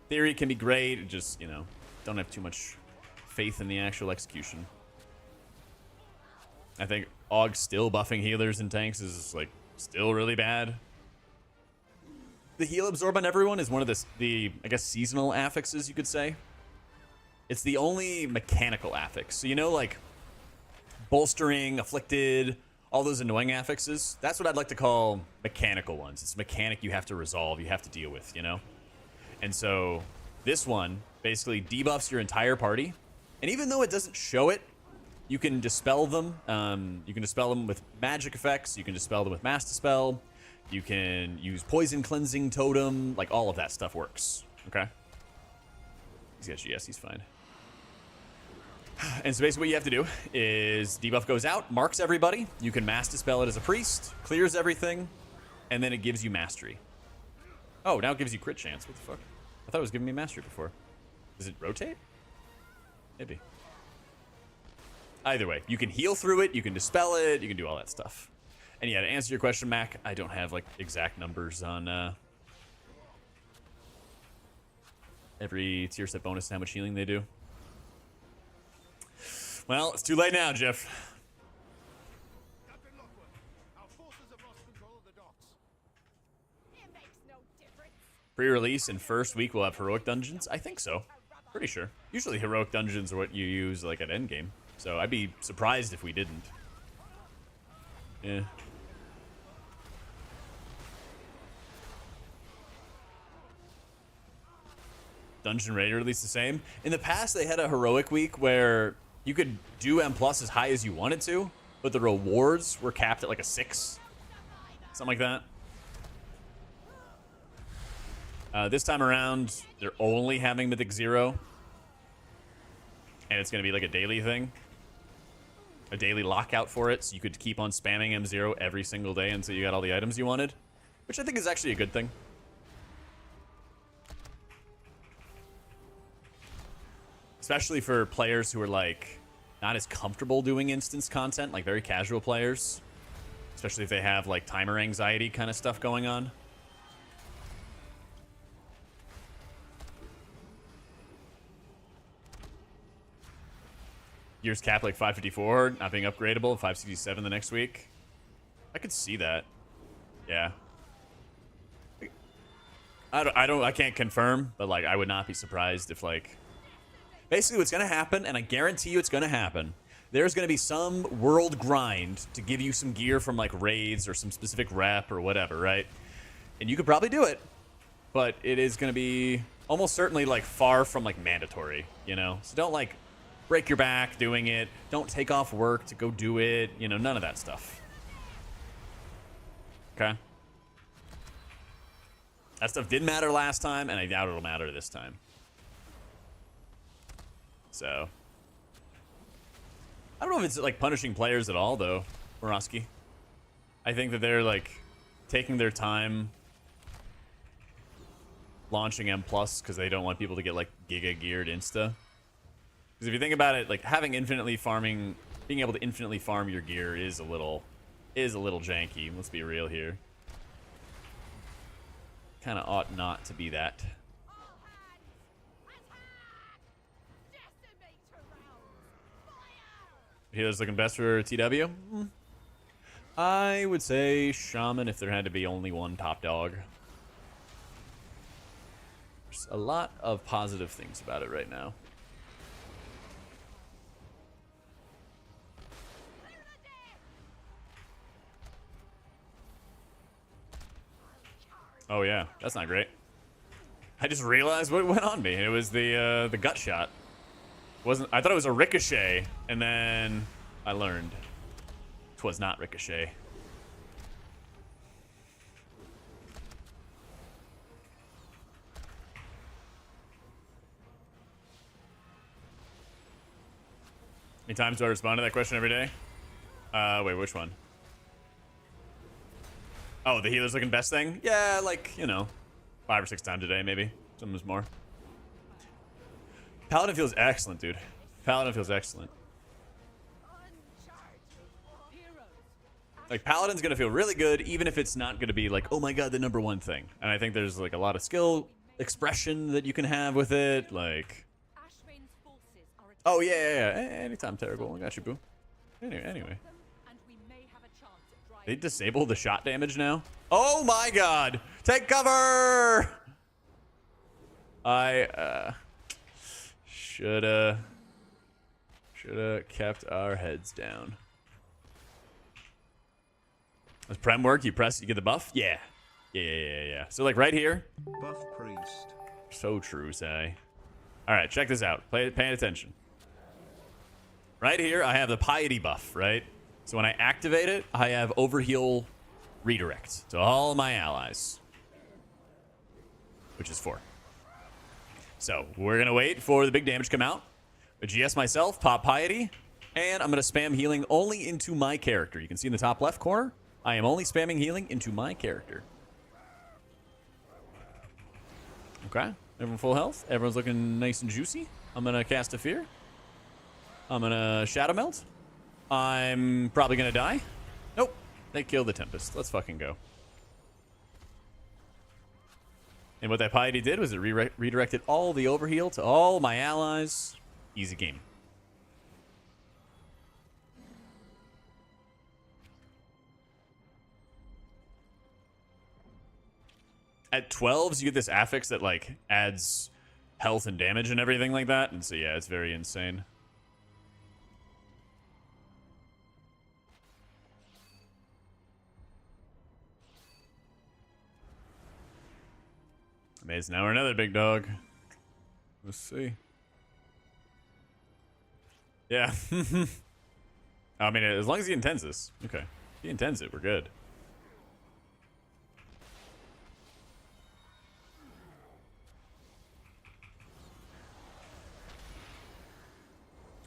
Theory can be great, just, you know, don't have too much faith in the actual execution. I think AUG still buffing healers and tanks is like still really bad. The heal absorb on everyone is one of the I guess seasonal affixes, you could say. It's the only mechanical affix. So you know, like bolstering, afflicted, all those annoying affixes, that's what I'd like to call mechanical ones. It's a mechanic you have to resolve, you have to deal with, you know? And so this one basically debuffs your entire party. And even though it doesn't show it, you can dispel them. You can dispel them with magic effects. You can dispel them with mass dispel. You can use poison cleansing totem. Like all of that stuff works, okay? He's got GS, he's fine. And so basically what you have to do is debuff goes out, marks everybody. You can mass dispel it as a priest, clears everything, and then it gives you mastery. Oh, now it gives you crit chance. What the fuck? I thought it was giving me mastery before. Does it rotate? Maybe. Either way, you can heal through it, you can dispel it, you can do all that stuff. And yeah, to answer your question, Mac, I don't have like exact numbers on every tier set bonus and how much healing they do. Well, it's too late now, Jeff. Captain Lockwood, our forces have lost control of the docks. It makes no difference. Pre-release and first week we'll have heroic dungeons? I think so. Pretty sure. Usually heroic dungeons are what you use like at endgame. So I'd be surprised if we didn't. Yeah. Dungeon Raider released the same. In the past, they had a heroic week where you could do M+ as high as you wanted to, but the rewards were capped at like a 6. Something like that. This time around, they're only having Mythic 0. And it's going to be like a daily thing. A daily lockout for it, so you could keep on spamming M0 every single day until you got all the items you wanted. Which I think is actually a good thing. Especially for players who are like not as comfortable doing instance content, like very casual players. Especially if they have like timer anxiety kind of stuff going on. Gears cap like 554, not being upgradable, 567 the next week. I could see that. Yeah. I can't confirm, but like I would not be surprised if like basically what's gonna happen, and I guarantee you it's gonna happen, there's gonna be some world grind to give you some gear from like raids or some specific rep or whatever, right? And you could probably do it, but it is gonna be almost certainly like far from like mandatory, you know? So don't like break your back doing it. Don't take off work to go do it. You know, none of that stuff. Okay? That stuff didn't matter last time, and I doubt it'll matter this time. So. I don't know if it's, like, punishing players at all, though, Morosky. I think that they're, like, taking their time launching M+, because they don't want people to get, like, giga-geared insta. Because if you think about it, like having infinitely farming, being able to infinitely farm your gear is a little janky. Let's be real here. Kind of ought not to be that. Healer's looking best for TW. I would say Shaman if there had to be only one top dog. There's a lot of positive things about it right now. Oh yeah, that's not great. I just realized what went on me. It was the gut shot. I thought it was a ricochet, and then I learned 'twas not ricochet. How many times do I respond to that question every day? Wait, which one? Oh, the healer's looking best thing? Yeah, like, you know, 5 or 6 times a day, maybe. Sometimes more. Paladin feels excellent, dude. Paladin feels excellent. Like, Paladin's gonna feel really good, even if it's not gonna be like, oh my god, the #1 thing. And I think there's, like, a lot of skill expression that you can have with it, like... Oh, yeah. Anytime, terrible. I got you, boo. Anyway. They disable the shot damage now? Oh my god! Take cover! I shoulda kept our heads down. Does Prem work? You press, you get the buff? Yeah. Yeah. So like right here. Buff priest. So true, say. Alright, check this out. Pay attention. Right here, I have the piety buff, right? So when I activate it, I have overheal redirect to all my allies. Which is 4. So we're going to wait for the big damage to come out. a GS myself, pop Piety, and I'm going to spam healing only into my character. You can see in the top left corner, I am only spamming healing into my character. Okay, everyone full health. Everyone's looking nice and juicy. I'm going to cast a Fear. I'm going to Shadow Melt. I'm probably going to die. Nope, they killed the Tempest. Let's fucking go. And what that Piety did was it redirected all the overheal to all my allies. Easy game. At 12s, you get this affix that, like, adds health and damage and everything like that. And so, yeah, it's very insane. Amazing. Now we're another big dog. Let's see. Yeah. I mean, as long as he intends this. Okay. If he intends it, we're good.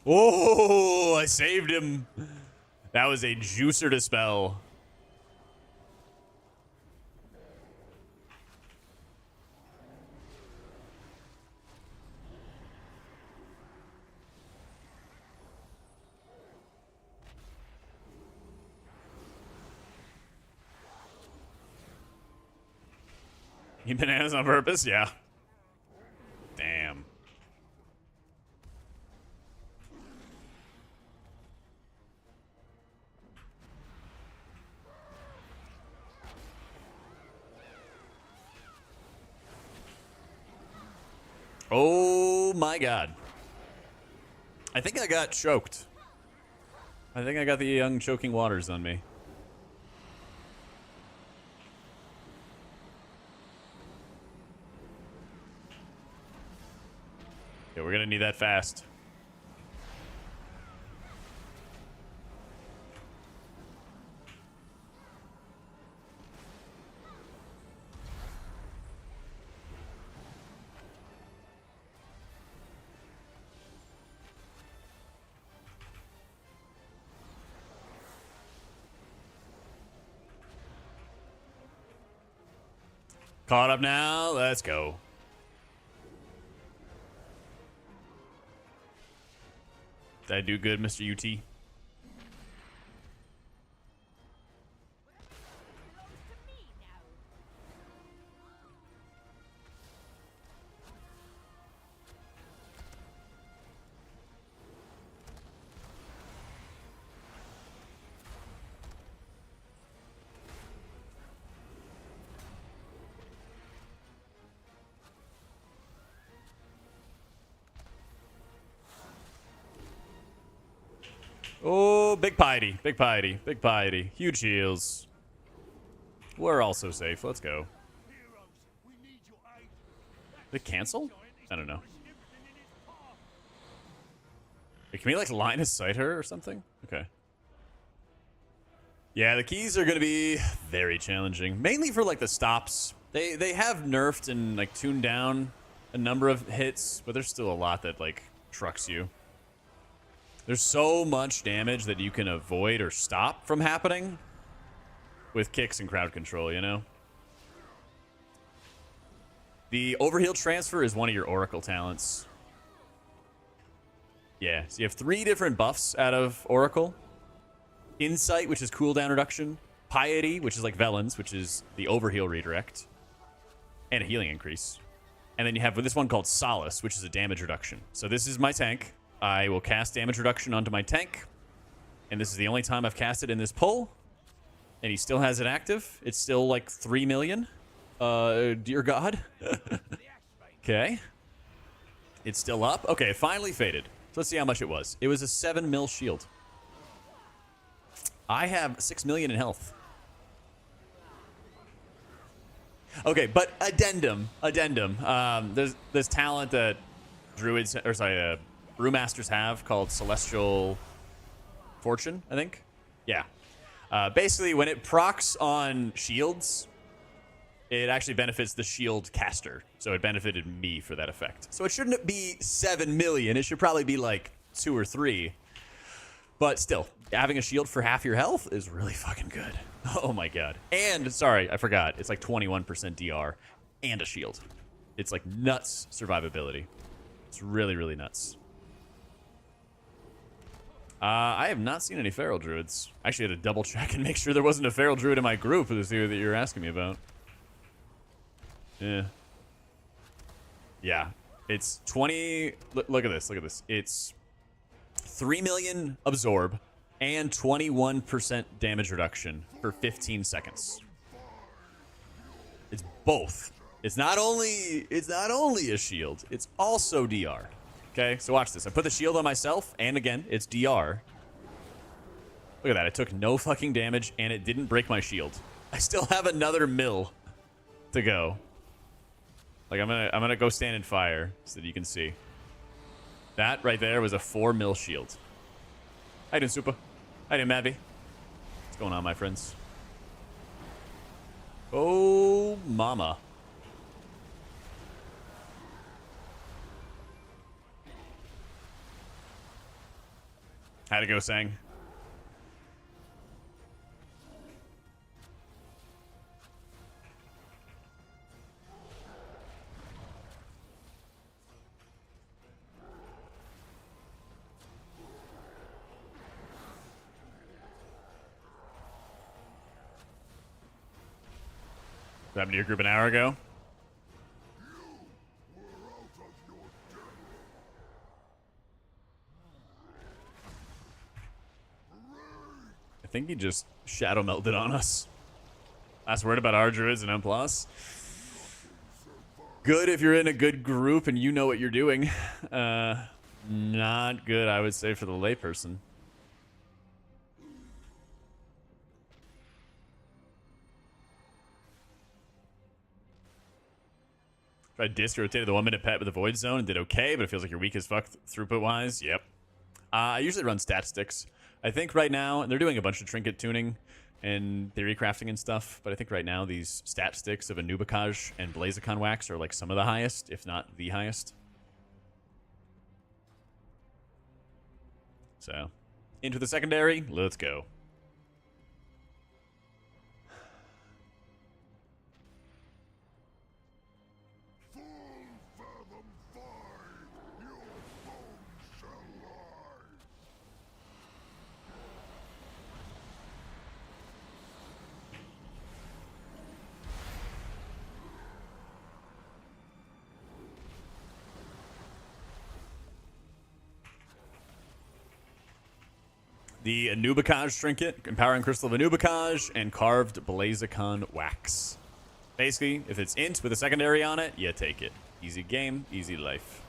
Oh, I saved him. That was a juicer to spell. You bananas on purpose? Yeah. Damn. Oh my god. I think I got choked. I think I got the young choking waters on me. Yeah, we're gonna need that fast. Caught up now. Let's go. Did I do good, Mr. UT? Oh, big piety, big piety, big piety. Huge heals. We're also safe. Let's go. Did it cancel? I don't know. Wait, can we like line of sight her or something? Okay. Yeah, the keys are gonna be very challenging, mainly for like the stops. They have nerfed and like tuned down a number of hits, but there's still a lot that like trucks you. There's so much damage that you can avoid or stop from happening with kicks and crowd control, you know? The overheal transfer is one of your Oracle talents. Yeah, so you have 3 different buffs out of Oracle. Insight, which is cooldown reduction. Piety, which is like Velen's, which is the overheal redirect. And a healing increase. And then you have this one called Solace, which is a damage reduction. So this is my tank. I will cast damage reduction onto my tank. And this is the only time I've cast it in this pull. And he still has it active. It's still like 3 million. Dear God. Okay. It's still up. Okay, it finally faded. So let's see how much it was. It was a 7 mil shield. I have 6 million in health. Okay, but addendum. There's talent that druids, or sorry, brewmasters have called Celestial Fortune, I think. Yeah. Basically, when it procs on shields, it actually benefits the shield caster. So it benefited me for that effect. So it shouldn't be 7 million. It should probably be like 2 or 3. But still, having a shield for half your health is really fucking good. Oh my god. And, sorry, I forgot. It's like 21% DR and a shield. It's like nuts survivability. It's really, really nuts. I have not seen any feral druids. I actually had to double check and make sure there wasn't a feral druid in my group to see what you're asking me about. Yeah. Yeah. It's 20... Look at this. Look at this. It's 3 million absorb and 21% damage reduction for 15 seconds. It's both. It's not only a shield, it's also DR. Okay, so watch this. I put the shield on myself, and again, it's DR. Look at that. It took no fucking damage, and it didn't break my shield. I still have another mil to go. Like, I'm gonna go stand in fire so that you can see. That right there was a 4 mil shield. How you doing, Super? How you doing, Mavi? What's going on, my friends? Oh, mama. How'd it go, Sang? What happened to your group an hour ago? I think he just shadow melted on us. Last word about our druids and M+. Good if you're in a good group and you know what you're doing. Not good, I would say, for the layperson. I disc rotated the 1 minute pet with the void zone and did okay, but it feels like you're weak as fuck throughput wise. Yep. I usually run stat sticks. I think right now, and they're doing a bunch of trinket tuning and theory crafting and stuff, but I think right now these stat sticks of Anubikaj and Blaziken Wax are like some of the highest, if not the highest. So, into the secondary, let's go. The Anubikaj trinket, empowering crystal of Anubikaj, and carved Blaziken Wax. Basically, if it's int with a secondary on it, you take it. Easy game, easy life.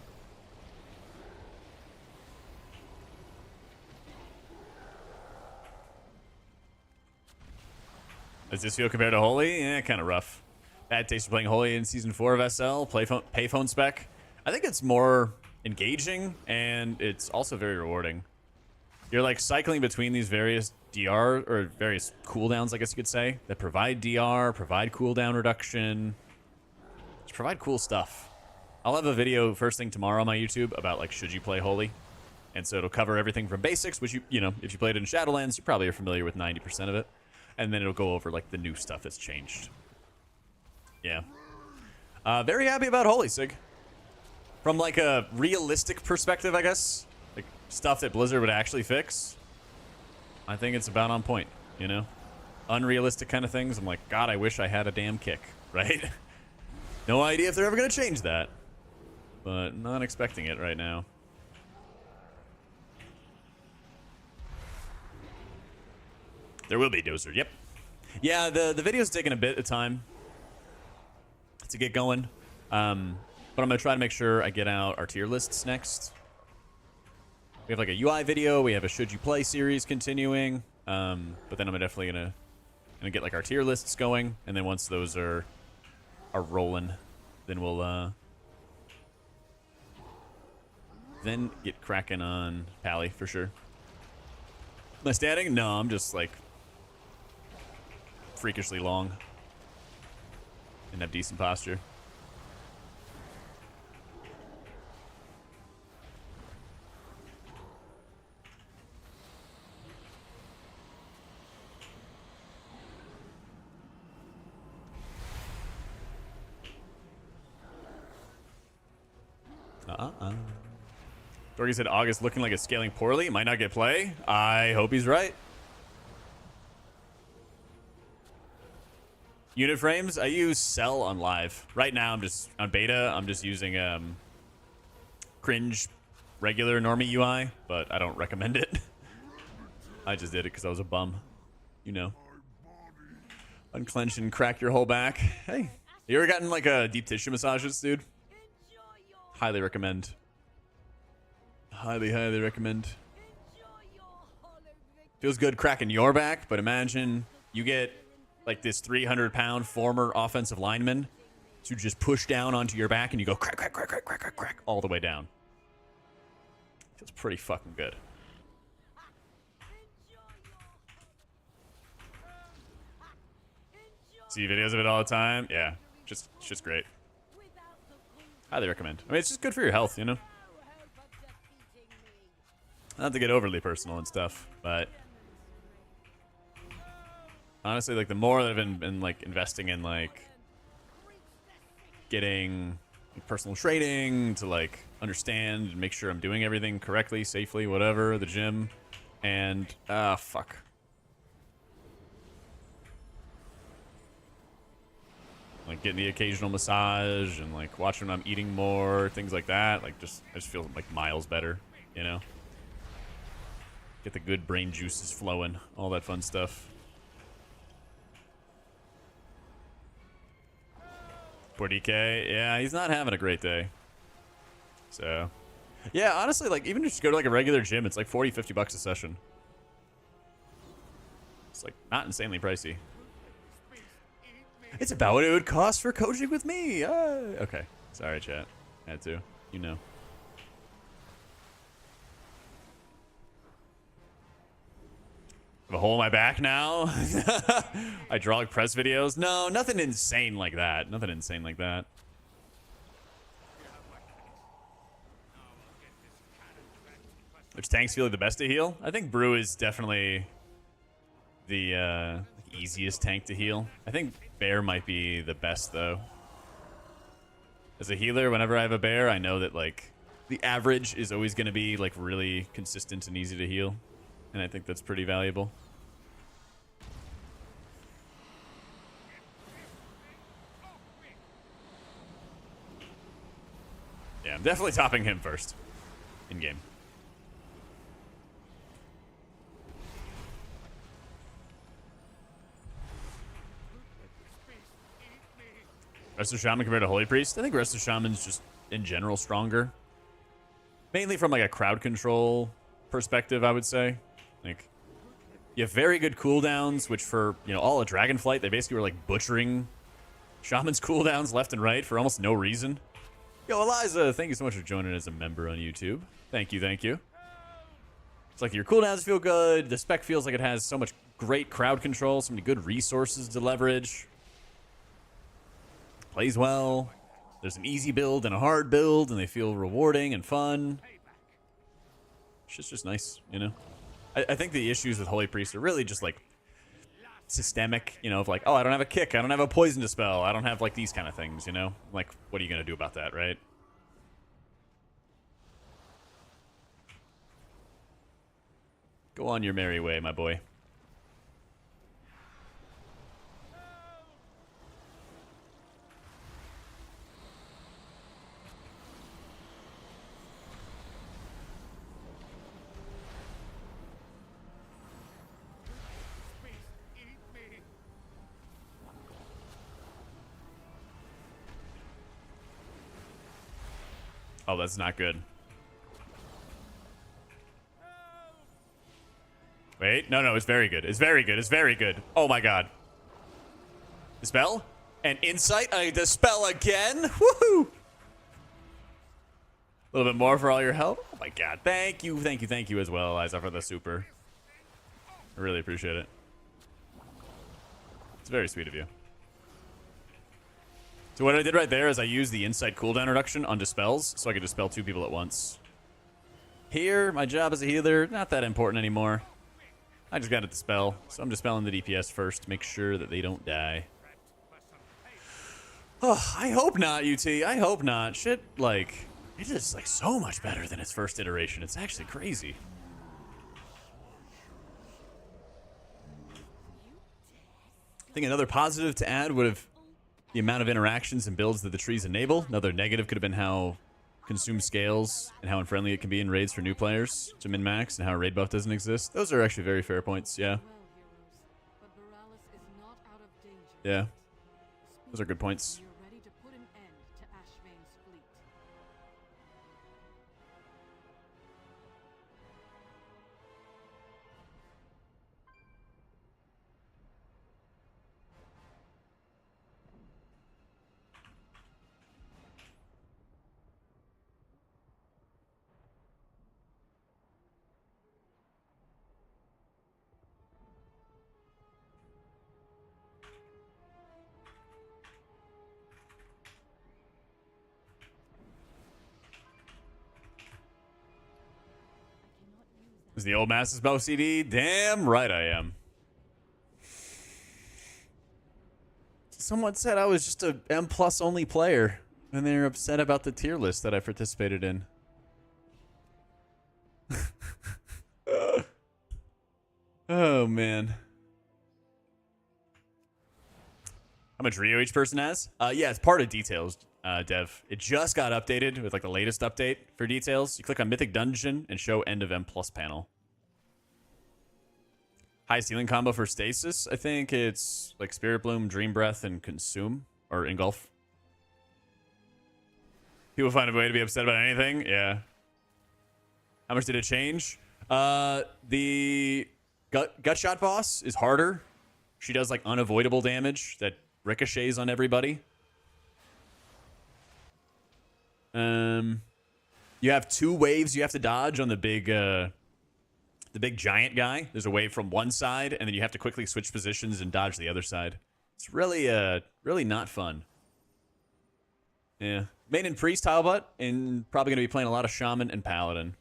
Does this feel compared to Holy? Eh, kind of rough. Bad taste for playing Holy in Season 4 of SL. Payphone spec. I think it's more engaging, and it's also very rewarding. You're like cycling between these various DR, or various cooldowns, I guess you could say, that provide DR, provide cooldown reduction. Just provide cool stuff. I'll have a video first thing tomorrow on my YouTube about, like, should you play Holy? And so it'll cover everything from basics, which you know, if you played it in Shadowlands, you probably are familiar with 90% of it. And then it'll go over, like, the new stuff that's changed. Yeah. Very happy about Holy, Sig. From, like, a realistic perspective, I guess. Like, stuff that Blizzard would actually fix. I think it's about on point, you know? Unrealistic kind of things. I'm like, God, I wish I had a damn kick, right? No idea if they're ever going to change that. But not expecting it right now. There will be Dozer, yep. Yeah, the video's taking a bit of time to get going. But I'm going to try to make sure I get out our tier lists next. We have like a UI video. We have a Should You Play series continuing. But then I'm definitely going to get like our tier lists going. And then once those are rolling, then we'll then get cracking on Pally for sure. Am I standing? No, I'm just like freakishly long. and have decent posture. Dorky said August looking like it's scaling poorly. Might not get play. I hope he's right. Unit frames, I use Cell on live. Right now I'm just on beta, I'm just using cringe regular normie UI, but I don't recommend it. I just did it because I was a bum. You know. Unclench and crack your whole back. Hey, you ever gotten like a deep tissue massages, dude? Highly recommend. Highly, highly recommend. Feels good cracking your back, but imagine you get like this 300-pound former offensive lineman to just push down onto your back and you go crack, crack, crack, crack, crack, crack, crack, all the way down. Feels pretty fucking good. See videos of it all the time? Yeah, just great. Highly recommend. I mean, it's just good for your health, you know? Not to get overly personal and stuff, but honestly, like the more that I've been like investing in like getting like, personal training to like understand and make sure I'm doing everything correctly, safely, whatever, the gym, and fuck. Like getting the occasional massage and like watching when I'm eating more, things like that. Like I just feel like miles better, you know? Get the good brain juices flowing, all that fun stuff. Poor DK, yeah, he's not having a great day. So, yeah, honestly, like even just go to like a regular gym, it's like 40, 50 bucks a session. It's like not insanely pricey. It's about what it would cost for coaching with me. Okay. Sorry, chat. Had to. You know. I have a hole in my back now. Hydraulic press videos. No, nothing insane like that. Nothing insane like that. Which tanks feel like the best to heal? I think Brew is definitely the easiest tank to heal. I think Bear might be the best though. As a healer, whenever I have a Bear, I know that like the average is always going to be like really consistent and easy to heal, and I think that's pretty valuable. Yeah, I'm definitely topping him first in game. Resto Shaman compared to Holy Priest? I think Resto Shaman's just, in general, stronger. Mainly from, like, a crowd control perspective, I would say. Like, you have very good cooldowns, which for, you know, all of Dragonflight, they basically were, like, butchering Shaman's cooldowns left and right for almost no reason. Yo, Eliza, thank you so much for joining as a member on YouTube. Thank you, thank you. It's like your cooldowns feel good. The spec feels like it has so much great crowd control, so many good resources to leverage. Plays well. There's an easy build and a hard build, and they feel rewarding and fun. It's just nice, you know? I think the issues with Holy Priest are really just, like, systemic, you know, of like, oh, I don't have a kick, I don't have a poison dispel, I don't have, like, these kind of things, you know? Like, what are you going to do about that, right? Go on your merry way, my boy. Oh, that's not good. Wait, no, it's very good. It's very good. It's very good. Oh my god. Dispel? And insight? I dispel again? Woohoo! A little bit more for all your help. Oh my god. Thank you, thank you, thank you as well, Liza, for the super. I really appreciate it. It's very sweet of you. So what I did right there is I used the insight cooldown reduction on dispels, so I could dispel 2 people at once. Here, my job as a healer, not that important anymore. I just got to dispel, so I'm dispelling the DPS first to make sure that they don't die. Oh, I hope not, UT. I hope not. Shit, like, it is like so much better than its first iteration. It's actually crazy. I think another positive to add would have the amount of interactions and builds that the trees enable. Another negative could have been how consumed scales and how unfriendly it can be in raids for new players to min-max and how a raid buff doesn't exist. Those are actually very fair points, yeah. Yeah. Those are good points. Is the old Master's Bow CD? Damn right I am. Someone said I was just a M+ only player, and they're upset about the tier list that I participated in. Oh, man. How much Rio each person has? Yeah, it's part of details, Dev. It just got updated with like the latest update for details. You click on Mythic Dungeon and show end of M+ panel. High ceiling combo for stasis. I think it's like Spirit Bloom, Dream Breath, and Consume or Engulf. People find a way to be upset about anything. Yeah. How much did it change? The gut shot boss is harder. She does like unavoidable damage that ricochets on everybody. You have 2 waves you have to dodge on the big giant guy. There's a wave from one side, and then you have to quickly switch positions and dodge the other side. It's really really not fun. Yeah. Main and priest tile butt, and probably gonna be playing a lot of shaman and paladin.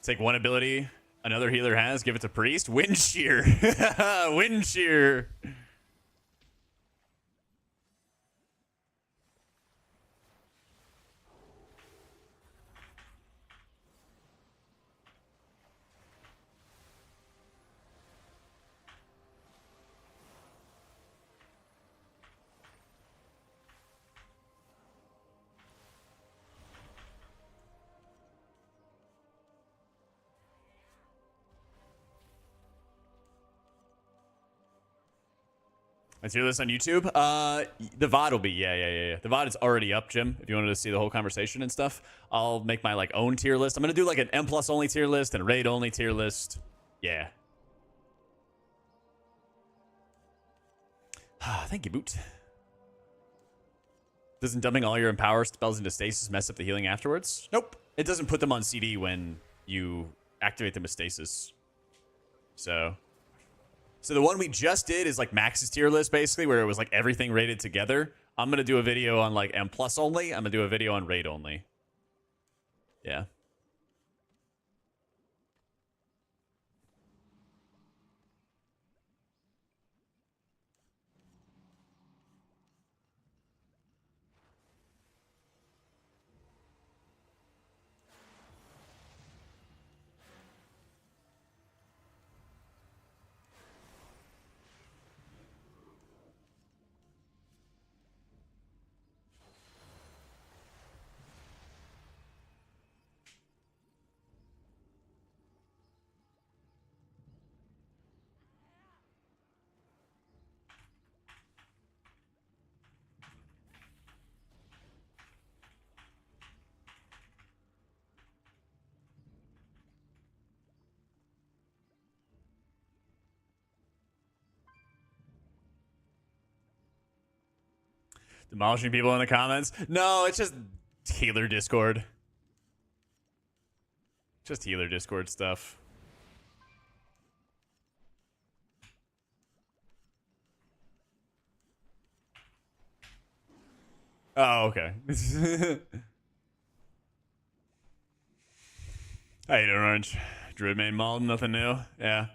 Take one ability another healer has, give it to priest. Wind shear. Wind shear. Let's hear this on YouTube. The VOD will be, yeah. The VOD is already up, Jim. If you wanted to see the whole conversation and stuff, I'll make my like own tier list. I'm gonna do like an M+ only tier list and a raid only tier list. Yeah. Thank you, Boot. Doesn't dumping all your empower spells into stasis mess up the healing afterwards? Nope. It doesn't put them on CD when you activate them as stasis. So the one we just did is like Max's tier list, basically, where it was like everything rated together. I'm going to do a video on like M+ only. I'm going to do a video on raid only. Yeah. Demolishing people in the comments. No, it's just healer Discord. Just healer Discord stuff. Oh, okay. How you doing, Orange? Druid main Malden, nothing new? Yeah.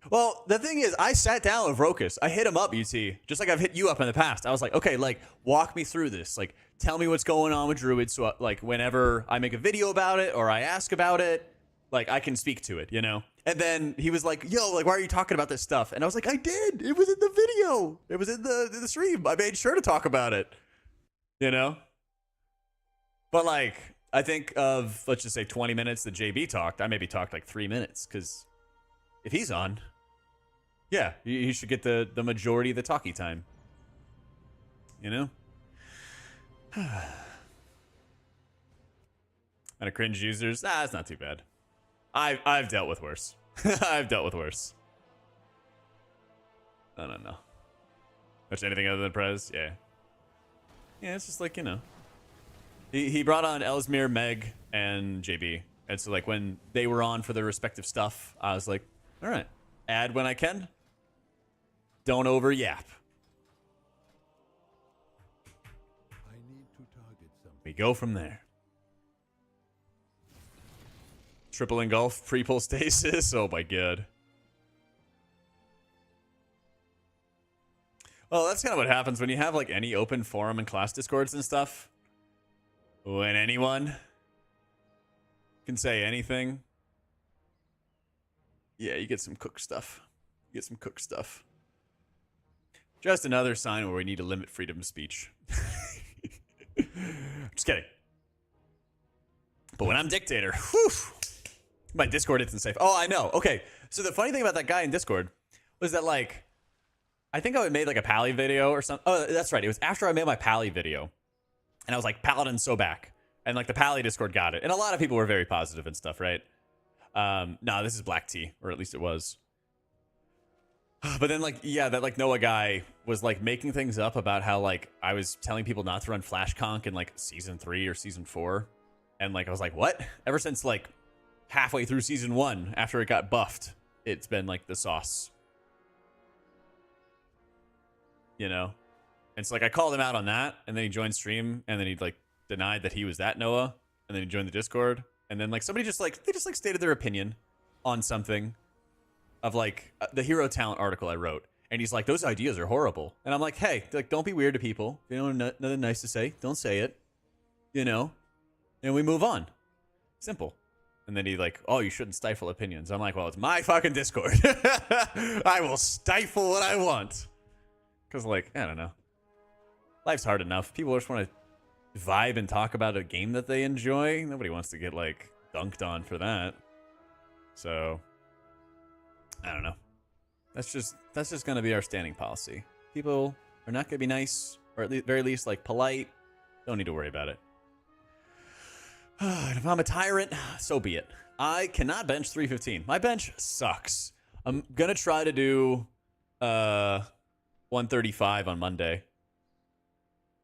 Well, the thing is, I sat down with Rokus. I hit him up, UT, just like I've hit you up in the past. I was like, okay, like, walk me through this. Like, tell me what's going on with Druid, so, like, whenever I make a video about it or I ask about it, like, I can speak to it, you know? And then he was like, yo, like, why are you talking about this stuff? And I was like, I did. It was in the video. It was in the stream. I made sure to talk about it, you know? But, like, I think of, let's just say 20 minutes that JB talked, I maybe talked like 3 minutes, because if he's on, yeah, he should get the majority of the talkie time. You know? And a cringe users, it's not too bad. I've dealt with worse. I've dealt with worse. I don't know. Much anything other than Prez? Yeah. Yeah, it's just like, you know. He brought on Ellesmere, Meg, and JB. And so, like, when they were on for their respective stuff, I was like, all right, add when I can. Don't over yap. I need to target something. We go from there. Triple engulf, pre-pull stasis. Oh my god. Well, that's kind of what happens when you have like any open forum and class discords and stuff. When anyone can say anything. Yeah, you get some cook stuff. You get some cook stuff. Just another sign where we need to limit freedom of speech. Just kidding. But when I'm dictator, whew, my Discord isn't safe. Oh, I know. Okay, so the funny thing about that guy in Discord was that, like, I think I made, like, a Pally video or something. Oh, that's right. It was after I made my Pally video. And I was like, Paladin's so back. And, like, the Pally Discord got it. And a lot of people were very positive and stuff, right? No, this is Black Tea. Or at least it was. But then, like, yeah, that, like, Noah guy was, like, making things up about how, like, I was telling people not to run Flash Conk in, like, Season 3 or Season 4. And, like, I was like, what? Ever since, like, halfway through Season 1, after it got buffed, it's been, like, the sauce. You know? And so, like, I called him out on that, and then he joined stream, and then he, like, denied that he was that Noah, and then he joined the Discord. And then, like, somebody just, like, they just, like, stated their opinion on something. Of, like, the hero talent article I wrote. And he's like, those ideas are horrible. And I'm like, hey, like, don't be weird to people. If you don't have nothing nice to say, don't say it. You know? And we move on. Simple. And then he like, oh, you shouldn't stifle opinions. I'm like, well, it's my fucking Discord. I will stifle what I want. Because, like, I don't know. Life's hard enough. People just want to vibe and talk about a game that they enjoy. Nobody wants to get, like, dunked on for that. So... I don't know. That's just gonna be our standing policy. People are not gonna be nice, or at very least like polite. Don't need to worry about it. And if I'm a tyrant, so be it. I cannot bench 315. My bench sucks. I'm gonna try to do 135 on Monday.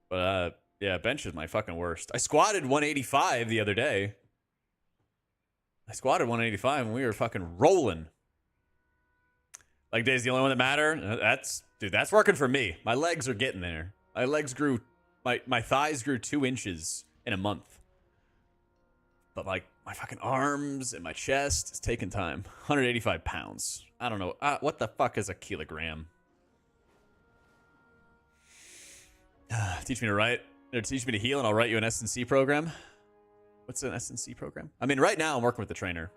But yeah, bench is my fucking worst. I squatted 185 the other day. I squatted 185 and we were fucking rolling. Like day's the only one that matter. That's working for me. My legs are getting there. My legs grew, my thighs grew 2 inches in a month. But like my fucking arms and my chest is taking time. 185 pounds. I don't know. What the fuck is a kilogram? Teach me to write, or teach me to heal, and I'll write you an S&C program. What's an S&C program? I mean, right now I'm working with the trainer.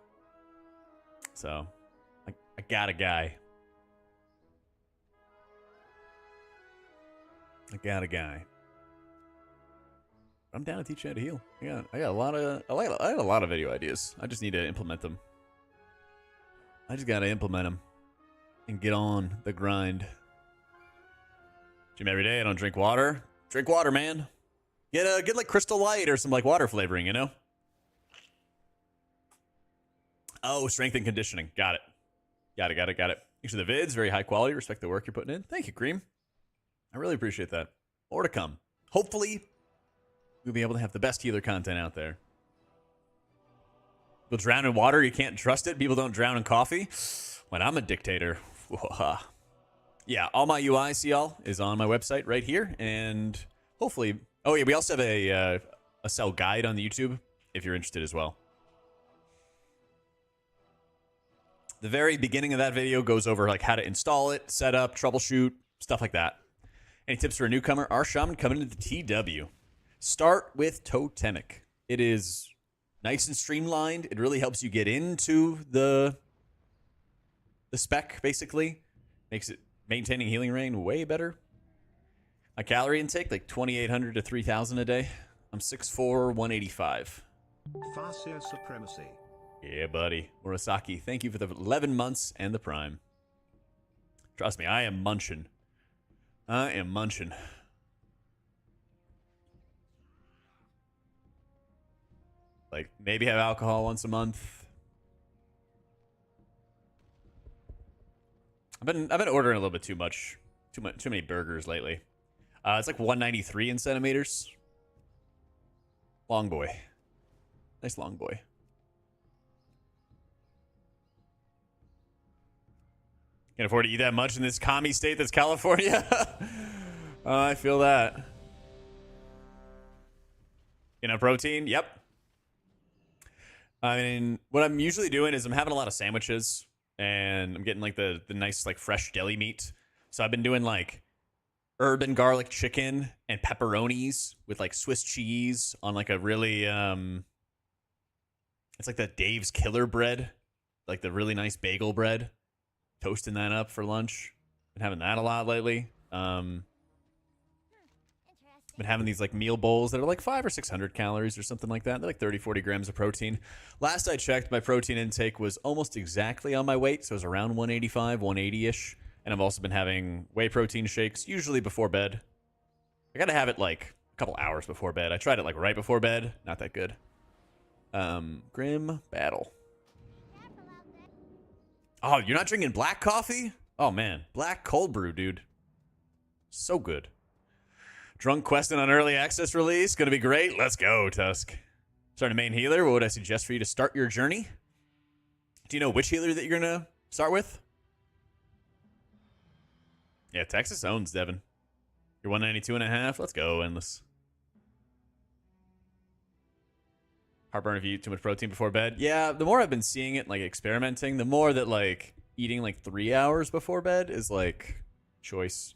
So, I got a guy. I'm down to teach you how to heal. I got a lot of video ideas. I just need to implement them. I just gotta implement them and get on the grind. Gym every day. I don't drink water. Drink water, man. Get like Crystal Light or some like water flavoring, you know? Oh, strength and conditioning. Got it. Got it. Thanks for the vids. Very high quality. Respect the work you're putting in. Thank you, Cream. I really appreciate that. More to come. hopefully we'll be able to have the best healer content out there. People drown in water, you can't trust it. People don't drown in coffee. When I'm a dictator. Yeah, all my UI, see y'all, is on my website right here. And hopefully, oh yeah, we also have a cell guide on the YouTube if you're interested as well. The very beginning of that video goes over like how to install it, set up, troubleshoot, stuff like that. Any tips for a newcomer? Our shaman coming into the TW. Start with Totemic. It is nice and streamlined. It really helps you get into the spec, basically. Makes it maintaining healing rain way better. My calorie intake, like 2,800 to 3,000 a day. I'm 6'4", 185. Farseer Supremacy. Yeah, buddy. Murasaki, thank you for the 11 months and the prime. Trust me, I am munching. I am munching. Like, maybe have alcohol once a month. I've been ordering a little bit too many burgers lately. It's like 193 in centimeters. Long boy. Nice long boy. Can't afford to eat that much in this commie state that's California. I feel that. Protein? Yep. I mean, what I'm usually doing is I'm having a lot of sandwiches and I'm getting like the nice like fresh deli meat. So I've been doing like herb and garlic chicken and pepperonis with like Swiss cheese on like a really it's like the Dave's Killer bread, like the really nice bagel bread. Toasting that up for lunch. Been having that a lot lately. Been having these like meal bowls that are like 500 or 600 calories or something like that. They're like 30-40 grams of protein. Last I checked, my protein intake was almost exactly on my weight, so it was around 185, 180-ish. And I've also been having whey protein shakes, usually before bed. I gotta have it like a couple hours before bed. I tried it like right before bed. Not that good. Grim Battle. Oh, you're not drinking black coffee? Oh, man. Black cold brew, dude. So good. Drunk questing on early access release. Gonna be great. Let's go, Tusk. Starting main healer. What would I suggest for you to start your journey? Do you know which healer that you're gonna start with? Yeah, Texas owns Devin. You're 192.5. Let's go, Endless. Heartburn if you eat too much protein before bed. Yeah, the more I've been seeing it, like experimenting, the more that like eating like 3 hours before bed is like choice.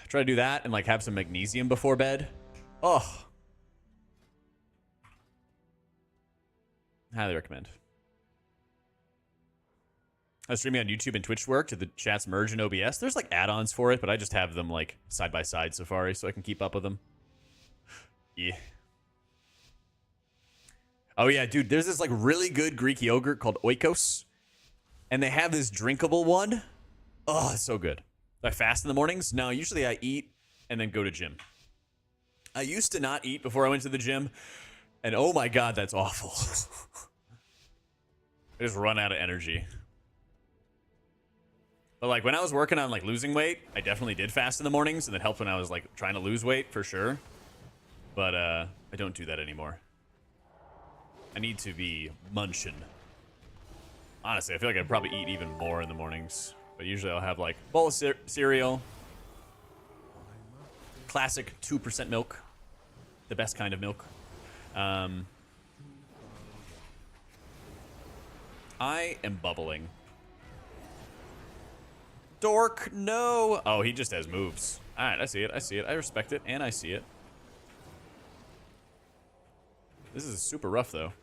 Try to do that and like have some magnesium before bed. Oh. Highly recommend. I was streaming on YouTube and Twitch work. Did the chats merge in OBS? There's like add-ons for it, but I just have them like side by side Safari so I can keep up with them. Yeah. Oh yeah, dude, there's this like really good Greek yogurt called Oikos. And they have this drinkable one. Oh, it's so good. Do I fast in the mornings? No, usually I eat and then go to gym. I used to not eat before I went to the gym. And oh my God, that's awful. I just run out of energy. But like when I was working on like losing weight, I definitely did fast in the mornings, and it helped when I was like trying to lose weight for sure. But I don't do that anymore. I need to be munching. Honestly, I feel like I'd probably eat even more in the mornings. But usually I'll have like bowl of cereal, classic 2% milk, the best kind of milk. I am bubbling. Dork, no. Oh, he just has moves. All right, I see it. I see it. I respect it, and I see it. This is super rough, though.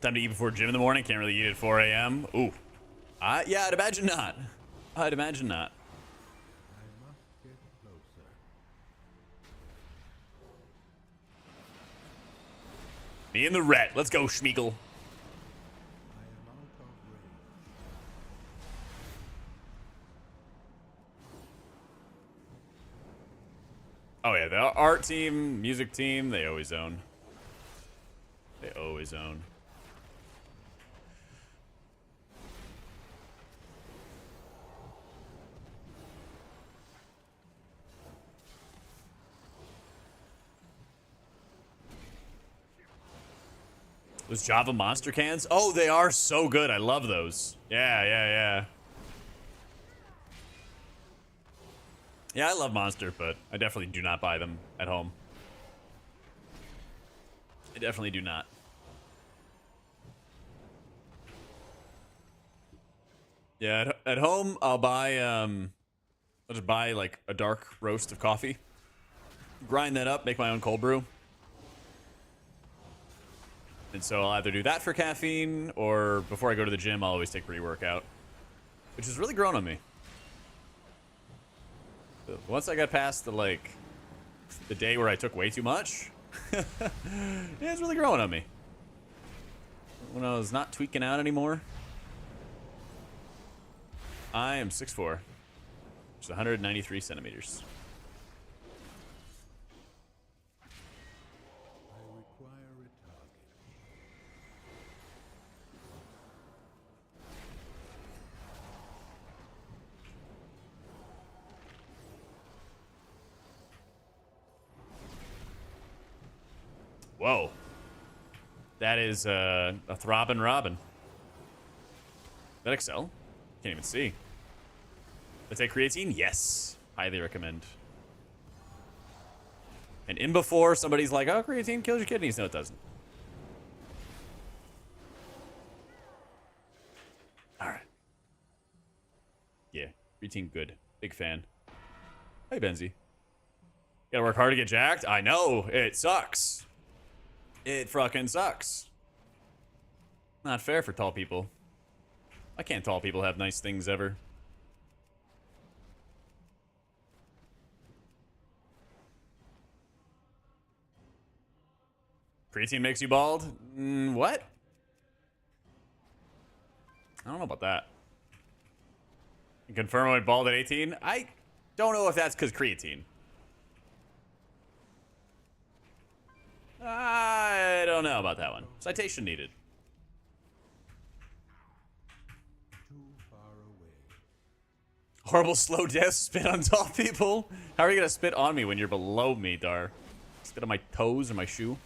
Time to eat before gym in the morning. Can't really eat at 4 a.m. Ooh. Yeah, I'd imagine not. I'd imagine not. Me and the rat. Let's go, Schmeagle. I am out of range. Oh yeah, the art team, music team, they always own. They always own. Those Java monster cans? Oh, they are so good. I love those. Yeah, yeah, yeah. Yeah, I love Monster, but I definitely do not buy them at home. I definitely do not. Yeah, at home I'll just buy like a dark roast of coffee, grind that up, make my own cold brew. And so I'll either do that for caffeine, or before I go to the gym, I'll always take pre-workout, which has really grown on me. Once I got past the day where I took way too much, yeah, it's really growing on me. When I was not tweaking out anymore. I am 6'4", which is 193 centimeters. I require a target. Whoa. That is a throbbing robin. That Excel? Can't even see. Let's take creatine? Yes. Highly recommend. And in before, somebody's like, oh, creatine kills your kidneys. No, it doesn't. All right. Yeah, creatine good. Big fan. Hey, Benzie. Gotta work hard to get jacked? I know. It sucks. It fucking sucks. Not fair for tall people. Why can't tall people have nice things ever? Creatine makes you bald? What? I don't know about that. You confirm I went bald at 18? I don't know if that's because creatine. I don't know about that one. Citation needed. Too far away. Horrible slow death spit on tall people. How are you gonna spit on me when you're below me, Dar? Spit on my toes or my shoe?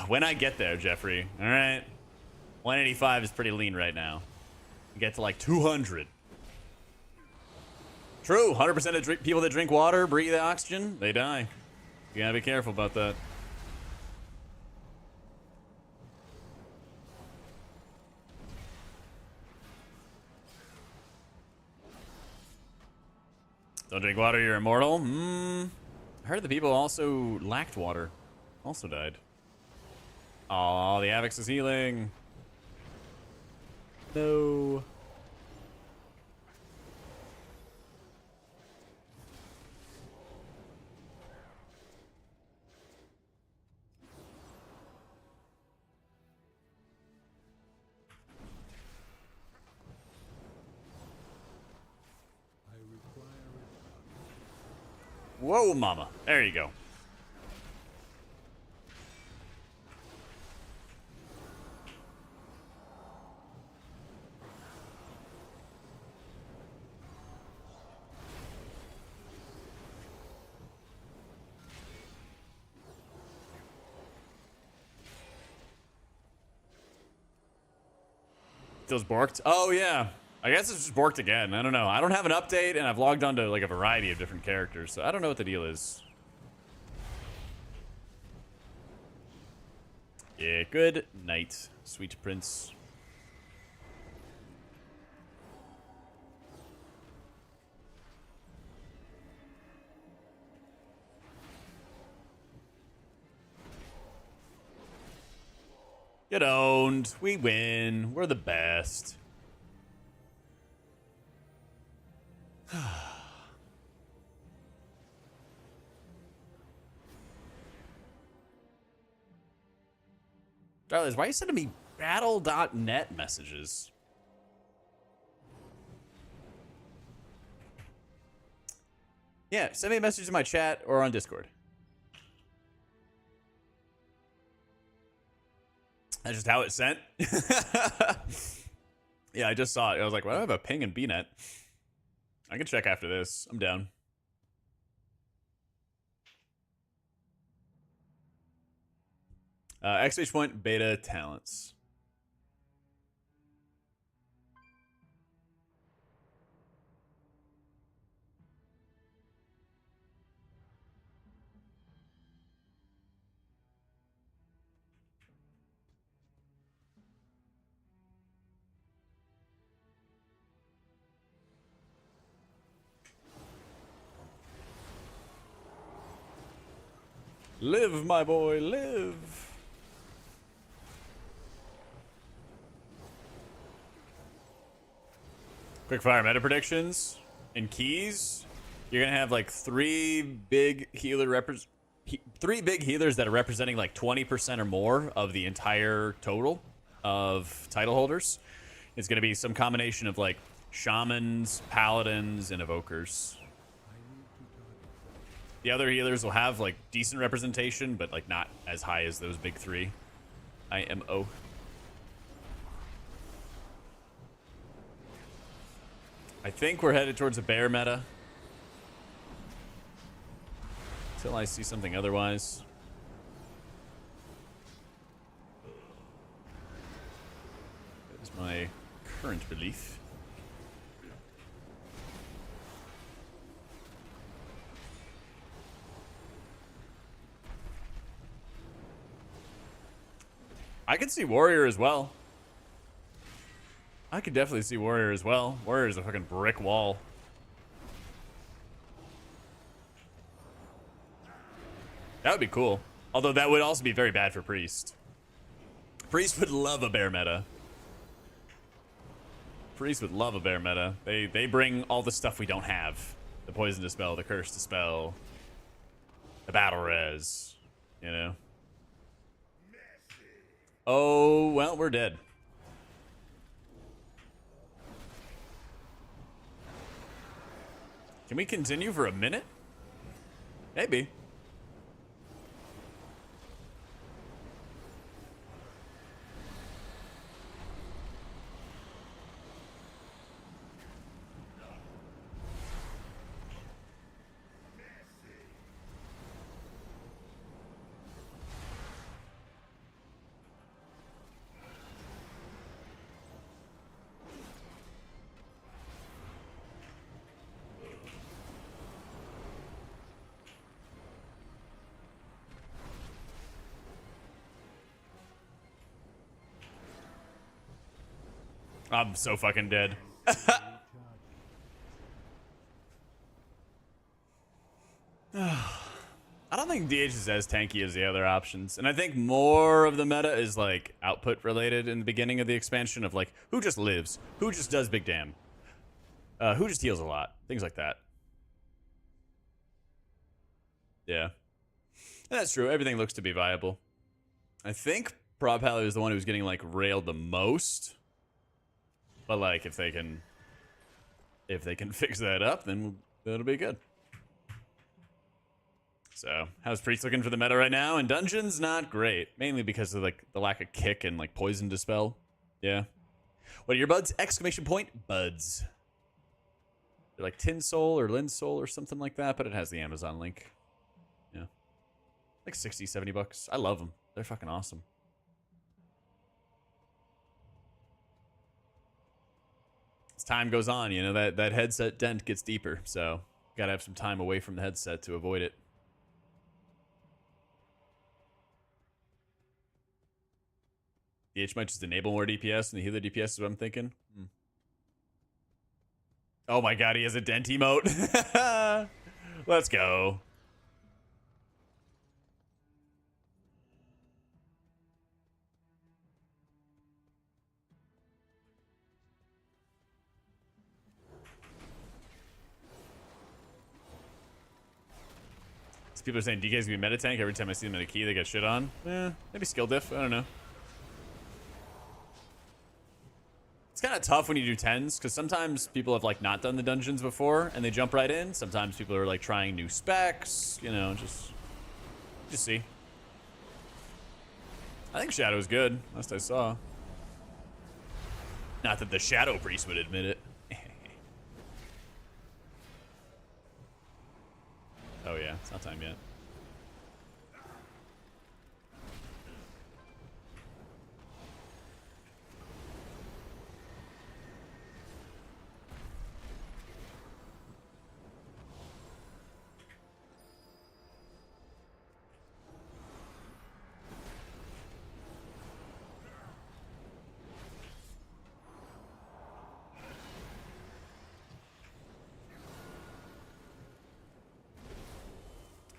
When I get there, Jeffrey. All right. 185 is pretty lean right now. Get to like 200. True. 100% of people that drink water, breathe oxygen, they die. You gotta be careful about that. Don't drink water, you're immortal. I heard the people also lacked water. Also died. Aw, the Avix is healing. No. I require a target. Whoa, mama. There you go. Those borked? Oh, yeah. I guess it's just borked again. I don't know. I don't have an update, and I've logged onto like a variety of different characters, so I don't know what the deal is. Yeah, good night, sweet prince. Get owned. We win. We're the best. Darlings, why are you sending me battle.net messages? Yeah, send me a message in my chat or on Discord. That's just how it's sent. Yeah, I just saw it. I was like, why do I have a ping in BNet? I can check after this. I'm down. XH point beta talents. Live, my boy, live. Quick fire meta predictions and keys. You're gonna have like three big healers that are representing like 20% or more of the entire total of title holders. It's gonna be some combination of like shamans, paladins, and evokers. The other healers will have like decent representation, but like not as high as those big three. IMO. I think we're headed towards a bear meta. Until I see something otherwise. That is my current belief. I could see Warrior as well. I could definitely see Warrior as well. Warrior is a fucking brick wall. That would be cool. Although that would also be very bad for Priest. Priest would love a bear meta. Priest would love a bear meta. They bring all the stuff we don't have. The Poison Dispel, the Curse Dispel, the Battle Res, you know. Oh, well, we're dead. Can we continue for a minute? Maybe. I'm so fucking dead. I don't think DH is as tanky as the other options. And I think more of the meta is like output related in the beginning of the expansion of like who just lives, who just does big damn, who just heals a lot, things like that. Yeah. And that's true. Everything looks to be viable. I think Prop Pally is the one who's getting like railed the most. But like if they can fix that up, then that'll be good. So, how's Priest looking for the meta right now? In dungeons, not great. Mainly because of like the lack of kick and like poison dispel. Yeah. What are your buds? Exclamation point buds. They're like Tin Soul or Lin Soul or something like that, but it has the Amazon link. Yeah. Like 60, 70 bucks. I love them. They're fucking awesome. As time goes on, you know, that headset dent gets deeper, so gotta have some time away from the headset to avoid it. DH might just enable more DPS, and the healer DPS is what I'm thinking. Oh my god, he has a dent emote. Let's go. People are saying DK's gonna be meta tank. Every time I see them in a key, they get shit on. Maybe skill diff. I don't know. It's kind of tough when you do 10s because sometimes people have like not done the dungeons before and they jump right in. Sometimes people are like trying new specs, you know, just see. I think Shadow's good, last I saw. Not that the Shadow Priest would admit it. Oh yeah, it's not time yet.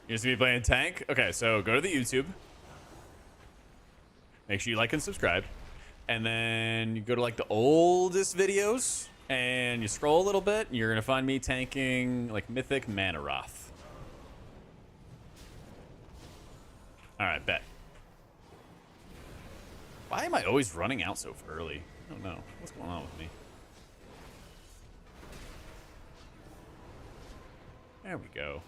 You used to be playing tank? Okay, so go to the YouTube. Make sure you like and subscribe. And then you go to like the oldest videos and you scroll a little bit and you're gonna find me tanking like Mythic Manaroth. Alright, bet. Why am I always running out so early? I don't know. What's going on with me? There we go.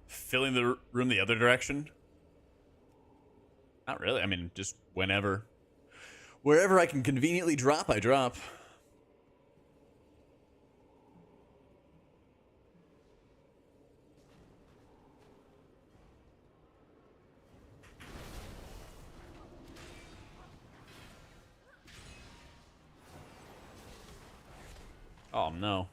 Filling the room the other direction? Not really. I mean, just whenever. Wherever I can conveniently drop, I drop. Oh, no.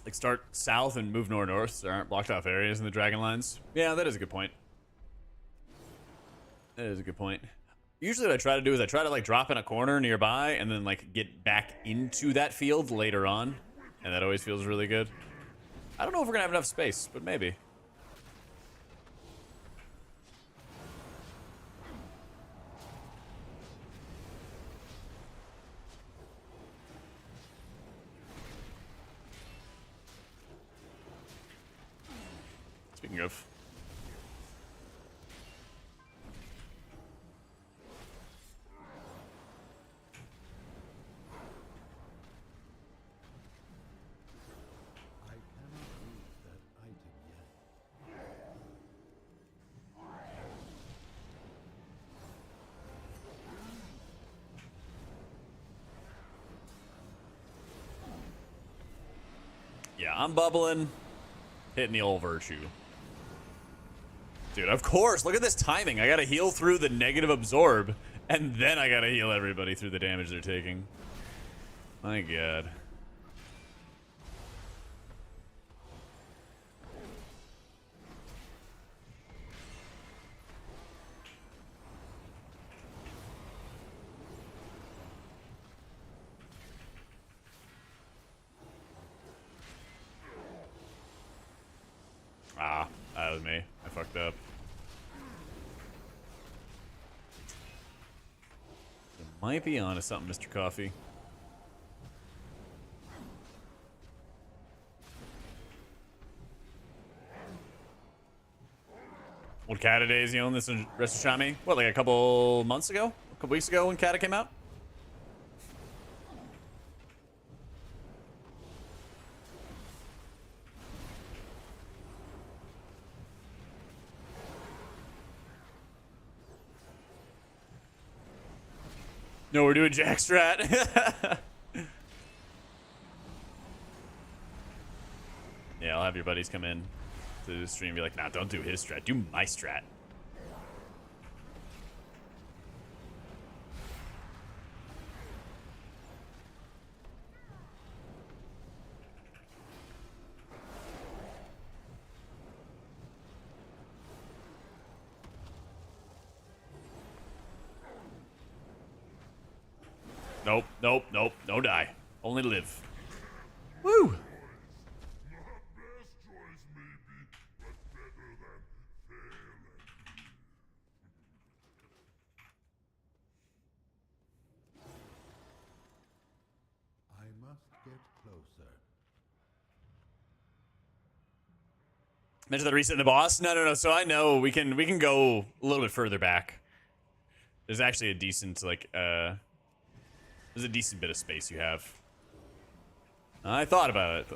Like start south and move north so there aren't blocked off areas in the dragon lines. Yeah, that is a good point. That is a good point. Usually what I try to do is I try to like drop in a corner nearby and then like get back into that field later on. And that always feels really good. I don't know if we're gonna have enough space, but maybe. Speaking of. I cannot use that item yet. Yeah, I'm bubbling. Hitting the old virtue. Dude, of course. Look at this timing. I gotta heal through the negative absorb, and then I gotta heal everybody through the damage they're taking. My god. Ah, that was me. I fucked up. You might be onto something, Mr. Coffee. Old Kata days, you know, this rest of Shami. What, like a couple months ago? A couple weeks ago when Kata came out? No, we're doing Jack Strat. Yeah, I'll have your buddies come in to the stream and be like, nah, don't do his strat. Do my strat. Nope, nope, nope. No die. Only live. Woo! I must get closer. Mention the reset in the boss? No, no, no. So I know we can go a little bit further back. There's actually a decent there's a decent bit of space you have. I thought about it.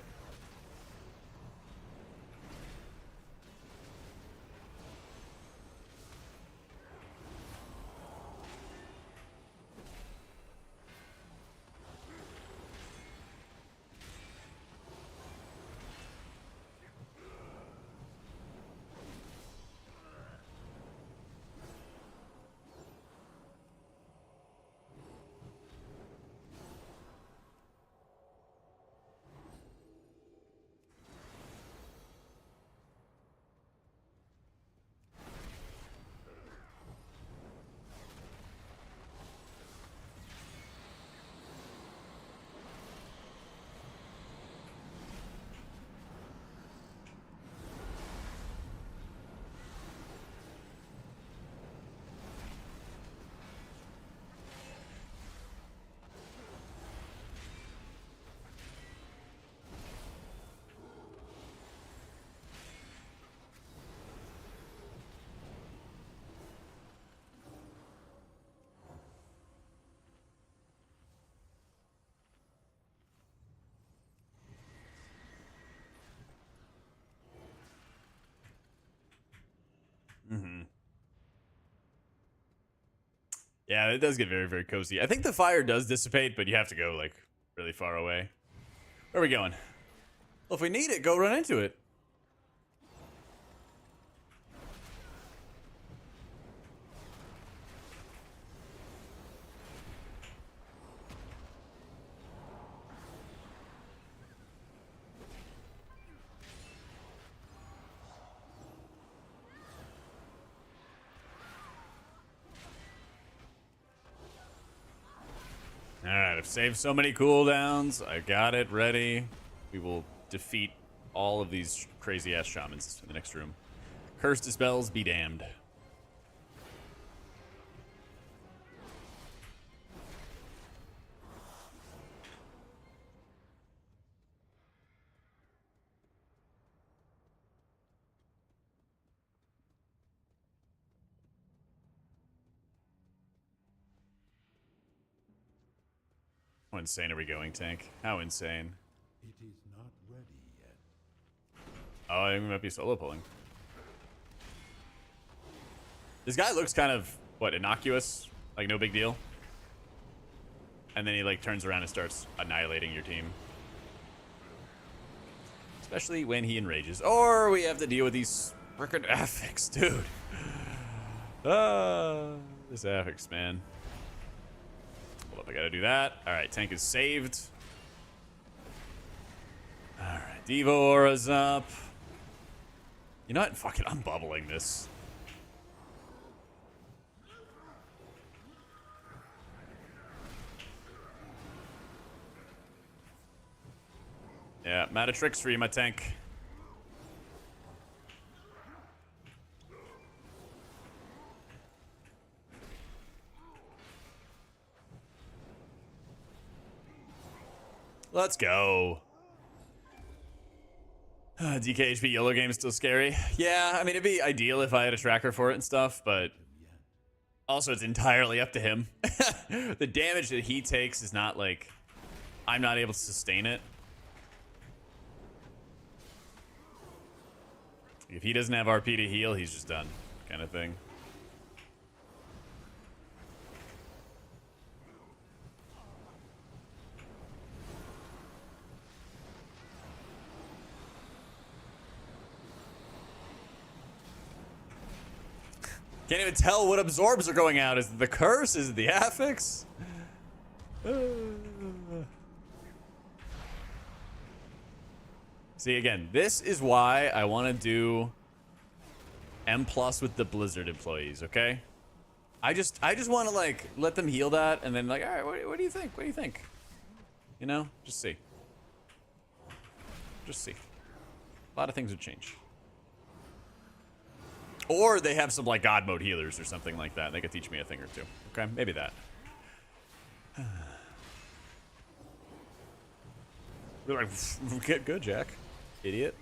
Mm-hmm. Yeah, it does get very, very cozy. I think the fire does dissipate, but you have to go, like, really far away. Where are we going? Well, if we need it, go run into it. Alright, I've saved so many cooldowns. I got it ready. We will defeat all of these crazy-ass shamans in the next room. Curse dispels, be damned. How insane are we going, Tank? How insane? It is not ready yet. Oh, I think we might be solo pulling. This guy looks kind of, what, innocuous? Like, no big deal? And then he, like, turns around and starts annihilating your team. Especially when he enrages. Or we have to deal with these frickin' affix, dude. This affix, man. Hold up, I gotta do that. Alright, tank is saved. Alright, Diva Aura's up. You know what? Fuck it, I'm bubbling this. Yeah, I'm out of tricks for you, my tank. Let's go. DKHP YOLO game is still scary. Yeah, I mean, it'd be ideal if I had a tracker for it and stuff, but also it's entirely up to him. The damage that he takes is not like, I'm not able to sustain it. If he doesn't have RP to heal, he's just done, kind of thing. Can't even tell what absorbs are going out. Is it the curse? Is it the affix? See, again, this is why I want to do M+ with the Blizzard employees, okay? I just want to, like, let them heal that, and then, like, all right, what do you think? What do you think? You know? Just see. Just see. A lot of things would change. Or they have some, like, God mode healers or something like that. They could teach me a thing or two. Okay, maybe that. They're like, get good, Jack. Idiot.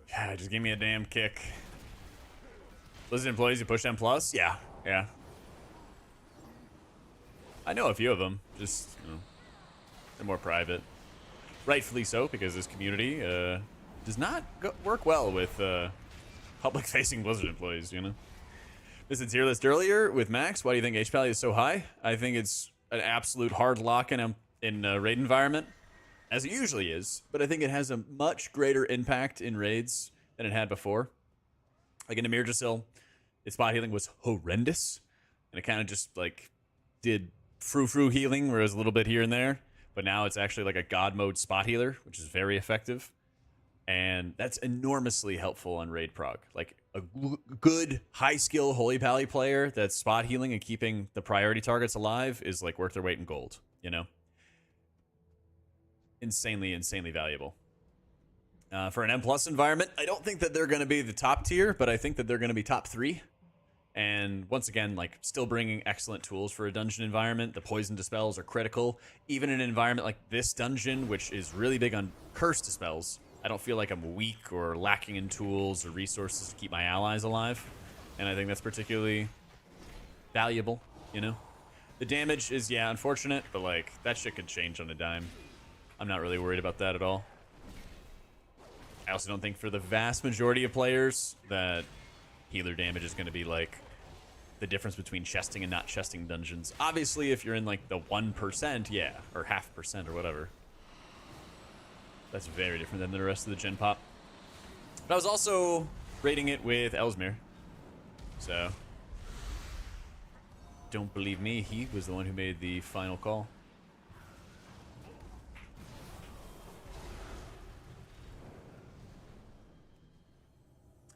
Yeah, just give me a damn kick. Blizzard employees who push M+? Yeah, yeah. I know a few of them. Just, you know, they're more private. Rightfully so, because this community does not work well with public-facing Blizzard employees, you know? This is tier list earlier with Max. Why do you think HP value is so high? I think it's an absolute hard lock in a raid environment, as it usually is, but I think it has a much greater impact in raids than it had before. Like in Emirjasil, its spot healing was horrendous, and it kind of just like did frou-frou healing where it was a little bit here and there, but now it's actually like a god mode spot healer, which is very effective, and that's enormously helpful on raid prog. Like a good high skill Holy Pally player that's spot healing and keeping the priority targets alive is like worth their weight in gold, you know? Insanely valuable. For an M+ environment, I don't think that they're going to be the top tier, but I think that they're going to be top 3. And once again, like, still bringing excellent tools for a dungeon environment. The poison dispels are critical. Even in an environment like this dungeon, which is really big on curse dispels, I don't feel like I'm weak or lacking in tools or resources to keep my allies alive. And I think that's particularly valuable, you know? The damage is, yeah, unfortunate, but, like, that shit could change on a dime. I'm not really worried about that at all. I also don't think for the vast majority of players that healer damage is going to be like the difference between chesting and not chesting dungeons. Obviously, if you're in like the 1%, yeah, or 0.5% or whatever. That's very different than the rest of the gen pop. But I was also rating it with Ellesmere. So don't believe me, he was the one who made the final call.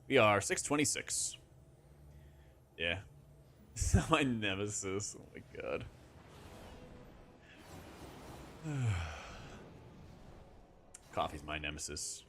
We are 626. Yeah. My nemesis. Oh my god. Coffee's my nemesis.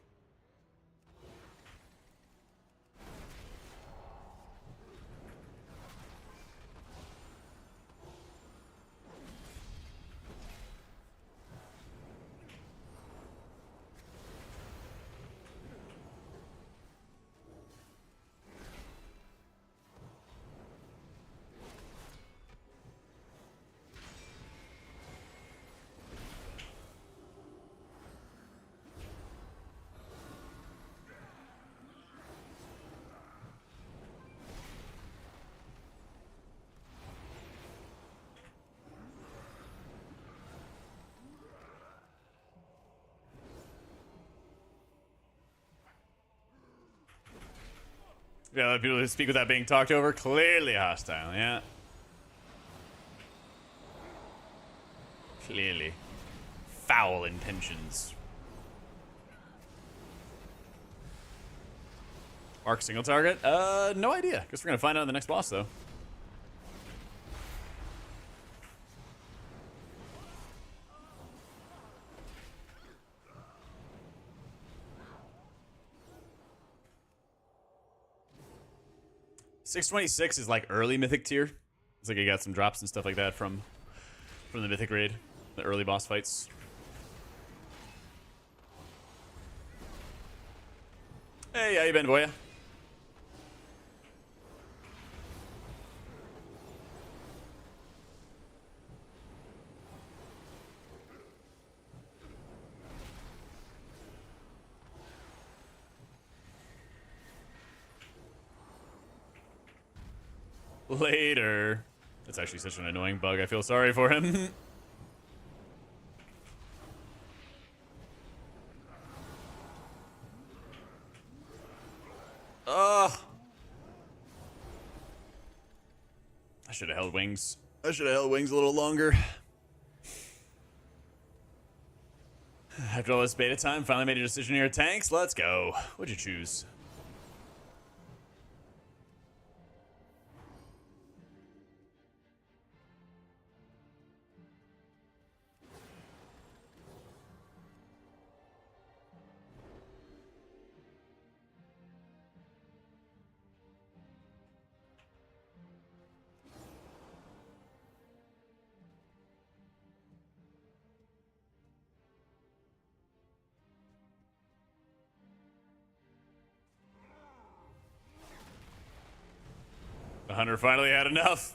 Yeah, people who speak without being talked over, clearly hostile, yeah. Clearly. Foul intentions. Mark single target? No idea. Guess we're gonna find out in the next boss, though. 626 is like early mythic tier. It's like I got some drops and stuff like that from the mythic raid, the early boss fights. Hey, how you been, boya? Later. That's actually such an annoying bug. I feel sorry for him. Ugh. I should have held wings. I should have held wings a little longer. After all this beta time, finally made a decision here. Tanks, let's go. What'd you choose? The hunter finally had enough.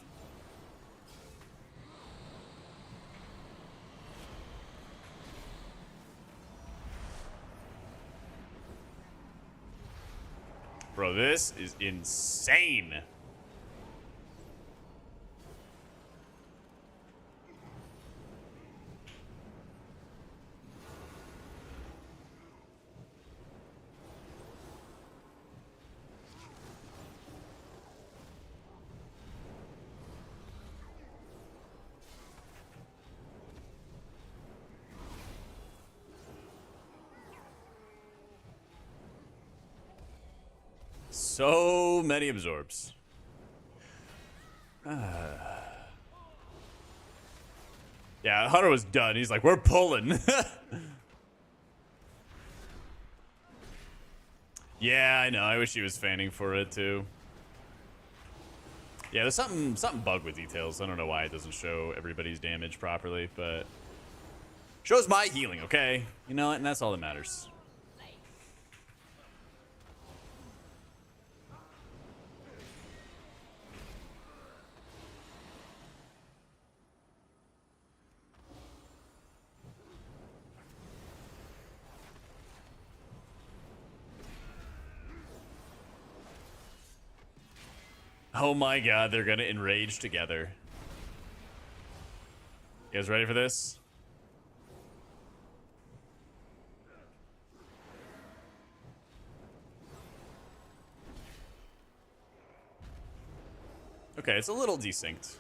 Bro, this is insane. So many absorbs. Yeah, Hunter was done. He's like, we're pulling. Yeah, I know. I wish he was fanning for it too. Yeah, there's something bug with details. I don't know why it doesn't show everybody's damage properly, but shows my healing, okay? You know what? And that's all that matters. Oh my god, they're gonna enrage together. You guys ready for this? Okay, it's a little desynced.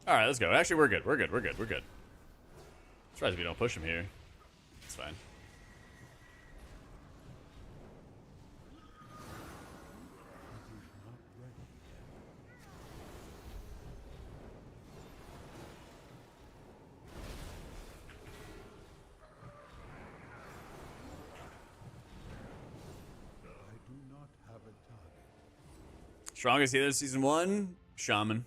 Alright, let's go. Actually, we're good. We're good. We're good. We're good. Surprised we don't push him here. It's fine. Strongest healer season 1, Shaman.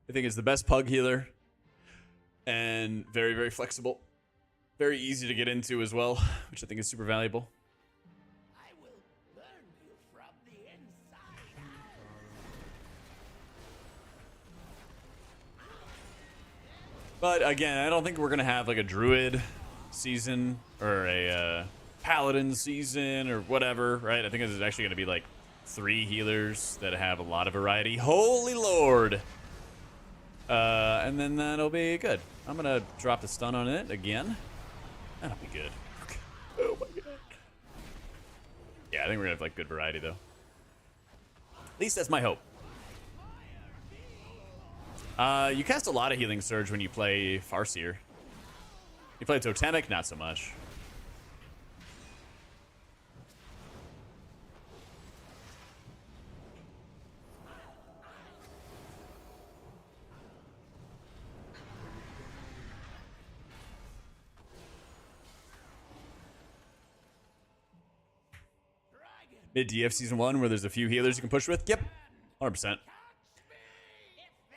I think it's the best pug healer. And very, very flexible. Very easy to get into as well, which I think is super valuable. I will burn you from the inside out. But again, I don't think we're going to have like a druid season or a paladin season or whatever, right? I think this is actually going to be like 3 healers that have a lot of variety. Holy Lord. And then that'll be good. I'm going to drop the stun on it again. That'll be good. Oh my god. Yeah, I think we're going to have like good variety though. At least that's my hope. You cast a lot of Healing Surge when you play Farseer. You play Totemic, not so much. Dragon Mid DF Season 1 where there's a few healers you can push with? Yep, 100%.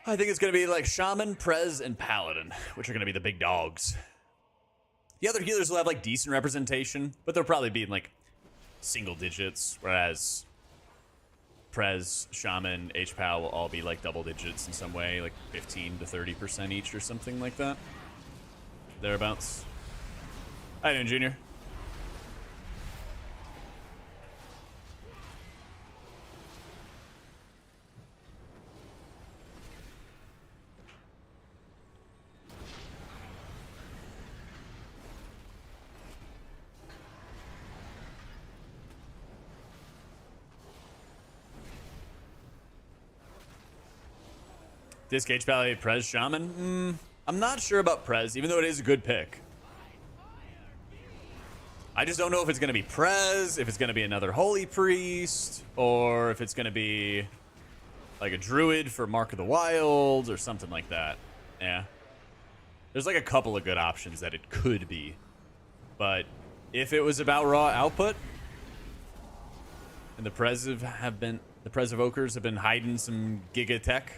I think it's going to be like Shaman, Prez, and Paladin, which are going to be the big dogs. The other healers will have like decent representation, but they'll probably be in like single digits, whereas Prez, Shaman, HPAL will all be like double digits in some way, like 15 to 30% each or something like that. Thereabouts. How you doing, Junior? Disc H Valley, Prez, Shaman? I'm not sure about Prez, even though it is a good pick. I just don't know if it's going to be Prez, if it's going to be another Holy Priest, or if it's going to be like a Druid for Mark of the Wild, or something like that. Yeah. There's like a couple of good options that it could be. But if it was about raw output, and the Prezivokers have been hiding some Giga tech,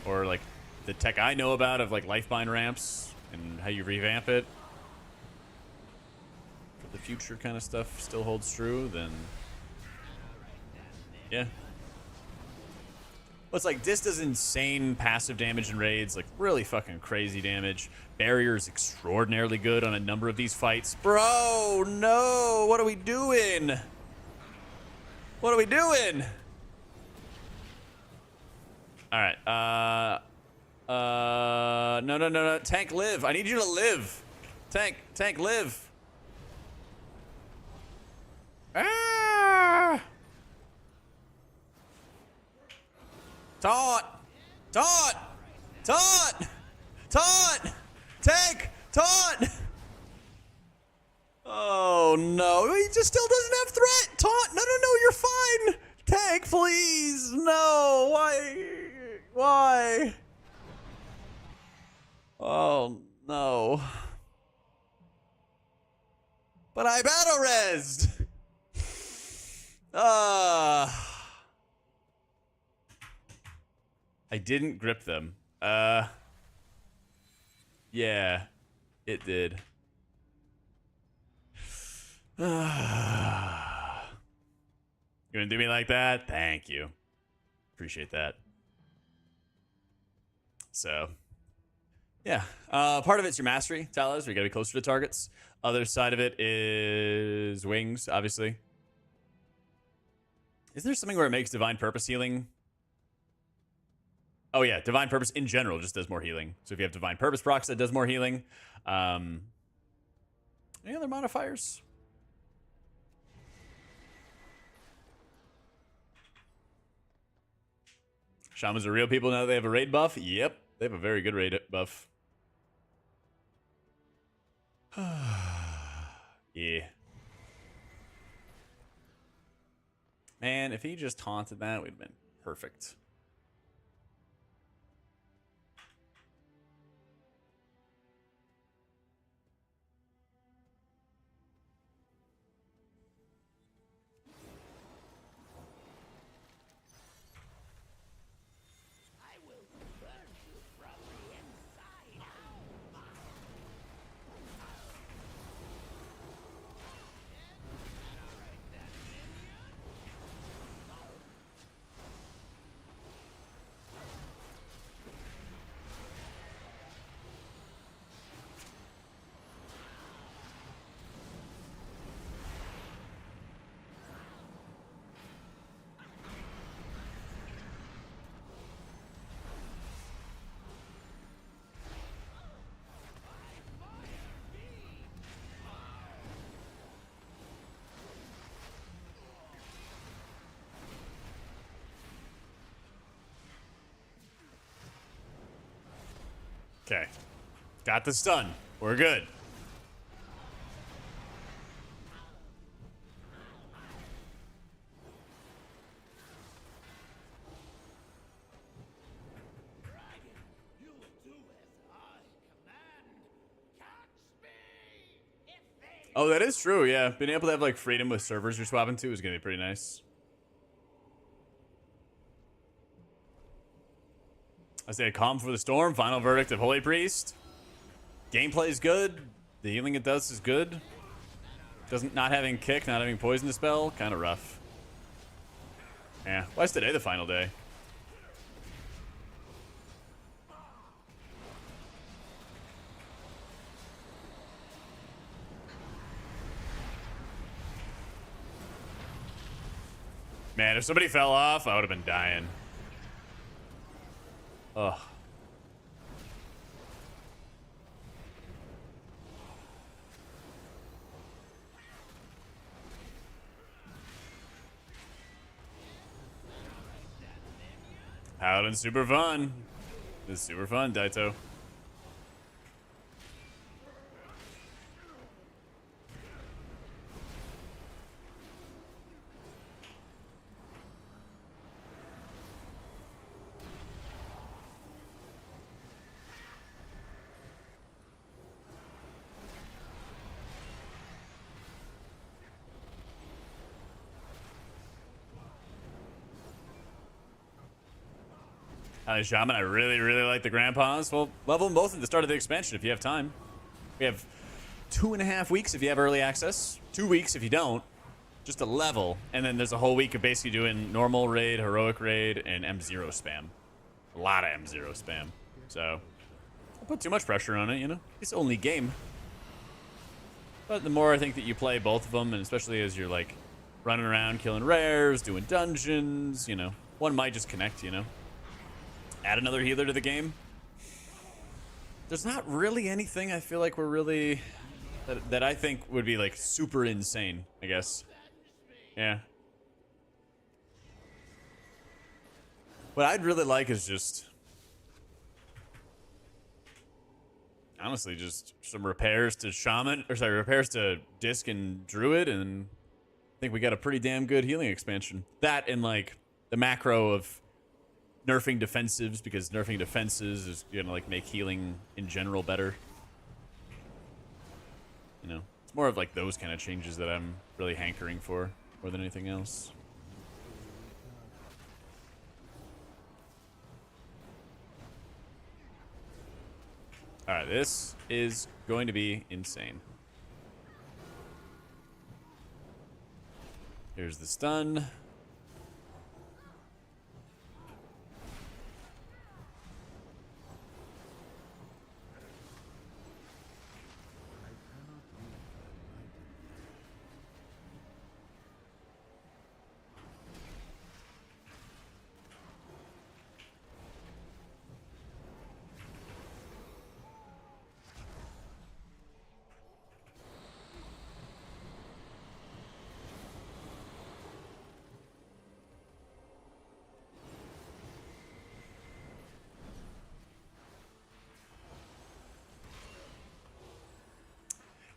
or like the tech I know about of like Lifebind ramps and how you revamp it, for the future kind of stuff still holds true, then yeah. Well, it's like Dis does insane passive damage in raids, like really fucking crazy damage. Barrier is extraordinarily good on a number of these fights. Bro, no, what are we doing? What are we doing? All right, no, Tank, live. I need you to live. Tank, live. Ah! Taunt! Tank! Taunt! Oh no, he just still doesn't have threat. Taunt! No, you're fine. Tank, please. No, why? Oh no. But I battle rezzed. I didn't grip them. Yeah, it did. You gonna do me like that? Thank you. Appreciate that. So, yeah. Part of it's your mastery, Talos. We gotta be closer to targets. Other side of it is wings, obviously. Is there something where it makes divine purpose healing? Oh yeah, divine purpose in general just does more healing. So if you have divine purpose procs, that does more healing. Any other modifiers? Shamans are real people now that they have a raid buff? Yep, they have a very good raid buff. Yeah. Man, if he just taunted that, it would have been perfect. Okay. Got the stun. We're good. Oh, that is true. Yeah, being able to have like freedom with servers you're swapping to is gonna be pretty nice. I say calm for the storm. Final verdict of Holy Priest. Gameplay is good. The healing it does is good. Doesn't not having kick, not having poison dispel, kind of rough. Yeah. Why is today the final day? Man, if somebody fell off, I would have been dying. Ugh. Paladin's super fun. This is super fun, Daito. Shaman, I really, really like the grandpas. Well, level them both at the start of the expansion if you have time. We have 2.5 weeks if you have early access, 2 weeks if you don't, just a level, and then there's a whole week of basically doing normal raid, heroic raid, and M0 spam. A lot of M0 spam. So, don't put too much pressure on it, you know? It's only game. But the more I think that you play both of them, and especially as you're like running around killing rares, doing dungeons, you know, one might just connect, you know? Add another healer to the game. There's not really anything I feel like we're really that I think would be like super insane, I guess. Yeah. What I'd really like is just honestly just some repairs to Shaman, or sorry, repairs to Disc and Druid, and I think we got a pretty damn good healing expansion. That and like the macro of nerfing defensives, because nerfing defenses is gonna like make healing in general better. You know, it's more of like those kind of changes that I'm really hankering for more than anything else. All right, this is going to be insane. Here's the stun.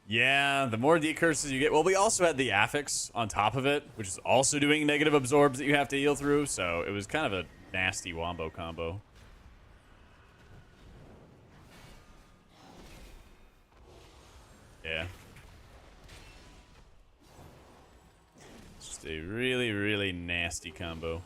Yeah, the more decurses you get. Well, we also had the affix on top of it, which is also doing negative absorbs that you have to heal through. So it was kind of a nasty wombo combo. Yeah. It's just a really, really nasty combo.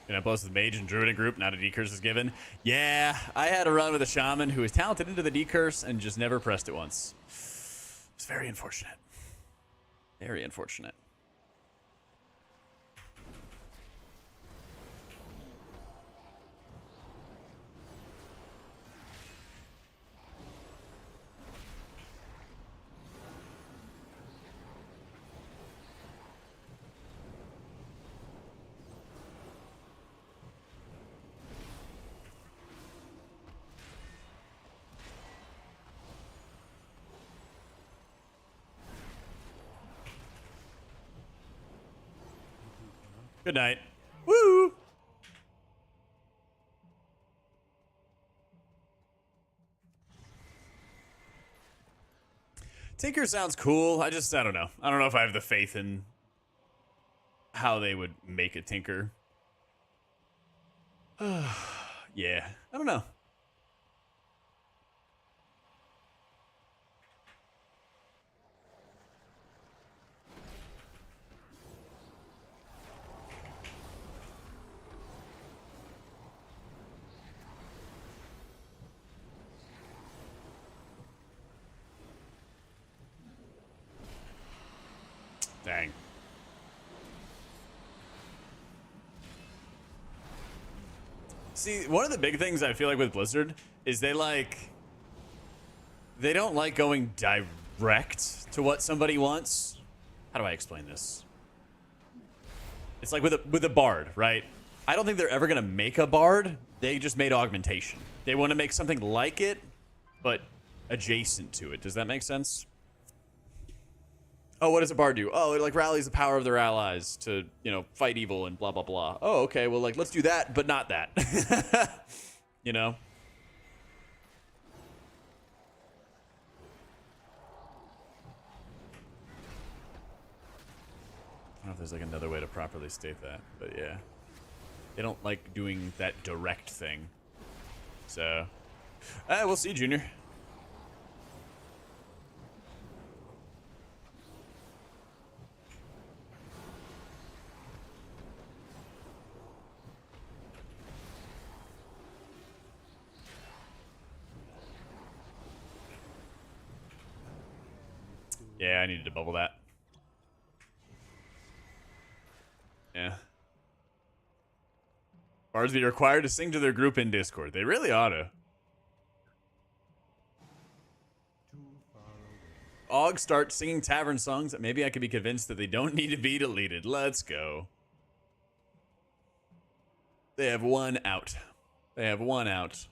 Gonna post the mage and druid group, not a decurse is given. Yeah, I had a run with a shaman who was talented into the decurse and just never pressed it once. It's very unfortunate. Very unfortunate. Good night. Woo! Tinker sounds cool. I don't know. I don't know if I have the faith in how they would make a Tinker. Yeah, I don't know. Dang. See, one of the big things I feel like with Blizzard is they don't like going direct to what somebody wants. How do I explain this? It's like with a bard, right? I don't think they're ever gonna make a bard. They just made augmentation. They want to make something like it, but adjacent to it. Does that make sense? Oh, what does a bard do? Oh, it like rallies the power of their allies to, fight evil and blah, blah, blah. Oh, okay, well, like, let's do that, but not that. You know? I don't know if there's like another way to properly state that, but yeah. They don't like doing that direct thing. So, we'll see, Junior. Yeah, I needed to bubble that. Yeah. Bards be required to sing to their group in Discord. They really ought to. Og starts singing tavern songs. Maybe I could be convinced that they don't need to be deleted. Let's go. They have one out. They have one out.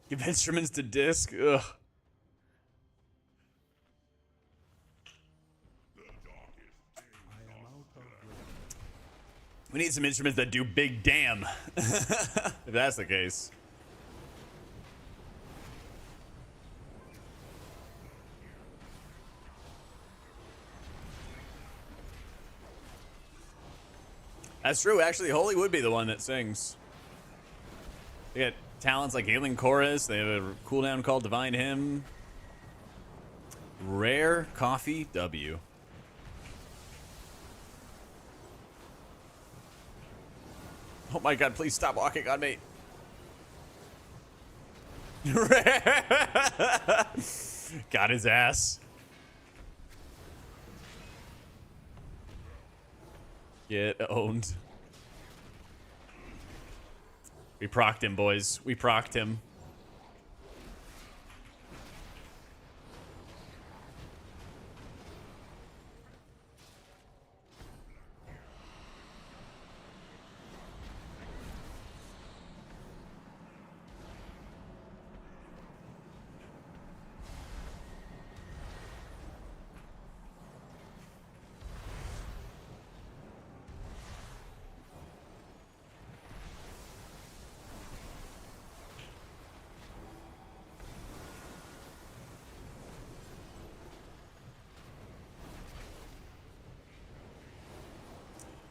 Give instruments to disc. Ugh. We need some instruments that do big damn. If that's the case. That's true. Actually, Holy would be the one that sings. They got talents like Healing Chorus. They have a cooldown called Divine Hymn. Rare Coffee W. Oh my god, please stop walking on me. Got his ass. Get owned. We procced him, boys. We procced him.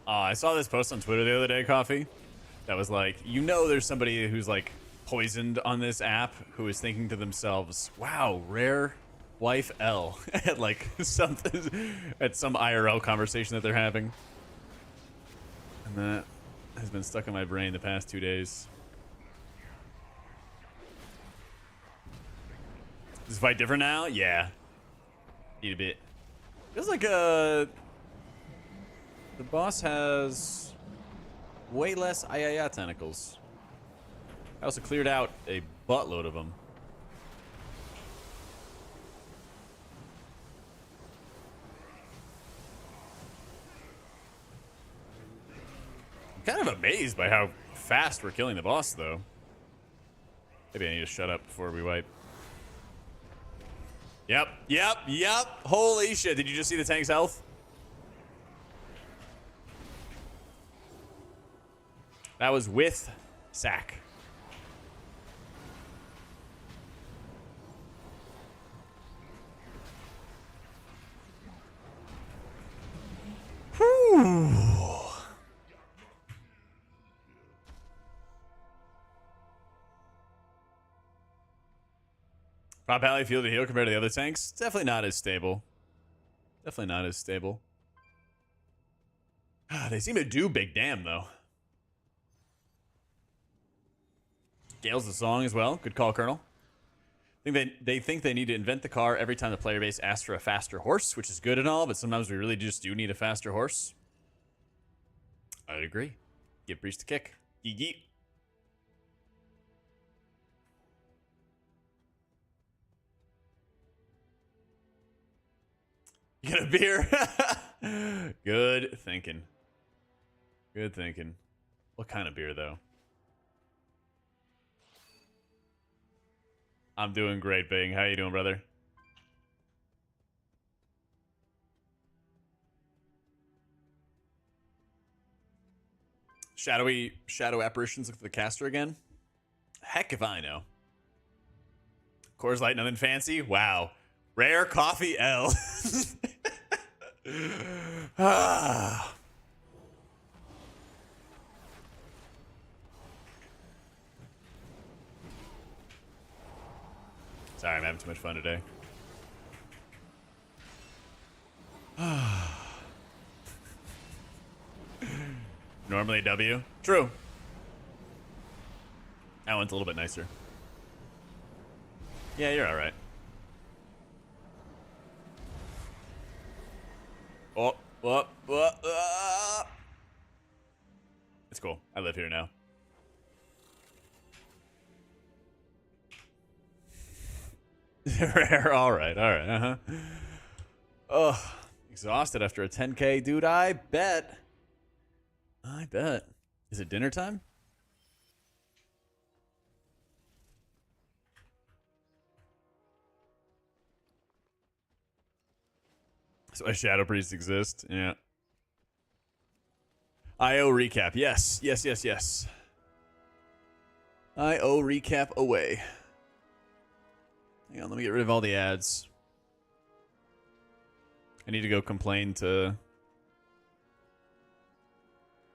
I saw this post on Twitter the other day, Coffee, that was like, there's somebody who's like poisoned on this app who is thinking to themselves, wow, rare wife L at like something at some IRL conversation that they're having. And that has been stuck in my brain the past 2 days. Is this fight different now? Yeah. Need a bit. Feels like the boss has Way less Ayaya tentacles. I also cleared out a buttload of them. I'm kind of amazed by how fast we're killing the boss, though. Maybe I need to shut up before we wipe. Yep, yep, yep. Holy shit. Did you just see the tank's health? That was with sack. Whew. Prop Alley field to heal compared to the other tanks? Definitely not as stable. Definitely not as stable. They seem to do big damn, though. Gale's the song as well. Good call, Colonel. They think they need to invent the car every time the player base asks for a faster horse, which is good and all, but sometimes we really just do need a faster horse. I'd agree. Give Breach the kick. Yeet yeet. You get a beer? Good thinking. Good thinking. What kind of beer, though? I'm doing great, Bing. How you doing, brother? Shadow apparitions look for the caster again? Heck if I know. Coors Light, nothing fancy? Wow. Rare coffee L. Ah. Sorry, I'm having too much fun today. Normally W. True. That one's a little bit nicer. Yeah, you're alright. Oh. It's cool. I live here now. Rare. Alright. Uh-huh. Oh, exhausted after a 10K. Dude, I bet. Is it dinner time? So a Shadow Priest exists. Yeah. IO recap. Yes. IO recap away. Hang on, let me get rid of all the ads. I need to go complain to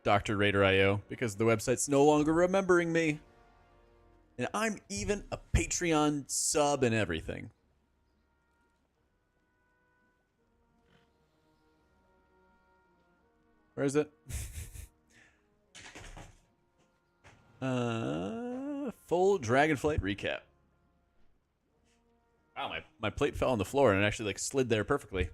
Dr. Raider IO because the website's no longer remembering me. And I'm even a Patreon sub and everything. Where is it? Full Dragonflight recap. Wow, my plate fell on the floor and it actually like slid there perfectly.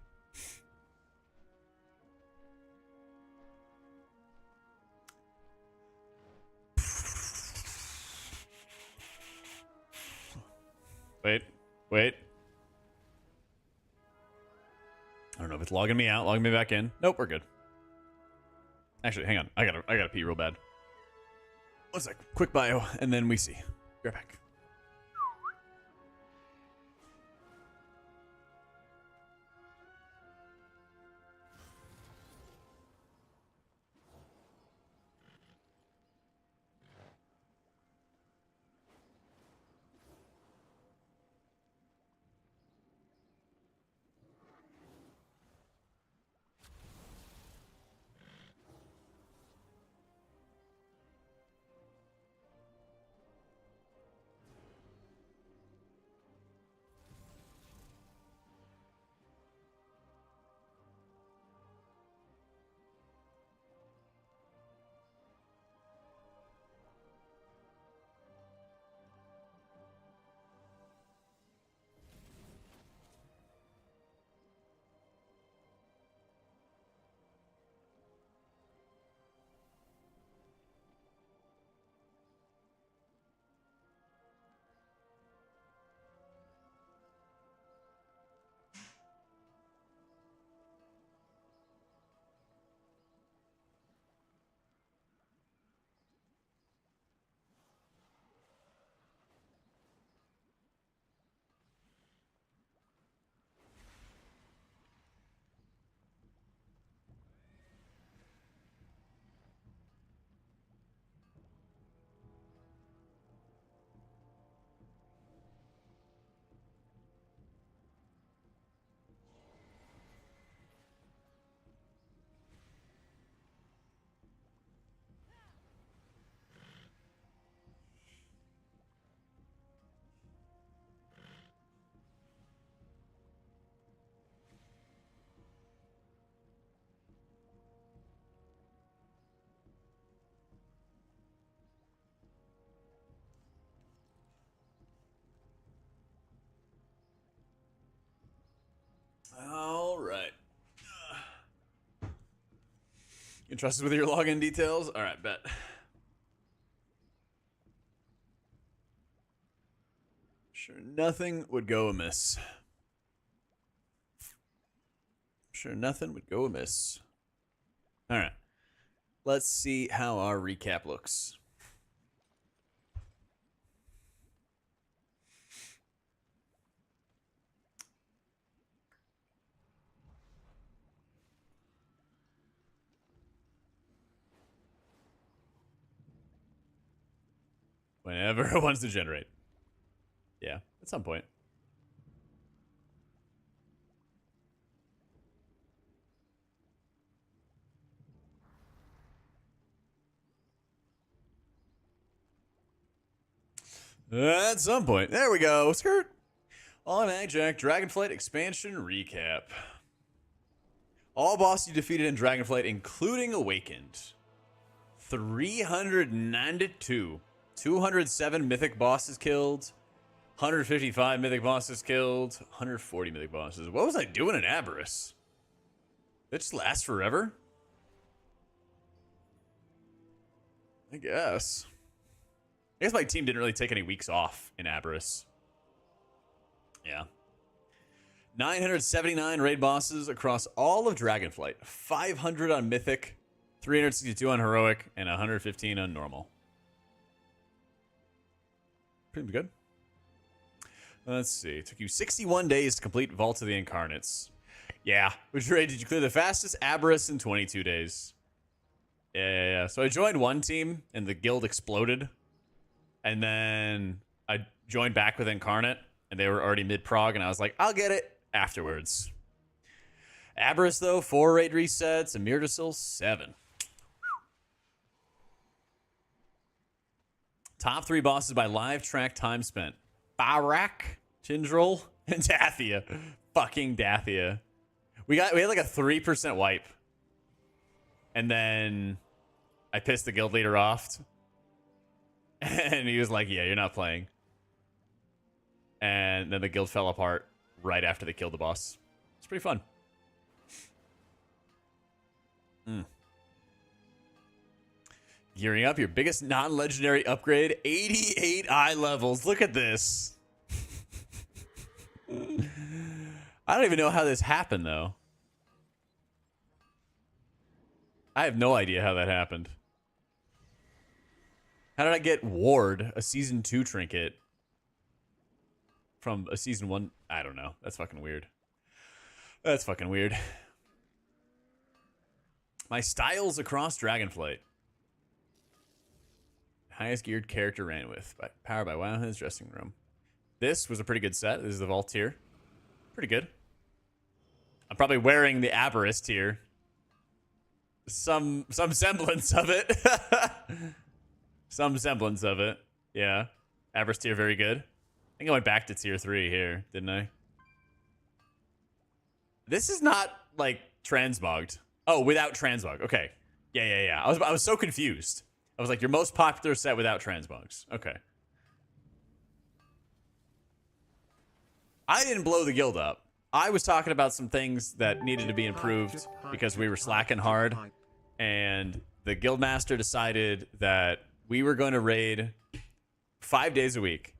Wait. I don't know if it's logging me out, logging me back in. Nope, we're good. Actually, hang on. I gotta pee real bad. One sec. Quick bio, and then we see. Be right back. All right. You trust us with your login details? All right, bet. Sure, nothing would go amiss. Sure, nothing would go amiss. All right. Let's see how our recap looks. Whenever it wants to generate. Yeah, at some point. At some point. There we go. Skirt. AutomaticJak Dragonflight expansion recap. All bosses you defeated in Dragonflight, including Awakened. 392. 207 mythic bosses killed. 155 mythic bosses killed. 140 mythic bosses. What was I doing in Aberrus? It just lasts forever? I guess. I guess my team didn't really take any weeks off in Aberrus. Yeah. 979 raid bosses across all of Dragonflight. 500 on Mythic, 362 on Heroic, and 115 on Normal. Pretty good. Let's see. It took you 61 days to complete Vault of the Incarnates. Yeah. Which raid did you clear the fastest? Aberrus in 22 days. Yeah. So I joined one team, and the guild exploded. And then I joined back with Incarnate, and they were already mid-prog, and I was like, I'll get it afterwards. Aberrus, though, 4 raid resets, and Myrtisil, 7. Top 3 bosses by live track time spent. Barak, Tindril, and Dathia. Fucking Dathia. We had like a 3% wipe. And then I pissed the guild leader off. And he was like, yeah, you're not playing. And then the guild fell apart right after they killed the boss. It's pretty fun. Gearing up your biggest non-legendary upgrade. 88 eye levels. Look at this. I don't even know how this happened, though. I have no idea how that happened. How did I get Ward, a Season 2 trinket, from a Season 1? I don't know. That's fucking weird. That's fucking weird. My styles across Dragonflight. Highest geared character ran with. Powered by Wowhead's dressing room. This was a pretty good set. This is the Vault tier. Pretty good. I'm probably wearing the Aberrus tier. Some semblance of it. Some semblance of it. Yeah. Aberrus tier, very good. I think I went back to tier 3 here, didn't I? This is not, like, transmogged. Oh, without transmog. Okay. Yeah. I was so confused. I was like, your most popular set without transmogs. Okay. I didn't blow the guild up. I was talking about some things that needed to be improved because we were slacking hard. And the guildmaster decided that we were going to raid 5 days a week,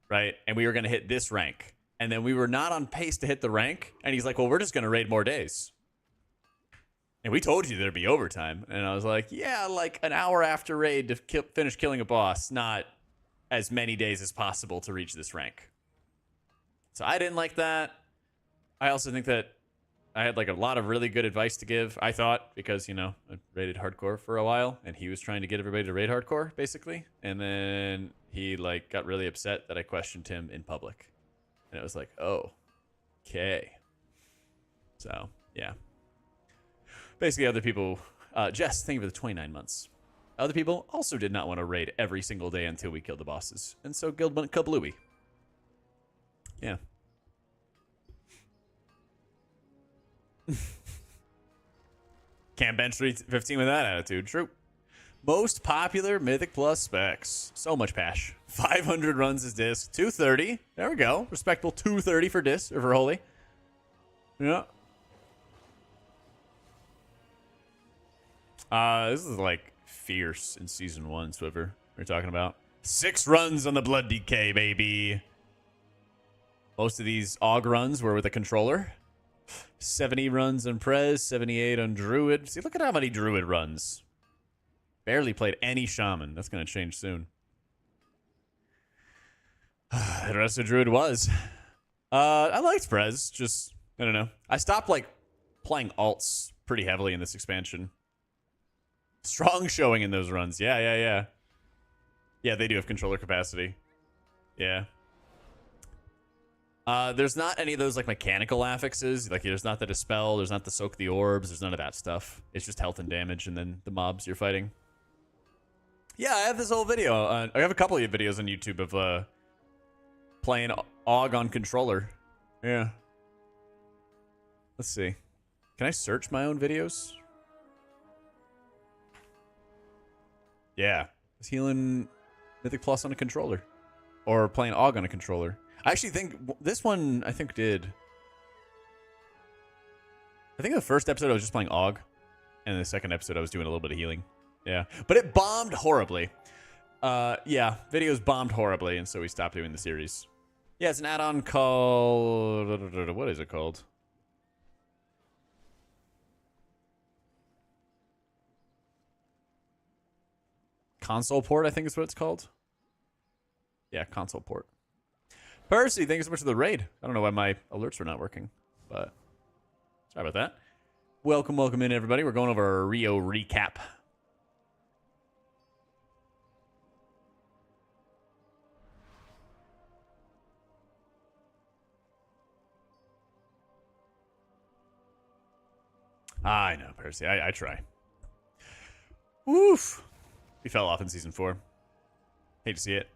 right? And we were going to hit this rank. And then we were not on pace to hit the rank. And he's like, well, we're just going to raid more days. And we told you there'd be overtime. And I was like, yeah, like an hour after raid to finish killing a boss, not as many days as possible to reach this rank. So I didn't like that. I also think that I had like a lot of really good advice to give, I thought, because, you know, I raided hardcore for a while and he was trying to get everybody to raid hardcore, basically. And then he like got really upset that I questioned him in public. And it was like, oh, okay. So, yeah. Basically, other people, Jess, thank you for the 29 months. Other people also did not want to raid every single day until we killed the bosses. And so guild went kablooey. Yeah. Can't bench 315 with that attitude. True. Most popular Mythic Plus specs. So much pash. 500 runs as disc. 230. There we go. Respectable 230 for disc or for holy. Yeah. This is like fierce in season 1, Swiffer. We're talking about 6 runs on the Blood DK, baby. Most of these AUG runs were with a controller. 70 runs on Prez, 78 on Druid. See, look at how many Druid runs. Barely played any Shaman. That's going to change soon. The rest of Druid was. I liked Prez. Just, I don't know. I stopped, like, playing alts pretty heavily in this expansion. Strong showing in those runs. Yeah. Yeah, they do have controller capacity. Yeah. There's not any of those, like, mechanical affixes. Like, there's not the Dispel. There's not the Soak the Orbs. There's none of that stuff. It's just health and damage and then the mobs you're fighting. Yeah, I have this whole video. I have a couple of videos on YouTube of playing AUG on controller. Yeah. Let's see. Can I search my own videos? Yeah. I was healing Mythic Plus on a controller. Or playing AUG on a controller. I actually think this one, did. I think the first episode I was just playing AUG. And the second episode I was doing a little bit of healing. Yeah. But it bombed horribly. Yeah. Videos bombed horribly, and so we stopped doing the series. Yeah, it's an add-on called... What is it called? Console port, I think is what it's called. Yeah, console port. Percy, thank you so much for the raid. I don't know why my alerts were not working, but sorry about that. Welcome in, everybody. We're going over a Rio recap. I know, Percy. I try. Woof. We fell off in season 4. Hate to see it.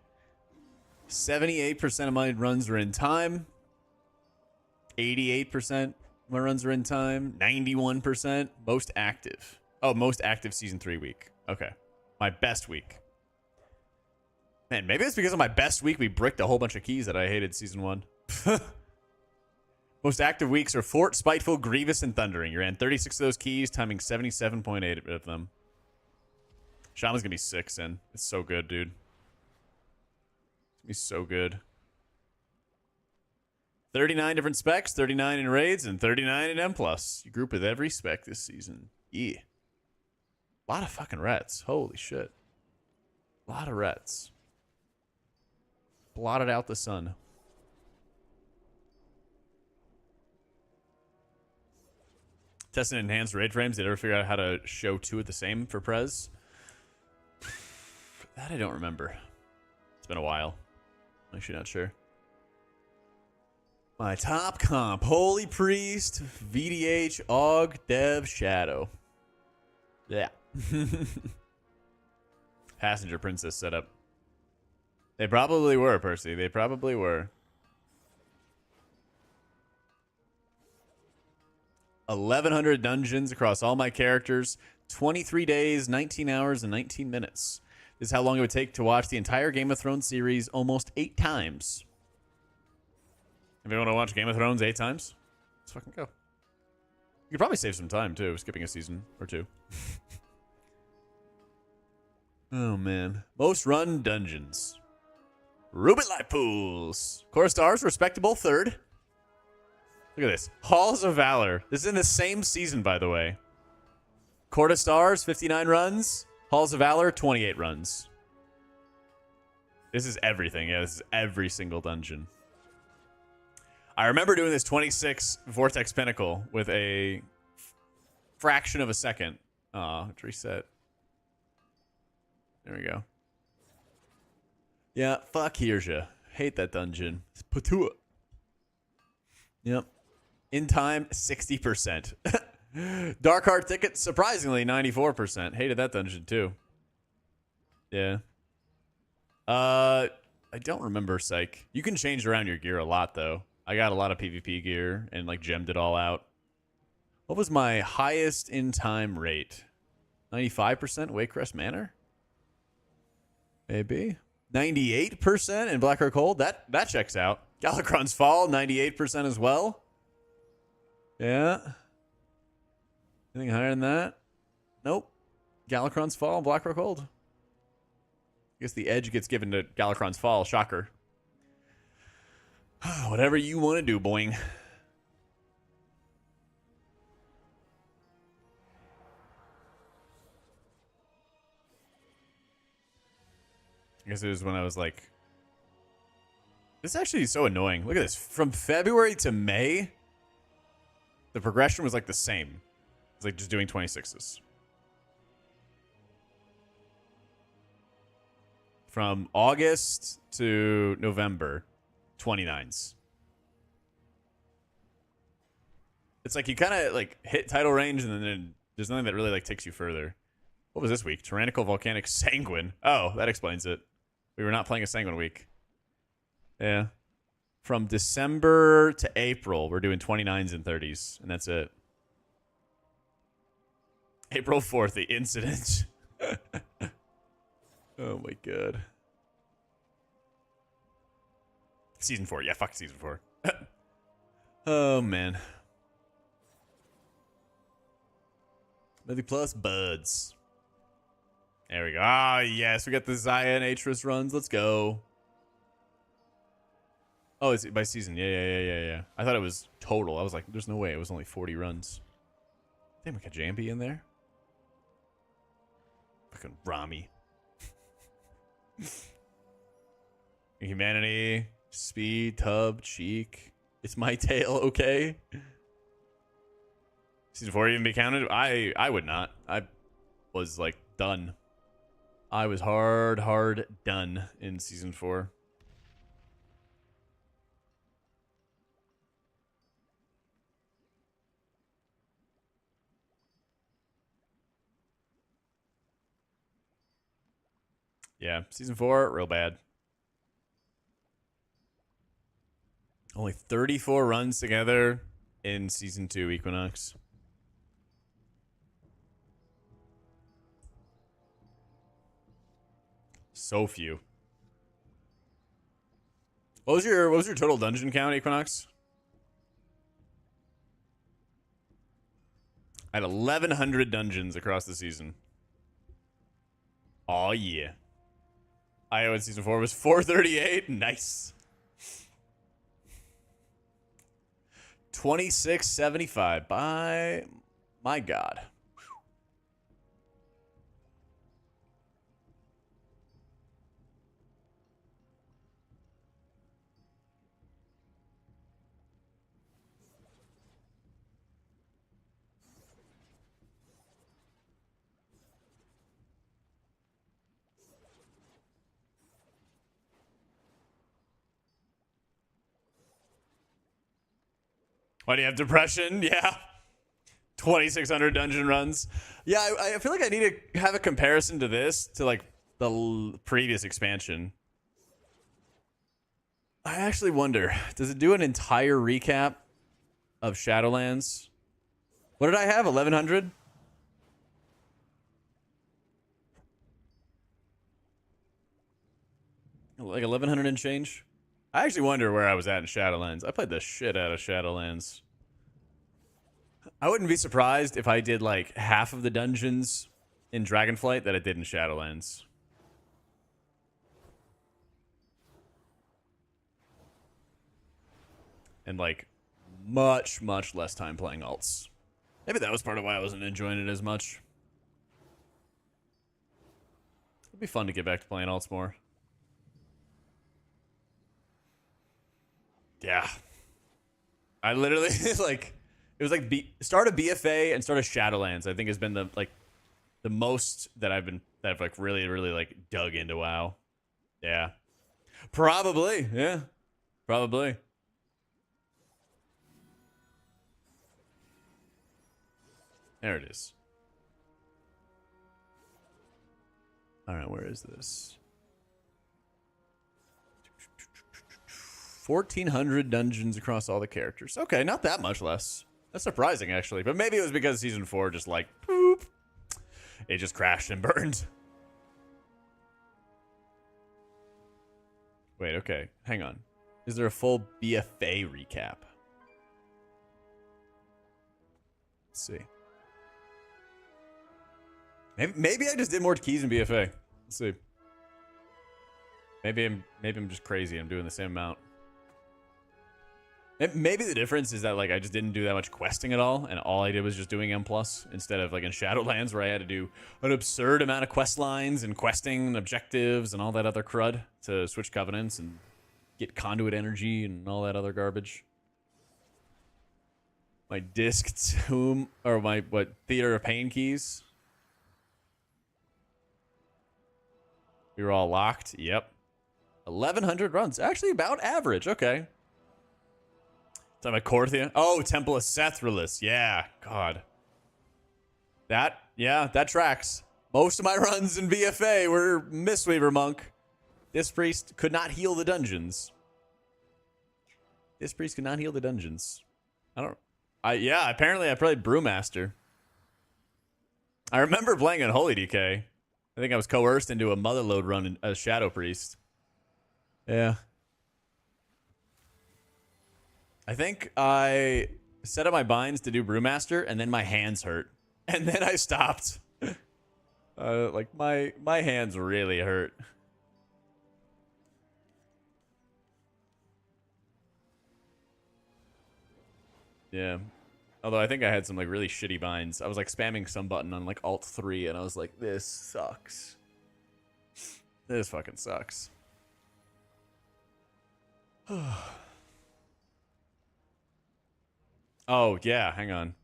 78% of my runs are in time. 88% of my runs are in time. 91% most active. Oh, most active season 3 week. Okay. My best week. Man, maybe it's because of my best week we bricked a whole bunch of keys that I hated season 1. Most active weeks are Fort, Spiteful, Grievous, and Thundering. You ran 36 of those keys, timing 77.8 of them. Shaman's gonna be 6 in. It's so good, dude. It's gonna be so good. 39 different specs, 39 in raids, and 39 in M+. You group with every spec this season. Yeah. A lot of fucking rets. Holy shit. A lot of rets. Blotted out the sun. Testing enhanced raid frames. Did you ever figure out how to show 2 at the same for Prez? That I don't remember. It's been a while. I'm actually not sure. My top comp. Holy Priest, VDH, AUG, Dev, Shadow. Yeah. Passenger Princess setup. They probably were, Percy. They probably were. 1,100 dungeons across all my characters, 23 days, 19 hours, and 19 minutes. This is how long it would take to watch the entire Game of Thrones series almost 8 times. If you want to watch Game of Thrones 8 times, let's fucking go. You could probably save some time, too, skipping a season or 2. Oh, man. Most run dungeons. Rubit Light Pools. Core Stars, respectable 3rd. Look at this. Halls of Valor. This is in the same season, by the way. Court of Stars, 59 runs. Halls of Valor, 28 runs. This is everything. Yeah, this is every single dungeon. I remember doing this 26 Vortex Pinnacle with a fraction of a second. Let's reset. There we go. Yeah, fuck Hirja. Hate that dungeon. It's Patua. Yep. In time, 60%. Dark Heart Ticket, surprisingly, 94%. Hated that dungeon, too. Yeah. I don't remember Psych. You can change around your gear a lot, though. I got a lot of PvP gear and, like, gemmed it all out. What was my highest in-time rate? 95% Waycrest Manor? Maybe. 98% in Blackheart Cold? That checks out. Galakrond's Fall, 98% as well. Yeah. Anything higher than that? Nope. Galakron's Fall, Blackrock Hold. I guess the edge gets given to Galakron's Fall. Shocker. Whatever you want to do, boing. I guess it was when I was like... This is actually so annoying. Look at this. From February to May, the progression was like the same. It's like just doing 26s. From August to November, 29s. It's like you kind of like hit title range and then there's nothing that really like takes you further. What was this week? Tyrannical, Volcanic, Sanguine. Oh, that explains it. We were not playing a Sanguine week. Yeah. From December to April, we're doing 29s and 30s, and that's it. April 4th, the incident. Oh my god. Season 4. Yeah, fuck Season 4. Oh, man. Movie Plus Buds. There we go. Ah, yes. We got the Zaya and Atris runs. Let's go. Oh, it's by season. Yeah. I thought it was total. I was like, there's no way. It was only 40 runs. Damn, we got Jambi in there. Fucking Rami. Humanity, Speed, Tub, Cheek. It's my tail, okay? Season 4 even be counted? I would not. I was like done. I was hard done in season 4. Yeah, season 4, real bad. Only 34 runs together in season 2 Equinox. So few. What was your total dungeon count, Equinox? I had 1,100 dungeons across the season. Oh yeah. IO in season 4 was 438. Nice. 2675. By my god. Why do you have depression? Yeah. 2,600 dungeon runs. Yeah, I feel like I need to have a comparison to this, to like the previous expansion. I actually wonder, does it do an entire recap of Shadowlands? What did I have? 1,100? Like 1,100 and change? I actually wonder where I was at in Shadowlands. I played the shit out of Shadowlands. I wouldn't be surprised if I did like half of the dungeons in Dragonflight that I did in Shadowlands. And like much less time playing alts. Maybe that was part of why I wasn't enjoying it as much. It'd be fun to get back to playing alts more. Yeah. I literally like it was like start of BFA and start of Shadowlands, I think has been the most that I've like really like dug into WoW. Yeah. Probably. Yeah. Probably. There it is. All right, where is this? 1,400 dungeons across all the characters. Okay, not that much less. That's surprising, actually. But maybe it was because season 4 just like, boop. It just crashed and burned. Wait, okay. Hang on. Is there a full BFA recap? Let's see. Maybe I just did more keys in BFA. Let's see. Maybe I'm just crazy. I'm doing the same amount. Maybe the difference is that like I just didn't do that much questing at all, and all I did was just doing M+ instead of like in Shadowlands where I had to do an absurd amount of quest lines and questing and objectives and all that other crud to switch covenants and get conduit energy and all that other garbage. My disc tomb or my Theater of Pain keys. We were all locked. Yep. 1,100 runs. Actually about average. Okay. Talking about Corthia. Oh, Temple of Sethralis. Yeah. God. That tracks. Most of my runs in BFA were Mistweaver Monk. This priest could not heal the dungeons. Yeah, apparently I played Brewmaster. I remember playing in Holy DK. I think I was coerced into a Motherload run as Shadow Priest. Yeah. I think I set up my binds to do Brewmaster, and then my hands hurt. And then I stopped. Like, my hands really hurt. Yeah. Although I think I had some, like, really shitty binds. I was, like, spamming some button on, like, Alt 3, and I was like, this sucks. This fucking sucks. Oh, yeah, hang on.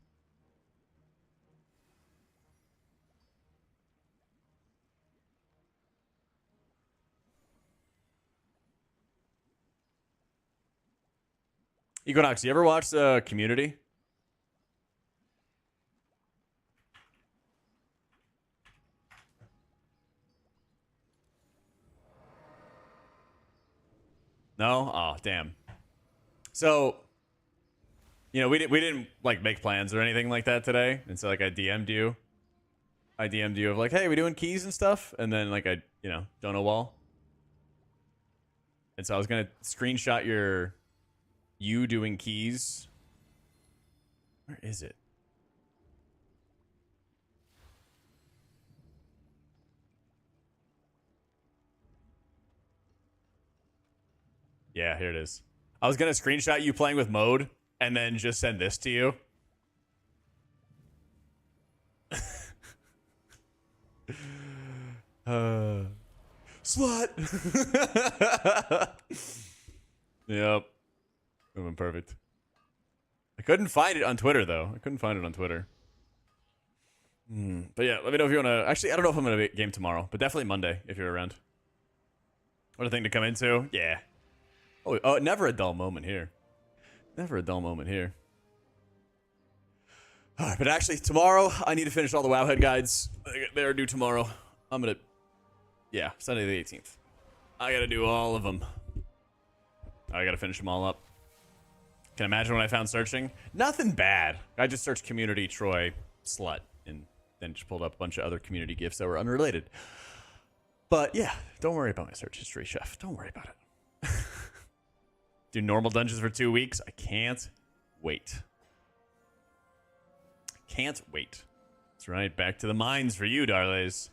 Equinox, you ever watch Community? No? Oh, damn. So, you know, we didn't like make plans or anything like that today. And so like I DM'd you of like, hey, we doing keys and stuff? And then like I, you know, don't know wall. And so I was gonna screenshot you doing keys. Where is it? Yeah, here it is. I was gonna screenshot you playing with mode and then just send this to you. Slut. Yep. It went perfect. I couldn't find it on Twitter though. But yeah, let me know if you want to. Actually, I don't know if I'm gonna game tomorrow, but definitely Monday if you're around. What a thing to come into. Yeah. Oh, never a dull moment here. Never a dull moment here. All right, but actually, tomorrow, I need to finish all the Wowhead guides. They are due tomorrow. Yeah, Sunday the 18th. I gotta do all of them. I gotta finish them all up. Can imagine what I found searching? Nothing bad. I just searched Community Troy Slut, and then just pulled up a bunch of other community gifts that were unrelated. But yeah, don't worry about my search history, Chef. Don't worry about it. Do normal dungeons for 2 weeks. I can't wait. Can't wait. That's right. Back to the mines for you, darlings.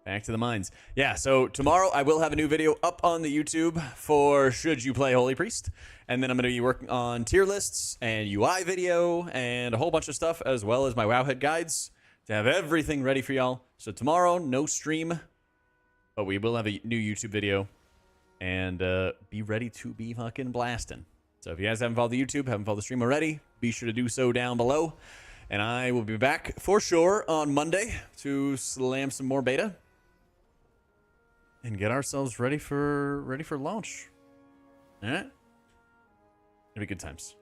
Back to the mines. Yeah, so tomorrow I will have a new video up on the YouTube for Should You Play Holy Priest. And then I'm going to be working on tier lists and UI video and a whole bunch of stuff, as well as my Wowhead guides to have everything ready for y'all. So tomorrow, no stream, but we will have a new YouTube video. And be ready to be fucking blasting. So if you guys haven't followed the YouTube, haven't followed the stream already, be sure to do so down below. And I will be back for sure on Monday to slam some more beta and get ourselves ready for launch. All right? It'll be good times.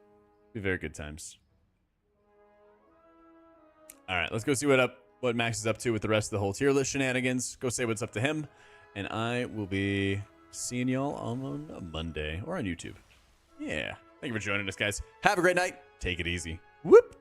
Be very good times. All right, let's go see what Max is up to with the rest of the whole tier list shenanigans. Go say what's up to him, and I will be seeing y'all on Monday or on YouTube. Yeah. Thank you for joining us, guys. Have a great night. Take it easy. Whoop.